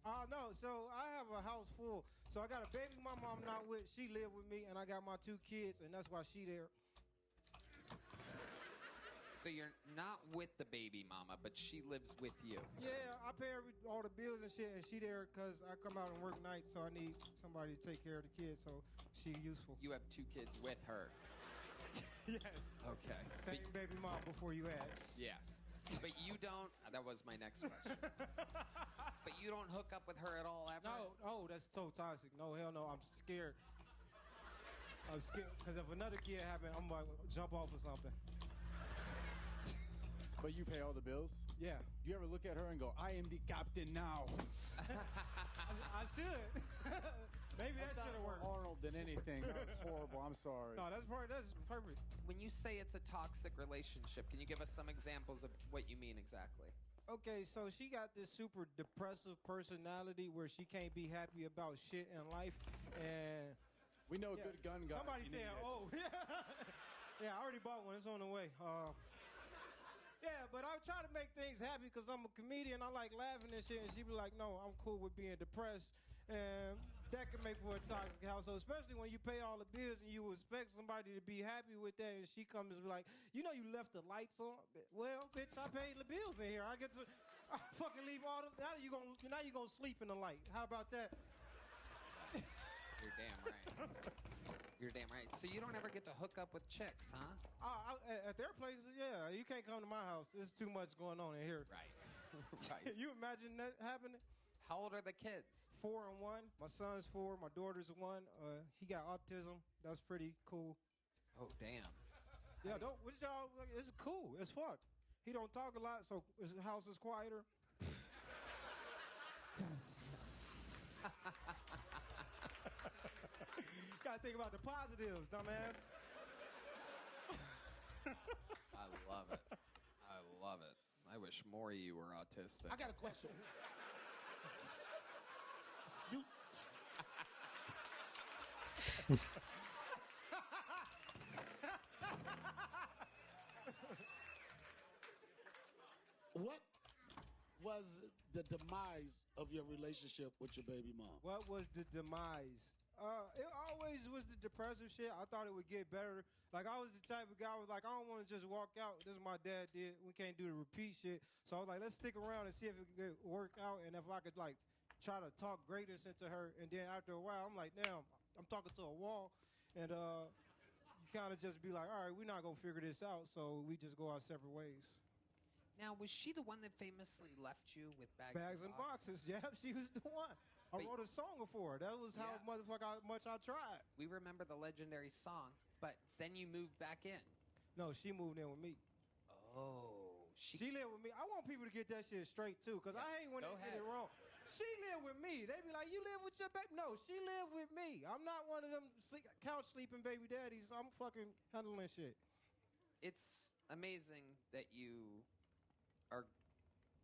No. So I have a house full. So I got a baby mama I'm not with. She live with me, and I got my 2 kids, and that's why she there. So you're not with the baby mama, but she lives with you. Yeah, I pay all the bills and shit, and she there because I come out and work nights, so I need somebody to take care of the kids, so she useful. You have 2 kids with her. Yes. Okay. Same baby mom before you ask. Yes. But you don't. That was my next question. But you don't hook up with her at all ever? No. Oh, that's so toxic. No, hell no. I'm scared. I'm scared because if another kid happened, I'm like jump off or something. But you pay all the bills? Yeah. You ever look at her and go, I am the captain now? I should. Maybe that should have worked. Arnold than anything. That was horrible. I'm sorry. No, that's perfect. When you say it's a toxic relationship, can you give us some examples of what you mean exactly? Okay, so she got this super depressive personality where she can't be happy about shit in life, and we know a good gun guy. Somebody said, "Oh, yeah, I already bought one. It's on the way." Yeah, but I try to make things happy because I'm a comedian. I like laughing and shit, and she be like, "No, I'm cool with being depressed," and that can make for a toxic household, especially when you pay all the bills and you expect somebody to be happy with that, and she comes and be like, "You know, you left the lights on." Well, bitch, I paid the bills in here. I fucking leave all the. Now you gonna sleep in the light. How about that? You're damn right. You're damn right. So you don't ever get to hook up with chicks, huh? At their places, yeah. You can't come to my house. There's too much going on in here. Right. Right. You imagine that happening? How old are the kids? 4 and 1. My son's 4. My daughter's 1. He got autism. That's pretty cool. Oh, damn. Yeah, it's cool. It's fuck. He don't talk a lot, so his house is quieter. Gotta think about the positives, dumbass. I love it. I love it. I wish more of you were autistic. I got a question. You. What was the demise of your relationship with your baby mom? What was the demise? It always was the depressive shit. I thought it would get better. Like, I was the type of guy who was like, I don't want to just walk out. This is what my dad did. We can't do the repeat shit. So I was like, let's stick around and see if it could work out. And if I could, like, try to talk greatness into her. And then after a while, I'm like, damn, I'm talking to a wall. And you kind of just be like, all right, we're not going to figure this out. So we just go our separate ways. Now, was she the one that famously left you with bags and boxes? Yeah, she was the one. I wrote a song for her. That was how much I tried. We remember the legendary song, but then you moved back in. No, she moved in with me. Oh. She lived with me. I want people to get that shit straight, too, because I hate when they get it wrong. She lived with me. They be like, you live with your baby? No, she lived with me. I'm not one of them couch sleeping baby daddies. I'm fucking handling shit. It's amazing that you are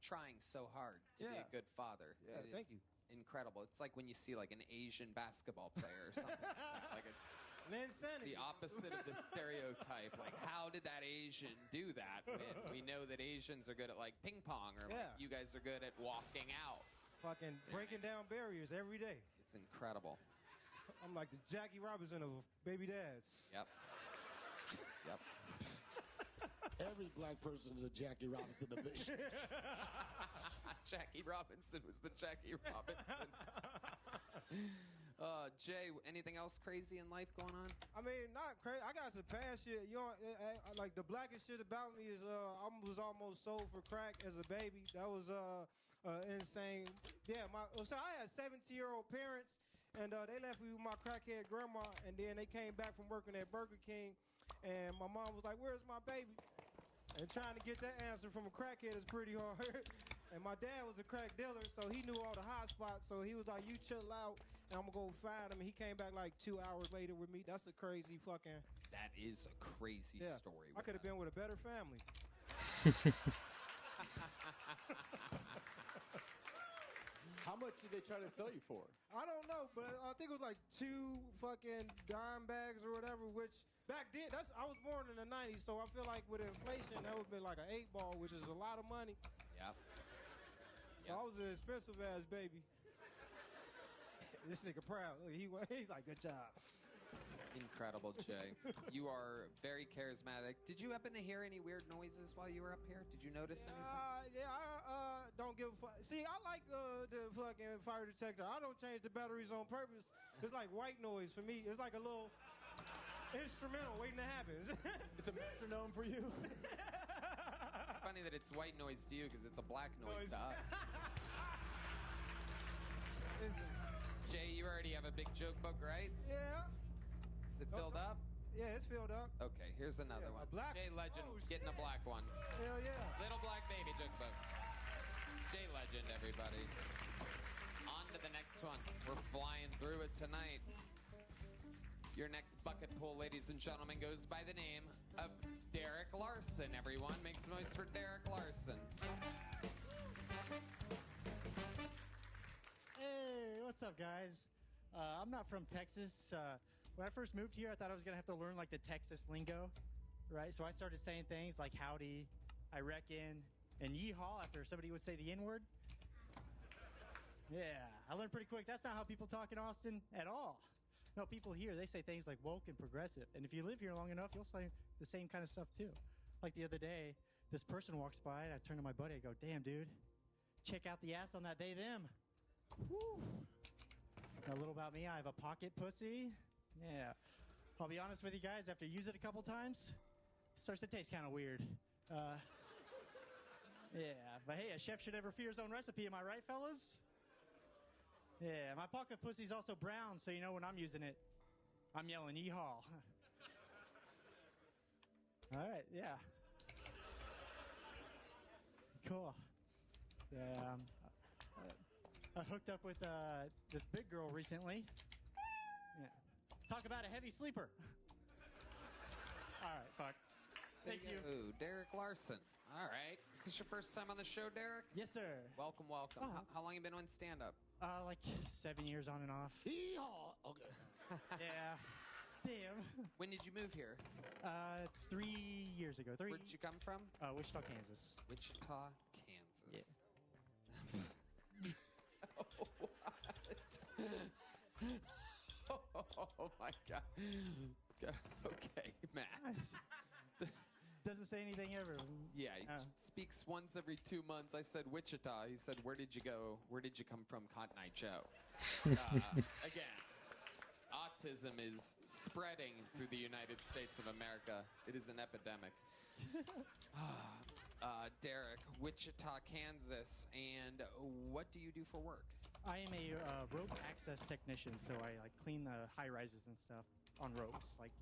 trying so hard to be a good father. Yeah, thank you. Incredible. It's like when you see like an Asian basketball player or something. Like it's insanity. The opposite of the stereotype. Like, how did that Asian do that? When we know that Asians are good at like ping pong, or like you guys are good at walking out. Fucking breaking down barriers every day. It's incredible. I'm like the Jackie Robinson of baby dads. Yep. Yep. Every black person is a Jackie Robinson of it. Jackie Robinson was the Jackie Robinson. Jay, anything else crazy in life going on? I mean, not crazy. I got some past shit. You know, like the blackest shit about me is I was almost sold for crack as a baby. That was insane. Yeah, so I had 17-year-old parents, and they left me with my crackhead grandma, and then they came back from working at Burger King, and my mom was like, "Where's my baby?" And trying to get that answer from a crackhead is pretty hard. And my dad was a crack dealer, so he knew all the hot spots. So he was like, "You chill out, and I'm gonna go find him." And he came back like 2 hours later with me. That's a crazy fucking. That is a crazy story. I could have been with a better family. How much did they try to sell you for? I don't know, but I think it was like 2 fucking dime bags or whatever. Which back then, I was born in the '90s, so I feel like with inflation, that would have been like an 8-ball, which is a lot of money. Yep. So I was an expensive ass baby. This nigga proud. Look, he's like, "Good job." Incredible, Jay. You are very charismatic. Did you happen to hear any weird noises while you were up here? Did you notice anything? Yeah, I don't give a fuck. See, I like the fucking fire detector. I don't change the batteries on purpose. It's like white noise for me. It's like a little instrumental waiting to happen. It's a metronome for you. Funny that it's white noise to you because it's a black noise to us. Jay, you already have a big joke book, right? Yeah. Is it filled up? Yeah, it's filled up. Okay, here's another one. Jay Legend getting a black one. Hell yeah. Little black baby joke book. Jay Legend, everybody. On to the next one. We're flying through it tonight. Your next bucket pull, ladies and gentlemen, goes by the name of Derek Larson. Everyone, make some noise for Derek Larson. Hey, what's up, guys? I'm not from Texas. When I first moved here, I thought I was going to have to learn, like, the Texas lingo, right? So I started saying things like howdy, I reckon, and yeehaw after somebody would say the N-word. Yeah, I learned pretty quick. That's not how people talk in Austin at all. No, people here, they say things like woke and progressive. And if you live here long enough, you'll say the same kind of stuff, too. Like the other day, this person walks by, and I turn to my buddy, I go, "Damn, dude, check out the ass on that they, them." Woo. Now, a little about me, I have a pocket pussy. Yeah. I'll be honest with you guys, after you use it a couple times, it starts to taste kind of weird. Yeah, but hey, a chef should never fear his own recipe, am I right, fellas? Yeah, my pocket pussy's also brown, so you know when I'm using it, I'm yelling yeehaw. All right, yeah. Cool. Yeah, I hooked up with this big girl recently. Yeah. Talk about a heavy sleeper. All right, fuck. Thank you. Ooh, Derek Larson. All right. Is this your first time on the show, Derek? Yes, sir. Welcome, welcome. Oh, How long you been on stand-up? Like 7 years on and off. Hee-haw. Okay. Yeah. Damn. When did you move here? 3 years ago. Where'd you come from? Wichita, Kansas. Wichita, Kansas. Yeah. Oh my God. Okay, Matt. Doesn't say anything ever. Yeah, he speaks once every 2 months. I said Wichita. He said, "Where did you go? Where did you come from?" Cotton Eye Joe. Again, autism is spreading through the United States of America. It is an epidemic. Derek, Wichita, Kansas. And what do you do for work? I am a rope access technician, so I like clean the high rises and stuff on ropes, like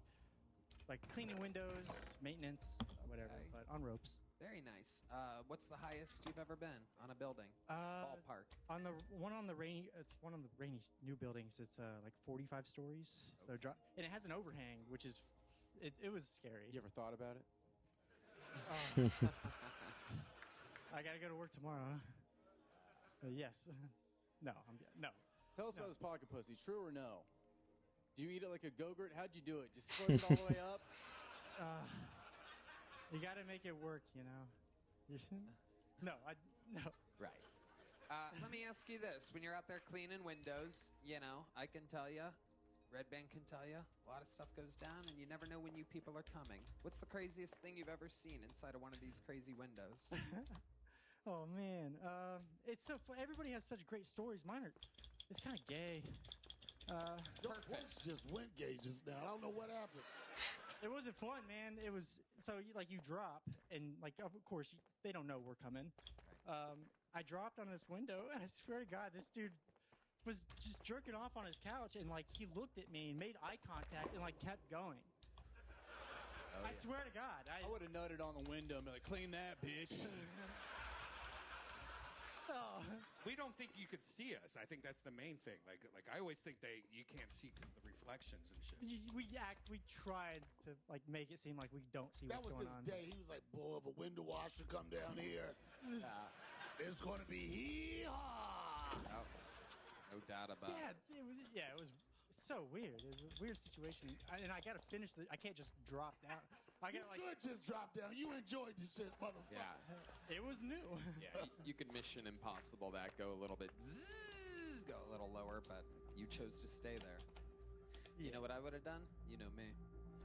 cleaning windows, maintenance, whatever, but on ropes. Very nice. What's the highest you've ever been on a building? Ballpark. On the one on the rainy, it's one of the rainy new buildings. It's like 45 stories. Okay. So and it has an overhang, which is it was scary. You ever thought about it? I gotta go to work tomorrow. Yes. No. No. Tell us about this pocket pussy. True or no? Do you eat it like a Go-Gurt? How'd you do it? Just slurp it all the way up? You got to make it work, you know. No. Right. Let me ask you this: when you're out there cleaning windows, you know, I can tell you, Red Band can tell you, a lot of stuff goes down, and you never know when you people are coming. What's the craziest thing you've ever seen inside of one of these crazy windows? Oh man, it's so fun. Everybody has such great stories. Mine are it's kind of gay. Your voice just went gay just now. I don't know what happened. It wasn't fun, man. It was so you drop and like of course they don't know we're coming. I dropped on this window and I swear to God, this dude was just jerking off on his couch and like he looked at me and made eye contact and like kept going. I swear to God, I would have nutted on the window and be like, "Clean that, bitch." Oh. We don't think you could see us. I think that's the main thing. Like I always think you can't see the reflections and shit. We tried to like make it seem like we don't see That what's was going his on. day. He was like, boy, if a window washer come down here, it's going to be hee-haw. No doubt about it. It was so weird. It was a weird situation, and I got to finish I can't just drop down. I got You could just drop down. You enjoyed this shit, motherfucker. Yeah. It was new. Yeah, you could Mission Impossible that, go a little bit, go a little lower, but you chose to stay there. You know what I would have done? You know me.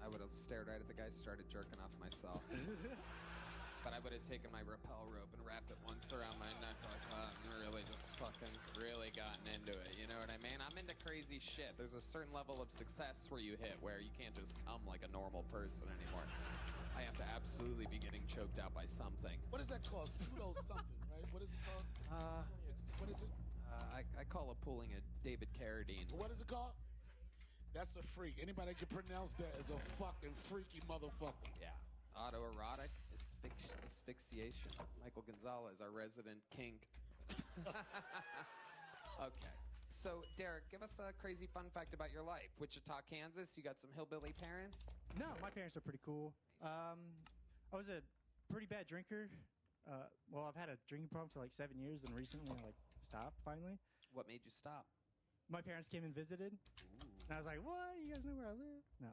I would have stared right at the guy, started jerking off myself. But I would have taken my rappel rope and wrapped it once around my neck like that and really just fucking really gotten into it. You know what I mean? I'm into crazy shit. There's a certain level of success where you hit where you can't just come like a normal person anymore. I have to absolutely be getting choked out by something. What is that called? Pseudo something, right? What is it called? What is it? I call it pulling a David Carradine. What is it called? That's a freak. Anybody can pronounce that as a fucking freaky motherfucker. Yeah. Autoerotic asphyxiation. Michael Gonzalez, our resident kink. Okay. So, Derek, give us a crazy fun fact about your life. Wichita, Kansas, you got some hillbilly parents? No, my parents are pretty cool. I was a pretty bad drinker. Well, I've had a drinking problem for like 7 years, and recently I stopped finally. What made you stop? My parents came and visited, and I was like, "What? You guys know where I live?" No,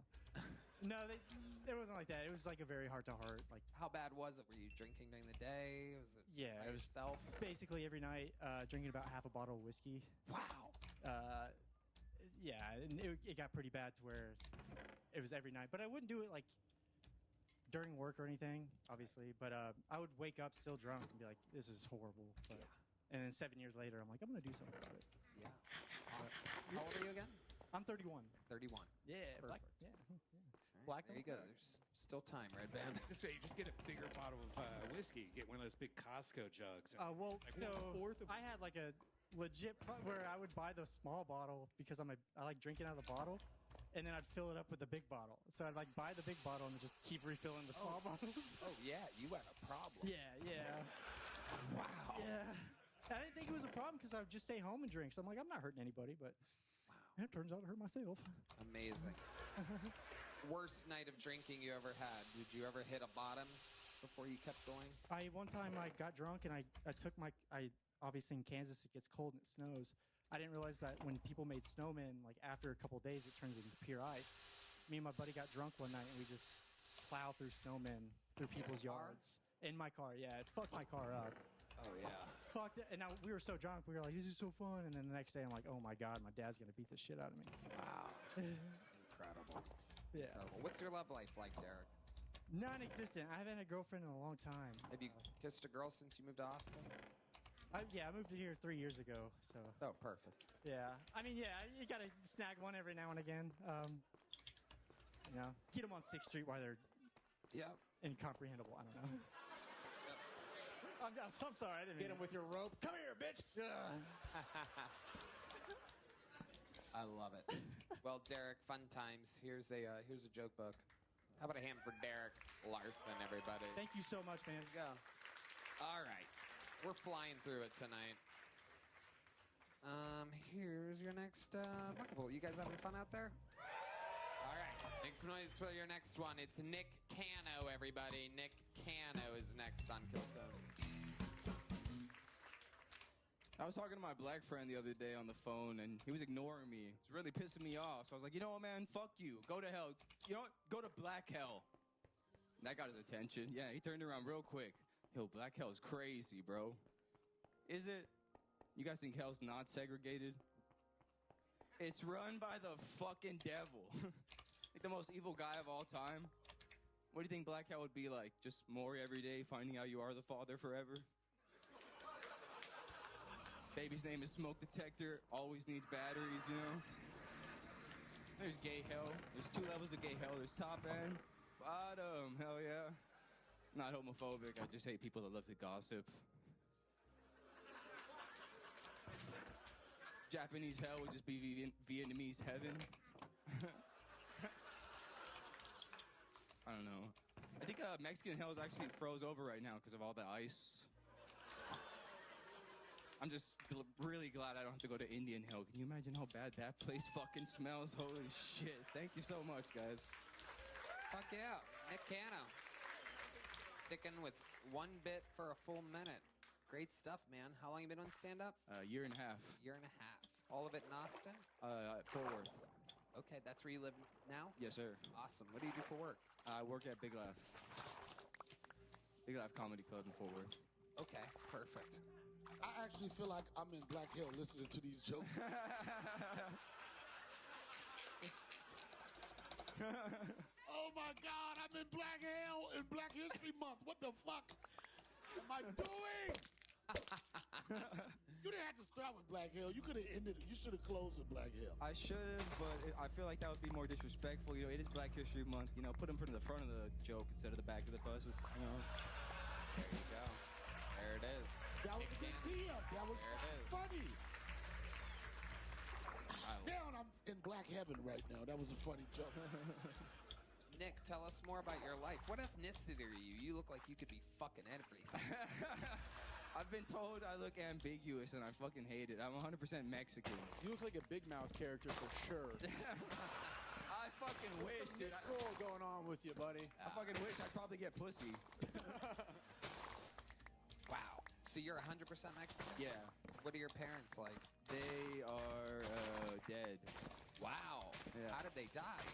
no, it wasn't like that. It was like a very heart-to-heart. Like, how bad was it? Were you drinking during the day? Was it it was yourself? Basically every night, drinking about half a bottle of whiskey. Wow. Yeah, and it got pretty bad to where it was every night. But I wouldn't do it like during work or anything, obviously. But I would wake up still drunk and be like, "This is horrible." But, and then 7 years later, I'm like, "I'm gonna do something about it." Yeah. How old are you again? I'm 31. 31. Yeah, black. Perfect. Yeah. Black. There you go. There's still time, Red Band. Just say, just get a bigger bottle of whiskey. Get one of those big Costco jugs. Well, Like so 1/4 of I had like a legit where I would buy the small bottle because I like drinking out of the bottle, and then I'd fill it up with the big bottle. So I'd like buy the big bottle and just keep refilling the small bottles. Oh yeah, you had a problem. Yeah. Wow. Yeah. I didn't think it was a problem because I would just stay home and drink. So I'm like, I'm not hurting anybody, but it turns out I hurt myself. Amazing. Worst night of drinking you ever had? Did you ever hit a bottom before you kept going? One time I got drunk and I took obviously in Kansas it gets cold and it snows. I didn't realize that when people made snowmen, like after a couple days it turns into pure ice. Me and my buddy got drunk one night and we just plowed through snowmen through people's yards. In my car, yeah. It fucked my car up. Oh yeah. Fucked it. And now we were so drunk, we were like, "This is so fun." And then the next day I'm like, "Oh my God, my dad's gonna beat the shit out of me." Wow. Incredible. Yeah. Incredible. What's your love life like, Derek? Non-existent. I haven't had a girlfriend in a long time. Have you kissed a girl since you moved to Austin? I moved here 3 years ago, so. Oh, perfect. Yeah. I mean, yeah, you gotta snag one every now and again. Get them on 6th Street while they're incomprehensible. I don't know. I'm sorry. I didn't Get him with your rope. Come here, bitch. I love it. Well, Derek, fun times. Here's a joke book. How about a hand for Derek Larson, everybody? Thank you so much, man. Go. All right. We're flying through it tonight. Here's your next buckable. You guys having fun out there? All right. Make some noise for your next one. It's Nick Cano, everybody. Nick Cano is next on Kill Tone. I was talking to my black friend the other day on the phone, and he was ignoring me. It's really pissing me off. So I was like, you know what, man? Fuck you. Go to hell. You know what? Go to black hell. And that got his attention. Yeah, he turned around real quick. Yo, black hell is crazy, bro. Is it? You guys think hell's not segregated? It's run by the fucking devil. Like the most evil guy of all time. What do you think black hell would be like? Just more every day, finding out you are the father forever? Baby's name is Smoke Detector. Always needs batteries, you know. There's gay hell. There's 2 levels of gay hell. There's top end, bottom. Hell yeah. Not homophobic. I just hate people that love to gossip. Japanese hell would just be Vietnamese heaven. I don't know. I think Mexican hell is actually froze over right now because of all the ice. I'm just really glad I don't have to go to Indian hell. Can you imagine how bad that place fucking smells? Holy shit. Thank you so much, guys. Fuck yeah. Nick Cano. Sticking with 1 bit for a full minute. Great stuff, man. How long you been on stand-up? Year and a half. Year and a half. All of it in Austin? Fort Worth. Okay, that's where you live now? Yes, sir. Awesome. What do you do for work? I work at Big Laugh. Big Laugh Comedy Club in Fort Worth. Okay, perfect. I actually feel like I'm in Black Hill listening to these jokes. Oh my God, I'm in Black Hill in Black History Month. What the fuck am I doing? You didn't have to start with Black Hill. You could have ended it. You should have closed with Black Hill. I should have, but I feel like that would be more disrespectful. You know, it is Black History Month. You know, put them in the front of the joke instead of the back of the buses. You know. There you go. There it is. That was a good tee-up. That was funny. Down, I'm in black heaven right now. That was a funny joke. Nick, tell us more about your life. What ethnicity are you? You look like you could be fucking everything. I've been told I look ambiguous, and I fucking hate it. I'm 100% Mexican. You look like a Big Mouth character for sure. I fucking wish, dude. What's going on with you, buddy? I fucking wish I'd probably get pussy. Wow. So you're 100% Mexican? Yeah. What are your parents like? They are dead. Wow. Yeah. How did they die?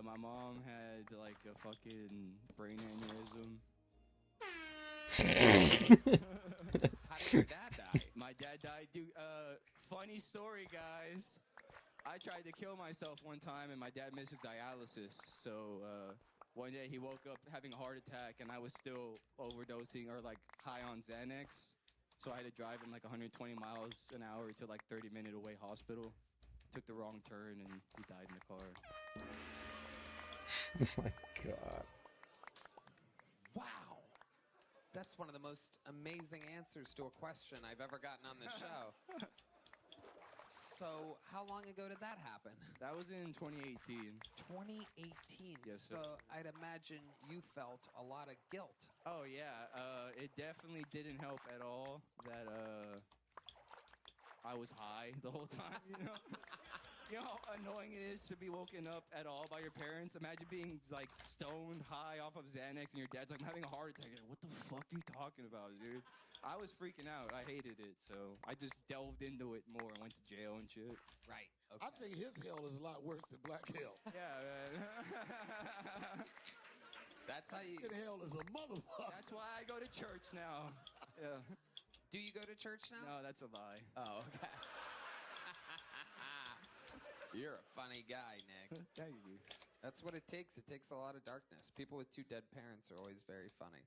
My mom had like a fucking brain aneurysm. How did your dad die? My dad died, dude. Funny story, guys. I tried to kill myself one time, and my dad missed his dialysis. So one day he woke up having a heart attack, and I was still overdosing or like high on Xanax. So I had to drive him like 120 miles an hour to like 30-minute away hospital. Took the wrong turn, and he died in the car. Oh my God. Wow. That's one of the most amazing answers to a question I've ever gotten on this show. So, how long ago did that happen? That was in 2018. 2018. Yes, sir. So, I'd imagine you felt a lot of guilt. Oh, yeah. It definitely didn't help at all that I was high the whole time, you know? You know how annoying it is to be woken up at all by your parents? Imagine being, like, stoned high off of Xanax and your dad's like, I'm having a heart attack. What the fuck are you talking about, dude? I was freaking out. I hated it, so I just delved into it more and went to jail and shit. Right. Okay. I think his hell is a lot worse than Black Hill. Yeah, man. That's how you... Mexican hell is a motherfucker. That's why I go to church now. Yeah. Do you go to church now? No, that's a lie. Oh, okay. You're a funny guy, Nick. Thank you. That's what it takes. It takes a lot of darkness. People with 2 dead parents are always very funny.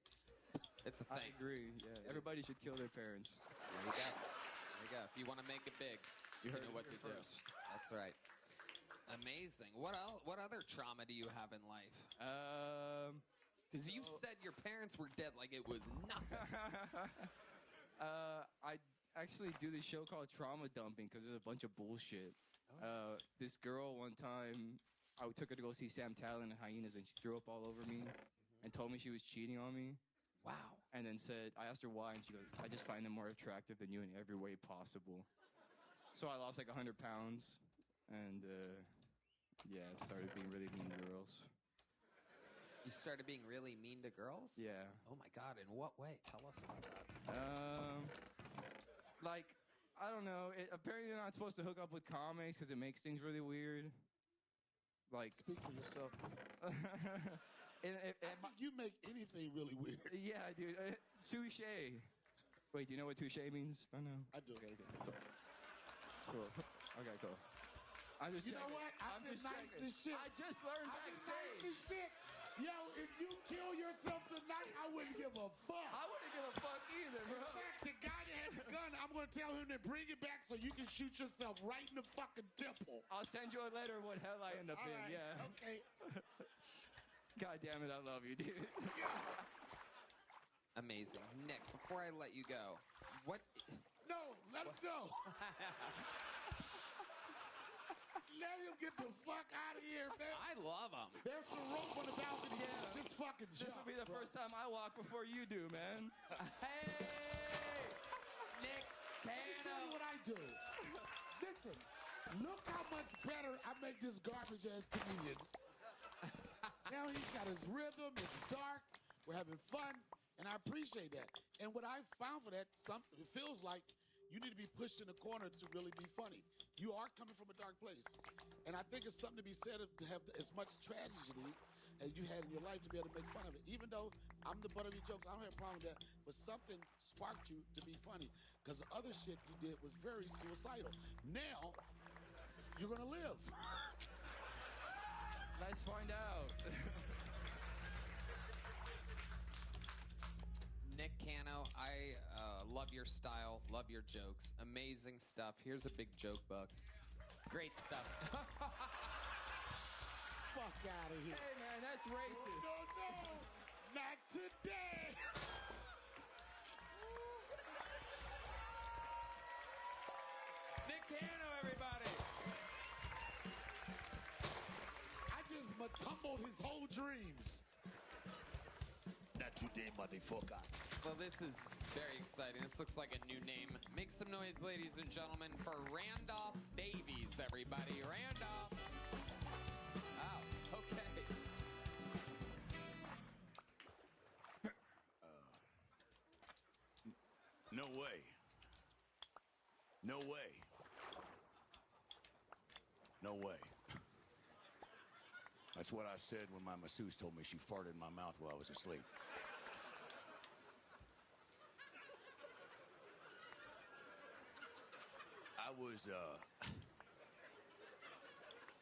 It's a thing. I agree. Yeah. Everybody should kill their parents. There you go. There you go. If you want to make it big, you know what to do. That's right. Amazing. What else? What other trauma do you have in life? Because you said your parents were dead like it was nothing. I actually do this show called Trauma Dumping because there's a bunch of bullshit. This girl one time, I took her to go see Sam Talon and Hyenas, and she threw up all over me and told me she was cheating on me. Wow. And then said, I asked her why, and she goes, I just find them more attractive than you in every way possible. So I lost like 100 pounds, and yeah, started being really mean to girls. You started being really mean to girls? Yeah. Oh my God, in what way? Tell us about that. Like, I don't know. Apparently you're not supposed to hook up with comics because it makes things really weird. Like, speak for yourself. I think you make anything really weird. Yeah, dude. Touche. Wait, do you know what touche means? I know. I do. Okay, cool. Okay, cool. I'm just You know what? I'm just nice checking. as shit. I just learned I'm backstage. nice as shit. Yo, if you kill yourself tonight, I wouldn't give a fuck. I wouldn't give a fuck either, bro. In fact, the guy that had the gun, I'm going to tell him to bring it back so you can shoot yourself right in the fucking temple. I'll send you a letter of what hell I end up All in. right, Yeah. okay. God damn it, I love you, dude. Amazing. Nick, before I let you go, what... No, let him go. Let him get the fuck out of here, man. I love him. There's some rope on the balcony. Yeah. Just fucking jump. This will be the first time I walk before you do, man. Hey! Nick Let me tell you what I do. Listen, look how much better I make this garbage ass comedian. Now he's got his rhythm, it's dark, we're having fun, and I appreciate that. And what I found for that, it feels like you need to be pushed in the corner to really be funny. You are coming from a dark place. And I think it's something to be said to have as much tragedy as you had in your life to be able to make fun of it. Even though I'm the butt of your jokes, I don't have a problem with that. But something sparked you to be funny. Because the other shit you did was very suicidal. Now, you're going to live. Let's find out. Nick Cano, I love your style, love your jokes. Amazing stuff. Here's a big joke book. Great stuff. Fuck out of here. Hey, man, that's racist. No, not today. Nick Cano, everybody. I just tumbled his whole dreams. Not today, motherfucker. Well, this is very exciting. This looks like a new name. Make some noise, ladies and gentlemen, for Randolph Davies, everybody. Randolph. Oh, okay. No way. No way. No way. That's what I said when my masseuse told me she farted in my mouth while I was asleep.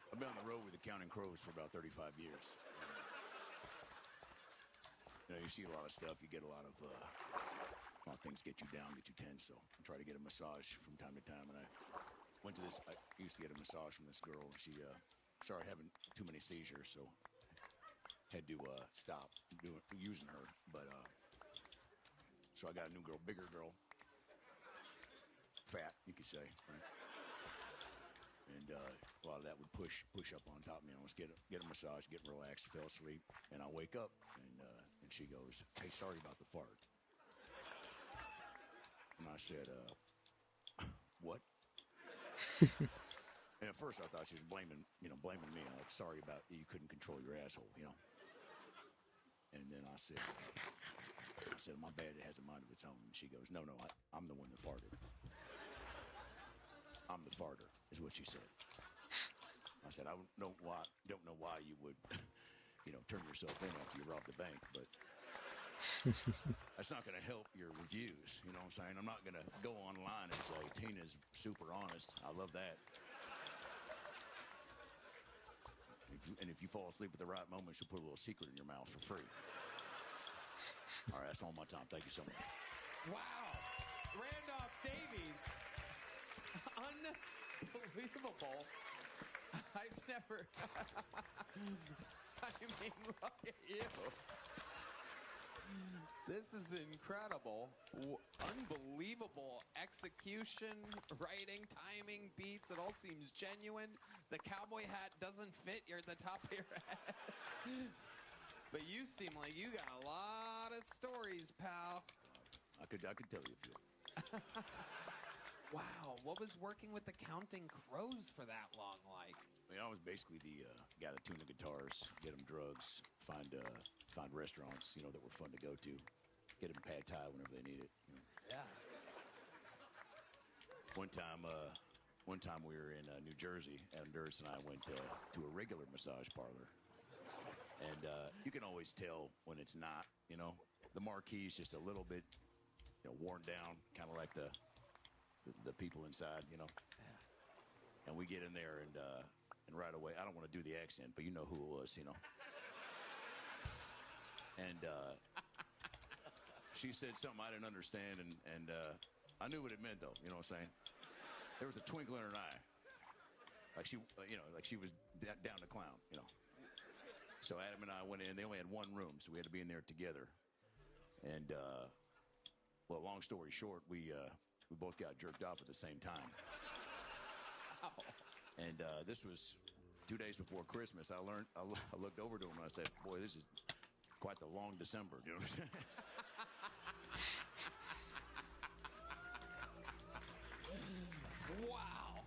I've been on the road with the Counting Crows for about 35 years. You know, you see a lot of stuff. You get a lot of things get you down, get you tense. So I try to get a massage from time to time. And I used to get a massage from this girl. And she started having too many seizures, so had to stop using her. But so I got a new girl, bigger girl, fat, you could say, right? And a lot of that would push up on top of me. I was get a massage, get relaxed, fell asleep, and I wake up, and she goes, "Hey, sorry about the fart." And I said, "What?" And at first I thought she was blaming me. I'm like, "Sorry about you couldn't control your asshole," you know. And then I said, "My bad. It has a mind of its own." And she goes, "No, I'm the one that farted. I'm the farter," is what she said. I said, "I don't know why you would, turn yourself in after you robbed the bank, but that's not going to help your reviews. You know what I'm saying? I'm not going to go online and say Tina's super honest. I love that. If you fall asleep at the right moment, she'll put a little secret in your mouth for free." All right, that's all my time. Thank you so much. Wow. Randolph Davies. Unbelievable. I've never... I mean, look at you. This is incredible. Unbelievable execution, writing, timing, beats. It all seems genuine. The cowboy hat doesn't fit. You're at the top of your head. But you seem like you got a lot of stories, pal. I could tell you a few. Wow, what was working with the Counting Crows for that long like? I was basically the guy that tuned the guitars, get them drugs, find restaurants, that were fun to go to, get them pad thai whenever they need it. Yeah. One time we were in New Jersey. Adam Duras and I went to a regular massage parlor, and you can always tell when it's not. The marquee's just a little bit, worn down, kind of like the people inside, And we get in there and right away, I don't want to do the accent, but you know who it was, And she said something I didn't understand, and I knew what it meant, though. You know what I'm saying? There was a twinkle in her eye. Like she, like she was down to clown, So Adam and I went in. They only had one room, so we had to be in there together. And, well, long story short, we both got jerked off at the same time. And this was 2 days before Christmas. I looked over to him and I said, boy, this is quite the long December. You know what I'm saying? Wow.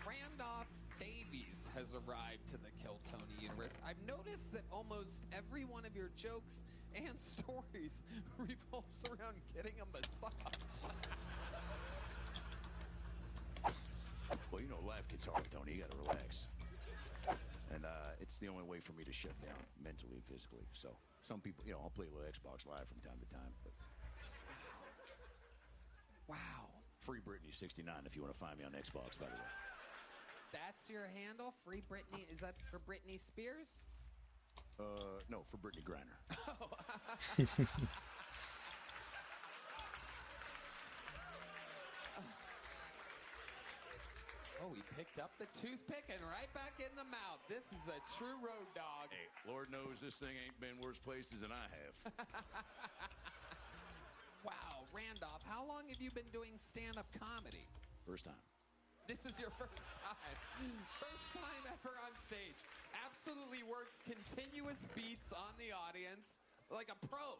Randolph Davies has arrived to the Kill Tony universe. I've noticed that almost every one of your jokes and stories revolves around getting a massage. Well, life gets hard, Tony. You got to relax. And it's the only way for me to shut down mentally and physically. So some people, I'll play a little Xbox Live from time to time. But wow. Free Britney 69 if you want to find me on Xbox, by the way. That's your handle? Free Britney? Is that for Britney Spears? No, for Brittany Griner. Oh, he picked up the toothpick and right back in the mouth. This is a true road dog. Hey, Lord knows this thing ain't been worse places than I have. Wow, Randolph, how long have you been doing stand-up comedy? First time. This is your first time. First time ever on stage. Absolutely worked continuous beats on the audience like a pro.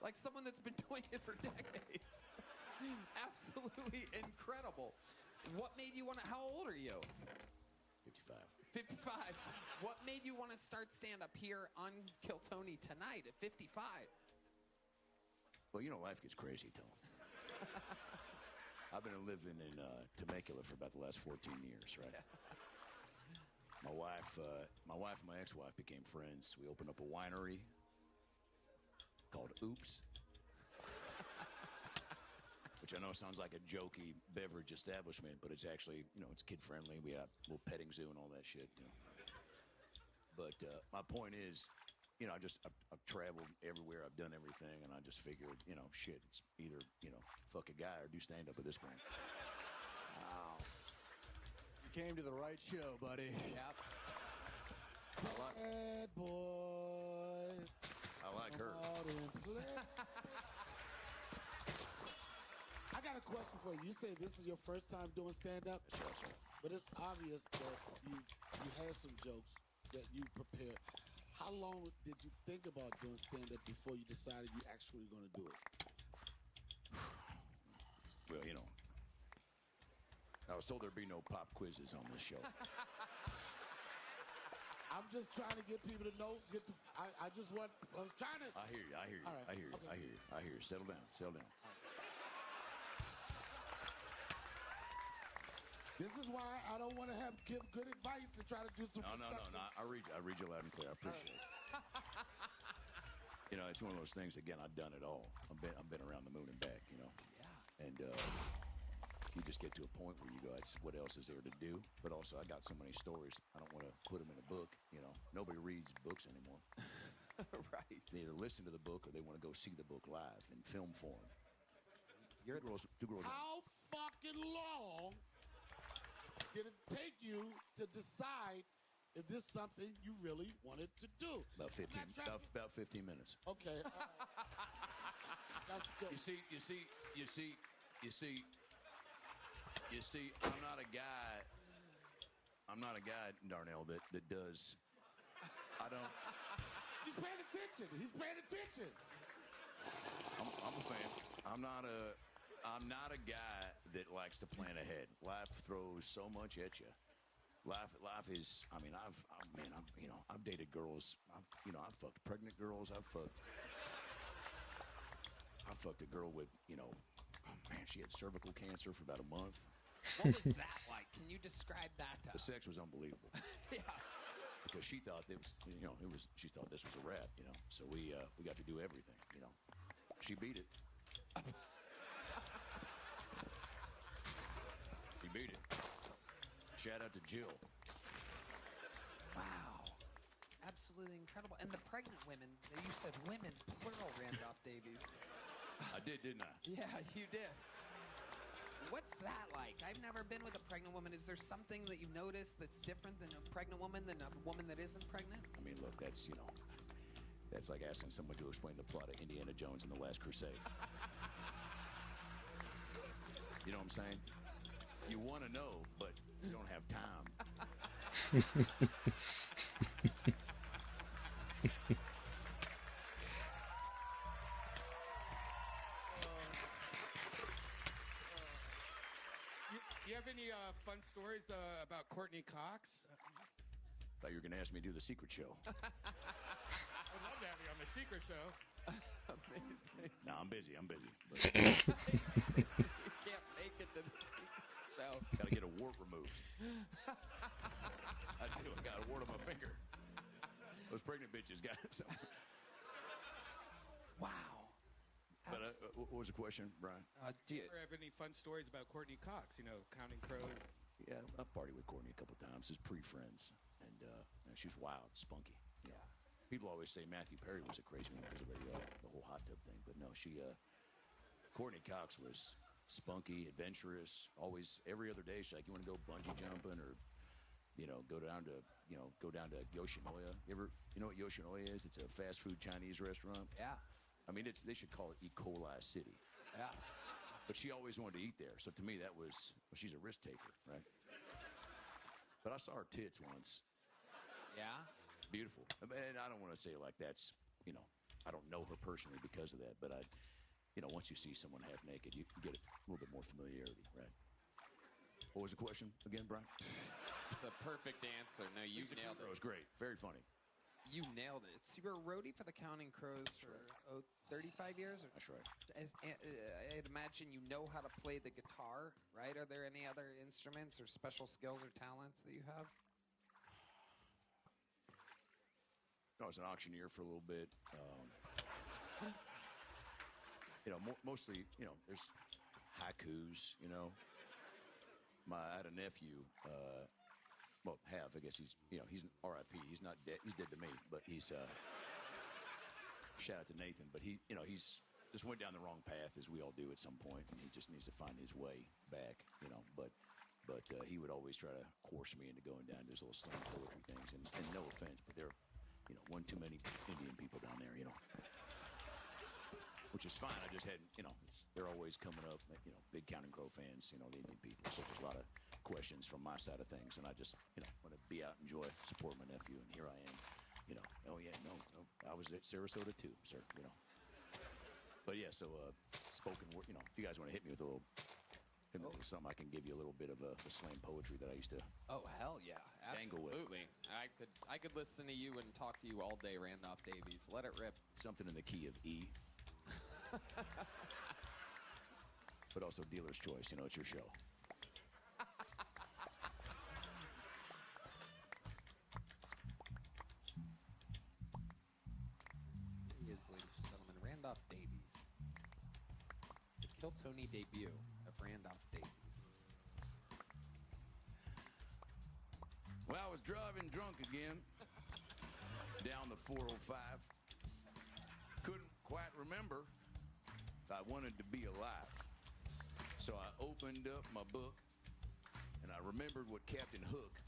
Like someone that's been doing it for decades. Absolutely incredible. What made you want to, how old are you? 55. 55. What made you want to start stand-up here on Kill Tony tonight at 55? Well, life gets crazy, Tony. I've been living in Temecula for about the last 14 years, right? My wife and my ex-wife became friends. We opened up a winery called Oops, which I know sounds like a jokey beverage establishment, but it's actually, it's kid-friendly. We have a little petting zoo and all that shit, But my point is, I've traveled everywhere. I've done everything, and I just figured, shit, it's either, fuck a guy or do stand-up at this point. Wow. You came to the right show, buddy. Yep. Bad boy. I like her. I got a question for you. You say this is your first time doing stand-up? That's right, sir. But it's obvious that you had some jokes that you prepared. How long did you think about doing stand-up before you decided you actually going to do it? Well, I was told there'd be no pop quizzes on this show. I'm just trying to get people to know. I was trying to. I hear you. All right. I hear you. Okay. I hear you. Settle down. This is why I don't want to give good advice to try to do some. No. I read you loud and clear. I appreciate it. It's one of those things. Again, I've done it all. I've been around the moon and back. Yeah. And you just get to a point where you go, what else is there to do? But also, I got so many stories. I don't want to put them in a book. Nobody reads books anymore. Right. They either listen to the book or they want to go see the book live in film form. Two girls. How fucking long did it take you to decide if this is something you really wanted to do? About 15 minutes. Okay. That's good. You see, I'm not a guy, Darnell, that does. I don't. He's paying attention. I'm a fan. I'm not a guy that likes to plan ahead. Life throws so much at you. Life is. I mean, I've dated girls. I've fucked pregnant girls. I fucked a girl with, she had cervical cancer for about a month. What was that like? Can you describe that to The us? sex was unbelievable. Yeah. Because she thought she thought this was a rap, So we got to do everything, She beat it. She beat it. Shout out to Jill. Wow. absolutely incredible. And the pregnant women, you said women, plural, Randolph Davies. I did, didn't I? Yeah, you did. What's that like? I've never been with a pregnant woman. Is there something that you noticed that's different than a pregnant woman than a woman that isn't pregnant? I mean, look, that's, that's like asking someone to explain the plot of Indiana Jones and the Last Crusade. You know what I'm saying? You want to know, but you don't have time. You have any fun stories about Courtney Cox? Thought you were going to ask me to do the secret show. I would love to have you on the secret show. Amazing. No, I'm busy. But You can't make it to the secret show. Got to get a wart removed. I do. I got a wart on my finger. Those pregnant bitches got it. Wow. But what was the question, Brian? Do you ever have any fun stories about Courtney Cox? Counting Crows. Yeah, I've partied with Courtney a couple times as pre-friends, and she was wild, spunky. Yeah. People always say Matthew Perry was a crazy one because of the whole hot tub thing, but no, Courtney Cox was spunky, adventurous. Always, every other day, she's like, "You want to go bungee jumping or, go down to Yoshinoya? You know what Yoshinoya is? It's a fast food Chinese restaurant. Yeah. I mean, they should call it E. coli City. Yeah. But she always wanted to eat there. So to me, she's a risk taker, right? But I saw her tits once. Yeah? Beautiful. And I don't want to say like that's, I don't know her personally because of that. But once you see someone half naked, you get a little bit more familiarity, right? What was the question again, Brian? The perfect answer. No, you nailed it. It was great. Very funny. You nailed it. So you were a roadie for the Counting Crows for 35 years? That's right. I'd imagine you know how to play the guitar, right? Are there any other instruments or special skills or talents that you have? I was an auctioneer for a little bit. Mostly, there's haikus, I had a nephew, I guess he's RIP. He's not dead. He's dead to me, but he's, shout out to Nathan, but he's just went down the wrong path as we all do at some point, and he just needs to find his way back, but he would always try to coerce me into going down to his little slam poetry things, and no offense, but there are, one too many Indian people down there, which is fine. I just hadn't, they're always coming up, big Counting Crow fans, the Indian people. So there's a lot of questions from my side of things, and I just, want to be out, enjoy, support my nephew, and here I am, oh yeah, no, I was at Sarasota too, sir, But yeah, so spoken word, if you guys want to hit me with a little, something, I can give you a little bit of a slam poetry that I used to. Oh hell yeah, dangle with. Absolutely. I could listen to you and talk to you all day, Randolph Davies. Let it rip. Something in the key of E. But also dealer's choice, it's your show. He is, ladies and gentlemen, Randolph Davies. The Kill Tony debut of Randolph Davies. Well, I was driving drunk again down the 405. Couldn't quite remember if I wanted to be alive. So I opened up my book and I remembered what Captain Hook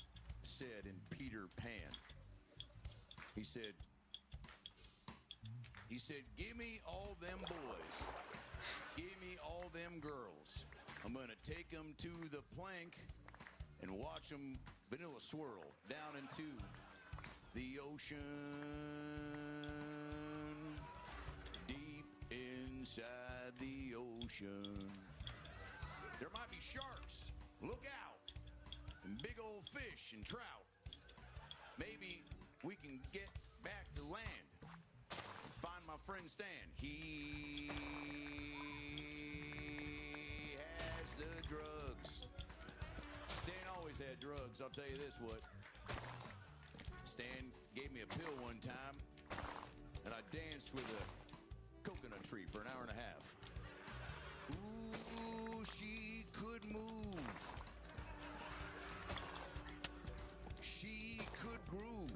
said in Peter Pan. He said, "Give me all them boys. Give me all them girls. I'm going to take them to the plank and watch them vanilla swirl down into the ocean. Deep inside the ocean. There might be sharks. Look out. And big old fish and trout. Maybe we can get back to land. Find my friend Stan. He has the drugs. Stan always had drugs. I'll tell you this, what. Stan gave me a pill one time, and I danced with a coconut tree for an hour and a half. Ooh, she could move. She could groove.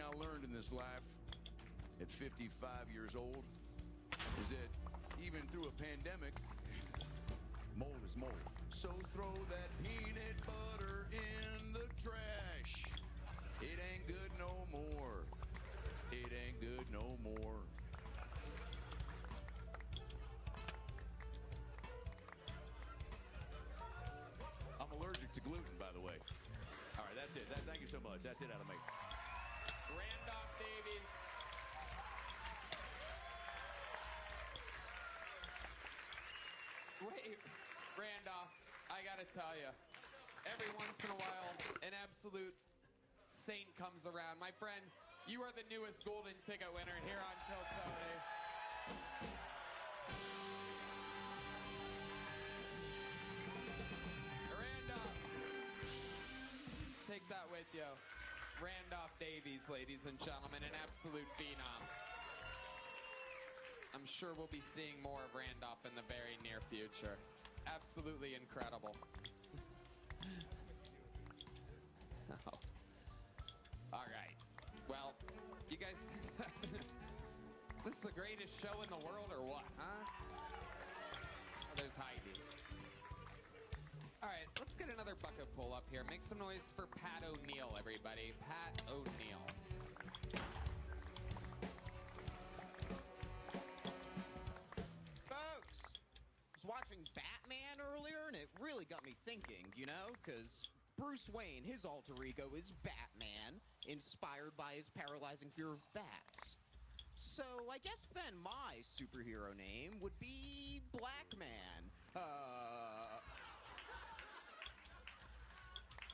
I learned in this life at 55 years old is that even through a pandemic, mold is mold. So throw that peanut butter in the trash. It ain't good no more. It ain't good no more. I'm allergic to gluten, by the way. All right, that's it. Thank you so much. That's it out of me. Randolph Davies. Wait, Randolph, I gotta tell you, every once in a while, an absolute saint comes around. My friend, you are the newest golden ticket winner here on Kill Tony. Randolph, take that with you. Randolph Davies, ladies and gentlemen, an absolute phenom. I'm sure we'll be seeing more of Randolph in the very near future. Absolutely incredible. Oh. All right. Well, you guys, this is the greatest show in the world or what, huh? Oh, there's Heidi. All right, let's get another bucket pull up here. Make some noise for Pat O'Neill, everybody. Pat O'Neill. Folks, I was watching Batman earlier, and it really got me thinking, you know, because Bruce Wayne, his alter ego is Batman, inspired by his paralyzing fear of bats. So I guess then my superhero name would be Black Man.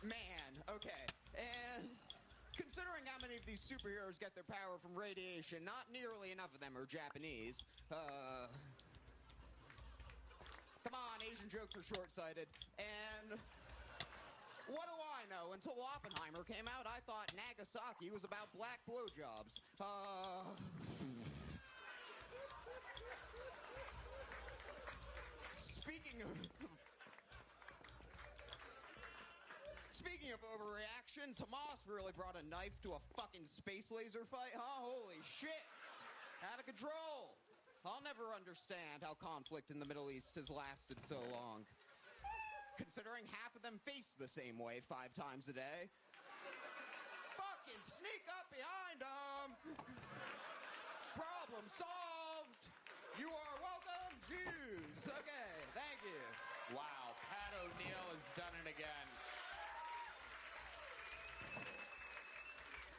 Man, okay. And considering how many of these superheroes get their power from radiation, not nearly enough of them are Japanese. Come on, Asian jokes are short-sighted. And what do I know? Until Oppenheimer came out, I thought Nagasaki was about black blowjobs. Speaking of overreactions, Hamas really brought a knife to a fucking space laser fight, huh? Holy shit. Out of control. I'll never understand how conflict in the Middle East has lasted so long. Considering half of them face the same way 5 times a day. Fucking sneak up behind them. Problem solved. You are welcome, Jews. Okay, thank you. Wow, Pat O'Neill has done it again.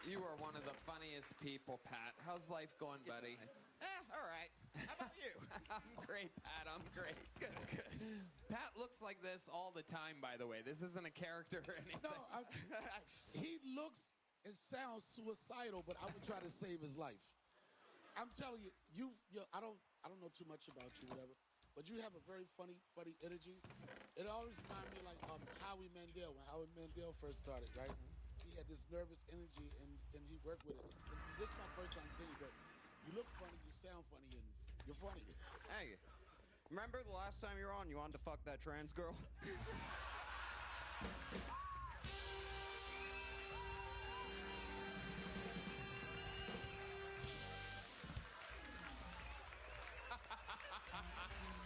You are one of the funniest people, Pat. How's life going, buddy? All right. How about you? I'm great, Pat. I'm great. Good, good. Pat looks like this all the time, by the way. This isn't a character or anything. No, he looks and sounds suicidal, but I would try to save his life. I'm telling you, I don't know too much about you, whatever, but you have a very funny energy. It always reminds me of like Howie Mandel, when Howie Mandel first started, right? He had this nervous energy, and he worked with it. And this is my first time seeing you, but you look funny, you sound funny, and you're funny. Hey, remember the last time you were on, you wanted to fuck that trans girl?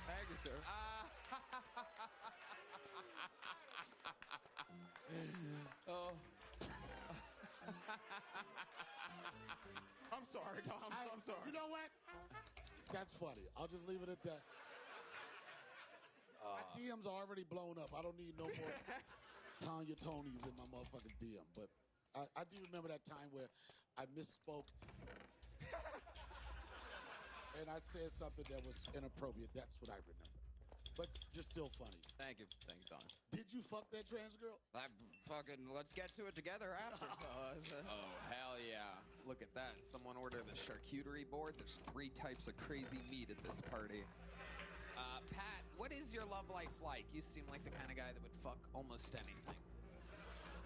Thank you, sir. Oh. I'm sorry, Tom. I'm sorry. You know what? That's funny. I'll just leave it at that. My DMs are already blown up. I don't need no more Tanya Tonys in my motherfucking DM. But I do remember that time where I misspoke. And I said something that was inappropriate. That's what I remember. But you're still funny. Thank you. Thank you, Don. Did you fuck that trans girl? Let's get to it together after, fellas. Oh, hell yeah. Look at that. Someone ordered the charcuterie board. There's 3 types of crazy meat at this party. Pat, what is your love life like? You seem like the kind of guy that would fuck almost anything.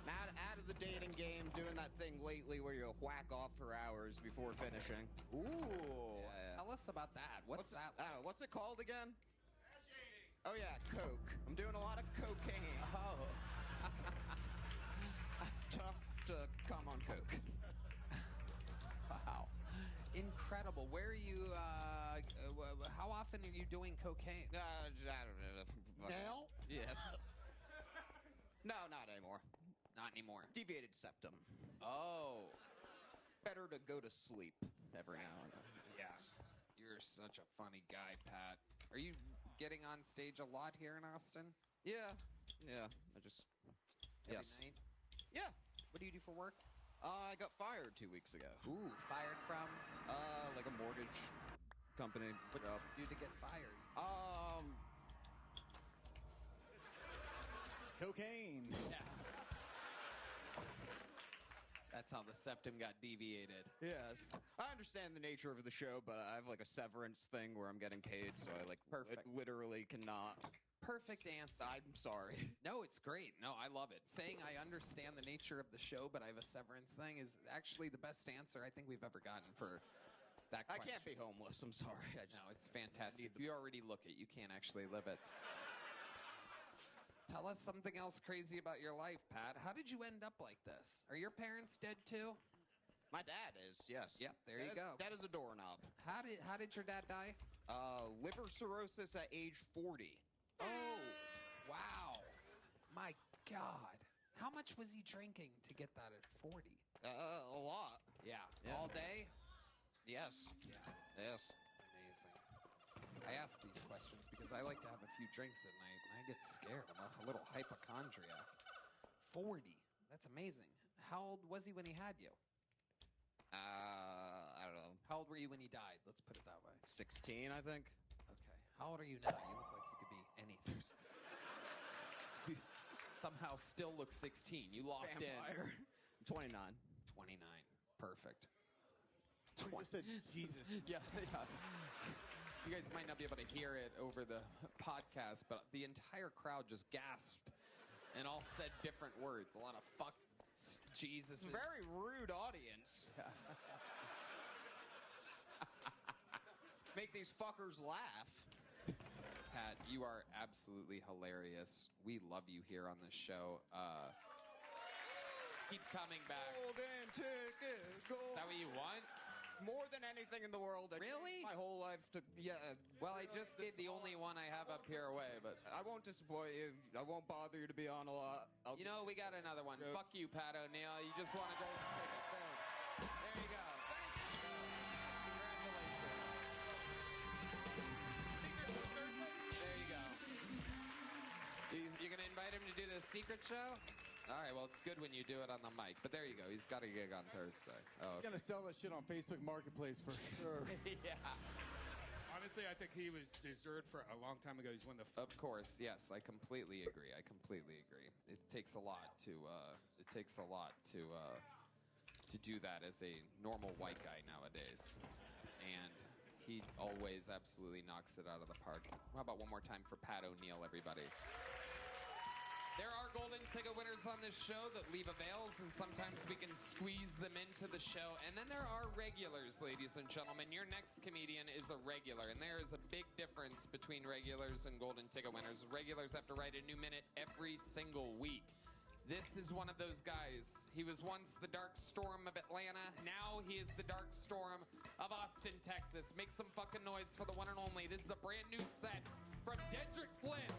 Out of the dating game, doing that thing lately where you whack off for hours before finishing. Ooh. Yeah. Tell us about that. What's that? What's it called again? Oh yeah, coke. I'm doing a lot of cocaine. Oh. Tough to come on coke. incredible. Where are you? How often are you doing cocaine? Now? Yes. No, not anymore. Not anymore. Deviated septum. Oh. Better to go to sleep every now and then. Yeah. You're such a funny guy, Pat. Are you getting on stage a lot here in Austin? Yeah. Yeah. I just. Every Yes. night? Yeah. What do you do for work? I got fired 2 weeks ago. Ooh, fired from? Like a mortgage company. What did you do to get fired? Cocaine. Yeah. That's how the septum got deviated. Yes. I understand the nature of the show, but I have like a severance thing where I'm getting paid, so I literally cannot. Perfect answer. I'm sorry. No, it's great. No, I love it. Saying I understand the nature of the show, but I have a severance thing is actually the best answer I think we've ever gotten for that question. I can't be homeless. I'm sorry. No, it's fantastic. You already look it. You can't actually live it. Tell us something else crazy about your life, Pat. How did you end up like this? Are your parents dead too? My dad is, yes. Yep, there you go. Dad is a doorknob. How did your dad die? Liver cirrhosis at age 40. Oh, wow. My God. How much was he drinking to get that at 40? A lot. Yeah. Yeah. All day? Yes. Yeah. Yes. Amazing. I ask these questions because I like to have a few drinks at night, and I get scared. I'm a little hypochondriac. 40. That's amazing. How old was he when he had you? I don't know. How old were you when he died? Let's put it that way. 16, I think. Okay. How old are you now? You look like you could be anything. You somehow still look 16. You locked Vampire. in. 29. 29. Perfect. You just said Jesus. Yeah. You guys might not be able to hear it over the podcast, but the entire crowd just gasped and all said different words. A lot of fuck Jesus. Very rude audience. Make these fuckers laugh. Pat, you are absolutely hilarious. We love you here on this show. Keep coming back. Golden ticket, Is that what you want? More than anything in the world. Really? My whole life to Well, I just did the only one I have up here away, but I won't disappoint you. I won't bother you to be on a lot. you know, we got another one. Yep. Fuck you, Pat O'Neill. You just want to go take a film. There you go. Congratulations. There you go. You're going to invite him to do the secret show? All right, well, it's good when you do it on the mic. But there you go. He's got a gig on Thursday. Oh, He's gonna sell that shit on Facebook Marketplace for sure. yeah. Honestly, I think he was deserved for a long time ago. He's one of the. Of course, yes, I completely agree. It takes a lot to do that as a normal white guy nowadays, and he always absolutely knocks it out of the park. How about one more time for Pat O'Neill, everybody? There are golden ticket winners on this show that leave avails, and sometimes we can squeeze them into the show. And then there are regulars, ladies and gentlemen. Your next comedian is a regular, and there is a big difference between regulars and golden ticket winners. Regulars have to write a new minute every single week. This is one of those guys. He was once the dark storm of Atlanta. Now he is the dark storm of Austin, Texas. Make some fucking noise for the one and only. This is a brand new set from Dedrick Flynn.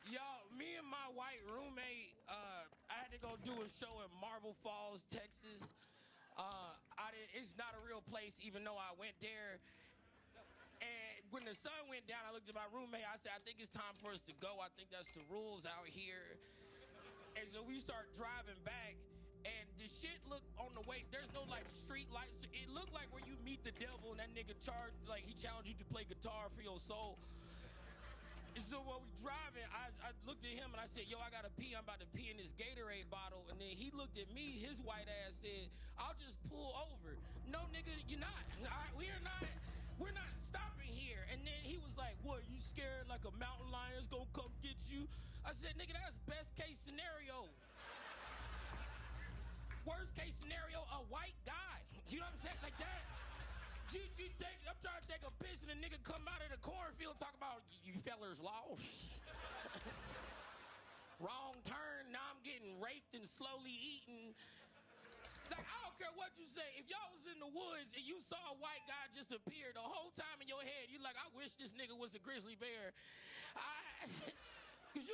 Yo, me and my white roommate, I had to go do a show in Marble Falls, Texas. It's not a real place, even though I went there. And when the sun went down, I looked at my roommate. I said, I think it's time for us to go. I think that's the rules out here. And so we start driving back. And the shit looked on the way, there's no like street lights. It looked like where you meet the devil and that nigga he challenged you to play guitar for your soul. And so while we driving, I looked at him and I said, yo, I gotta pee. I'm about to pee in this Gatorade bottle. And then he looked at me, his white ass said, I'll just pull over. No, nigga, you're not. All right, we're not stopping here. And then he was like, what, you scared like a mountain lion's gonna come get you? I said, nigga, that's best case scenario. Worst case scenario, a white guy. You know what I'm saying? Like that. I'm trying to take a piss and a nigga come out of the cornfield talk about you fellers lost. Wrong turn, now I'm getting raped and slowly eaten. Like, I don't care what you say. If y'all was in the woods and you saw a white guy just appear the whole time in your head, you like, I wish this nigga was a grizzly bear. Because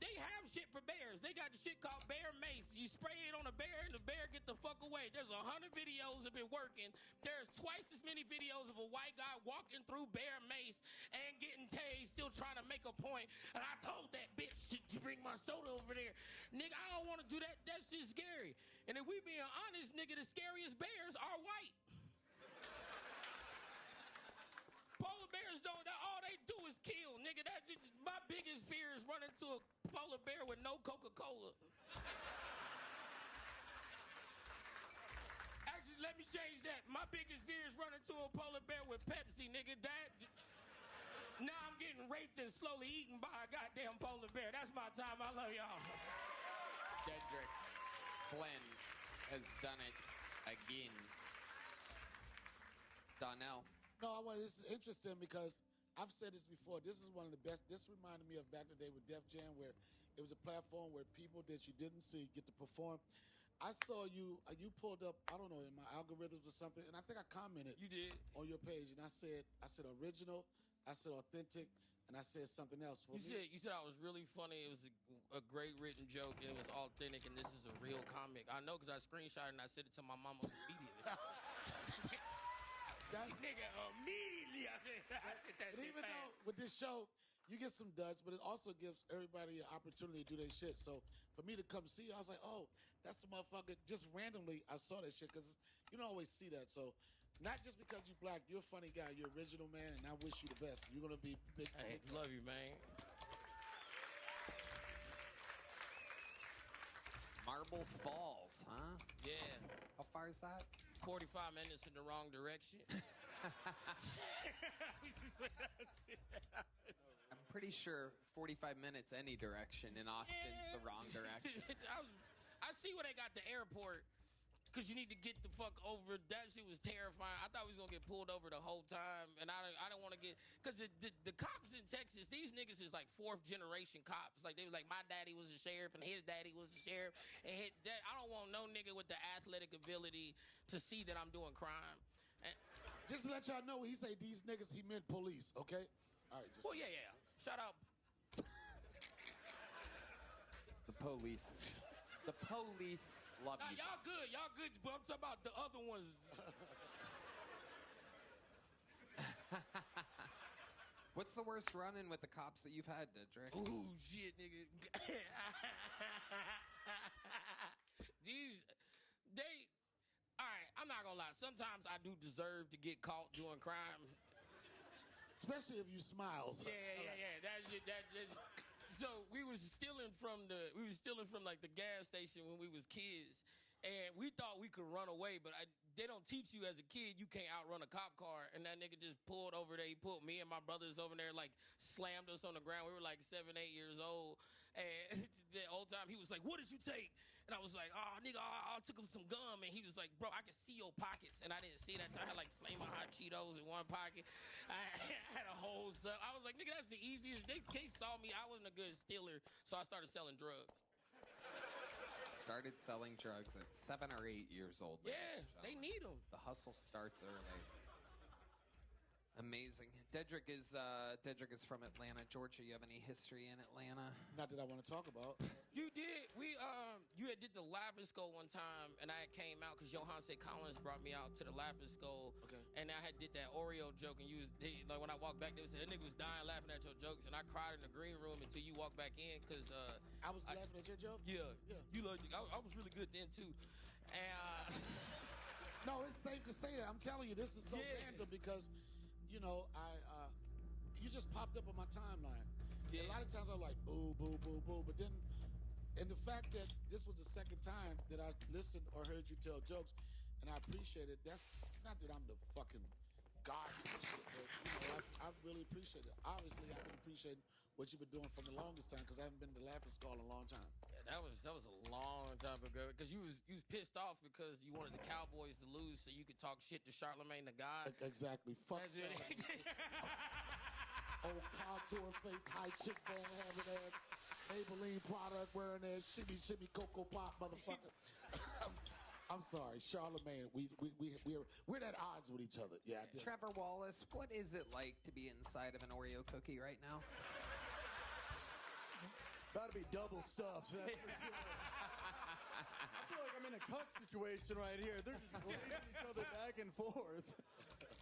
they have shit for bears. They got the shit called bear mace. You spray it on a bear and the bear get the fuck away. There's 100 videos have been working. There's twice as many videos of a white guy walking through bear mace and getting tased, still trying to make a point. And I told that bitch to bring my soda over there. Nigga, I don't want to do that. That shit's scary. And if we being honest, nigga, the scariest bears are white. Polar bears don't, all they do is kill, nigga. That's just, my biggest fear is running into a polar bear with no Coca-Cola. Actually, let me change that. My biggest fear is running into a polar bear with Pepsi, nigga. Now I'm getting raped and slowly eaten by a goddamn polar bear. That's my time. I love y'all. Dedrick Flynn has done it again. Donnell. No, this is interesting because I've said this before. This is one of the best. This reminded me of back in the day with Def Jam, where it was a platform where people that you didn't see get to perform. I saw you pulled up, I don't know, in my algorithms or something, and I think I commented. You did. On your page, and I said original, I said authentic, and I said something else. You said I was really funny. It was a great written joke, and it was authentic, and this is a real comic. I know because I screenshot it and I sent it to my mama immediately. Nigga, immediately I did that But shit even fast. though with this show, you get some duds, but it also gives everybody an opportunity to do their shit. So for me to come see you, I was like, oh, that's the motherfucker. Just randomly, I saw that shit because you don't always see that. So not just because you're black, you're a funny guy, you're original, man, and I wish you the best. You're going to be big. Hey, love you, man. Marble Falls, huh? Yeah. How far is that? 45 minutes in the wrong direction. I'm pretty sure 45 minutes any direction in Austin's the wrong direction. I see where they got the airport. Because you need to get the fuck over. That shit was terrifying. I thought we was going to get pulled over the whole time. And I don't want to get... Because the cops in Texas, these niggas is like fourth generation cops. Like, they was like, my daddy was a sheriff and his daddy was a sheriff. And I don't want no nigga with the athletic ability to see that I'm doing crime. And, just to let y'all know, when he say these niggas, he meant police, okay? All right. Well, yeah. Shout out. The police. The police love you. Y'all good, but I'm talking about the other ones. What's the worst run-in with the cops that you've had, Dedrick? Ooh, shit, nigga. All right, I'm not gonna lie. Sometimes I do deserve to get caught doing crime. Especially if you smile. Yeah. That's so we was stealing from like the gas station when we was kids, and we thought we could run away, but they don't teach you as a kid you can't outrun a cop car. And that nigga just pulled over there. He pulled me and my brothers over there, like slammed us on the ground. We were like 7, 8 years old, and the whole time he was like, "What did you take?" And I was like, "Oh, nigga, I took him some gum." And he was like, "Bro, I can see your pockets." And I didn't see that. So I had like Flamin' Hot Cheetos in one pocket. I had a whole stuff. I was like, nigga, that's the easiest. They saw me. I wasn't a good stealer. So I started selling drugs. Started selling drugs at 7 or 8 years old. Yeah, they need them. The hustle starts early. Amazing. Dedrick is from Atlanta, Georgia. You have any history in Atlanta? Not that I want to talk about. You did. You had did the Lavisco one time, and I came out because Johanse Collins brought me out to the Lavisco. Okay. And I had did that Oreo joke, and like when I walked back, they said that nigga was dying laughing at your jokes, and I cried in the green room until you walked back in because I was laughing at your joke. Yeah. You loved it. I was really good then too, and no, it's safe to say that. I'm telling you, this is so random because. You know, you just popped up on my timeline. Yeah. A lot of times I'm like, boo, boo, boo, boo. But then, and the fact that this was the second time that I listened or heard you tell jokes, and I appreciate it. That's not that I'm the fucking god and shit, but you know, I really appreciate it. Obviously, I've been appreciating what you've been doing from the longest time because I haven't been to Laughing Skull in a long time. Yeah, that was a long time ago because you was pissed off because you wanted the Cowboys to lose so you could talk shit to Charlemagne the God. Exactly. Fuck Old contour face, high cheekbone having ass. Maybelline product wearing that shimmy shimmy Cocoa Pop motherfucker. I'm sorry, Charlemagne. We're at odds with each other. Yeah, I did. Trevor Wallace, what is it like to be inside of an Oreo cookie right now? About to be double stuffed. That's for sure. I feel like I'm in a cuck situation right here. They're just glazing each other back and forth.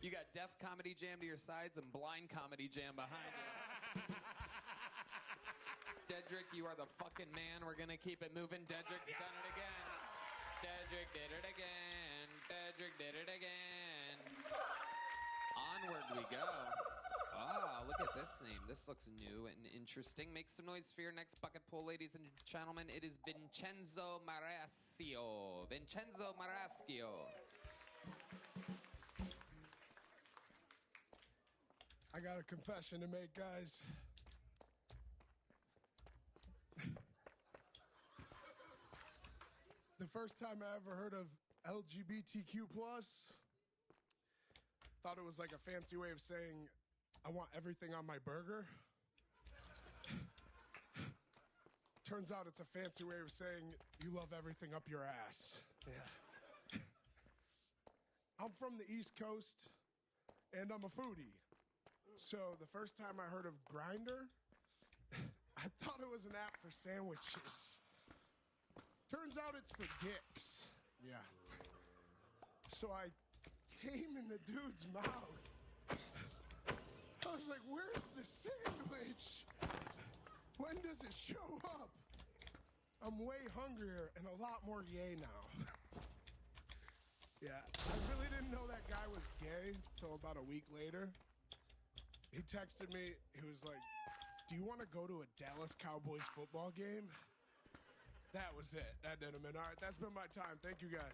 You got Def Comedy Jam to your sides and Blind Comedy Jam behind you. Dedrick, you are the fucking man. We're gonna keep it moving. Dedrick's done it again. Dedrick did it again. Dedrick did it again. Onward we go. Ah, look at this name. This looks new and interesting. Make some noise for your next bucket pool, ladies and gentlemen. It is Vincenzo Marascio. Vincenzo Marascio. I got a confession to make, guys. The first time I ever heard of LGBTQ+, thought it was like a fancy way of saying, I want everything on my burger. Turns out it's a fancy way of saying, you love everything up your ass. Yeah. I'm from the East Coast, and I'm a foodie. So the first time I heard of Grindr, I thought it was an app for sandwiches. Turns out it's for dicks. Yeah. So I came in the dude's mouth. I was like, where's the sandwich? When does it show up? I'm way hungrier and a lot more gay now. Yeah, I really didn't know that guy was gay until about a week later. He texted me, he was like, do you want to go to a Dallas Cowboys football game? That was it. That did him in. All right, that's been my time. Thank you, guys.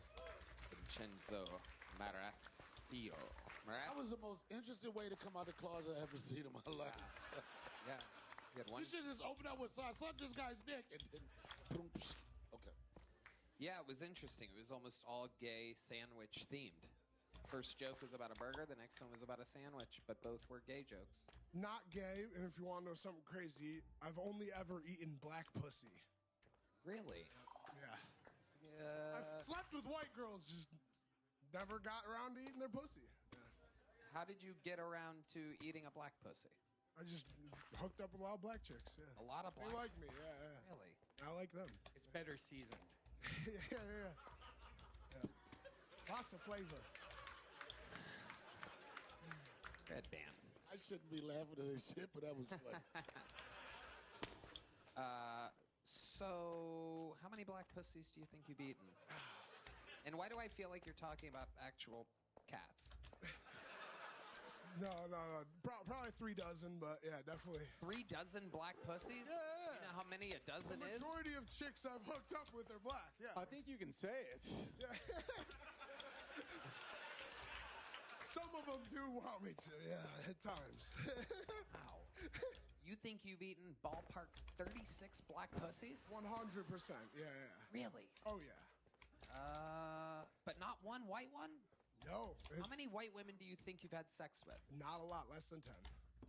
Vincenzo Marascio. That was the most interesting way to come out of the closet I've ever seen in my life. Yeah. You had one. You should just open up with, so I sucked this guy's dick, and then, boom, psh. Okay. Yeah, it was interesting. It was almost all gay sandwich themed. First joke was about a burger. The next one was about a sandwich, but both were gay jokes. Not gay, and if you want to know something crazy, I've only ever eaten black pussy. Really? Yeah. I've slept with white girls, just never got around to eating their pussy. How did you get around to eating a black pussy? I just hooked up with a lot of black chicks, yeah. A lot of black? They like me, yeah. Really? I like them. It's better seasoned. yeah. Lots of flavor. Red band. I shouldn't be laughing at this shit, but that was funny. So, how many black pussies do you think you've eaten? And why do I feel like you're talking about actual cats? No. Probably 3 dozen, but yeah, definitely. 3 dozen black pussies? Yeah. You know how many a dozen The is? majority of chicks I've hooked up with are black, yeah. I think you can say it. Yeah. Some of them do want me to, yeah, at times. Wow. You think you've eaten ballpark 36 black pussies? 100%, yeah. Really? Oh, yeah. But not one white one? No. How many white women do you think you've had sex with? Not a lot, less than 10.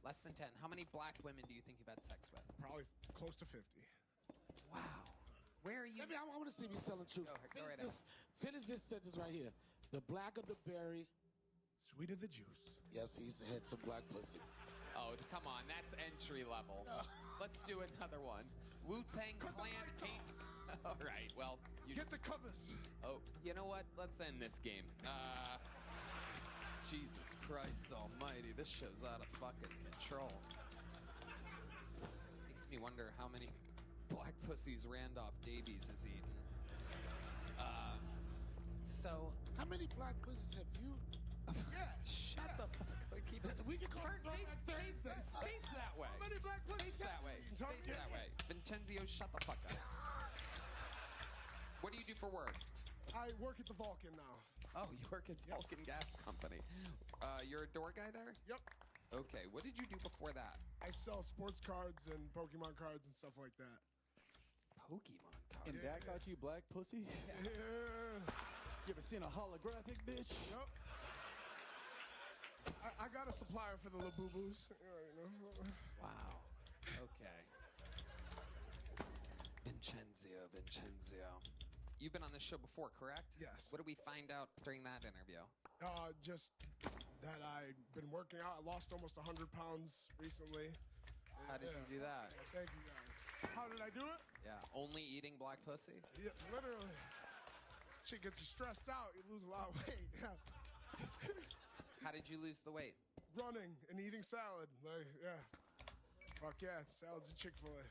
Less than 10. How many black women do you think you've had sex with? Probably close to 50. Wow. Where are you? I want to see me telling the truth. Go right ahead. Finish this sentence right here. The blacker the berry, sweeter the juice. Yes, he's had some black pussy. Oh, come on. That's entry level. Let's do another one. Wu-Tang Clan King. All right, well. You Get the covers. Oh, you know what? Let's end this game. Jesus Christ almighty. This show's out of fucking control. Makes me wonder how many black pussies Randolph Davies has eaten. So. How many black pussies have you? Yeah. Shut the fuck up. Keep it. We can call it Face that way. How many black pussies? Face that way. Face that way. Vincenzio, shut the fuck up. What do you do for work? I work at the Vulcan now. Oh, you work at Vulcan Gas Company. You're a door guy there? Yep. Okay, what did you do before that? I sell sports cards and Pokemon cards and stuff like that. Pokemon cards? And that got you black pussy? Yeah. You ever seen a holographic, bitch? Yep. I got a supplier for the Labubu's. You know. Wow. Okay. Vincenzio. You've been on this show before, correct? Yes. What did we find out during that interview? Just that I've been working out. I lost almost 100 pounds recently. How did you do that? Yeah, thank you guys. How did I do it? Yeah, only eating black pussy? Yeah, literally. Shit gets you stressed out. You lose a lot of weight. Yeah. How did you lose the weight? Running and eating salad. Like, yeah. Fuck yeah. Salad's at Chick-fil-A.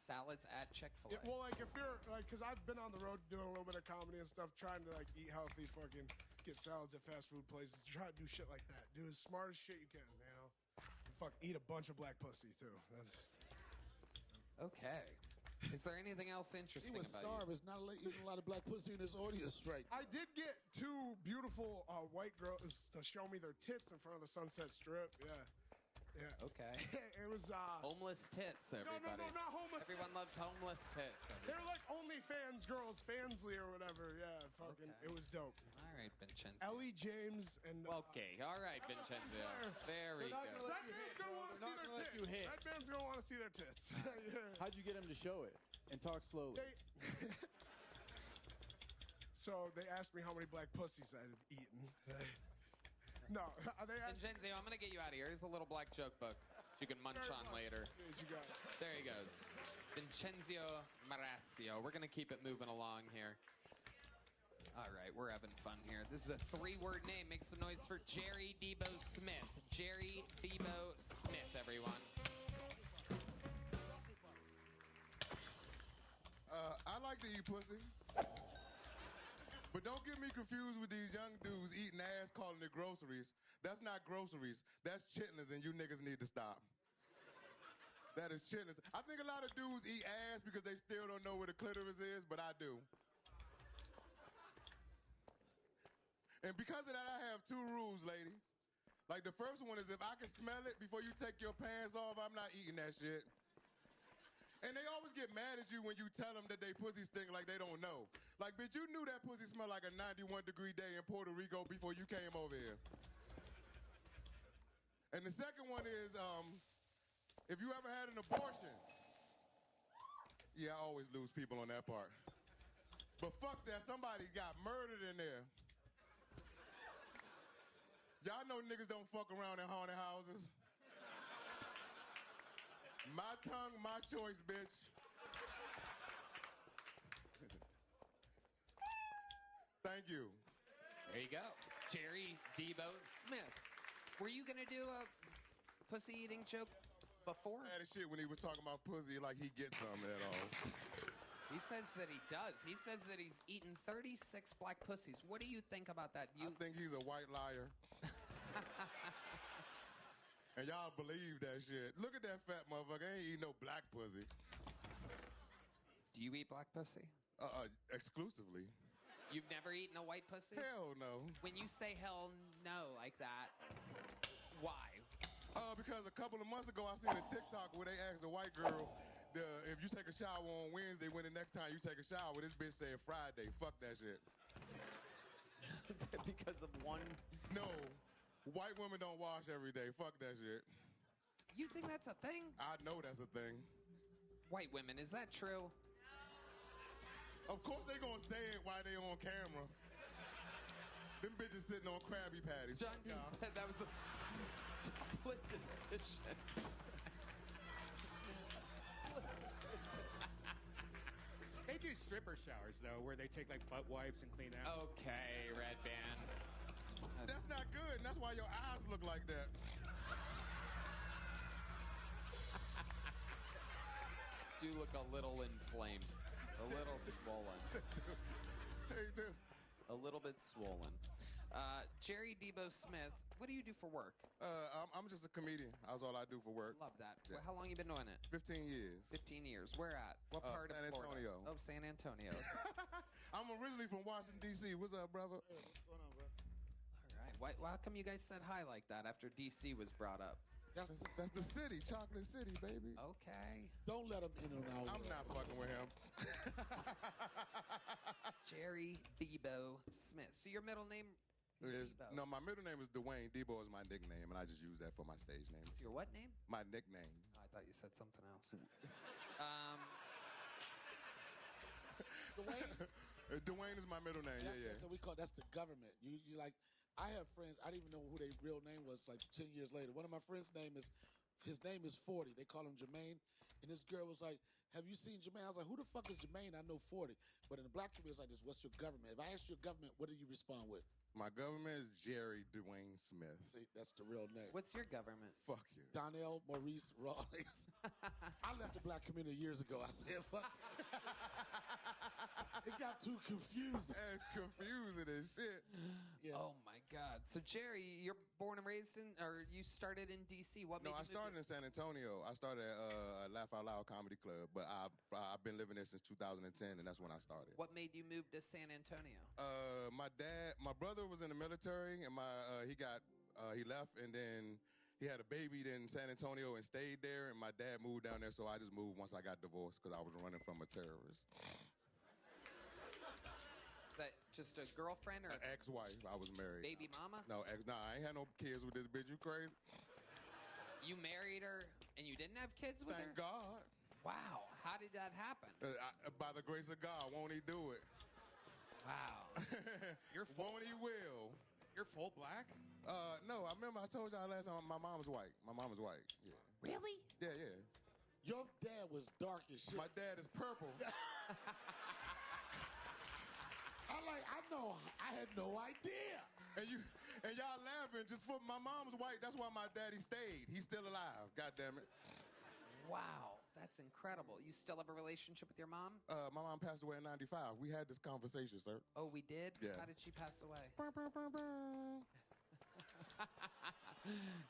Salads at Chick-fil-A. Yeah, well, like, if you're, like, because I've been on the road doing a little bit of comedy and stuff, trying to, like, eat healthy, fucking get salads at fast food places. Try to do shit like that. Do as smart as shit you can, you know? Fuck, eat a bunch of black pussy, too. That's... Okay. Is there anything else interesting He was about starved. There's not even a lot of black pussy in this audience right I did get two beautiful white girls to show me their tits in front of the Sunset Strip. Yeah. Yeah. Okay. It was homeless tits, everybody. No, not homeless. Everyone loves homeless tits. They're like OnlyFans girls, Fansly or whatever. Yeah, fucking, It was dope. All right, Vincenzo. Ellie James and. Okay, all right, Vincenzo. Very They're not good. gonna That man's gonna want to see their let tits. you hit. That man's gonna want to see their tits. Yeah. How'd you get him to show it and talk slowly? So they asked me how many black pussies I had eaten. No, they asked. Vincenzo, I'm going to get you out of here. Here's a little black joke book you can munch on later. You got it. There he goes. Vincenzo Marasio. We're going to keep it moving along here. All right, we're having fun here. This is a 3-word name. Make some noise for Jerry Debo Smith. Jerry Debo Smith, everyone. I like to eat pussy. But don't get me confused with these young dudes eating ass calling it groceries. That's not groceries. That's chitlins, and you niggas need to stop. That is chitlins. I think a lot of dudes eat ass because they still don't know where the clitoris is, but I do. And because of that, I have 2 rules, ladies. Like, the first one is if I can smell it before you take your pants off, I'm not eating that shit. And they always get mad at you when you tell them that they pussy stink like they don't know. Like, bitch, you knew that pussy smelled like a 91-degree day in Puerto Rico before you came over here. And the second one is, if you ever had an abortion. Yeah, I always lose people on that part. But fuck that, somebody got murdered in there. Y'all know niggas don't fuck around in haunted houses. My tongue, my choice, bitch. Thank you. There you go. Jerry Debo Smith. Were you going to do a pussy eating joke before? I had a shit when he was talking about pussy like he gets some at all. He says that he does. He says that he's eaten 36 black pussies. What do you think about that? I think he's a white liar. And y'all believe that shit. Look at that fat motherfucker. Ain't eating no black pussy. Do you eat black pussy? Exclusively. You've never eaten a white pussy? Hell no. When you say hell no like that, why? Because a couple of months ago I seen a TikTok where they asked a white girl, if you take a shower on Wednesday, when the next time you take a shower, this bitch said Friday. Fuck that shit. Because of one? No. White women don't wash every day. Fuck that shit. You think that's a thing? I know that's a thing. White women, is that true? Of course they gonna say it while they on camera. Them bitches sitting on Krabby Patties. John said that was a split decision. They do stripper showers, though, where they take, like, butt wipes and clean out. Okay, Red Band. That's not good, and that's why your eyes look like that. Do look a little inflamed. A little swollen. They do. A little bit swollen. Jerry Debo Smith, what do you do for work? I'm just a comedian. That's all I do for work. Love that. Yeah. How long you been doing it? 15 years. 15 years. Where at? What part San of Florida? Antonio. Oh, San Antonio. I'm originally from Washington, D.C. What's up, brother? All right. Why come you guys said hi like that after D.C. was brought up? That's the city, Chocolate City, baby. Okay. Don't let him in and out. I'm not fucking with him. Jerry Debo Smith. So your middle name is Debo? No, my middle name is Dwayne. Debo is my nickname, and I just use that for my stage name. It's your what name? My nickname. Oh, I thought you said something else. Dwayne? Dwayne is my middle name. Yeah. So we call that's the government. You like, I have friends. I didn't even know who their real name was. Like 10 years later, one of my friends' his name is 40. They call him Jermaine. And this girl was like, "Have you seen Jermaine?" I was like, "Who the fuck is Jermaine? I know 40." But in the black community, it's like this. What's your government? If I ask your government, what do you respond with? My government is Jerry Dwayne Smith. See, that's the real name. What's your government? Fuck you. Donnell Maurice Rawlings. I left the black community years ago. I said, fuck. It got too confusing. And confusing as shit. Yeah. Oh my God! So Jerry, you're born and raised in, or you started in D.C. What? No, made I you move started in San Antonio. I started at Laugh Out Loud Comedy Club, but I've been living there since 2010, and that's when I started. What made you move to San Antonio? My brother was in the military, and he left, and then he had a baby in San Antonio and stayed there, and my dad moved down there, so I just moved once I got divorced because I was running from a terrorist. Is that just a girlfriend or An ex-wife. I was married. baby mama? No, I ain't had no kids with this bitch. You crazy? You married her and you didn't have kids with her? Thank God. Wow. How did that happen? By the grace of God, won't he do it? Wow. Won't he will? You're full black? No, I remember I told y'all last time my mom was white. My mom was white. Yeah. Really? Yeah. Your dad was dark as shit. My dad is purple. I had no idea. And y'all laughing just for my mom's white. That's why my daddy stayed. He's still alive. God damn it. Wow. That's incredible. You still have a relationship with your mom? My mom passed away in '95. We had this conversation, sir. Oh, we did? Yeah. How did she pass away?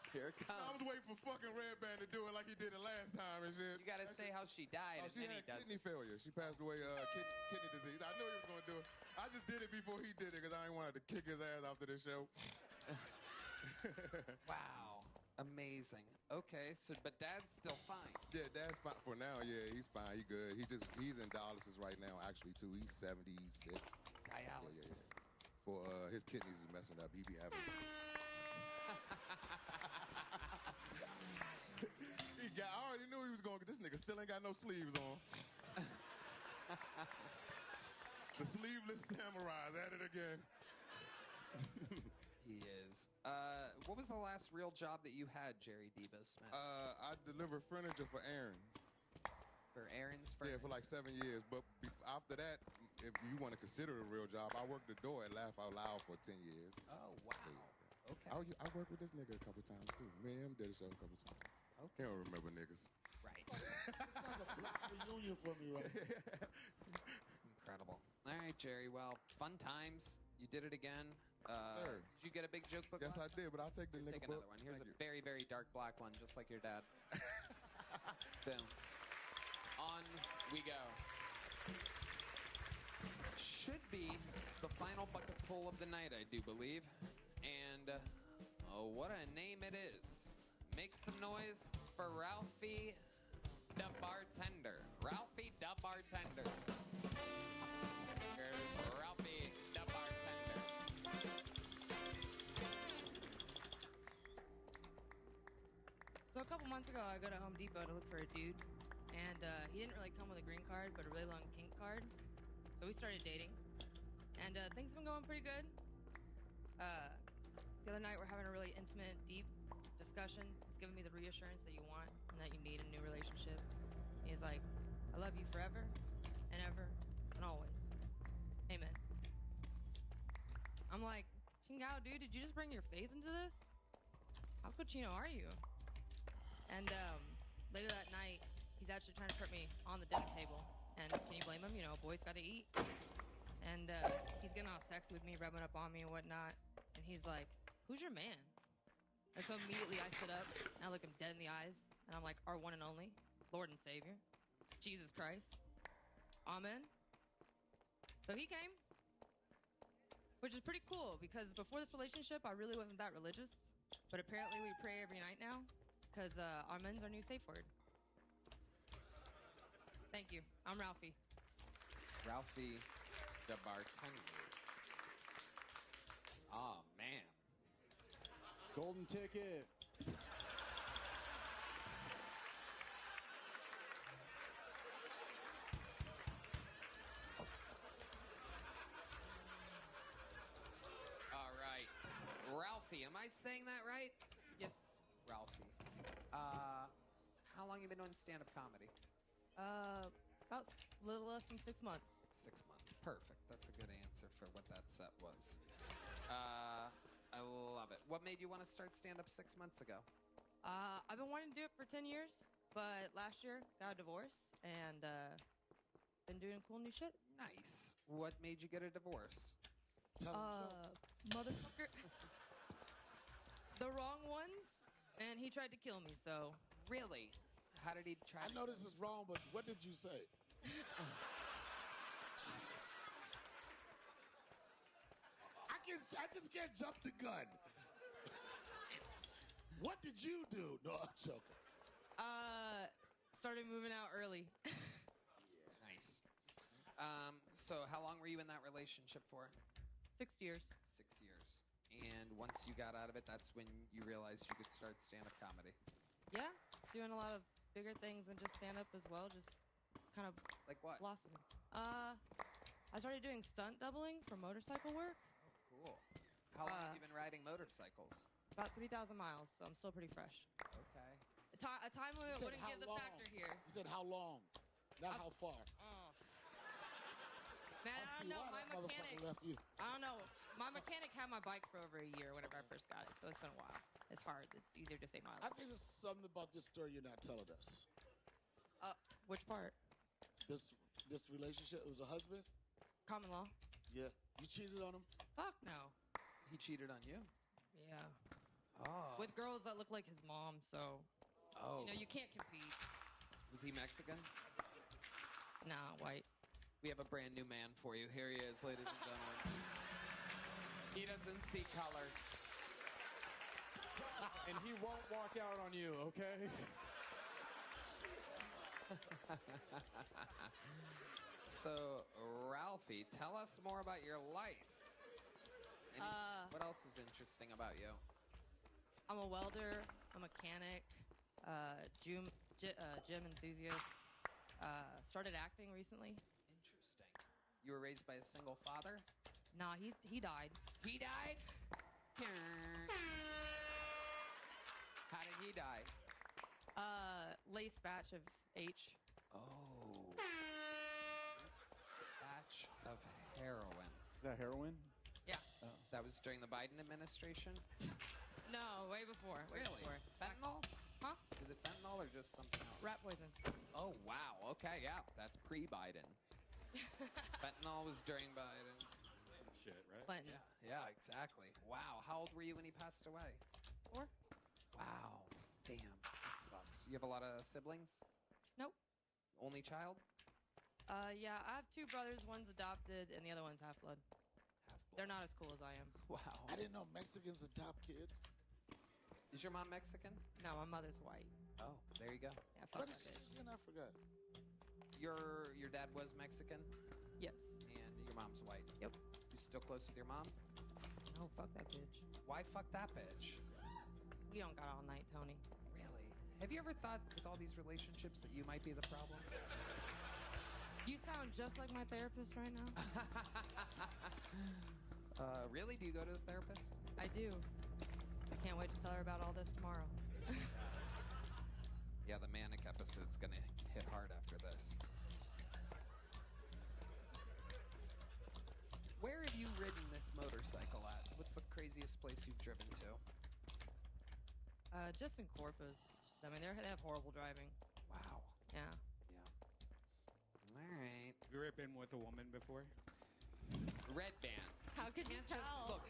Here it comes. I was waiting for fucking Redband to do it like he did it last time and shit. You gotta say how she died, Oh, and she then he had does kidney failure. She passed away kidney disease. I knew he was gonna do it. I just did it before he did it because I didn't want to kick his ass after this show. Wow. Amazing. Okay, but Dad's still fine. Yeah, Dad's fine for now. Yeah, he's fine. He's good. He's in dialysis right now, actually, too. He's 76. Dialysis. Yeah. For his kidneys is messing up. He be having. I already knew he was going to get this nigga. Still ain't got no sleeves on. The sleeveless samurais at it again. He is. What was the last real job that you had, Jerry Devo Smith? I deliver furniture for errands. For errands? Yeah, for like 7 years. But after that, if you want to consider it a real job, I worked the door at Laugh Out Loud for 10 years. Oh, wow. Yeah. Okay. I worked with this nigga a couple times, too. Me and him did a show a couple times. Okay. He don't remember niggas. Right. This sounds a black reunion for me right now. Incredible. All right, Jerry. Well, fun times. You did it again. Did you get a big joke book? Yes, I did, but I'll take the nigga Take another book. one. Here's Thank a very, very dark black one, just like your dad. Boom. On we go. Should be the final bucket full of the night, I do believe. And, oh, what a name it is. Make some noise for Ralphie the bartender. Ralphie the bartender. Here's Ralphie the bartender. So a couple months ago, I go to Home Depot to look for a dude, and he didn't really come with a green card, but a really long kink card. So we started dating, and things have been going pretty good. The other night, we're having a really intimate, deep discussion. He's giving me the reassurance that you want and that you need in a new relationship. He's like, "I love you forever and ever and always. Amen." I'm like, "Chingao, dude, did you just bring your faith into this? How cochino are you?" And later that night, he's actually trying to put me on the dinner table. And can you blame him? You know, boys got to eat. And he's getting all sexy with me, rubbing up on me and whatnot. And he's like, "Who's your man?" And so immediately I sit up and I look him dead in the eyes. And I'm like, "Our one and only, Lord and Savior, Jesus Christ. Amen." So he came, which is pretty cool because before this relationship, I really wasn't that religious. But apparently we pray every night now because amen's our new safe word. Thank you. I'm Ralphie. Ralphie the bartender. Oh, man. Golden ticket. Ralphie, am I saying that right? Yes. Ralphie. How long you been doing stand-up comedy? About little less than 6 months. 6 months. Perfect. That's a good answer for what that set was. I love it. What made you want to start stand-up 6 months ago? I've been wanting to do it for 10 years, but last year got a divorce and been doing cool new shit. Nice. What made you get a divorce? Motherfucker. The wrong ones, and he tried to kill me, so. Really? How did he try? I know this is wrong, but what did you say? I just can't jump the gun. What did you do? No, I'm joking. Started moving out early. Nice. So how long were you in that relationship for? 6 years. 6 years. And once you got out of it, that's when you realized you could start stand-up comedy. Yeah, doing a lot of bigger things than just stand-up as well, just kind of like what? Blossoming. I started doing stunt doubling for motorcycle work. Cool. How long have you been riding motorcycles? About 3,000 miles, so I'm still pretty fresh. Okay. A time limit wouldn't give the factor here. He said how long, not how far. Man, I don't know. My mechanic. Left you. I don't know. My mechanic had my bike for over a year whenever I first got it, so it's been a while. It's hard. It's easier to say mileage. I think there's something about this story you're not telling us. Which part? This relationship. It was a husband. Common law. Yeah. You cheated on him. Fuck no. He cheated on you? Yeah. Oh. With girls that look like his mom, so. Oh. You know, you can't compete. Was he Mexican? Nah, white. We have a brand new man for you. Here he is, ladies and gentlemen. He doesn't see color. And he won't walk out on you, okay? So, Ralphie, tell us more about your life. What else is interesting about you? I'm a welder, a mechanic, gym enthusiast. Started acting recently. Interesting. You were raised by a single father? Nah, he died. He died? How did he die? Lace batch of H. Oh. Batch of heroin. Is that heroin? Yeah. Oh. That was during the Biden administration? No, way before. Way Really? before. Fentanyl? Huh? Is it fentanyl or just something else? Rat poison. Oh, wow. Okay, yeah. That's pre-Biden. Fentanyl was during Biden. Shit, right? Clinton. Yeah, exactly. Wow. How old were you when he passed away? 4. Wow. Damn. That sucks. You have a lot of siblings? Nope. Only child? Yeah, I have 2 brothers. One's adopted, and the other one's half-blood. They're not as cool as I am. Wow. I didn't know Mexicans adopt kids. Is your mom Mexican? No, my mother's white. Oh, there you go. Yeah, fuck What that is bitch. and I forgot. Your dad was Mexican? Yes. And your mom's white? Yep. You still close with your mom? No, fuck that bitch. Why fuck that bitch? We don't got all night, Tony. Really? Have you ever thought with all these relationships that you might be the problem? You sound just like my therapist right now. Really? Do you go to the therapist? I do. I can't wait to tell her about all this tomorrow. Yeah, the manic episode's gonna hit hard after this. Where have you ridden this motorcycle at? What's the craziest place you've driven to? Just in Corpus. I mean, they have horrible driving. Wow. Yeah. All right. You ever been with a woman before? Red Band. How could you Can't tell? Look,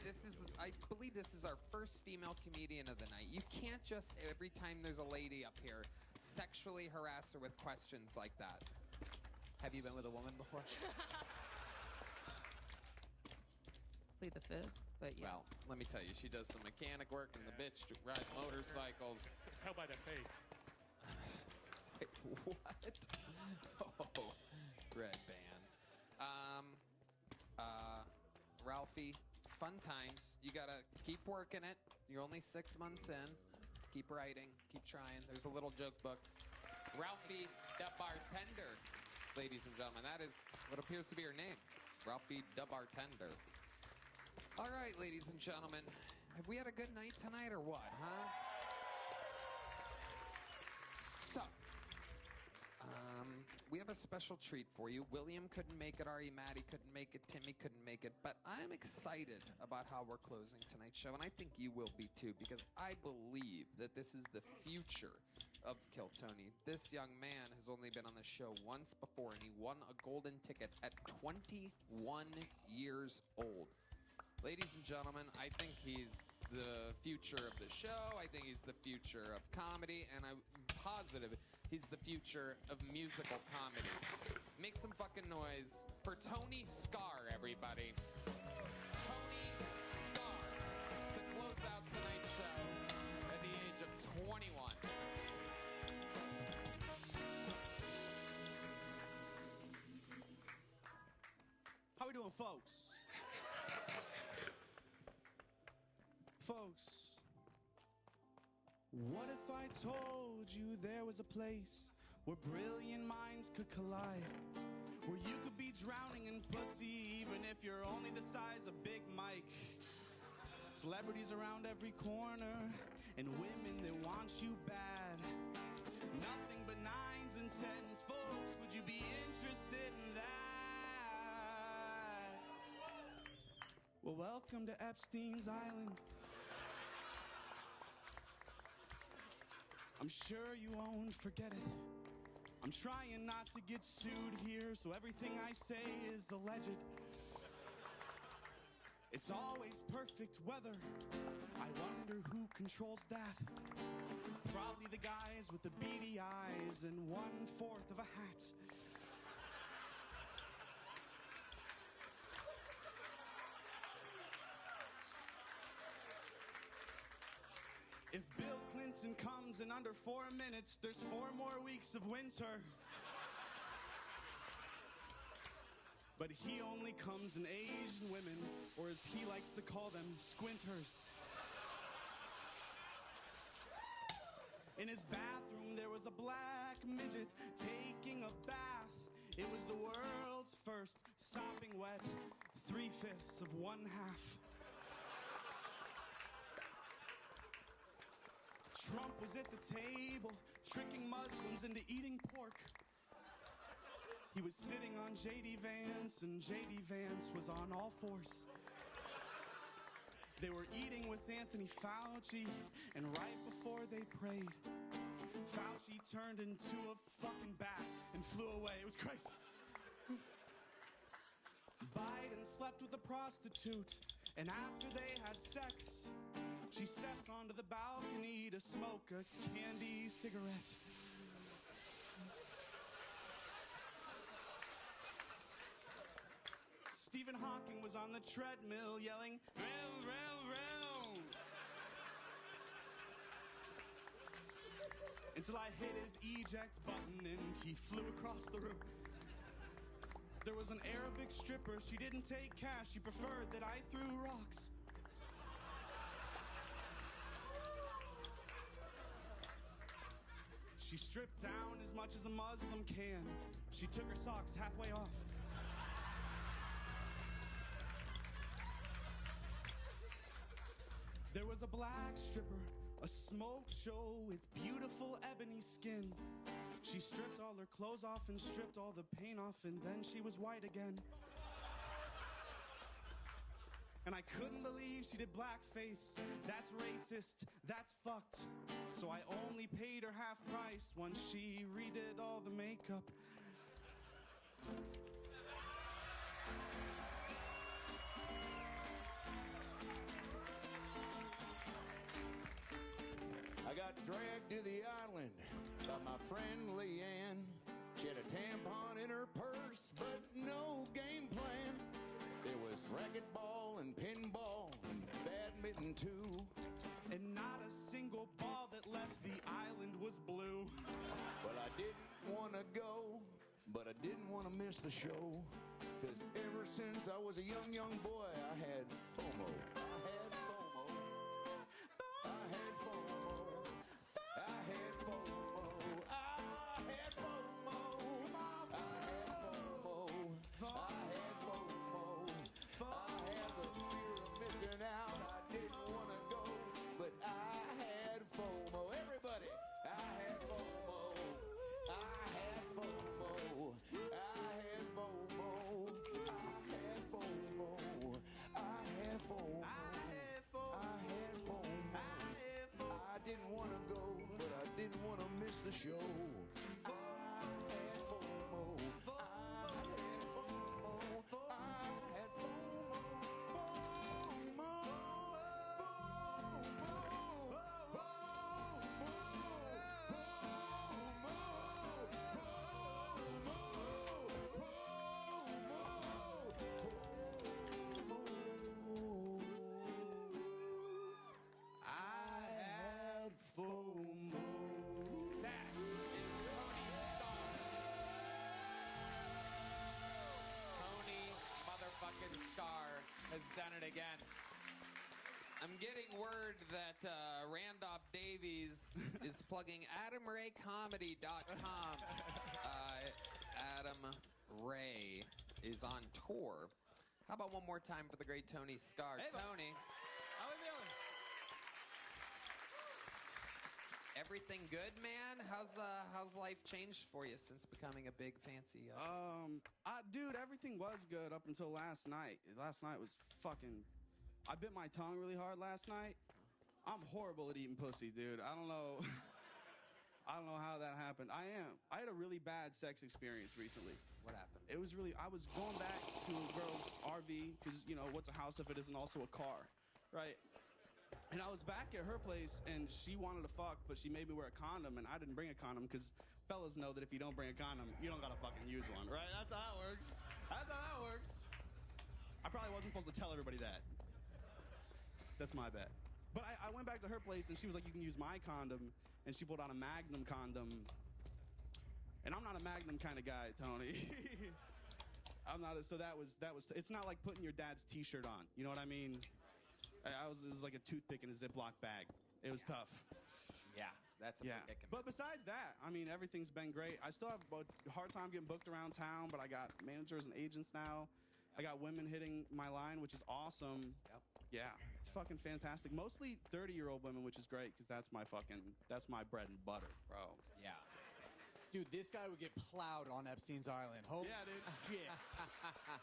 I believe this is our first female comedian of the night. You can't just, every time there's a lady up here, sexually harass her with questions like that. Have you been with a woman before? Plead the fifth, but yeah. Well, let me tell you, she does some mechanic work and the bitch rides motorcycles. Tell by the face. What? Oh, Red Band. Ralphie, fun times. You gotta keep working it. You're only 6 months in. Keep writing, keep trying. There's a little joke book. Ralphie the Bartender, ladies and gentlemen. That is what appears to be her name. Ralphie the Bartender. All right, ladies and gentlemen. Have we had a good night tonight or what, huh? So, we have a special treat for you. William couldn't make it, Ari, Maddie couldn't make it, Timmy couldn't make it, but I'm excited about how we're closing tonight's show, and I think you will be too, because I believe that this is the future of Kill Tony. This young man has only been on the show once before, and he won a golden ticket at 21 years old. Ladies and gentlemen, I think he's the future of the show. I think he's the future of comedy, and I'm positive he's the future of musical comedy. Make some fucking noise for Tony Scar, everybody. Tony Scar to close out tonight's show at the age of 21. How we doing, folks? Folks, what if I told you there was a place where brilliant minds could collide? Where you could be drowning in pussy even if you're only the size of Big Mike. Celebrities around every corner and women that want you bad. Nothing but 9s and 10s, folks, would you be interested in that? Well, welcome to Epstein's Island. I'm sure you won't forget it. I'm trying not to get sued here, so everything I say is alleged. It's always perfect weather. I wonder who controls that. Probably the guys with the beady eyes and 1/4 of a hat. If Bill Clinton comes in under 4 minutes, there's 4 more weeks of winter. But he only comes in Asian women, or as he likes to call them, squinters. In his bathroom, there was a black midget taking a bath. It was the world's first sopping wet 3/5 of 1/2. Trump was at the table, tricking Muslims into eating pork. He was sitting on J.D. Vance, and J.D. Vance was on all fours. They were eating with Anthony Fauci, and right before they prayed, Fauci turned into a fucking bat and flew away. It was crazy. Biden slept with a prostitute, and after they had sex, she stepped onto the balcony to smoke a candy cigarette. Stephen Hawking was on the treadmill yelling, round, round, round. Until I hit his eject button and he flew across the room. There was an Arabic stripper. She didn't take cash. She preferred that I threw rocks. She stripped down as much as a Muslim can. She took her socks halfway off. There was a black stripper, a smoke show with beautiful ebony skin. She stripped all her clothes off and stripped all the paint off, and then she was white again. And I couldn't believe she did blackface. That's racist. That's fucked. So I only paid her half price once she redid all the makeup. I got dragged to the island by my friend Leanne. She had a tampon in her purse, but no game plan. There was racquetball and pinball and badminton too. And not a single ball that left the island was blue. Well, I didn't want to go, but I didn't want to miss the show. Because ever since I was a young boy, I had FOMO. I had FOMO. I had FOMO. I had FOMO. I had FOMO. I had FOMO. I had FOMO. I had the fear of missing out. I didn't want to show. Has done it again. I'm getting word that Randolph Davies is plugging AdamRayComedy.com. Adam Ray is on tour. How about one more time for the great Tony Starr? Hey, Tony. How we feeling? Everything good, man? How's life changed for you since becoming a big fancy? Dude, everything was good up until last night. Last night was fucking. I bit my tongue really hard last night. I'm horrible at eating pussy, dude. I don't know. I don't know how that happened. I had a really bad sex experience recently. What happened? It was really. I was going back to a girl's RV because what's a house if it isn't also a car, right? And I was back at her place, and she wanted to fuck, but she made me wear a condom, and I didn't bring a condom because fellas know that if you don't bring a condom, you don't gotta fucking use one, right? That's how it works. That's how that works. I probably wasn't supposed to tell everybody that. That's my bad. But I went back to her place, and she was like, you can use my condom, and she pulled out a Magnum condom. And I'm not a Magnum kind of guy, Tony. I'm not, so that was, it's not like putting your dad's t-shirt on, you know what I mean? It was like a toothpick in a Ziploc bag. It was tough. Yeah, that's a predicament. But besides that, I mean, everything's been great. I still have a hard time getting booked around town, but I got managers and agents now. I got women hitting my line, which is awesome. Yep. Yeah, it's fucking fantastic. Mostly 30-year-old women, which is great because that's my bread and butter. Bro, yeah. Dude, this guy would get plowed on Epstein's Island. Holy shit.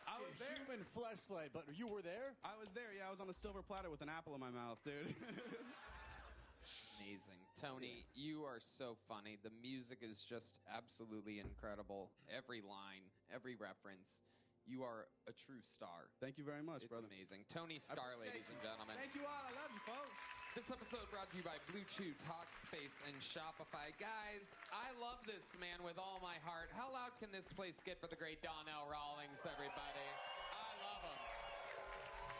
I was there. Human fleshlight, but you were there? I was there, yeah. I was on a silver platter with an apple in my mouth, dude. Amazing. Tony, you are so funny. The music is just absolutely incredible. Every line, every reference. You are a true star. Thank you very much, brother. It's amazing. Tony Starr, ladies and gentlemen. Thank you all. I love you, folks. This episode brought to you by Blue Chew, Talkspace, and Shopify. Guys, I love this man with all my heart. How loud can this place get for the great Donnell Rawlings, everybody? I love him.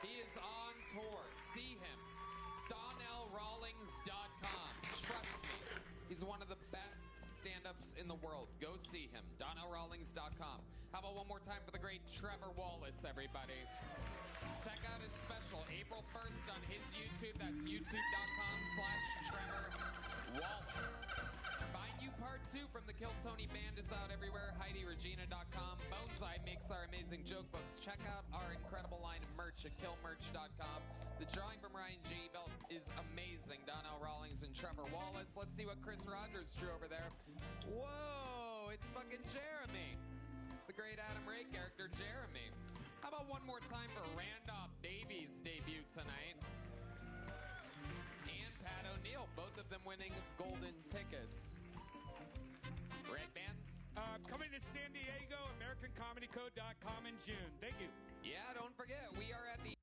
He is on tour. See him. DonnellRawlings.com. Trust me. He's one of the best stand-ups in the world. Go see him. DonnellRawlings.com. How about one more time for the great Trevor Wallace, everybody? Check out his special April 1st on his YouTube. That's youtube.com/Trevor Wallace. Find You Part 2 from the Kill Tony Band is out everywhere. HeidiRegina.com. Boneseye makes our amazing joke books. Check out our incredible line of merch at killmerch.com. The drawing from Ryan J. Belt is amazing. Donnell Rawlings and Trevor Wallace. Let's see what Chris Rogers drew over there. Whoa, it's fucking Jeremy. The great Adam Ray character, Jeremy. How about one more time for Randolph Davies' debut tonight? And Pat O'Neill, both of them winning golden tickets. Red Band? Coming to San Diego, AmericanComedyCode.com in June. Thank you. Yeah, don't forget, we are at the